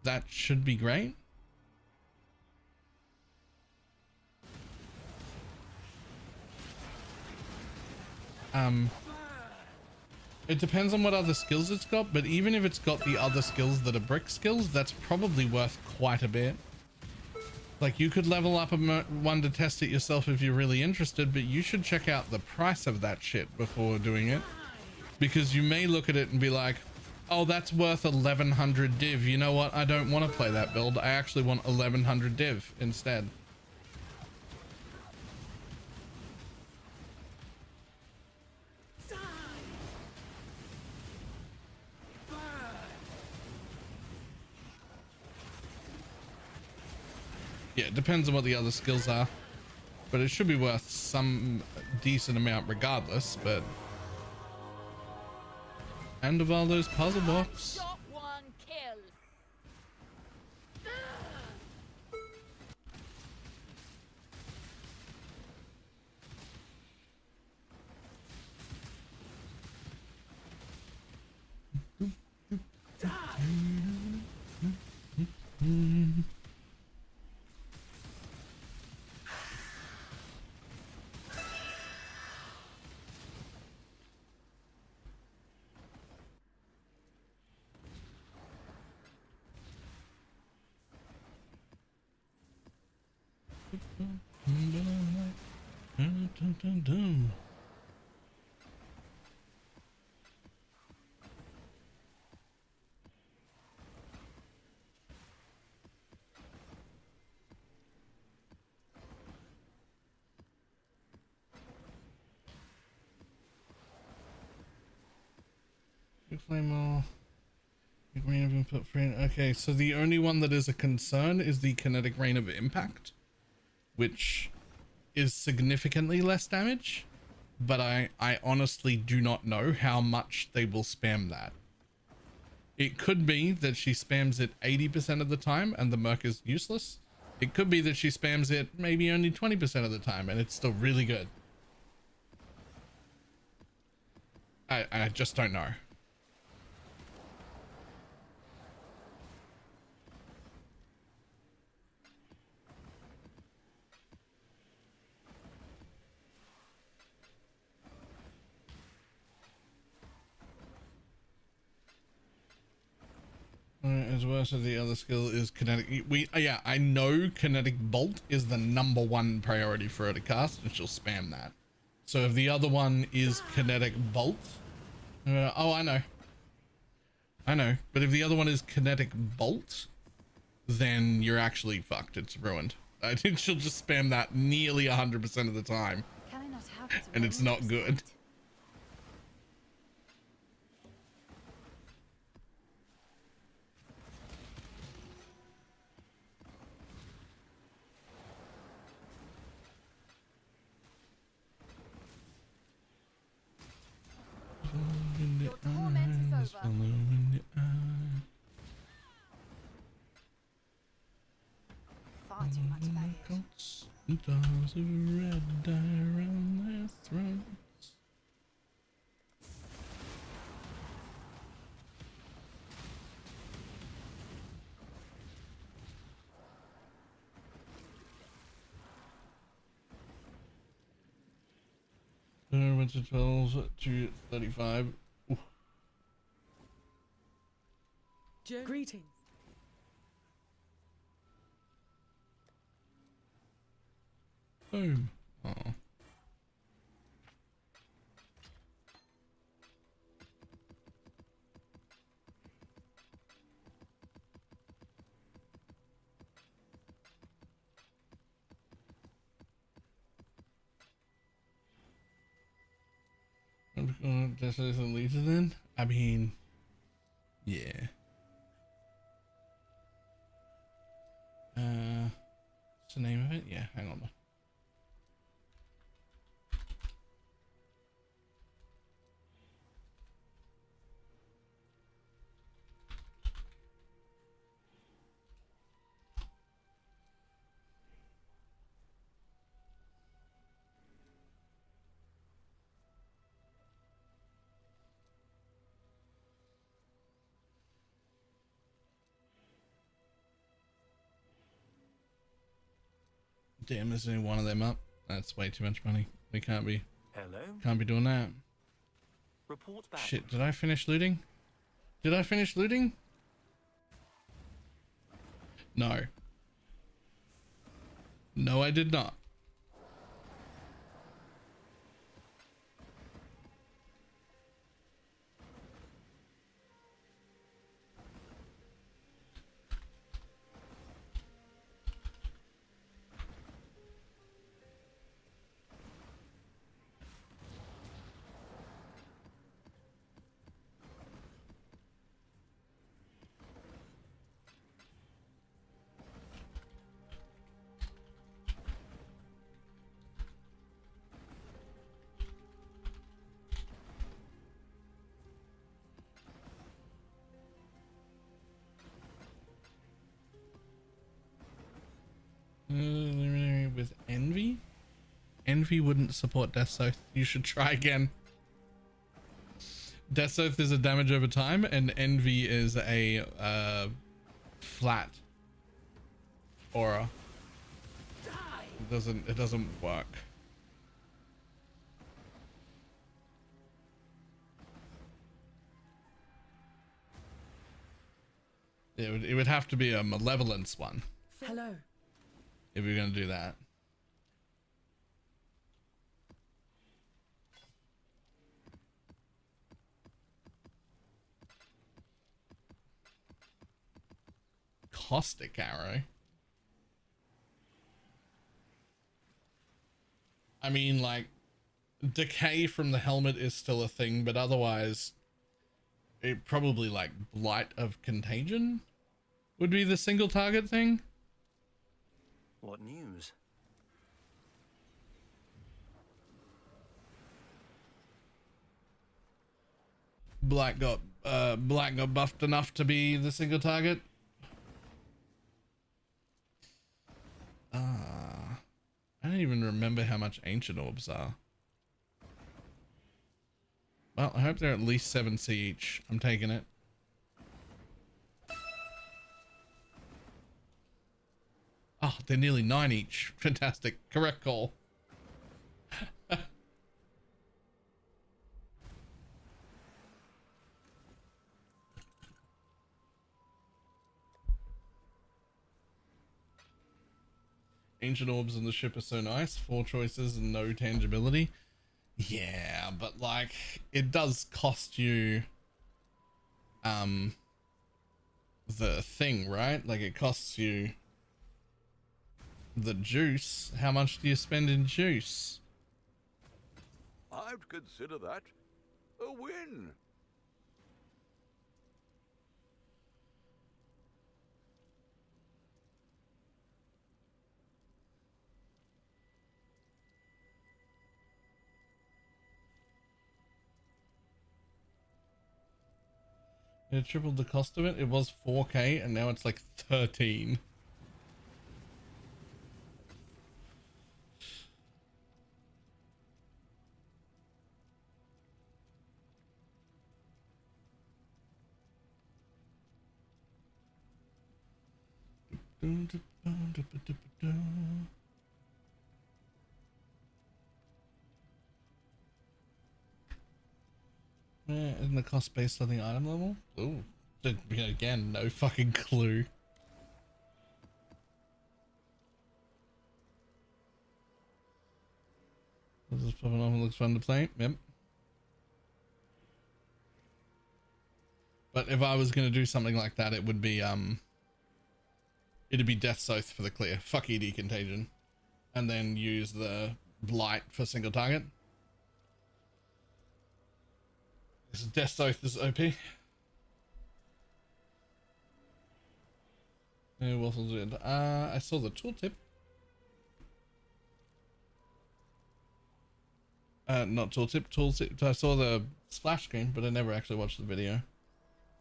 that should be great. It depends on what other skills it's got, but even if it's got the other skills that are brick skills, that's probably worth quite a bit. Like, you could level up one to test it yourself if you're really interested, but you should check out the price of that shit before doing it, because you may look at it and be like, oh, that's worth 1100 div. You know what? I don't want to play that build. I actually want 1100 div instead. Yeah, it depends on what the other skills are, but it should be worth some decent amount regardless. But end of all those puzzle blocks. Shot one kill. Flame all. Rain of input frame. Okay, so the only one that is a concern is the kinetic rain of impact, which is significantly less damage, but I honestly do not know how much they will spam that. It could be that she spams it 80% of the time and the Merc is useless. It could be that she spams it maybe only 20% of the time and it's still really good. I just don't know. As worse as the other skill is kinetic. Yeah, I know kinetic bolt is the #1 priority for her to cast, and she'll spam that. So if the other one is kinetic bolt, oh, I know. But if the other one is kinetic bolt, then you're actually fucked. It's ruined. I think she'll just spam that nearly 100% of the time, Can I not have it and it's not good. Your torment is over. Far too much baggage. Stars of red dye around their throats. Went to 12 to 35. Ooh. Greetings. Boom. Oh. This isn't Lisa then? I mean, yeah. What's the name of it? Yeah, hang on. Damn, there's only one of them up. That's way too much money. We can't be doing that. Report back. Shit, did I finish looting? Did I finish looting? No. No, I did not. With Envy? Envy wouldn't support Death Oath. You should try again. Death Oath is a damage over time, and Envy is a flat aura. It doesn't work. It would have to be a malevolence one. Hello. If you're gonna do that. Caustic arrow. I mean, like, decay from the helmet is still a thing, but otherwise it probably, like, blight of contagion would be the single target thing. What news? Black got buffed enough to be the single target. I don't even remember how much ancient orbs are. Well, I hope they're at least 7C each. I'm taking it. Oh, they're nearly 9 each. Fantastic. Correct call. Ancient orbs in the ship are so nice. 4 choices and no tangibility. Yeah, but like it does cost you the thing, right? Like it costs you the juice. How much do you spend in juice? I'd consider that a win. It tripled the cost of it. It was 4K and now it's like 13. Isn't the cost based on the item level? Ooh, again, no fucking clue. This is popping off and looks fun to play. Yep. But if I was gonna do something like that, it would be it'd be Death's Oath for the clear. Fuck ED Contagion, and then use the Blight for single target. This Death Oath is OP. Yeah, Waffles did. I saw the tooltip. Not tooltip. I saw the splash screen, but I never actually watched the video.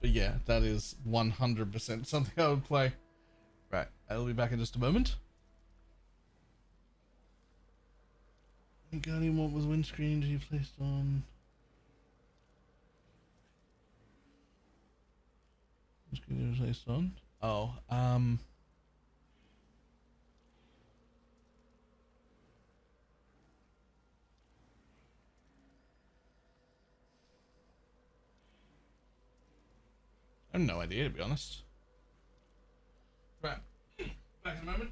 But yeah, that is 100% something I would play. Right, I'll be back in just a moment. Guardian, what was windscreen you placed on? Windscreen you placed on? Oh, I have no idea, to be honest. Right, back in a moment.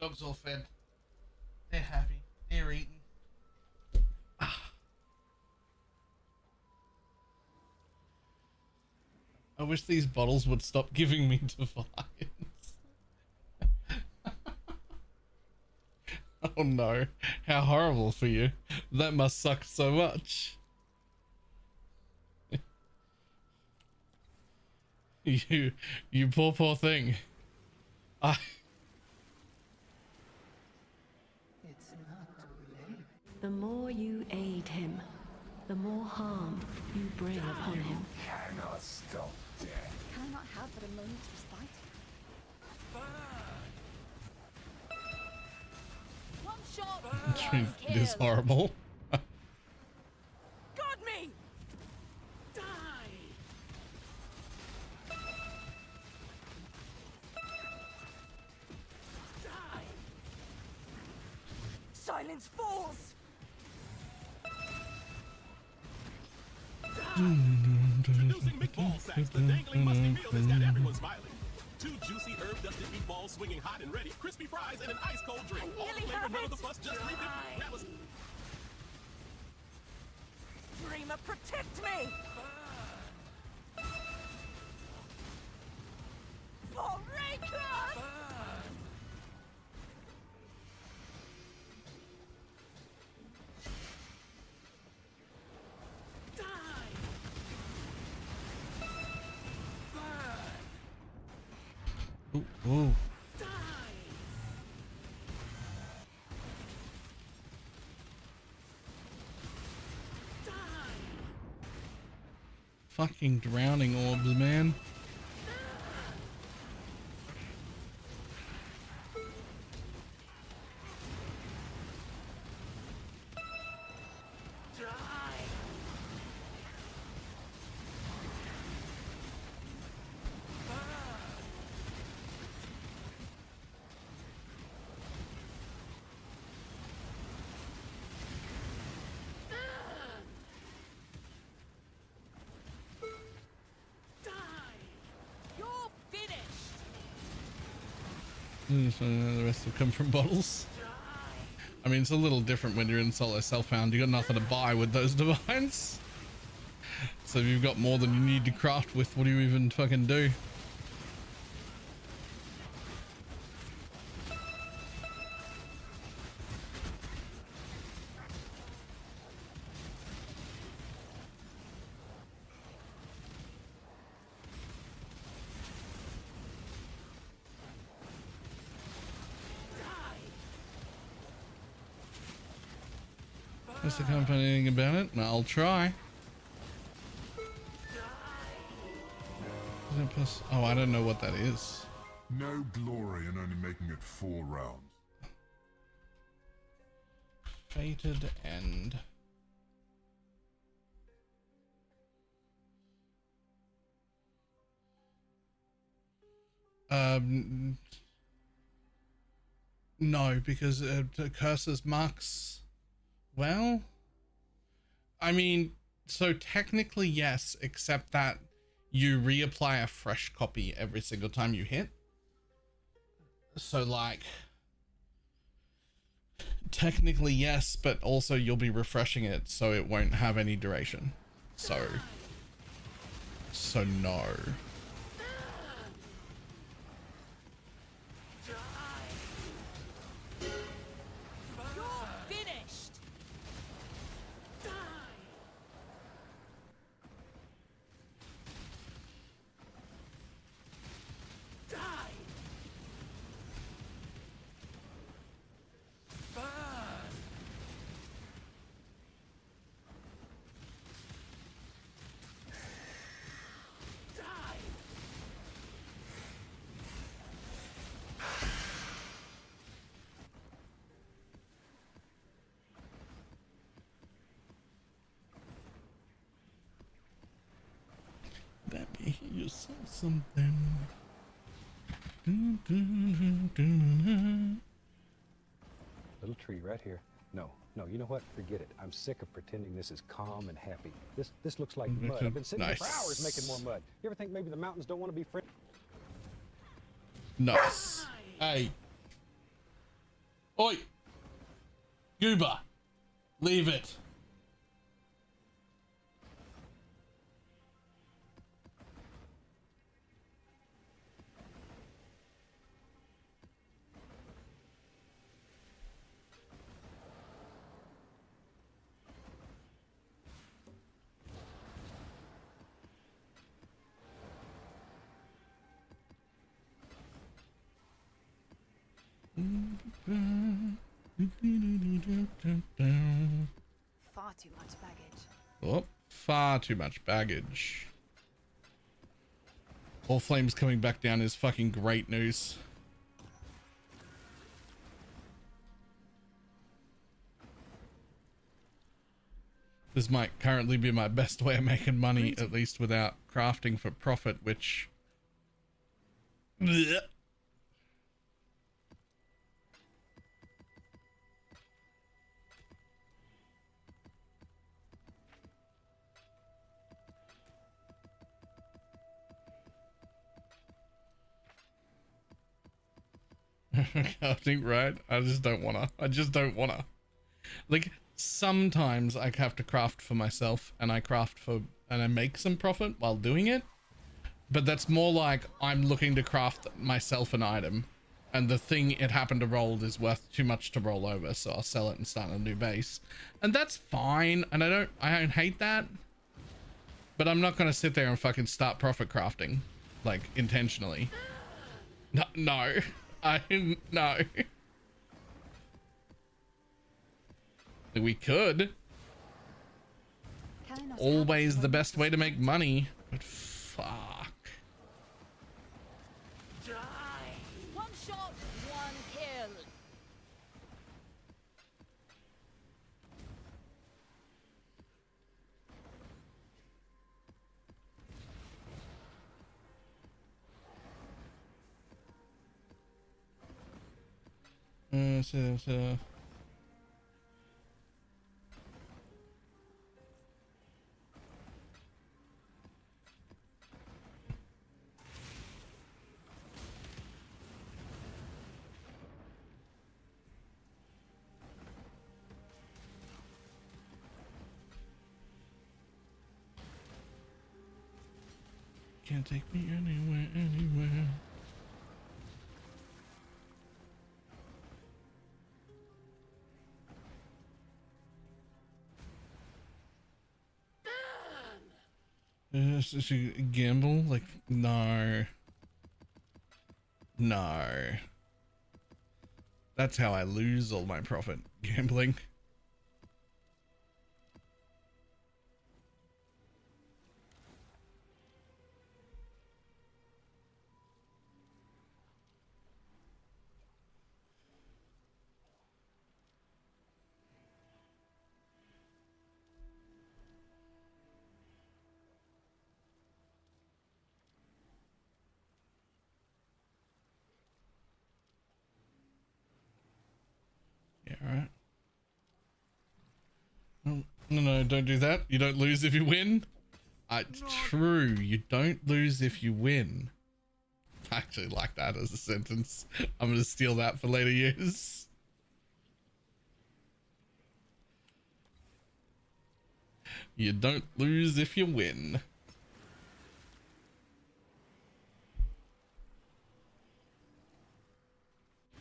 Dogs all fed. They're happy. They're eating. I wish these bottles would stop giving me Divines. Oh no, how horrible for you. That must suck so much. You poor thing. The more you aid him, the more harm you bring upon him. Cannot stop death. Can I not have but a moment's respite? One shot. It is horrible. Got me. Die. Die. Silence falls. Introducing meatball sacks, the dangling musty meal that's got everyone smiling. 2 juicy herb-dusted meatballs swinging hot and ready, crispy fries, and an ice-cold drink. All the flavor, none of the fuss, just $3.50. Grab us. Dreamer, protect me. Foraker! Ooh. Fucking drowning orbs, man. The rest have come from bottles. I mean, it's a little different when you're in solo self-found. You got nothing to buy with those divines. So if you've got more than you need to craft with, what do you even fucking do? What's the company about it? I'll try. Oh, I don't know what that is. No glory in only making it 4 rounds. Fated End. No, because curses marks. Well, I mean, so technically yes, except that you reapply a fresh copy every single time you hit. So like, technically yes, but also you'll be refreshing it, so it won't have any duration. So no. You saw something. Little tree right here. No, you know what? Forget it. I'm sick of pretending this is calm and happy. This looks like mud. I've been sitting here for hours making more mud. You ever think maybe the mountains don't want to be friends? Nice. Hey. Oi! Goober! Leave it. Far too much baggage. Oh, far too much baggage. All flames coming back down is fucking great news. This might currently be my best way of making money, at least without crafting for profit, which... Blech. Crafting, right? I just don't wanna. Like, sometimes I have to craft for myself, and I make some profit while doing it. But that's more like I'm looking to craft myself an item, and the thing it happened to roll is worth too much to roll over, so I'll sell it and start a new base. And that's fine, and I don't hate that. But I'm not gonna sit there and fucking start profit crafting, like, intentionally. No. No. We could. Always the best way to make money, but fuck. Die. One shot, one kill. So. Can't take me anywhere. Should you gamble? Like, no. That's how I lose all my profit, gambling. Yeah, alright. No, don't do that. You don't lose if you win. True, you don't lose if you win. I actually like that as a sentence. I'm gonna steal that for later use. You don't lose if you win.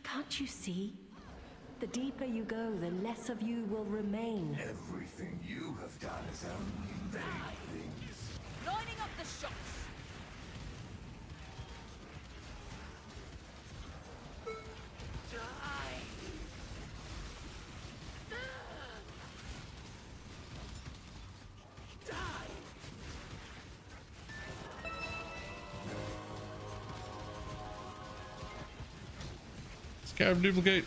Can't you see? The deeper you go, the less of you will remain. Everything you have done is only made things. Lining up the shots. Scarab duplicate.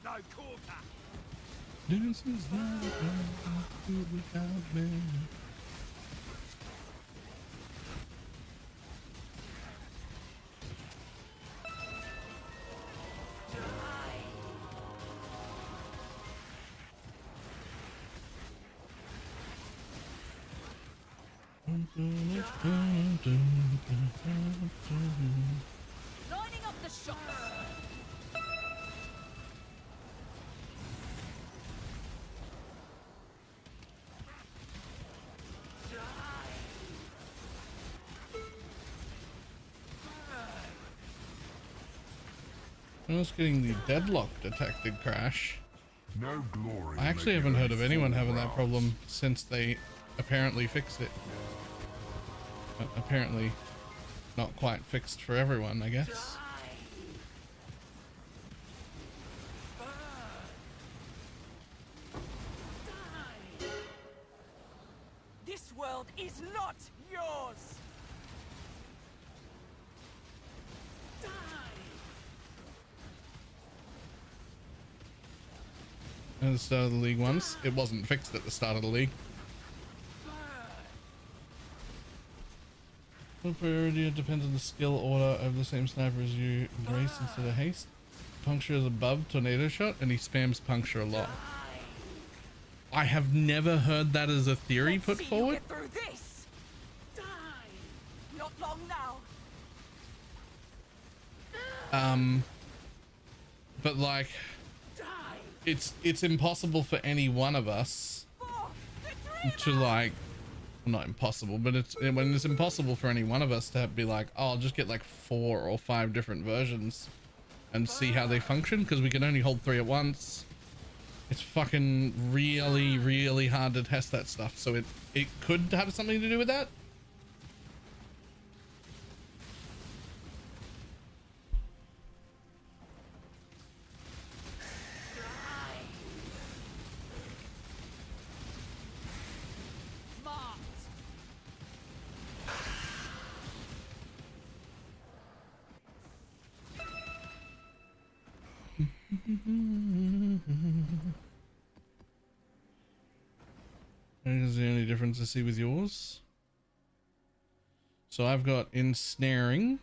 No quarter. This is not a good without me. Lining up the shots. I was getting the deadlock detected crash. No glory. I actually haven't heard of anyone having that problem since they apparently fixed it. But apparently not quite fixed for everyone, I guess. This world is not yours. At the start of the league once, it wasn't fixed at the start of the league. The priority depends on the skill order of the same sniper as you. Grace instead of haste. Puncture is above tornado shot, and he spams puncture a lot. I have never heard that as a theory put forward. Get through this. Die. Not long now. But like, it's impossible for any one of us to like, not impossible, but it's impossible for any one of us to be like, oh, I'll just get like 4 or 5 different versions and see how they function, because we can only hold 3 at once. It's fucking really, really hard to test that stuff. So it could have something to do with that. Is the only difference I see with yours. So I've got ensnaring,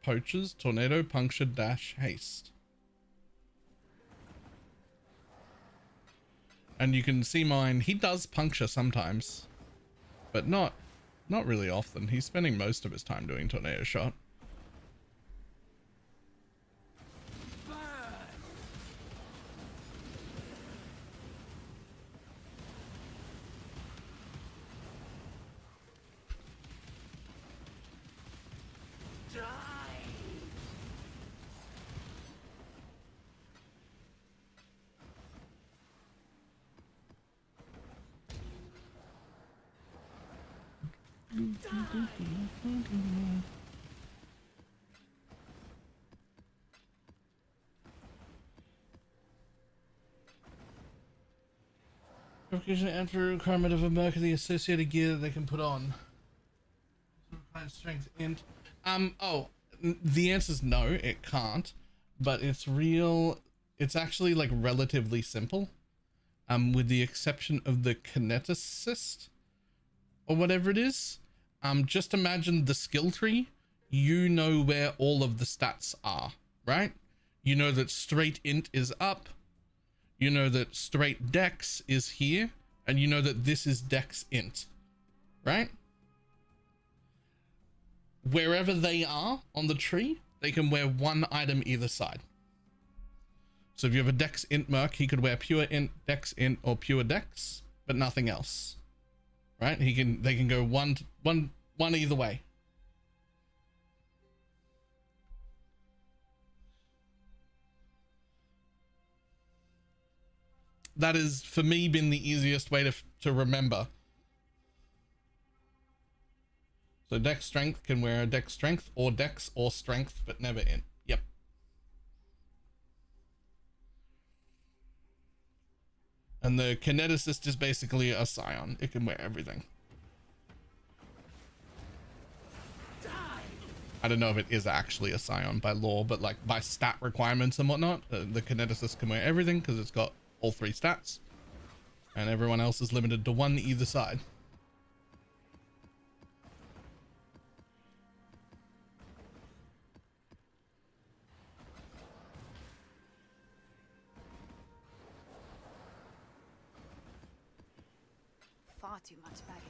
poachers, tornado, puncture, dash, haste. And you can see mine, he does puncture sometimes, but not really often. He's spending most of his time doing tornado shot. Verification enter requirement of a merc and the associated gear that they can put on. Strength int. The answer is no, it can't. But it's actually like relatively simple. With the exception of the kineticist or whatever it is. Just imagine the skill tree. You know where all of the stats are, right? You know that straight int is up. You know that straight dex is here, and you know that this is dex int, right? Wherever they are on the tree, they can wear one item either side. So if you have a dex int merc, he could wear pure int, dex int, or pure dex, but nothing else, right? They can go one either way. That is, for me, been the easiest way to remember. So dex strength can wear a dex strength or dex or strength, but never int. Yep. And the kineticist is basically a scion. It can wear everything. I don't know if it is actually a scion by law, but like by stat requirements and whatnot, the kineticist can wear everything because it's got all 3 stats, and everyone else is limited to 1 either side. Far too much baggage.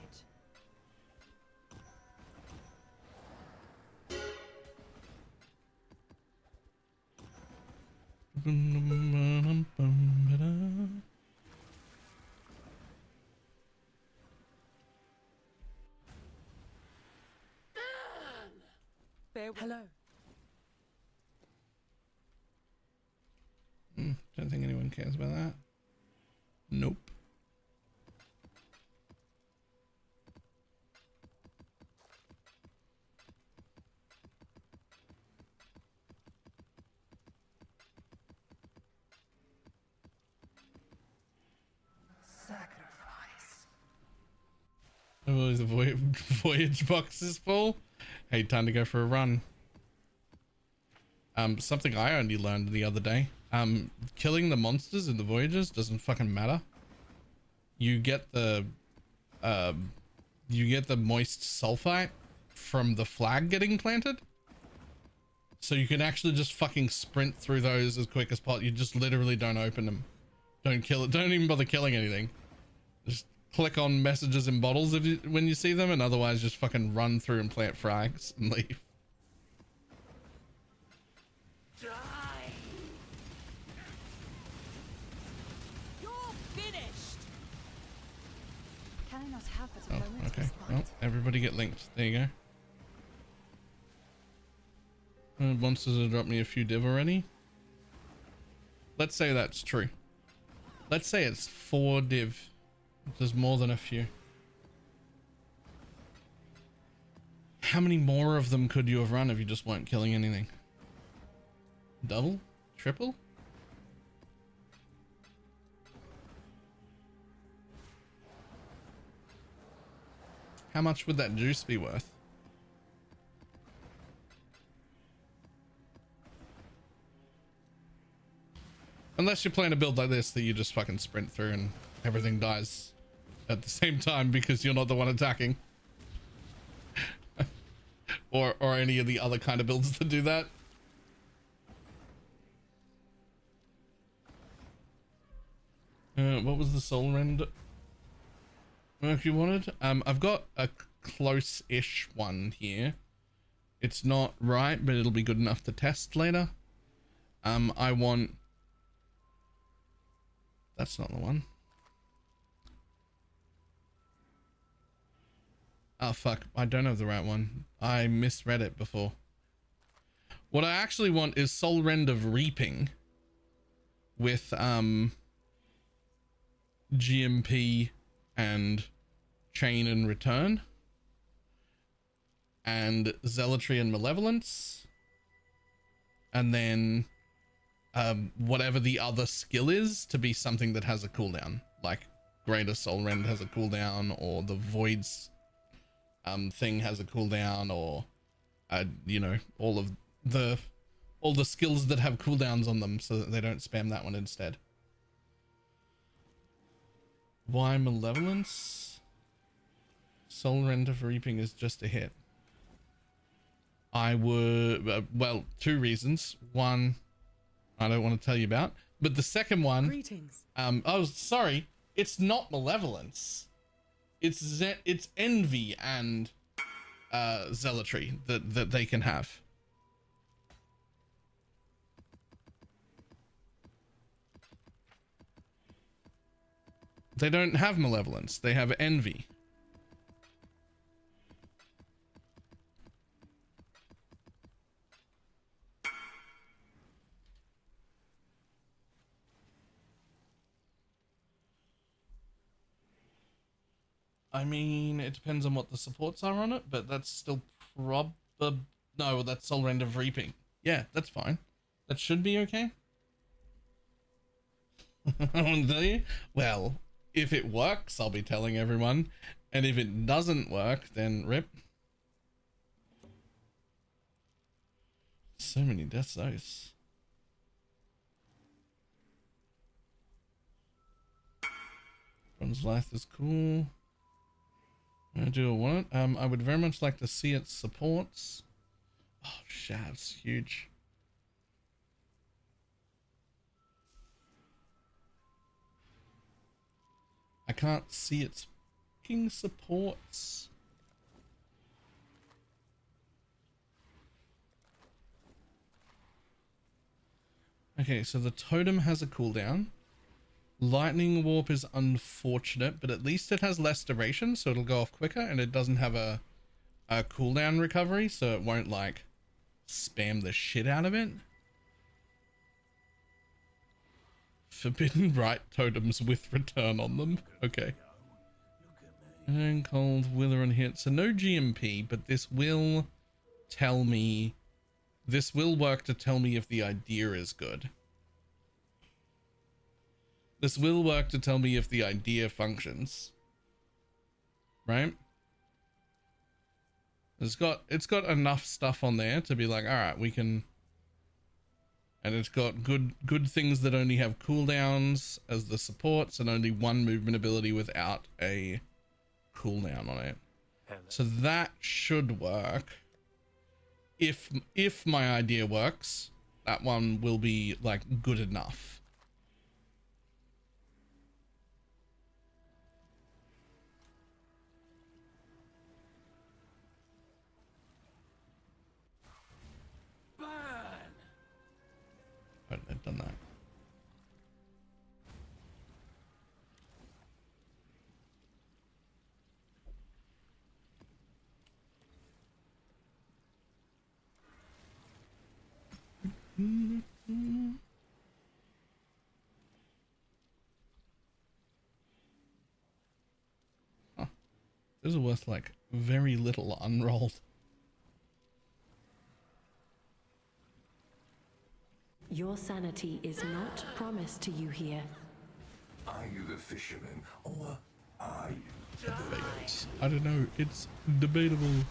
Hello. Don't think anyone cares about that. Nope. Sacrifice. Oh, the voyage box is full. Hey, time to go for a run. Something I only learned the other day. Killing the monsters in the voyages doesn't fucking matter. You get the moist sulfite from the flag getting planted. So you can actually just fucking sprint through those as quick as possible. You just literally don't open them. Don't kill it. Don't even bother killing anything. Just click on messages in bottles when you see them, and otherwise just fucking run through and plant frags and leave. Die. You're finished. Can I not have but a Oh, moment's okay. respite? Well, everybody get linked. There you go. Monsters have dropped me a few div already. Let's say that's true. Let's say it's 4 div. There's more than a few. How many more of them could you have run if you just weren't killing anything? Double? Triple? How much would that juice be worth? Unless you're playing a build like this that you just fucking sprint through and everything dies at the same time because you're not the one attacking. or any of the other kind of builds that do that. What was the soul rend work you wanted? I've got a close-ish one here. It's not right, but it'll be good enough to test later. I want... That's not the one. Oh fuck, I don't have the right one. I misread it before. What I actually want is Soul Rend of Reaping with GMP and Chain and Return and Zealotry and Malevolence, and then whatever the other skill is to be something that has a cooldown, like Greater Soul Rend has a cooldown, or the Voids thing has a cooldown, or you know, all the skills that have cooldowns on them so that they don't spam that one instead. Why Malevolence? Soul Rend of Reaping is just a hit. I would well, 2 reasons. One, I don't want to tell you about, but the second one, Greetings. Oh sorry, it's not Malevolence. It's Envy and Zealotry that they can have. They don't have Malevolence, they have Envy. I mean, it depends on what the supports are on it, but that's still no, that's Soul Rend of Reaping. Yeah, that's fine. That should be okay. I want to tell you, well, if it works, I'll be telling everyone, and if it doesn't work, then rip. So many death zones. One's life is cool. I do want it. I would very much like to see its supports. Oh, Shav's huge. I can't see its fucking supports. Okay, so the totem has a cooldown. Lightning warp is unfortunate, but at least it has less duration, so it'll go off quicker, and it doesn't have a cooldown recovery, so it won't like spam the shit out of it. Forbidden Rite totems with return on them. Okay. And cold, wither and hit. So no GMP, but this will tell me. This will work to tell me if the idea is good. This will work to tell me if the idea functions. Right? It's got enough stuff on there to be like, all right, we can. And it's got good things that only have cooldowns as the supports, and only one movement ability without a cooldown on it. So that should work. If my idea works, that one will be like good enough. I've done that. Huh. Those are worth like very little unrolled. Your sanity is not promised to you here. Are you the fisherman, or are you? I don't know. It's debatable.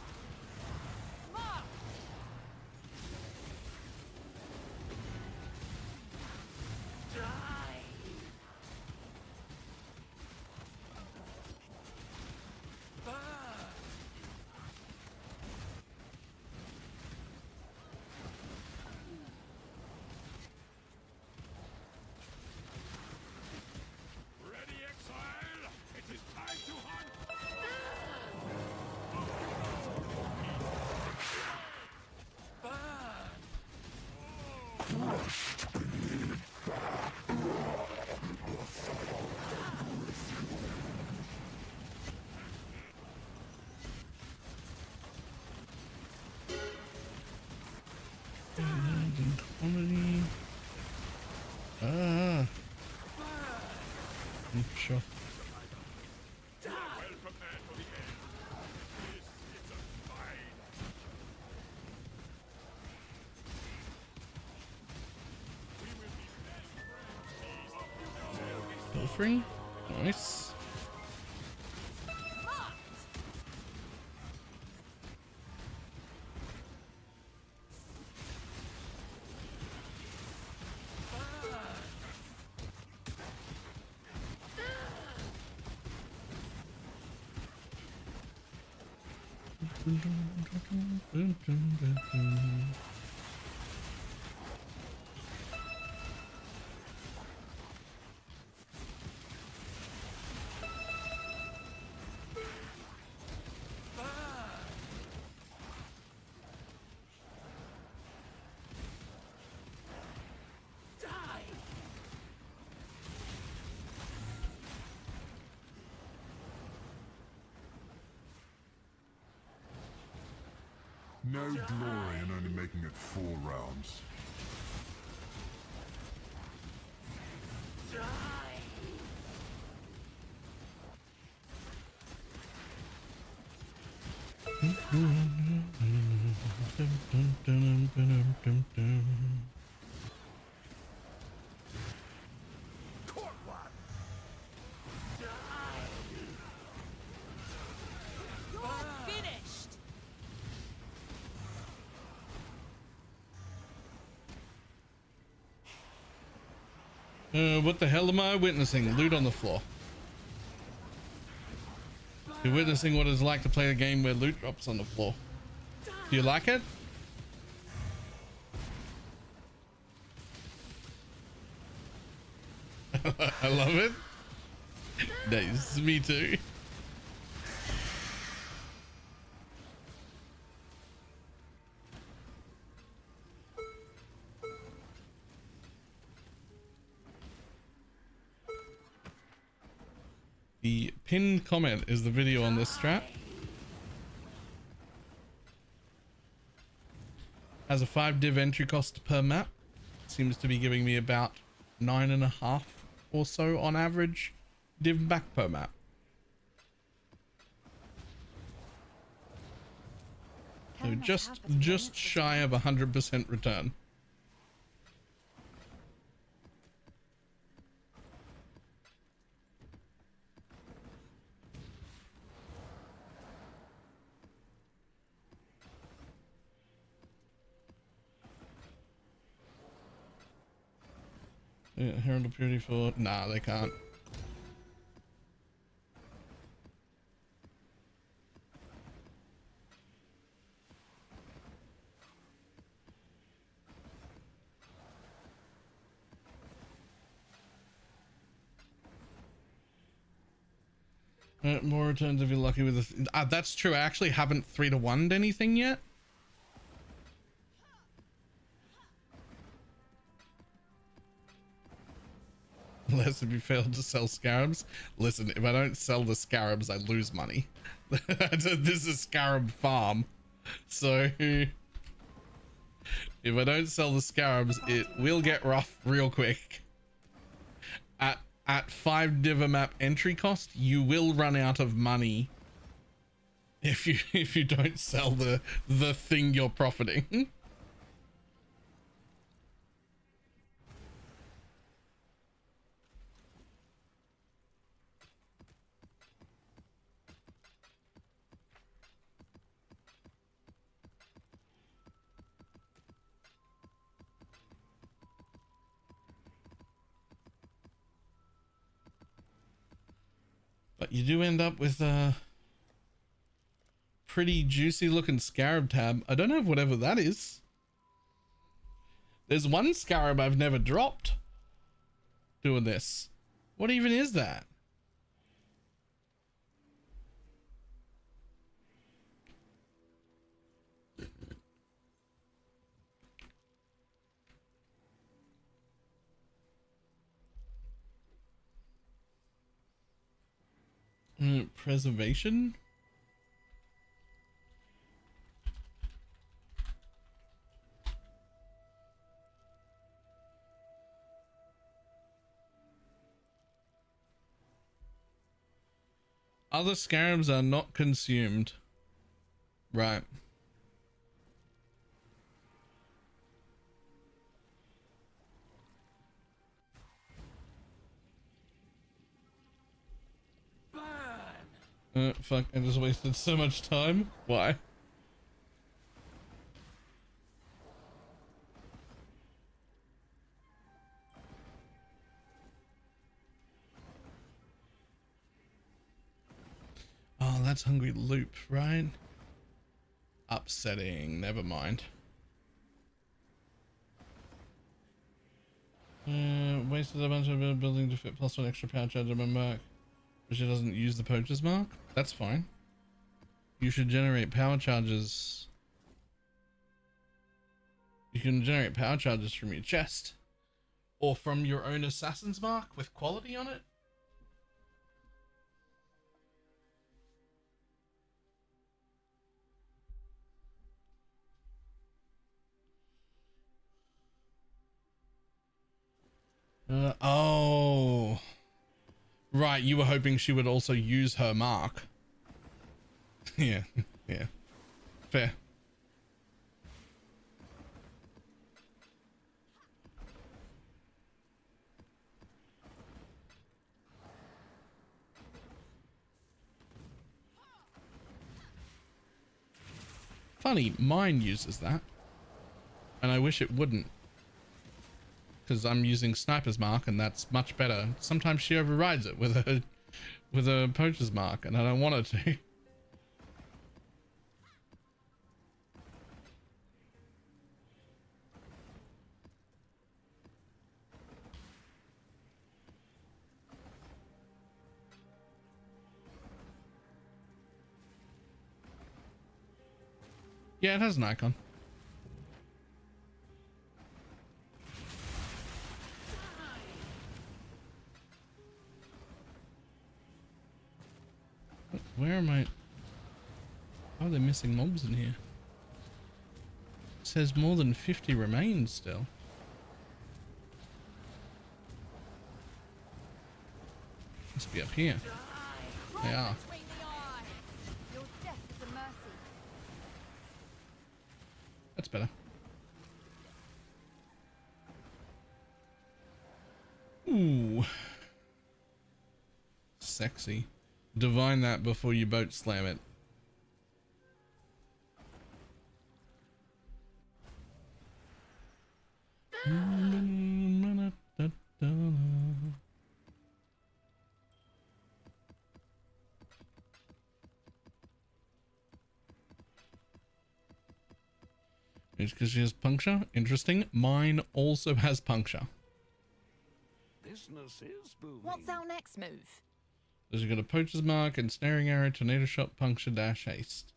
Sure. Free? Nice. No glory in only making it 4 rounds. What the hell am I witnessing? Loot on the floor. You're witnessing what it's like to play a game where loot drops on the floor. Do you like it? I love it. Nice, me too. The pinned comment is the video on this strat. Has a 5 div entry cost per map. Seems to be giving me about 9.5 or so on average div back per map. So just shy of 100% return. Yeah, Herald of Purity for... Nah, they can't. More returns if you're lucky with the... that's true. I actually haven't 3-to-1'd anything yet. Unless if you fail to sell scarabs. Listen, if I don't sell the scarabs, I lose money. This is scarab farm. So if I don't sell the scarabs, it will get rough real quick. At 5 div a map entry cost, you will run out of money if you don't sell the thing you're profiting. But you do end up with a pretty juicy looking scarab tab. I don't have whatever that is. There's one scarab I've never dropped doing this. What even is that? Preservation? Other scarabs are not consumed. Right. Fuck, I just wasted so much time. Why? Oh, that's Hungry Loop, right? Upsetting, never mind. Wasted a bunch of building to fit +1 extra power charge on my mark. But she doesn't use the poacher's mark? That's fine. You should generate power charges. You can generate power charges from your chest. Or from your own assassin's mark with quality on it. Oh. Right, you were hoping she would also use her mark. Yeah, yeah. Fair. Funny, mine uses that. And I wish it wouldn't. Because I'm using Sniper's Mark and that's much better. Sometimes she overrides it with with a poacher's mark, and I don't want it to. Yeah, it has an icon. Where am I? Oh, they're missing mobs in here. It says more than 50 remain still. Must be up here. They are. Your death is a mercy. That's better. Ooh. Sexy. Divine that before you boat slam it. It's because she has puncture. Interesting. Mine also has puncture. Business is booming. What's our next move? So you've got a poacher's mark, and snaring arrow, tornado shot, puncture, dash, haste.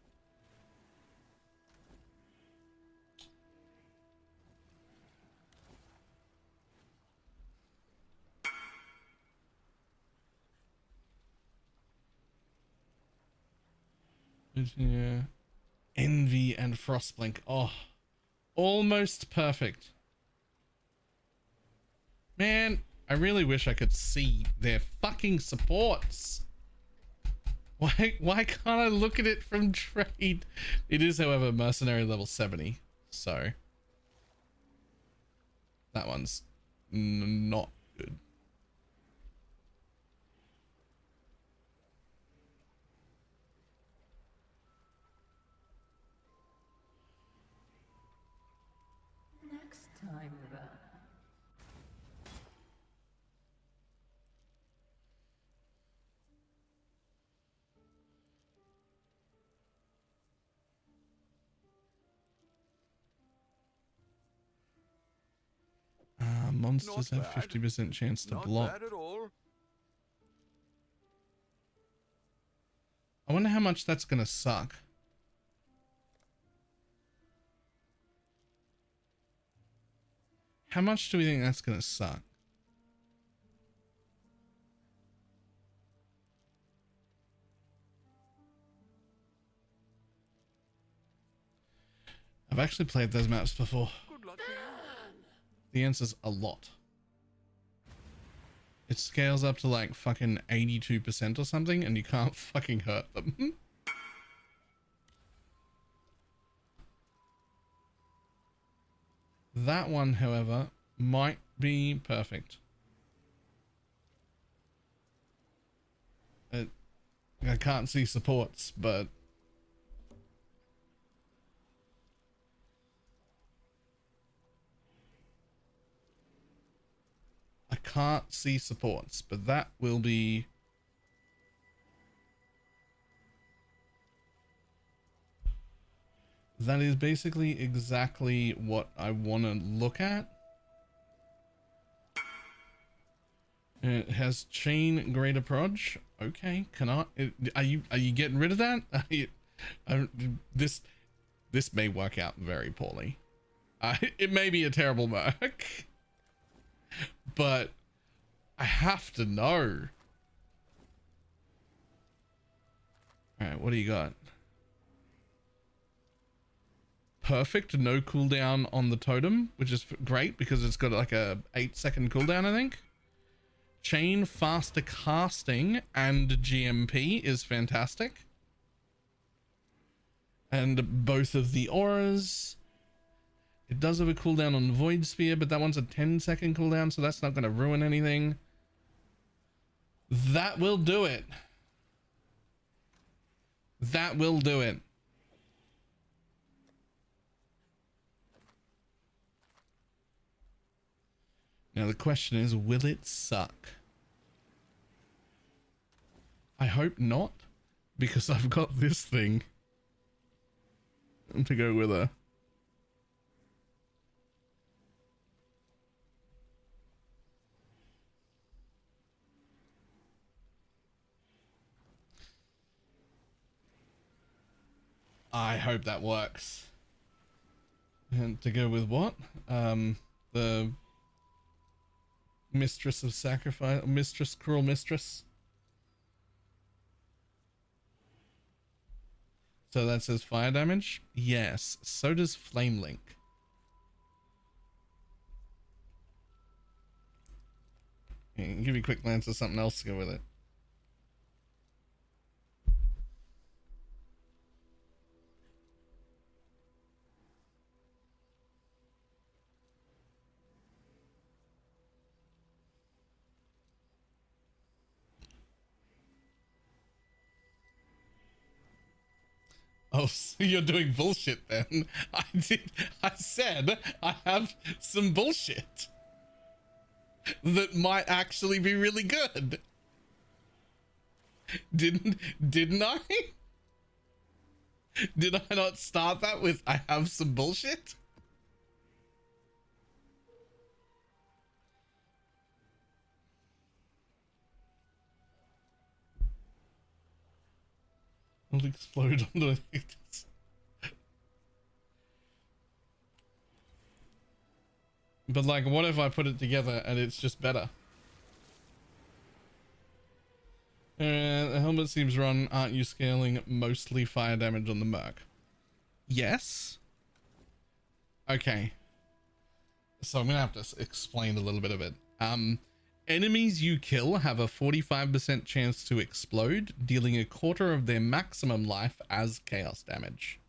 Yeah. Envy and Frostblink. Oh, almost perfect. Man, I really wish I could see their fucking supports. Why can't I look at it from trade? It is, however, mercenary level 70, so that one's not good. Next time, then. Monsters have 50% chance to block. Not bad at all. I wonder how much that's gonna suck. How much do we think that's gonna suck? I've actually played those maps before. The answer's a lot. It scales up to like fucking 82% or something, and you can't fucking hurt them. That one, however, might be perfect. I can't see supports, but I can't see supports, but that will be that is basically exactly what I want to look at. It has chain greater proj. Okay, are you getting rid of that? This may work out very poorly. It may be a terrible merc, but I have to know. All right, what do you got? Perfect, no cooldown on the totem, which is great because it's got like a 8-second cooldown, I think. Chain, faster casting, and GMP is fantastic. And both of the auras. It does have a cooldown on Void Sphere, but that one's a 10-second cooldown, so that's not going to ruin anything. That will do it. That will do it. Now the question is, will it suck? I hope not, because I've got this thing to go with her. I hope that works. And to go with what? The Mistress of Sacrifice, Cruel Mistress. So that says fire damage? Yes, so does Flame Link. Give you a quick glance at something else to go with it. Oh, so you're doing bullshit then? I said I have some bullshit that might actually be really good. Didn't I? Did I not start that with I have some bullshit? I'll explode on the But like, what if I put it together and it's just better? The helmet seems run. Aren't you scaling mostly fire damage on the merc? Yes. Okay. So I'm gonna have to explain a little bit of it. Enemies you kill have a 45% chance to explode, dealing a quarter of their maximum life as chaos damage.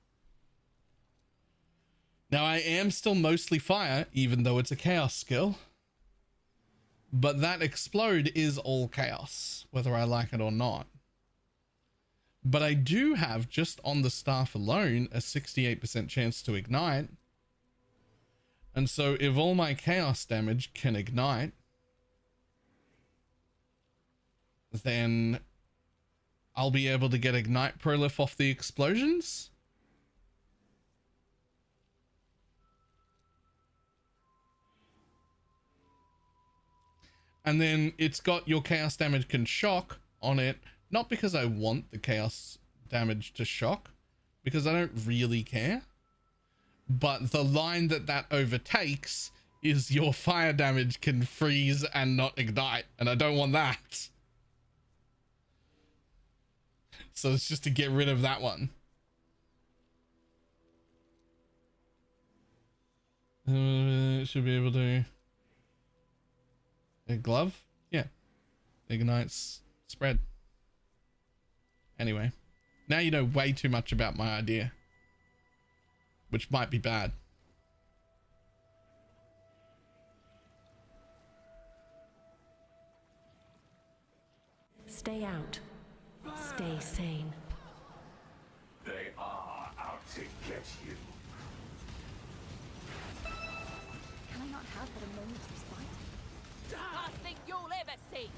Now I am still mostly fire, even though it's a chaos skill. But that explode is all chaos, whether I like it or not. But I do have, just on the staff alone, a 68% chance to ignite. And so if all my chaos damage can ignite, then I'll be able to get ignite prolif off the explosions. And then it's got your chaos damage can shock on it, not because I want the chaos damage to shock, because I don't really care. But the line that overtakes is your fire damage can freeze and not ignite, and I don't want that. So it's just to get rid of that one. Should be able to... A glove? Yeah. Ignites spread. Anyway. Now you know way too much about my idea. Which might be bad. Stay out. Stay sane. They are out to get you. Can I not have but a moment's respite? Last thing you'll ever see.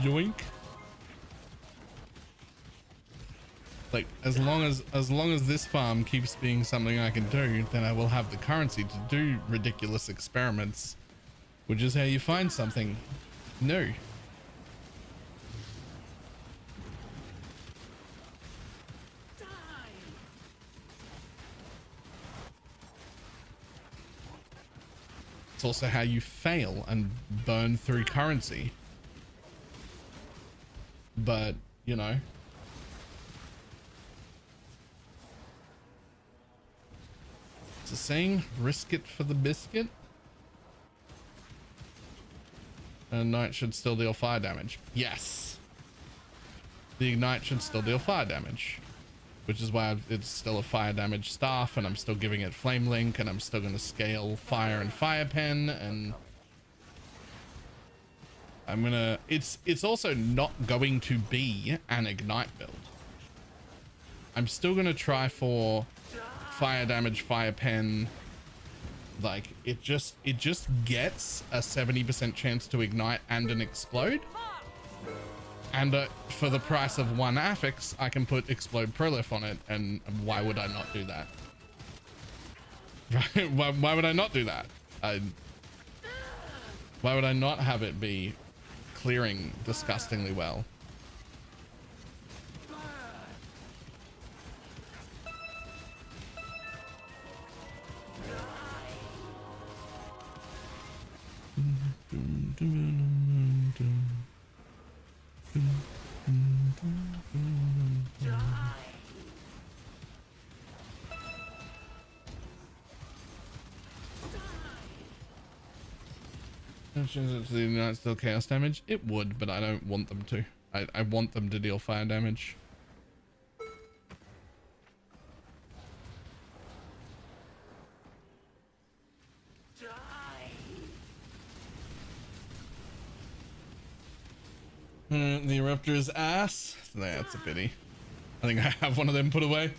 Yoink. Like, as long as this farm keeps being something I can do, then I will have the currency to do ridiculous experiments, which is how you find something new. It's also how you fail and burn through currency. But, you know. It's a saying, risk it for the biscuit. And Ignite should still deal fire damage. Yes. The Ignite should still deal fire damage. which is why it's still a fire damage staff, and I'm still giving it flame link, and I'm still going to scale fire and fire pen, and I'm gonna, it's also not going to be an ignite build. I'm still gonna try for fire damage, fire pen. Like it just gets a 70% chance to ignite and an explode. And for the price of one affix, I can put explode prolif on it, and why would I not do that? Right? Why would I not do that? Why would I not have it be clearing disgustingly well? Does the Ignite still chaos damage? It would, but I don't want them to. I want them to deal fire damage. The Eruptor's ass. That's a pity. I think I have one of them put away.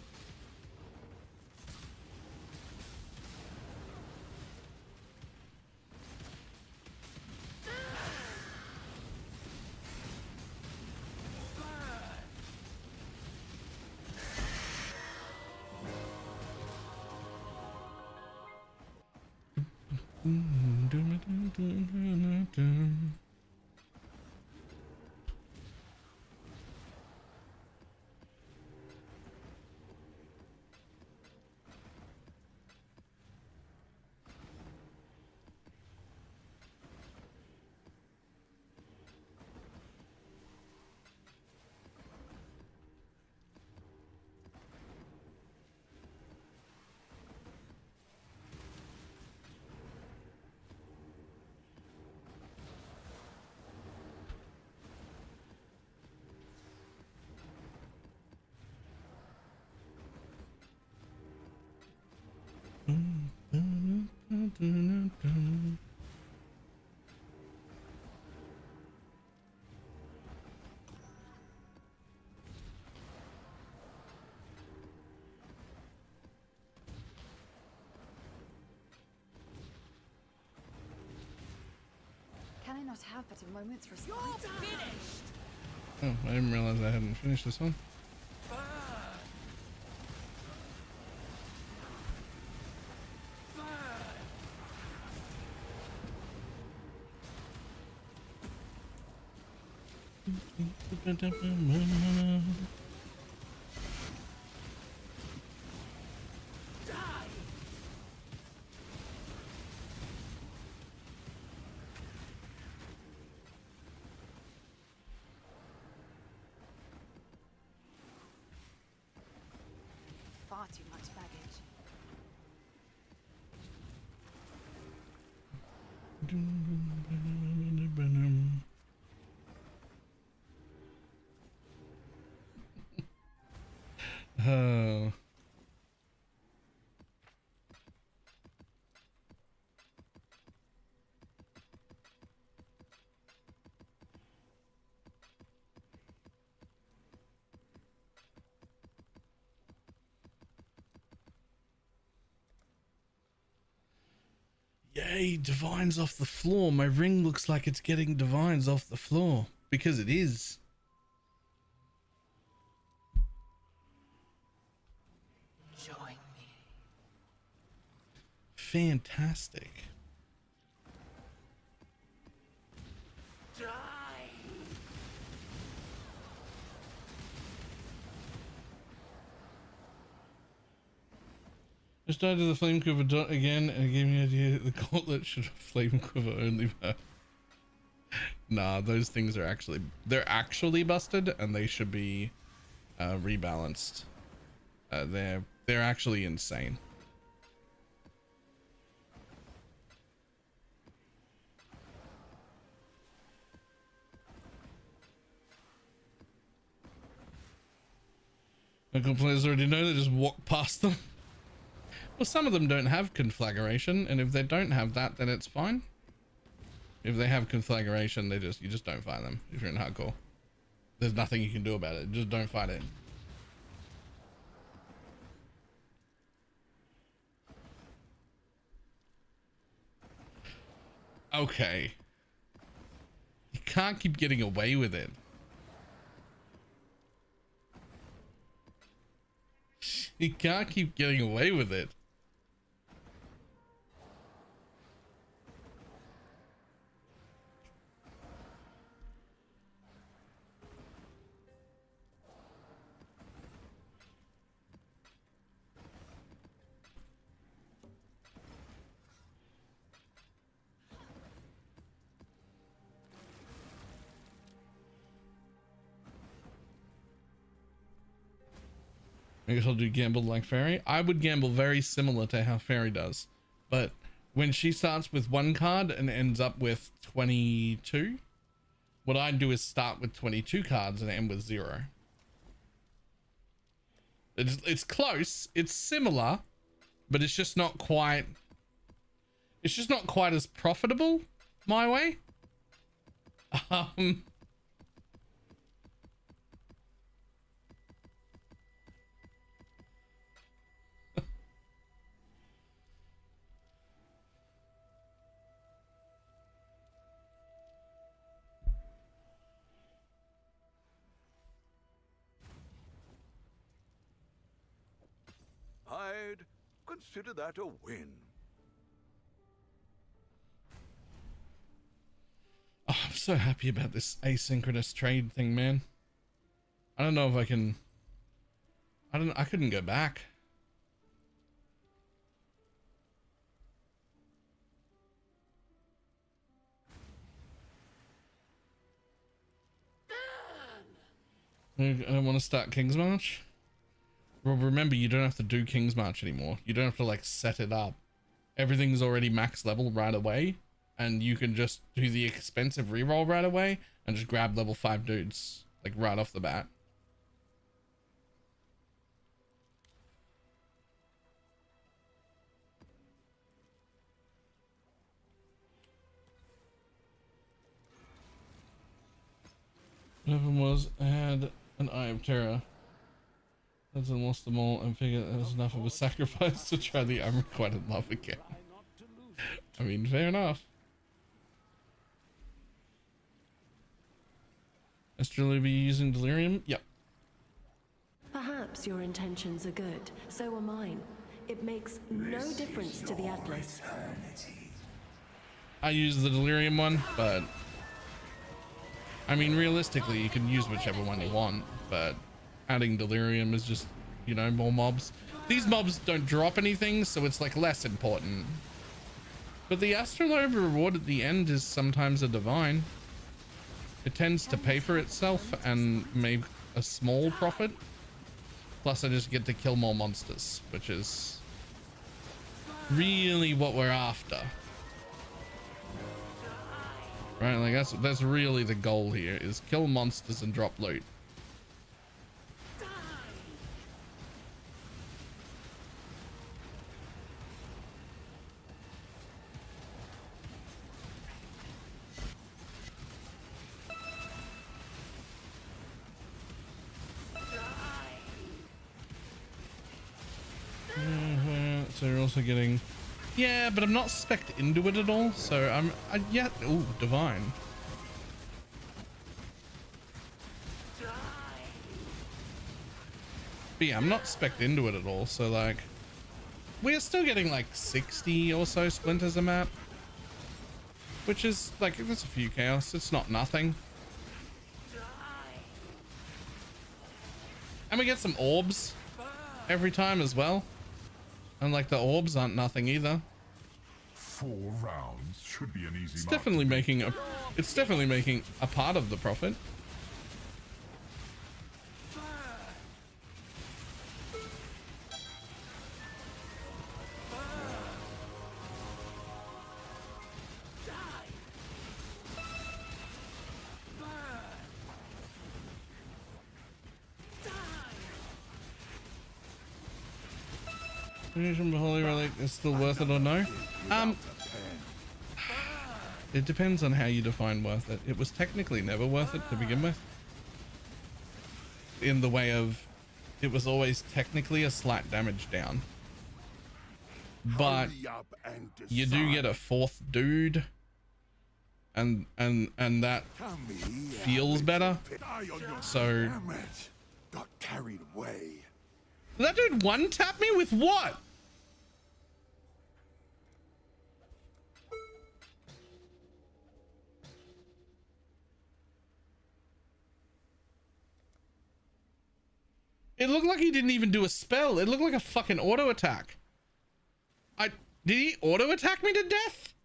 Can I not have but a moment's respite? You're finished! Oh, I didn't realize I hadn't finished this one. Far too much baggage. Oh. Yay, divines off the floor. My ring looks like it's getting divines off the floor. Because it is. Join me. Fantastic. Die. Just died to the flame quiver dot again, and it gave me the idea that the gauntlet should have flame quiver only. Nah, those things are they're actually busted, and they should be rebalanced. They're actually insane. Local players already know, they just walk past them. Well, some of them don't have conflagration, and if they don't have that, then it's fine. If they have conflagration, you just don't fight them if you're in hardcore. There's nothing you can do about it. Just don't fight it. Okay. You can't keep getting away with it. You can't keep getting away with it. I guess I'll do gamble like Fairy. I would gamble very similar to how Fairy does, but when she starts with 1 card and ends up with 22, what I'd do is start with 22 cards and end with 0. It's close, it's similar, but it's just not quite as profitable my way. I'd consider that a win. Oh, I'm so happy about this asynchronous trade thing, man. I don't know if I can. I couldn't go back. I don't want to start King's March. Well, remember, you don't have to do King's March anymore. You don't have to like set it up. Everything's already max level right away, and you can just do the expensive reroll right away and just grab level 5 dudes like right off the bat. What happened was I had an Eye of Terror. That's lost them all and figured that was enough of a sacrifice to try the unrequited love again. I mean, fair enough. Astrally be using Delirium? Yep. Perhaps your intentions are good. So are mine. It makes no difference to the Atlas. I use the Delirium one, but I mean, realistically, you can use whichever one you want, but adding Delirium is just, you know, more mobs. These mobs don't drop anything, so it's like less important. But the Astrolabe reward at the end is sometimes a divine. It tends to pay for itself and make a small profit. Plus I just get to kill more monsters, which is really what we're after. Right, like that's really the goal here, is kill monsters and drop loot. So you're also getting, yeah, but I'm not spec'd into it at all. So yeah, ooh, divine. But yeah, I'm not spec'd into it at all. So like, we're still getting like 60 or so splinters a map, which is like, that's a few chaos. It's not nothing. And we get some orbs every time as well. And like the orbs aren't nothing either. 4 rounds should be an easy. It's definitely making a part of the profit. Holy Relic is still worth it or no? It depends on how you define worth it. It was technically never worth it to begin with. In the way of, it was always technically a slight damage down. But you do get a fourth dude, and that feels better. So got carried away. That dude one tap me with what? It looked like he didn't even do a spell. It looked like a fucking auto attack. Did he auto attack me to death?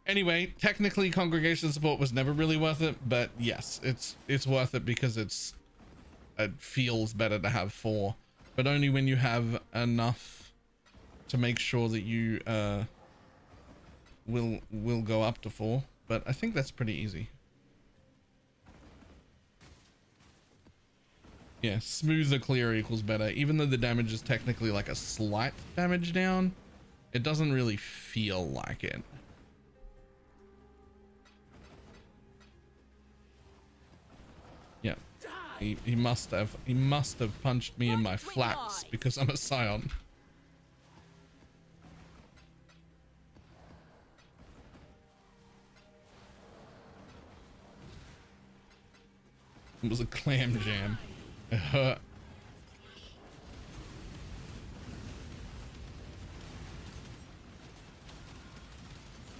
Anyway, technically congregation support was never really worth it, but yes, it's worth it because it feels better to have 4, but only when you have enough to make sure that you will go up to 4. But I think that's pretty easy. Yeah, smoother clear equals better. Even though the damage is technically like a slight damage down, it doesn't really feel like it. Yeah, he must have punched me in my flats because I'm a scion. It was a clam jam. It hurt.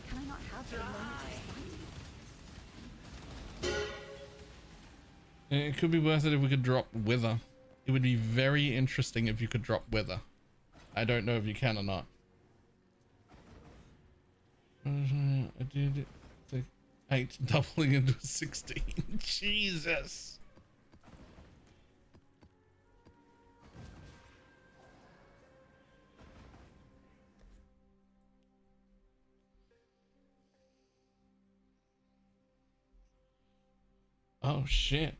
Can I not have your moment to respond? It could be worth it if we could drop Wither. It would be very interesting if you could drop Wither. I don't know if you can or not. I did the 8 doubling into 16. Jesus. Oh shit.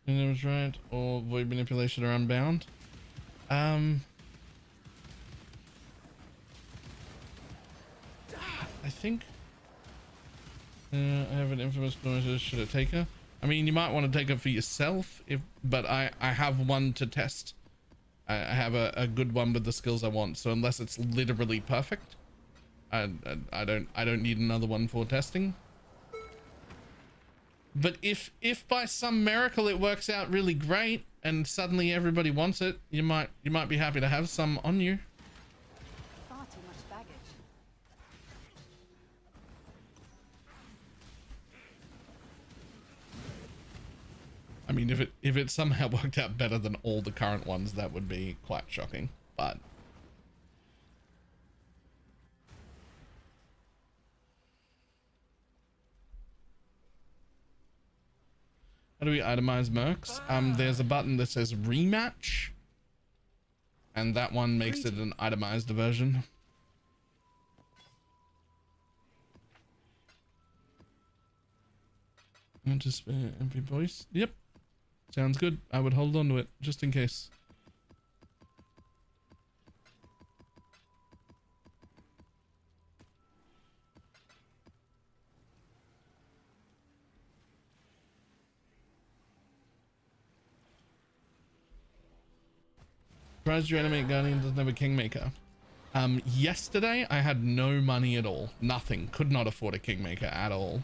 And it was right, or void manipulation or unbound. I think I have an infamous noise. Should I take her? I mean, you might want to take her for yourself, but I have one to test. I have a good one with the skills I want. So unless it's literally perfect, I don't need another one for testing. But if by some miracle it works out really great and suddenly everybody wants it, you might be happy to have some on you. Far too much baggage. I mean, if it somehow worked out better than all the current ones, that would be quite shocking. But how do we itemize mercs? There's a button that says rematch, and that one makes it an itemized version. And just MP voice. Yep, sounds good. I would hold on to it just in case. Surprised your animate guardian doesn't have a kingmaker. Yesterday I had no money at all. Nothing. Could not afford a kingmaker at all.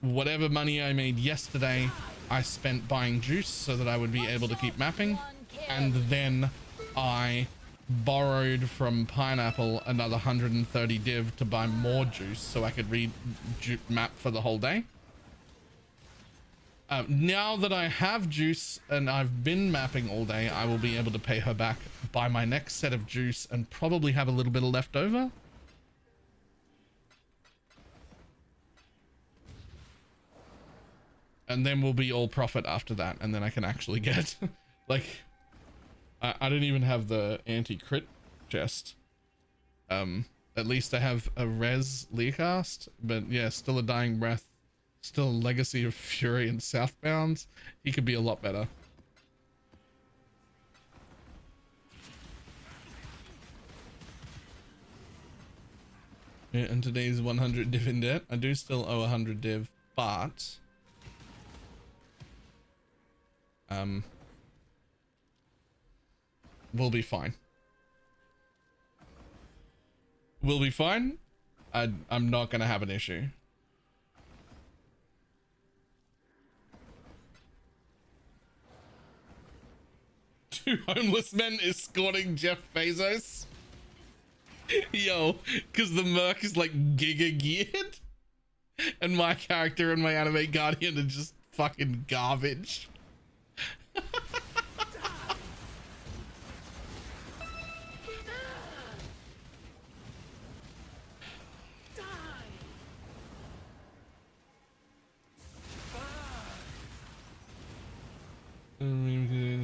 Whatever money I made yesterday, I spent buying juice so that I would be able to keep mapping, and then I borrowed from Pineapple another 130 div to buy more juice so I could map for the whole day. Now that I have juice and I've been mapping all day, I will be able to pay her back, buy my next set of juice, and probably have a little bit of left over. And then we'll be all profit after that, and then I can actually get like I don't even have the anti-crit chest. At least I have a res Leacast, but yeah, still a dying breath, still a legacy of fury and southbound. He could be a lot better. Yeah, and today's 100 div in debt. I do still owe 100 div, but we'll be fine. We'll be fine. I'm not gonna have an issue. Two homeless men escorting Jeff Bezos. Yo, because the Merc is like giga geared, and my character and my anime guardian are just fucking garbage.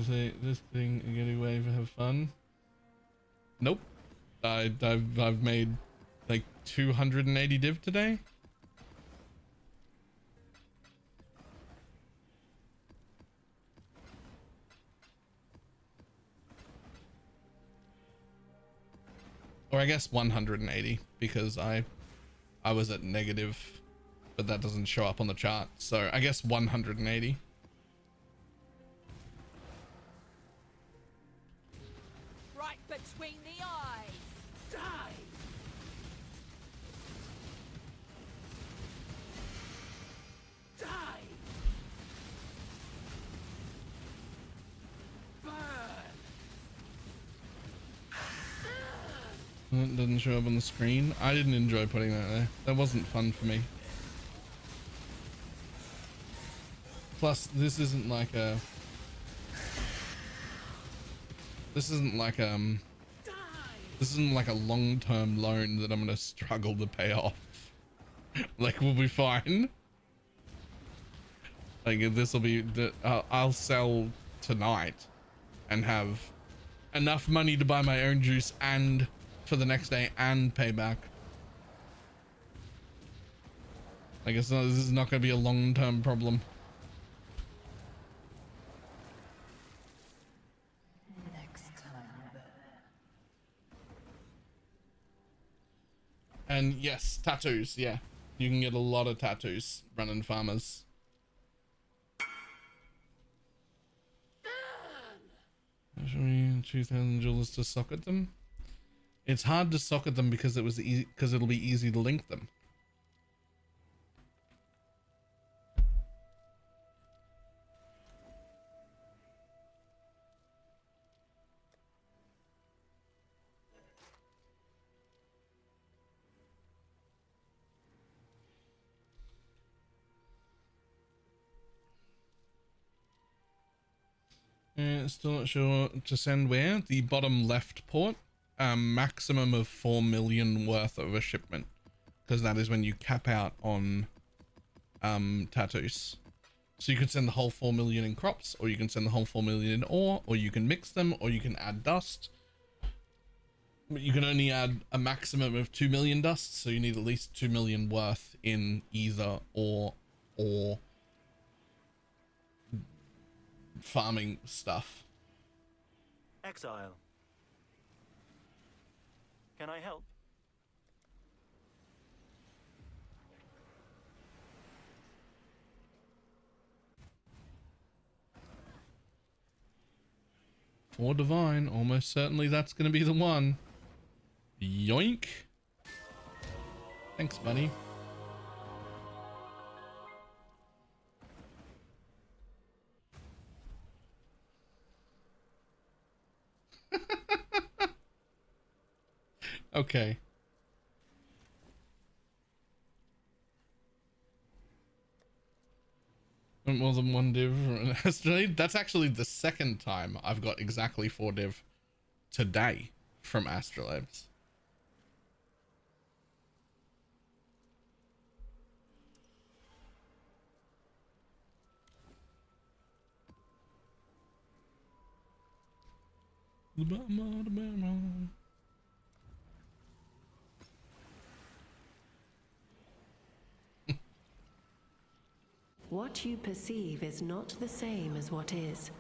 Say this thing and get away for have fun. Nope. I've made like 280 div today. Or I guess 180 because I was at negative, but that doesn't show up on the chart. So I guess 180. Right between the eyes. Die. Die. Burn. It doesn't show up on the screen. I didn't enjoy putting that there. That wasn't fun for me. Plus, this isn't like a long-term loan that I'm gonna struggle to pay off. Like, we'll be fine. Like, this will be I'll sell tonight and have enough money to buy my own juice and for the next day and pay back. I guess this is not going to be a long-term problem. Next time. And yes, tattoos. Yeah, you can get a lot of tattoos running farmers. Show me 2,000 jewels to socket them. It's hard to socket them because it'll be easy to link them. Still not sure to send where. The bottom left port. Maximum of 4 million worth of a shipment, because that is when you cap out on tattoos. So you could send the whole 4 million in crops, or you can send the whole 4 million in ore, or you can mix them, or you can add dust. But you can only add a maximum of 2 million dust, so you need at least 2 million worth in either ore or farming stuff. Exile. Can I help? For divine, almost certainly that's going to be the one. Yoink. Thanks, buddy. Okay. More than one div yesterday. That's actually the second time I've got exactly 4 div today from Astrolabes. What you perceive is not the same as what is.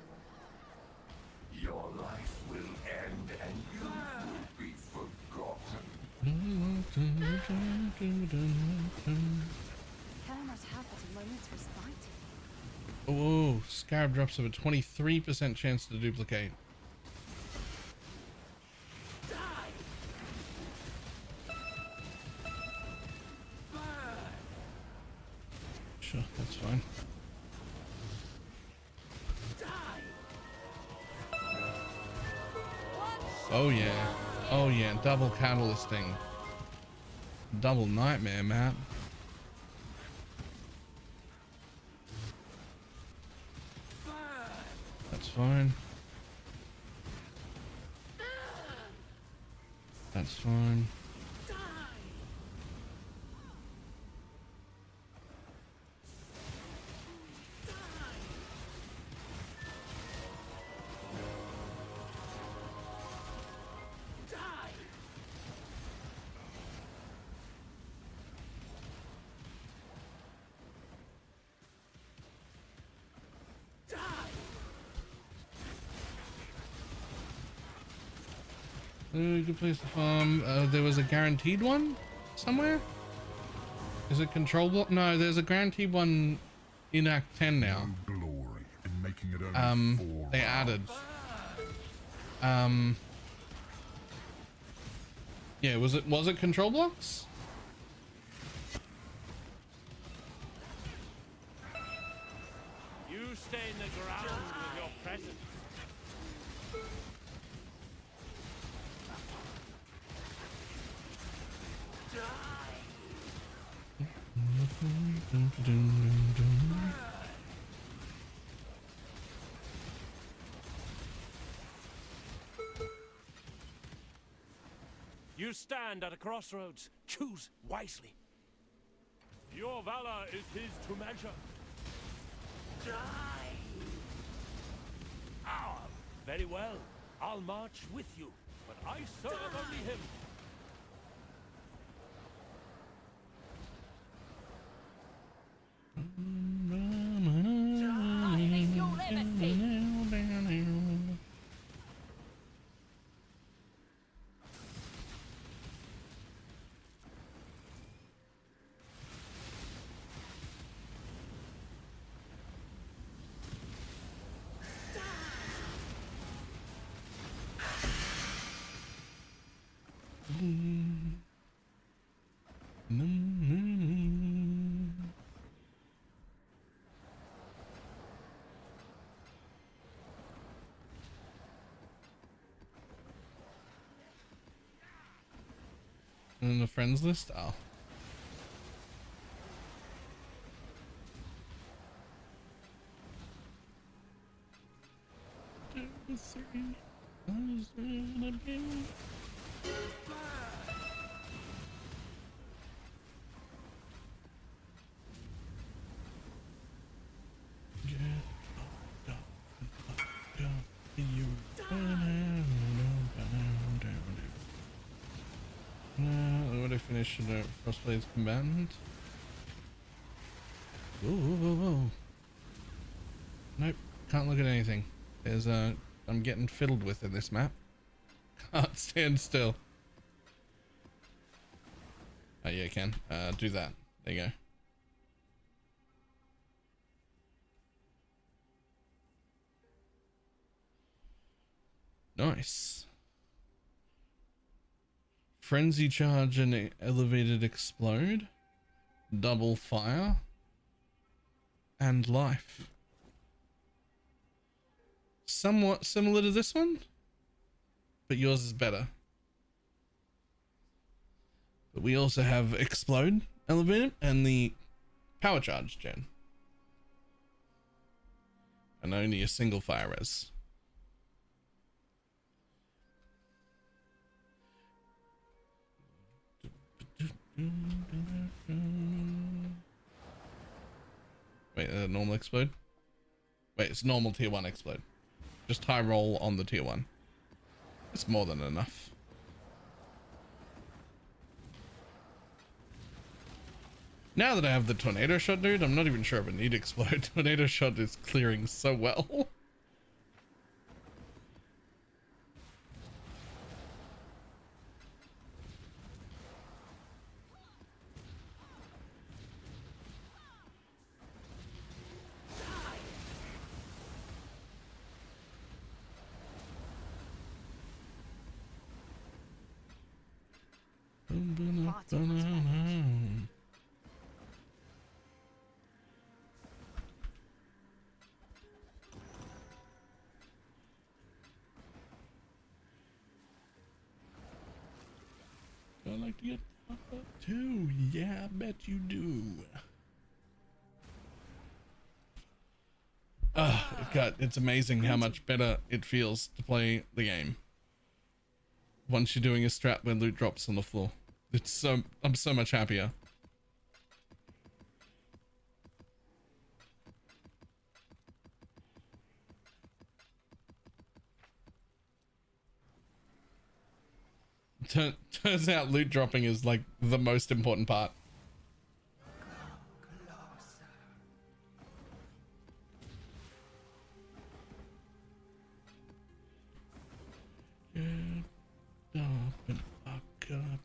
Your life will end and you will be forgotten. Can I not have but a moment's respite? Oh, Scarab drops have a 23% chance to duplicate. Sure, that's fine. Oh yeah. Oh yeah, double catalysting. Double nightmare, Matt. That's fine. That's fine. Good place to farm. There was a guaranteed one somewhere. Is it control block? No, there's a guaranteed one in Act 10 now. Glory in making it only 4 they added. Yeah, was it control blocks? You stay in the ground with your presence. You stand at a crossroads. Choose wisely. Your valor is his to measure. Die! Ah, very well. I'll march with you, but I serve only him. In the friends list? Oh. Already finished the Frostblade's combatant. Whoa, whoa, whoa, whoa. Nope, can't look at anything. There's I'm getting fiddled with in this map. Can't stand still. Oh yeah, I can. Do that. There you go. Nice. Frenzy charge and elevated explode. Double fire. And life. Somewhat similar to this one, but yours is better. But we also have Explode Elevator and the Power Charge gen. And only a single fire res. Wait, normal explode? Wait, it's normal tier 1 explode. Just high roll on the tier 1. It's more than enough. Now that I have the tornado shot, dude, I'm not even sure if I need explode. Tornado shot is clearing so well. I like to get fucked up too. Yeah, I bet you do. God, it's amazing how much better it feels to play the game once you're doing a strat where loot drops on the floor. I'm so much happier. Turns out loot dropping is like the most important part. Get up and fuck up.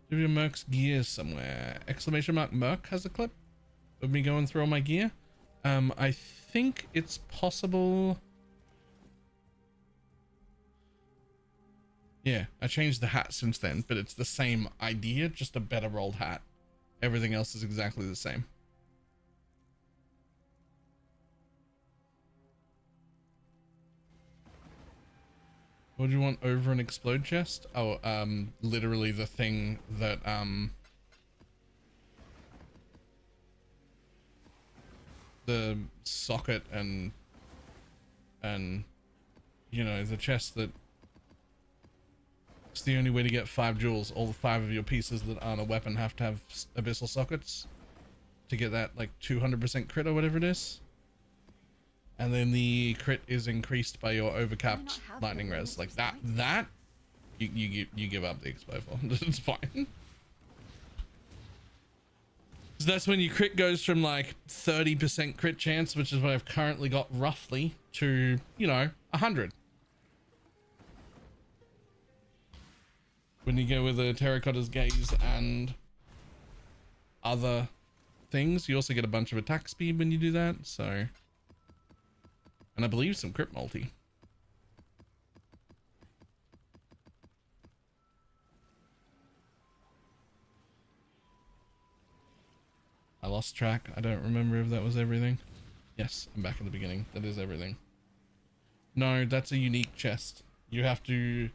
Do your Merc's gear somewhere? Exclamation mark Merc has a clip of me going through all my gear. I think it's possible. Yeah, I changed the hat since then, but it's the same idea, just a better rolled hat. Everything else is exactly the same. What do you want over an explode chest? Oh, literally the thing that, the socket and, you know, the chest that it's the only way to get 5 jewels. All the 5 of your pieces that aren't a weapon have to have abyssal sockets to get that like 200% crit or whatever it is. And then the crit is increased by your overcapped lightning res. Like that you give up the explode for. It's fine. So that's when your crit goes from like 30% crit chance, which is what I've currently got roughly, to, you know, 100. When you go with a Terracotta's Gaze and other things, you also get a bunch of attack speed when you do that, so. And I believe some crit multi. I lost track. I don't remember if that was everything. Yes, I'm back at the beginning. That is everything. No, that's a unique chest. You have to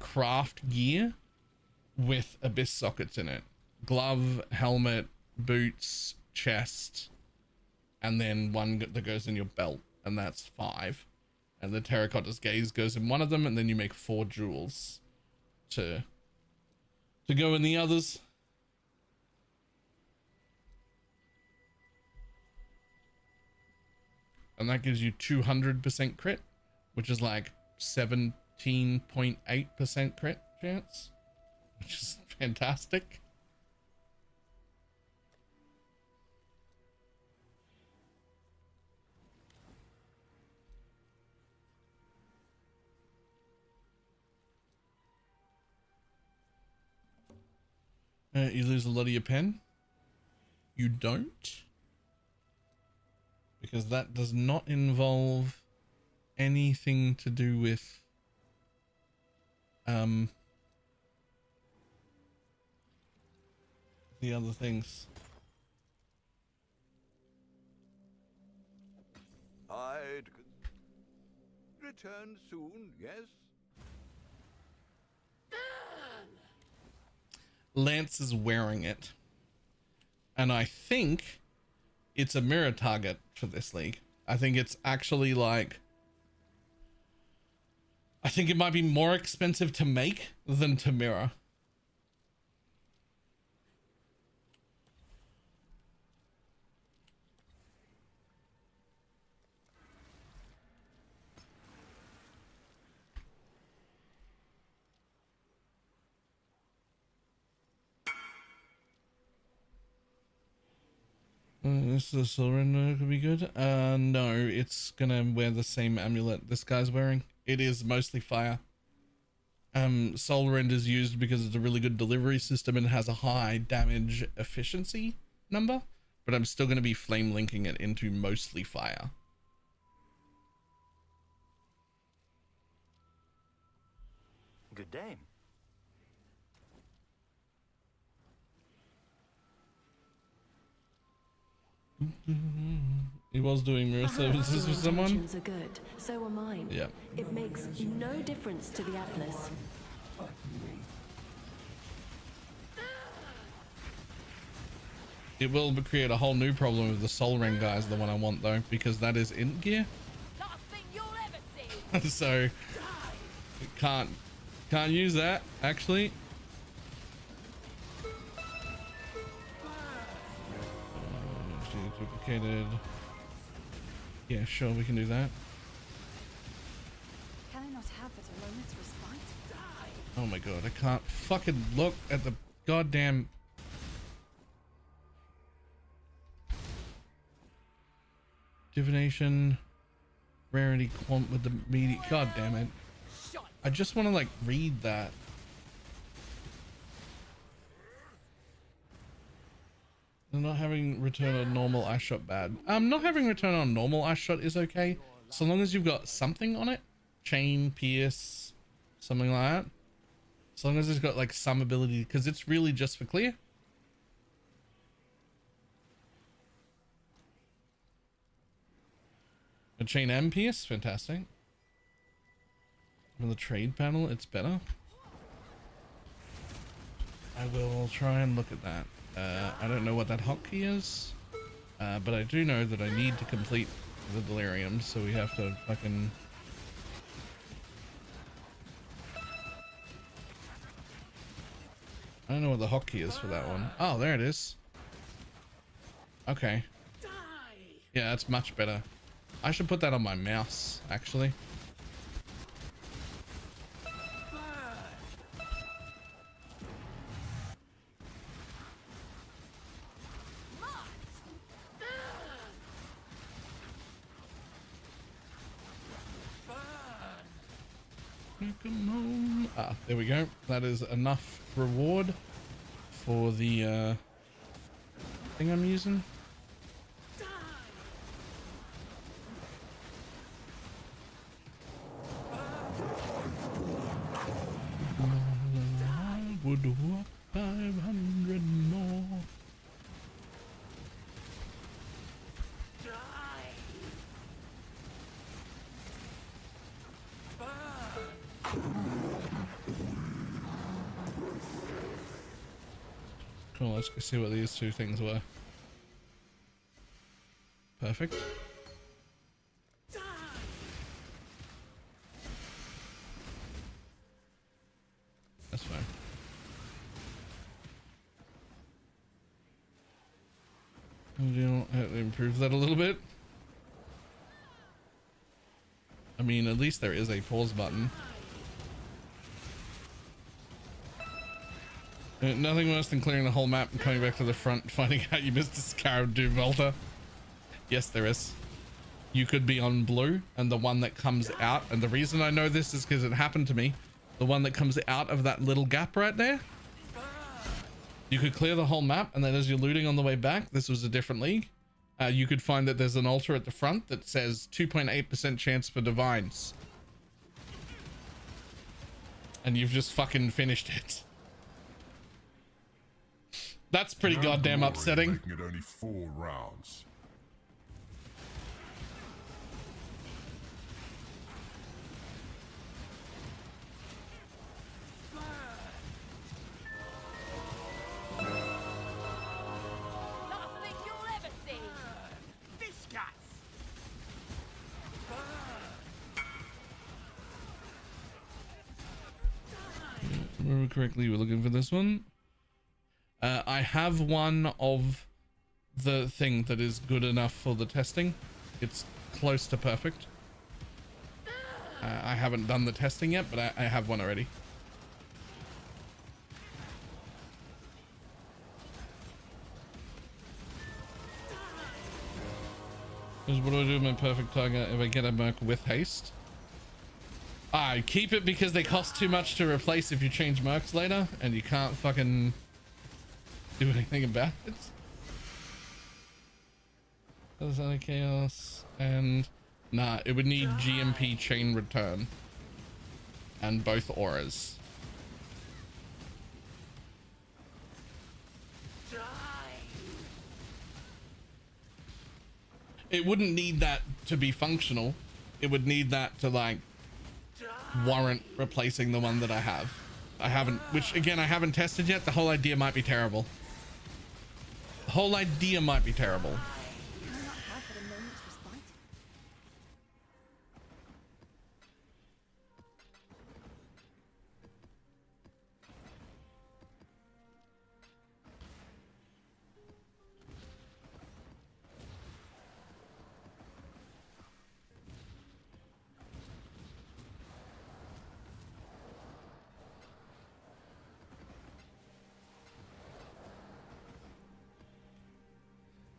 craft gear with abyss sockets in it. Glove, helmet, boots, chest, and then one that goes in your belt, and that's 5. And the Terracotta's Gaze goes in one of them, and then you make 4 jewels to go in the others. And that gives you 200% crit, which is like 17.8% crit chance, which is fantastic. You lose a lot of your pen. You don't, because that does not involve anything to do with the other things. I'd return soon, yes? Lance is wearing it. And I think it's a mirror target for this league. I think it's actually like, I think it might be more expensive to make than to mirror. This is a surrender could be good. No, it's gonna wear the same amulet this guy's wearing. It is mostly fire. Soul Rend is used because it's a really good delivery system and has a high damage efficiency number, but I'm still gonna be flame linking it into mostly fire. Good dame. He was doing mirror services for someone. Intentions are good, so are mine. Yeah. It makes no difference to the Atlas. It will create a whole new problem with the Soul Ring guys, the one I want though, because that is int gear. Last thing you'll ever see. So can't use that actually. Duplicated. Yeah, sure, we can do that. Can I not have but a moment's respite? Oh my god, I can't fucking look at the goddamn. Divination, rarity, quant with the media. God damn it. I just want to like read that. Not having return on normal ice shot bad. Not having return on normal ice shot is okay, so long as you've got something on it. Chain, pierce, something like that. So long as it's got like some ability, because it's really just for clear. A chain and pierce, fantastic. On the trade panel, it's better. I will try and look at that. I don't know what that hotkey is, but I do know that I need to complete the delirium, so we have to fucking. I don't know what the hotkey is for that one. Oh, there it is. Okay. Yeah, that's much better. I should put that on my mouse, actually. Ah, there we go. That is enough reward for the thing I'm using. Would walk 500 more. Cool, let's go see what these two things were. Perfect. That's fine. Do you have to improve that a little bit? I mean, at least there is a pause button. Nothing worse than clearing the whole map and coming back to the front, finding out you missed a Scarab du Volta. Yes, there is. You could be on blue, and the one that comes out, and the reason I know this is because it happened to me, the one that comes out of that little gap right there, you could clear the whole map, and then as you're looting on the way back, this was a different league, you could find that there's an altar at the front that says 2.8% chance for divines. And you've just fucking finished it. That's pretty goddamn upsetting. Making it only 4 rounds. correctly, we're looking for this one. I have one of the thing that is good enough for the testing. It's close to perfect. I haven't done the testing yet, but I have one already. Because what do I do with my perfect target if I get a merc with haste? I keep it because they cost too much to replace if you change mercs later, and you can't fucking do anything about it. That's not chaos, and nah, it would need GMP chain return and both auras. It wouldn't need that to be functional. It would need that to like warrant replacing the one that I have. I haven't, which again, I haven't tested yet. The whole idea might be terrible. The whole idea might be terrible.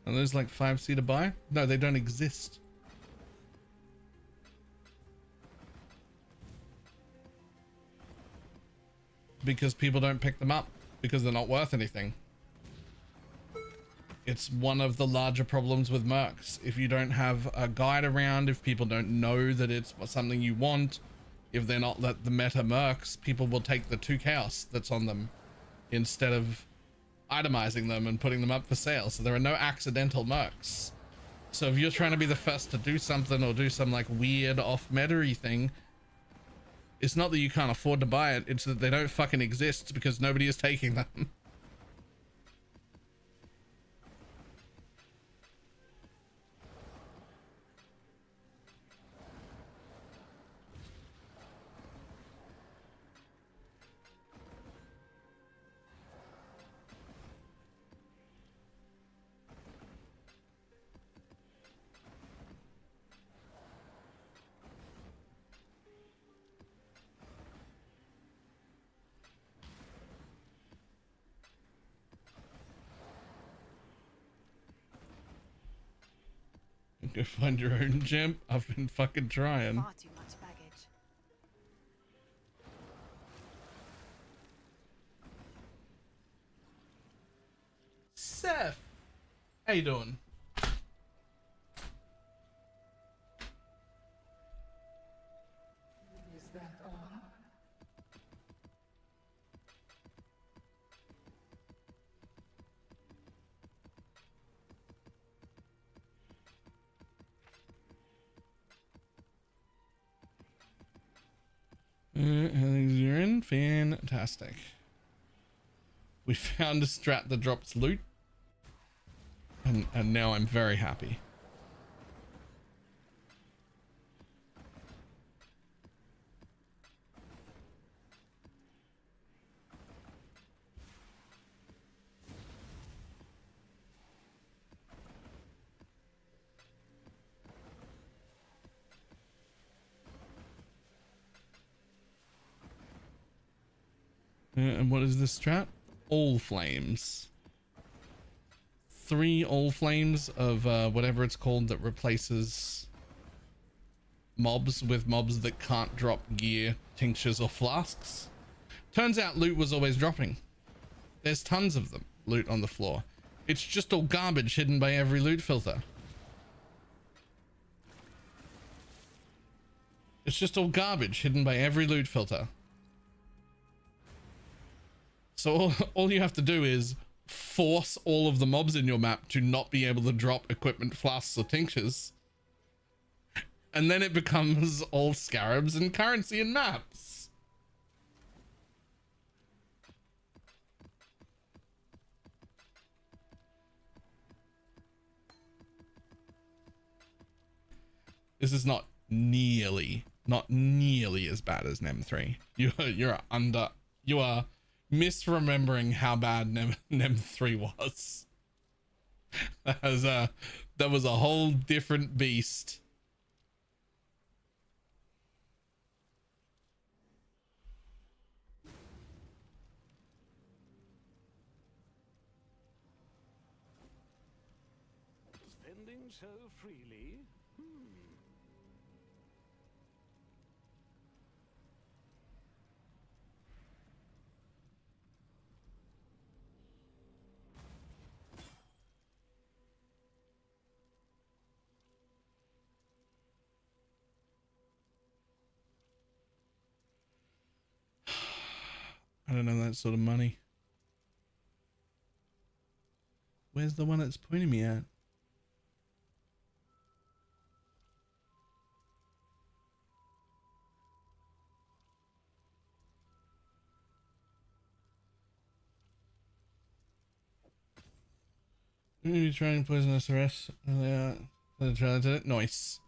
Are those like 5C to buy? No, they don't exist. Because people don't pick them up because they're not worth anything. It's one of the larger problems with mercs. If you don't have a guide around, if people don't know that it's something you want, if they're not the meta mercs, people will take the 2 chaos that's on them instead of itemizing them and putting them up for sale. So there are no accidental mercs. So if you're trying to be the first to do something or do some like weird off meta-y thing, it's not that you can't afford to buy it, it's that they don't fucking exist because nobody is taking them. Go find your own gem. I've been fucking trying. Far too much baggage. Seth, how you doing? Is that all? You're in. Fantastic. We found a strat that drops loot, and now I'm very happy. And what is this strat? All flames. 3 all flames of whatever it's called that replaces mobs with mobs that can't drop gear, tinctures, or flasks. Turns out loot was always dropping. There's tons of them, loot on the floor. It's just all garbage hidden by every loot filter. It's just all garbage hidden by every loot filter. So all you have to do is force all of the mobs in your map to not be able to drop equipment, flasks, or tinctures. And then it becomes all scarabs and currency and maps. This is not nearly as bad as NEM 3. You are misremembering how bad Nem 3 was. That was a whole different beast. Spending so freely? I don't know that sort of money. Where's the one that's pointing me at? Maybe trying poisonous arrest. Tried it. Nice.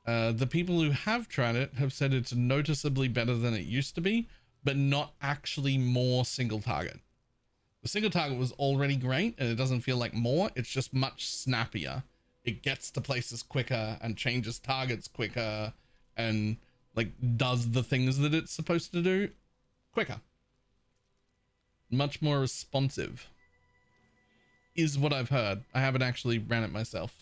The people who have tried it have said it's noticeably better than it used to be, but not actually more single target. The single target was already great and it doesn't feel like more, it's just much snappier. It gets to places quicker and changes targets quicker and like does the things that it's supposed to do quicker. Much more responsive is what I've heard. I haven't actually ran it myself.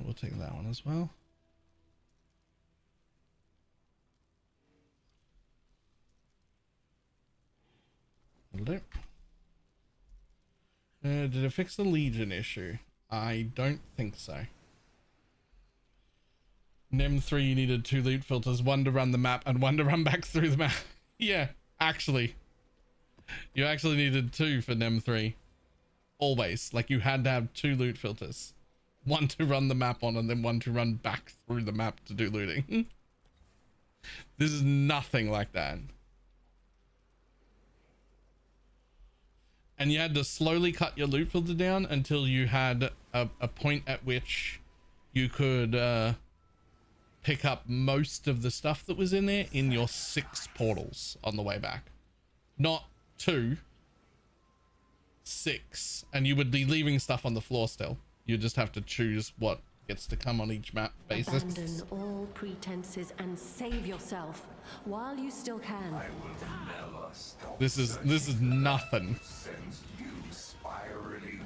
We'll take that one as well. Will do. Did it fix the Legion issue? I don't think so. Nem 3, you needed 2 loot filters, one to run the map and one to run back through the map. Yeah, actually. You actually needed 2 for Nem 3. Always. Like you had to have 2 loot filters. One to run the map on and then one to run back through the map to do looting. This is nothing like that. And you had to slowly cut your loot filter down until you had a point at which you could pick up most of the stuff that was in there in your 6 portals on the way back. Not 2, 6. And you would be leaving stuff on the floor still. You just have to choose what gets to come on each map basis. Abandon all pretenses and save yourself while you still can. I will never stop. This is nothing. Sends you spiraling.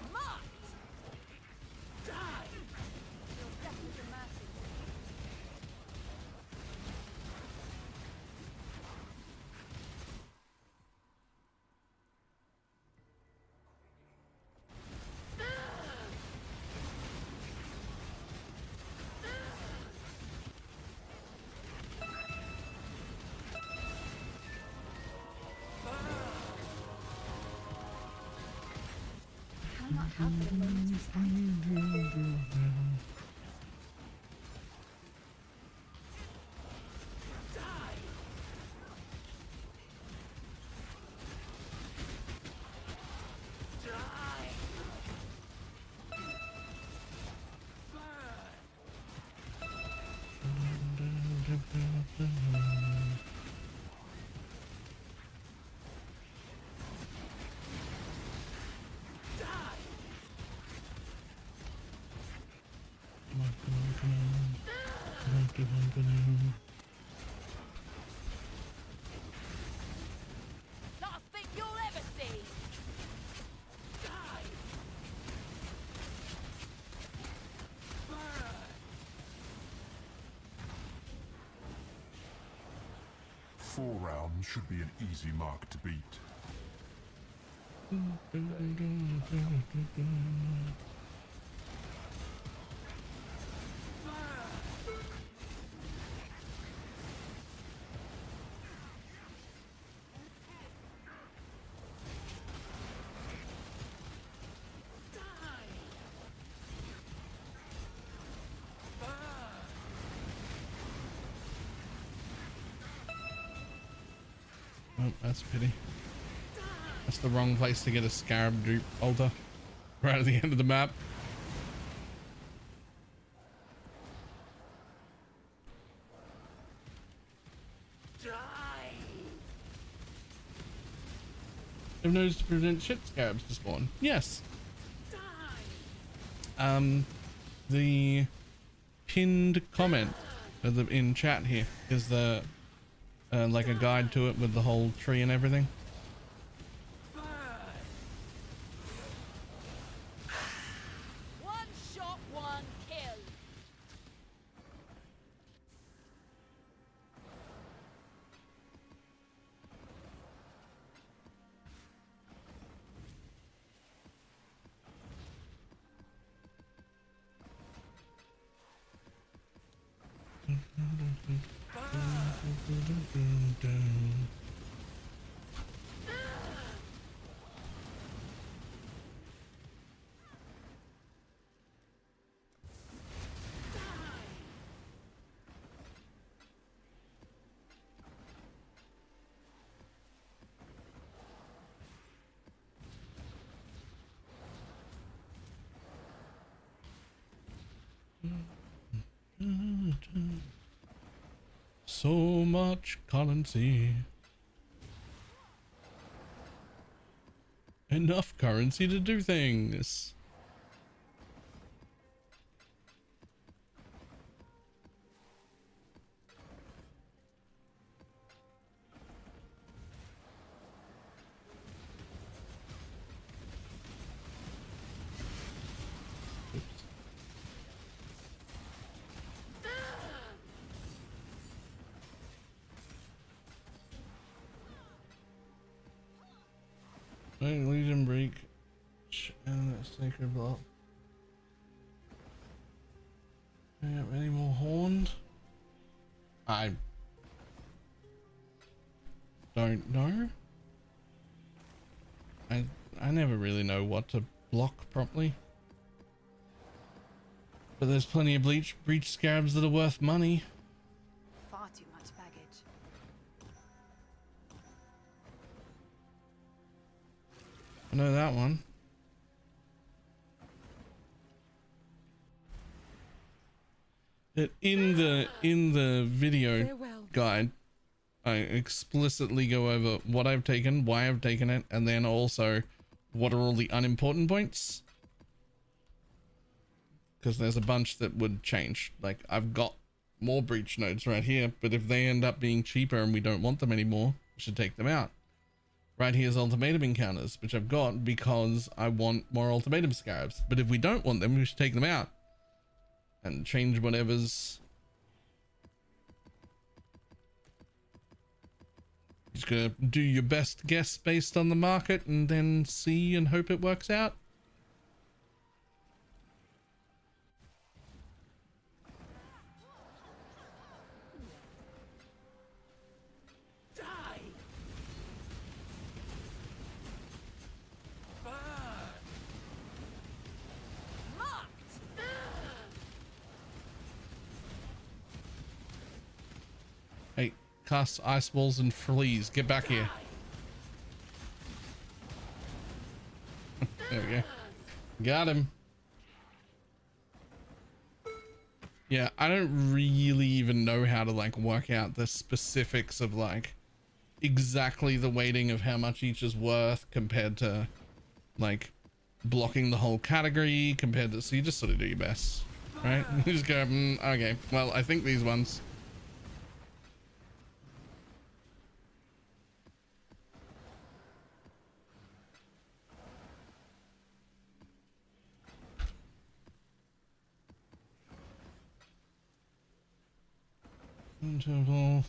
Cannot have but a moment's respite. Last thing you'll ever see. 4 rounds should be an easy mark to beat. Oh, that's a pity. That's the wrong place to get a scarab dupe altar. Right at the end of the map. I've noticed to prevent shit scarabs to spawn. Yes. The pinned comment in chat here is the like a guide to it with the whole tree and everything. One shot, one kill. So much currency. Enough currency to do things. Legion break and that sacred block. Any more horns? I don't know. I never really know what to block properly. But there's plenty of breach scarabs that are worth money. Far too much baggage. I know that one. In the video guide, I explicitly go over what I've taken, why I've taken it, and then also what are all the unimportant points. Because there's a bunch that would change. Like, I've got more breach nodes right here, but if they end up being cheaper and we don't want them anymore, we should take them out. Right here's ultimatum encounters, which I've got because I want more ultimatum scarabs. But if we don't want them, we should take them out and change whatever's. Just gonna do your best guess based on the market and then see and hope it works out. Hey, cast ice balls and fleas. Get back here. There we go. Got him. Yeah, I don't really even know how to like work out the specifics of like exactly the weighting of how much each is worth compared to like blocking the whole category compared to, so you just sort of do your best, right? You just go, okay, well, I think these ones. Interval.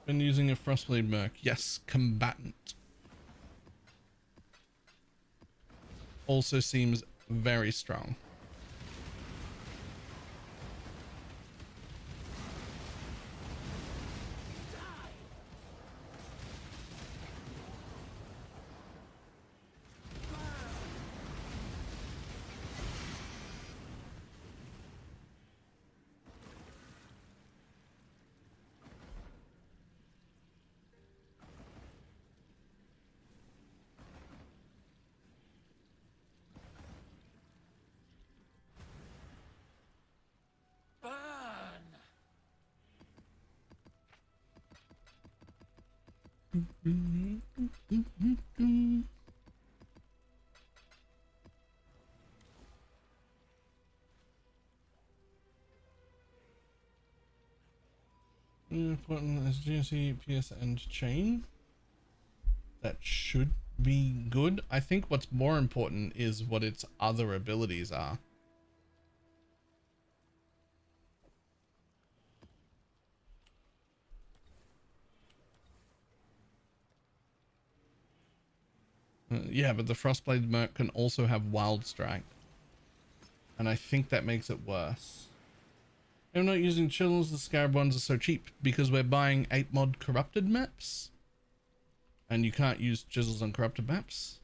Been using a Frostblade Merc. Yes, combatant. Also seems very strong. Important as GNC, PS, and chain. That should be good. I think what's more important is what its other abilities are. Yeah, but the Frostblade Merc can also have Wild Strike. And I think that makes it worse. I'm not using chills, the Scarab ones are so cheap because we're buying 8 mod corrupted maps. And you can't use chisels on corrupted maps.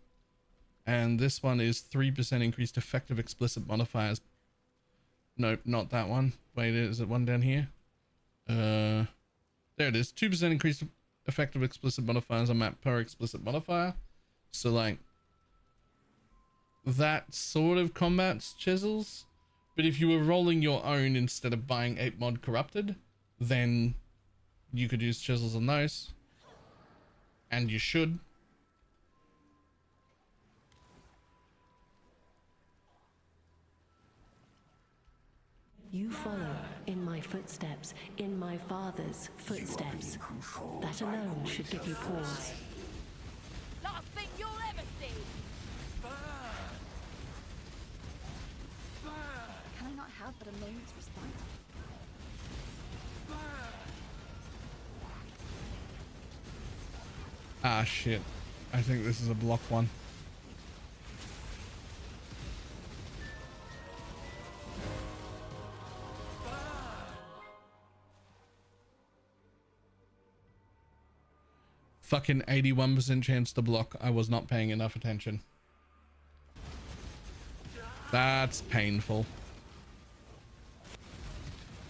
And this one is 3% increased effective explicit modifiers. Nope, not that one. Wait, is it one down here? There it is. 2% increased effective explicit modifiers on map per explicit modifier. So like that sort of combats chisels. But if you were rolling your own instead of buying 8 mod corrupted, then you could use chisels on those. And you should. You follow in my footsteps, in my father's footsteps. That alone should give you pause. Last thing you'll ever see. Can I not have but a moment's respite? Ah, shit. I think this is a block one. Fucking 81% chance to block. I was not paying enough attention. That's painful.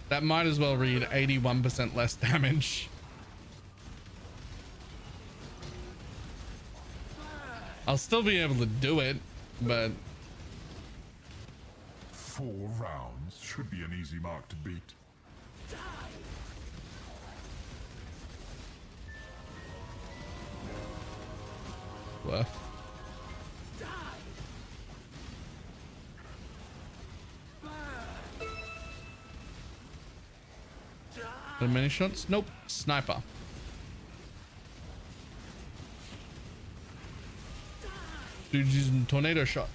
That might as well read 81% less damage. I'll still be able to do it, but 4 rounds should be an easy mark to beat. worth. The many shots? Nope. Sniper. Dude's using tornado shot.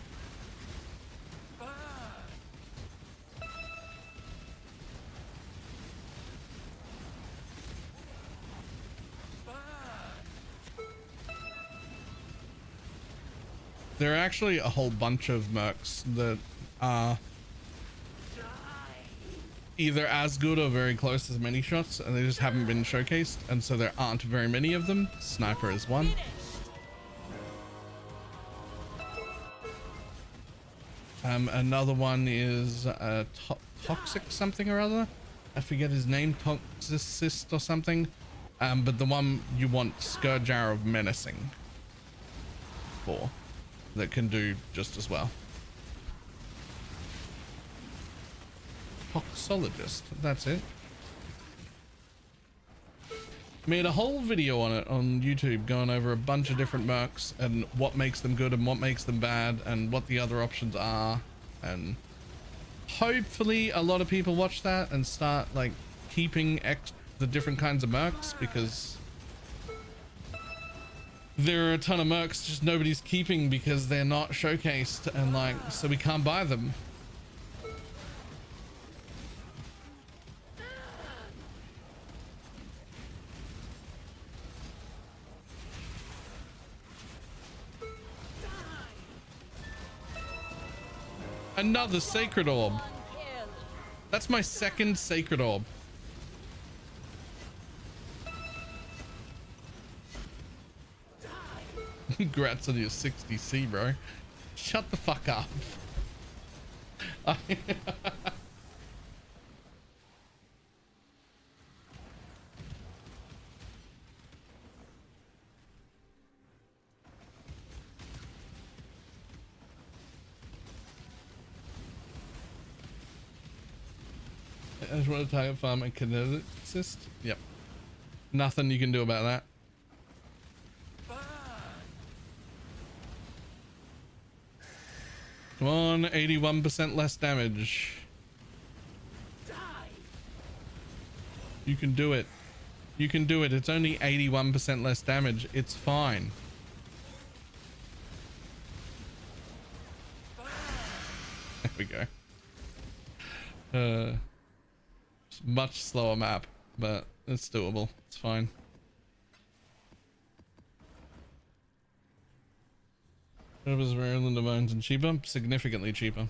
There are actually a whole bunch of mercs that are either as good or very close as many shots, and they just haven't been showcased, and so there aren't very many of them. Sniper is one. Another one is toxic something or other. I forget his name, toxicist or something. But the one you want Scourge Arrow of Menacing for, that can do just as well. Toxologist, that's it. Made a whole video on it on YouTube, going over a bunch of different mercs and what makes them good and what makes them bad and what the other options are, and hopefully a lot of people watch that and start like keeping the different kinds of mercs, because there are a ton of mercs just nobody's keeping because they're not showcased, and like, so we can't buy them. Another sacred orb. That's my second sacred orb. Congrats on your 60C, bro. Shut the fuck up. I just want to target farm and kinetic assist. Yep. Nothing you can do about that. Come on, 81% less damage. You can do it. You can do it. It's only 81% less damage. It's fine. There we go. It's a much slower map, but it's doable. It's fine. It was rarer than the bones and cheaper, significantly cheaper.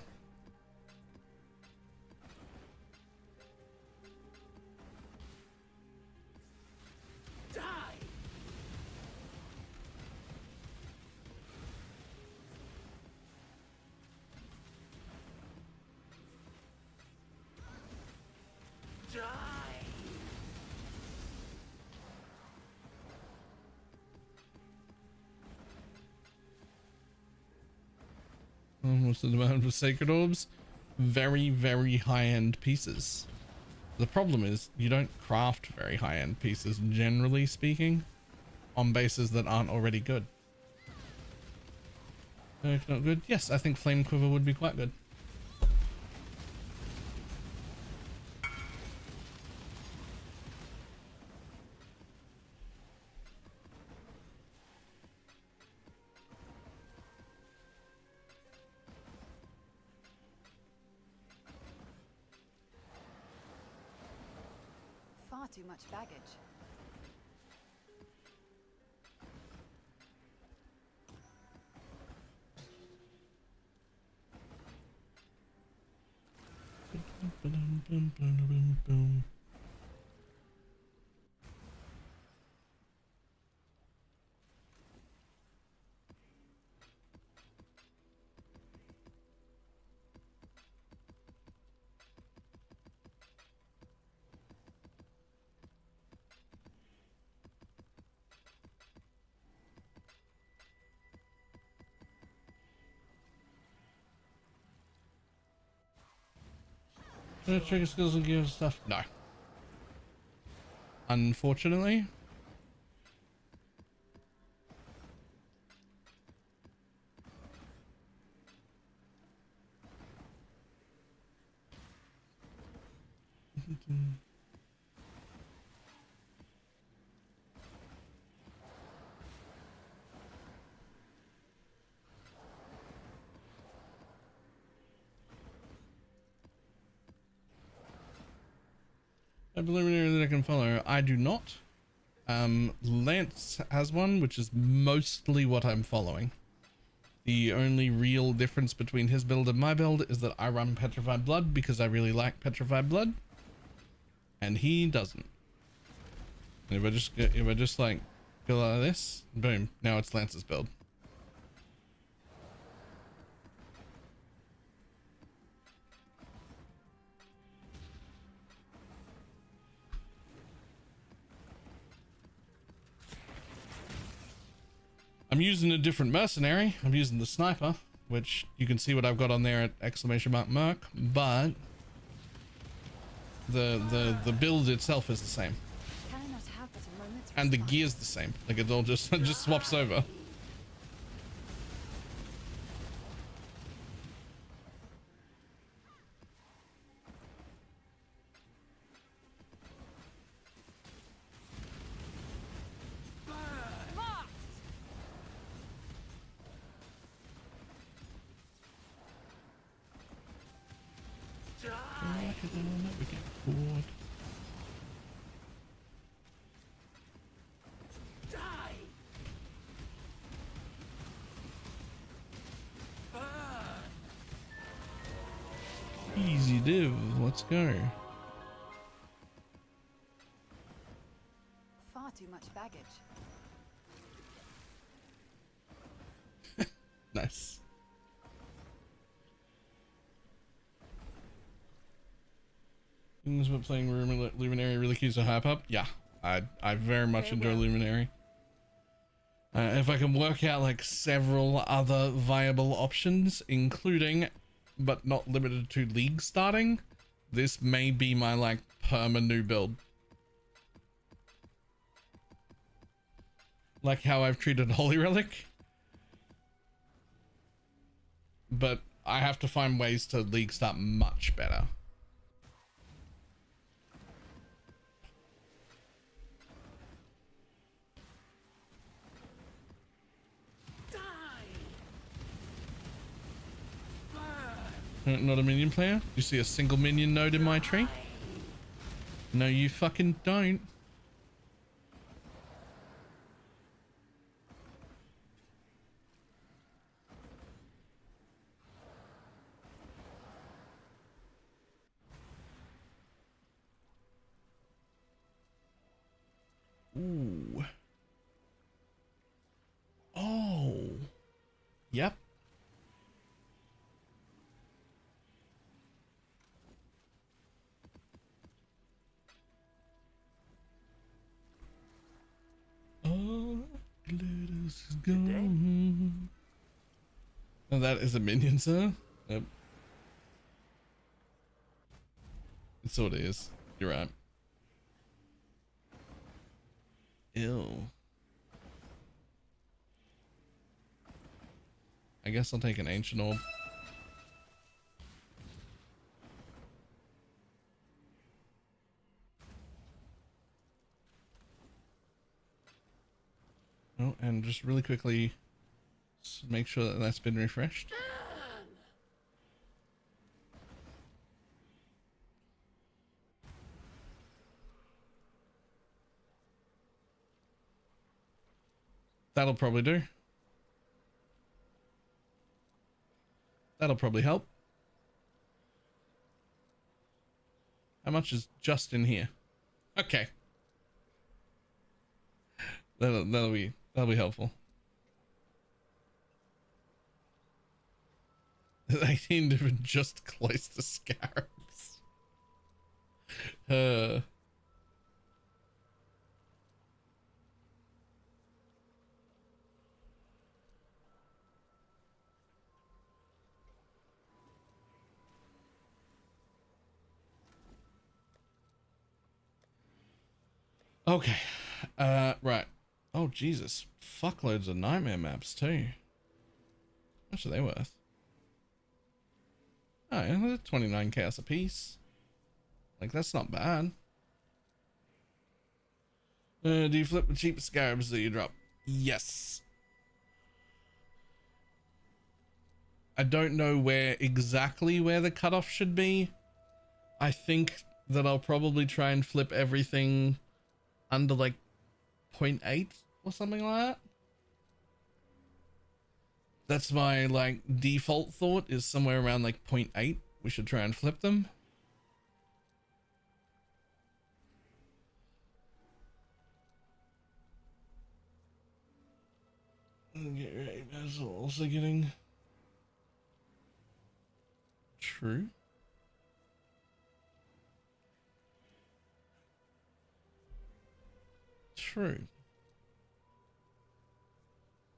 What's the demand for sacred orbs? Very, very high-end pieces. The problem is you don't craft very high-end pieces, generally speaking, on bases that aren't already good. If not good, yes, I think Flame Quiver would be quite good. Far too much baggage. Trigger skills and gear stuff? No. Unfortunately. A preliminary that I can follow. I do not. Lance has one, which is mostly what I'm following. The only real difference between his build and my build is that I run Petrified Blood because I really like Petrified Blood, and he doesn't. And if I just like go out of this, boom, now it's Lance's build. I'm using a different mercenary. I'm using the sniper, which you can see what I've got on there at !Merc, but the build itself is the same. And the gear's the same. Like it all just swaps over. Easy div. Let's go. Far too much baggage. Nice. Things about playing Luminary really keeps a hype up. Yeah, I very much enjoy Luminary. If I can work out like several other viable options, including but not limited to league starting, this may be my like perma new build. Like how I've treated Holy Relic. But I have to find ways to league start much better. Not a minion player? You see a single minion node in my tree? No, you fucking don't. Ooh. Oh. Yep. Oh, glitters is gone. Oh, that is a minion, sir? Yep. It sort of is. You're right. Ew. I guess I'll take an ancient orb. Oh, and just really quickly make sure that that's been refreshed. That'll probably do. That'll probably help. How much is just in here? Okay. That'll be helpful. 18 different just cloister scarabs. Okay. Right. Oh, Jesus. Fuckloads of nightmare maps, too. How much are they worth? Oh, yeah, they're 29 chaos a piece. Like, that's not bad. Do you flip the cheap scarabs that you drop? Yes. I don't know exactly where the cutoff should be. I think that I'll probably try and flip everything under like 0.8 or something like that. That's my like default thought, is somewhere around like 0.8 we should try and flip them. Get ready, that's also getting true. True.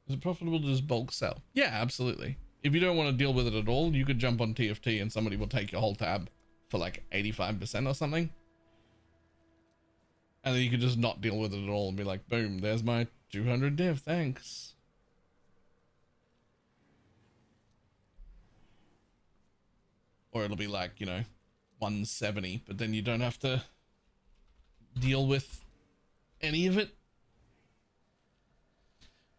Is it profitable to just bulk sell? Yeah, absolutely. If you don't want to deal with it at all, you could jump on TFT and somebody will take your whole tab for like 85% or something. And then you could just not deal with it at all and be like, boom, there's my 200 div, thanks. Or it'll be like, you know, 170, but then you don't have to deal with any of it.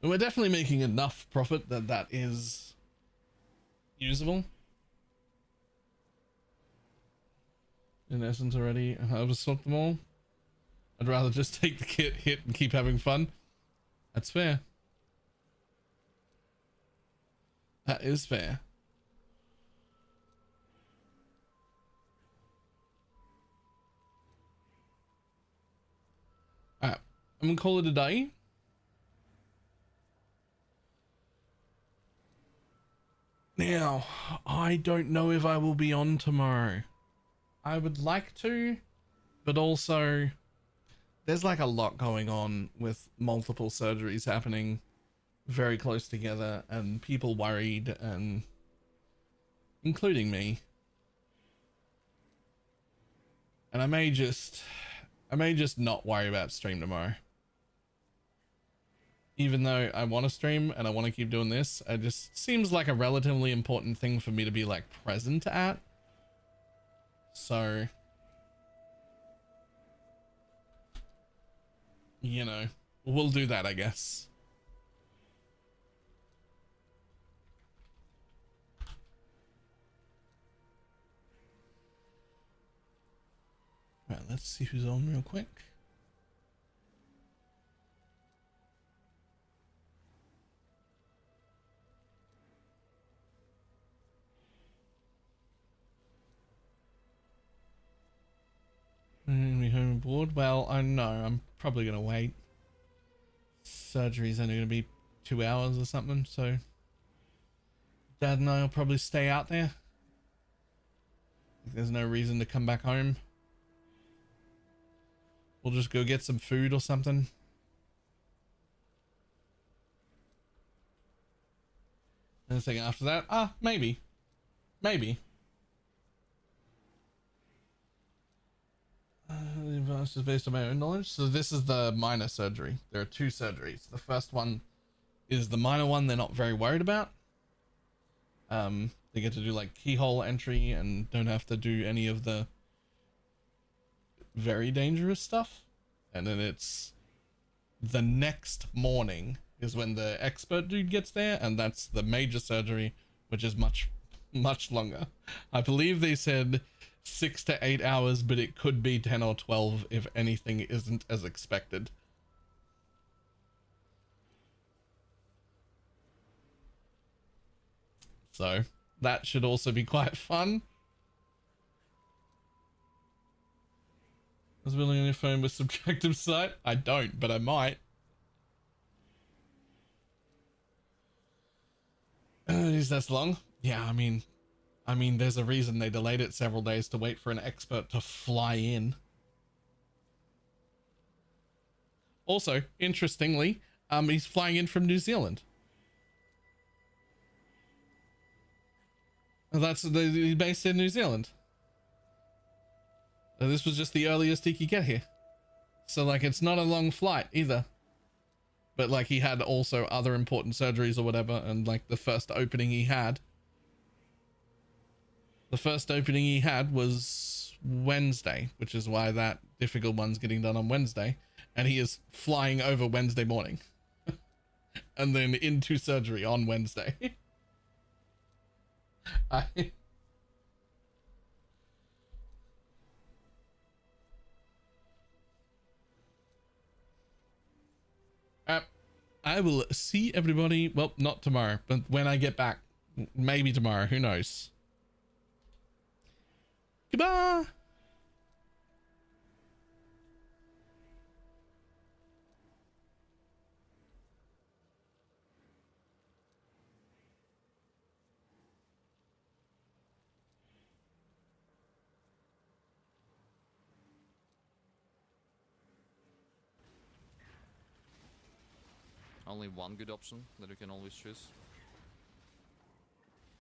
And we're definitely making enough profit that that is usable. In essence already, I've just swapped them all. I'd rather just take the kit, hit, and keep having fun. That's fair. That is fair. Alright, I'm gonna call it a day. Now, I don't know if I will be on tomorrow. I would like to, but also there's like a lot going on with multiple surgeries happening very close together and people worried, and including me. And I may just not worry about stream tomorrow. Even though I want to stream and I want to keep doing this, it just seems like a relatively important thing for me to be like present at. So, you know, we'll do that, I guess. Right, let's see who's on real quick. Me home board. Well, I know I'm probably gonna wait. Surgery's only gonna be 2 hours or something, so Dad and I will probably stay out there. There's no reason to come back home. We'll just go get some food or something. Anything after that? Maybe. Maybe. The advice is based on my own knowledge. So this is the minor surgery. There are 2 surgeries. The first one is the minor one they're not very worried about. They get to do like keyhole entry and don't have to do any of the very dangerous stuff. And then it's the next morning is when the expert dude gets there, and that's the major surgery, which is much longer. I believe they said 6 to 8 hours, but it could be 10 or 12 if anything isn't as expected. So that should also be quite fun. I was building on your phone with subtractive sight. I don't, but I might. Is that long? Yeah, I mean, there's a reason they delayed it several days to wait for an expert to fly in. Also, interestingly, he's flying in from New Zealand. He's based in New Zealand. This was just the earliest he could get here. So, like, it's not a long flight either. But, like, he had also other important surgeries or whatever, and, like, the first opening he had was Wednesday, which is why that difficult one's getting done on Wednesday. And he is flying over Wednesday morning. And then into surgery on Wednesday. I will see everybody. Well, not tomorrow, but when I get back. Maybe tomorrow. Who knows? Goodbye. Only one good option that you can always choose.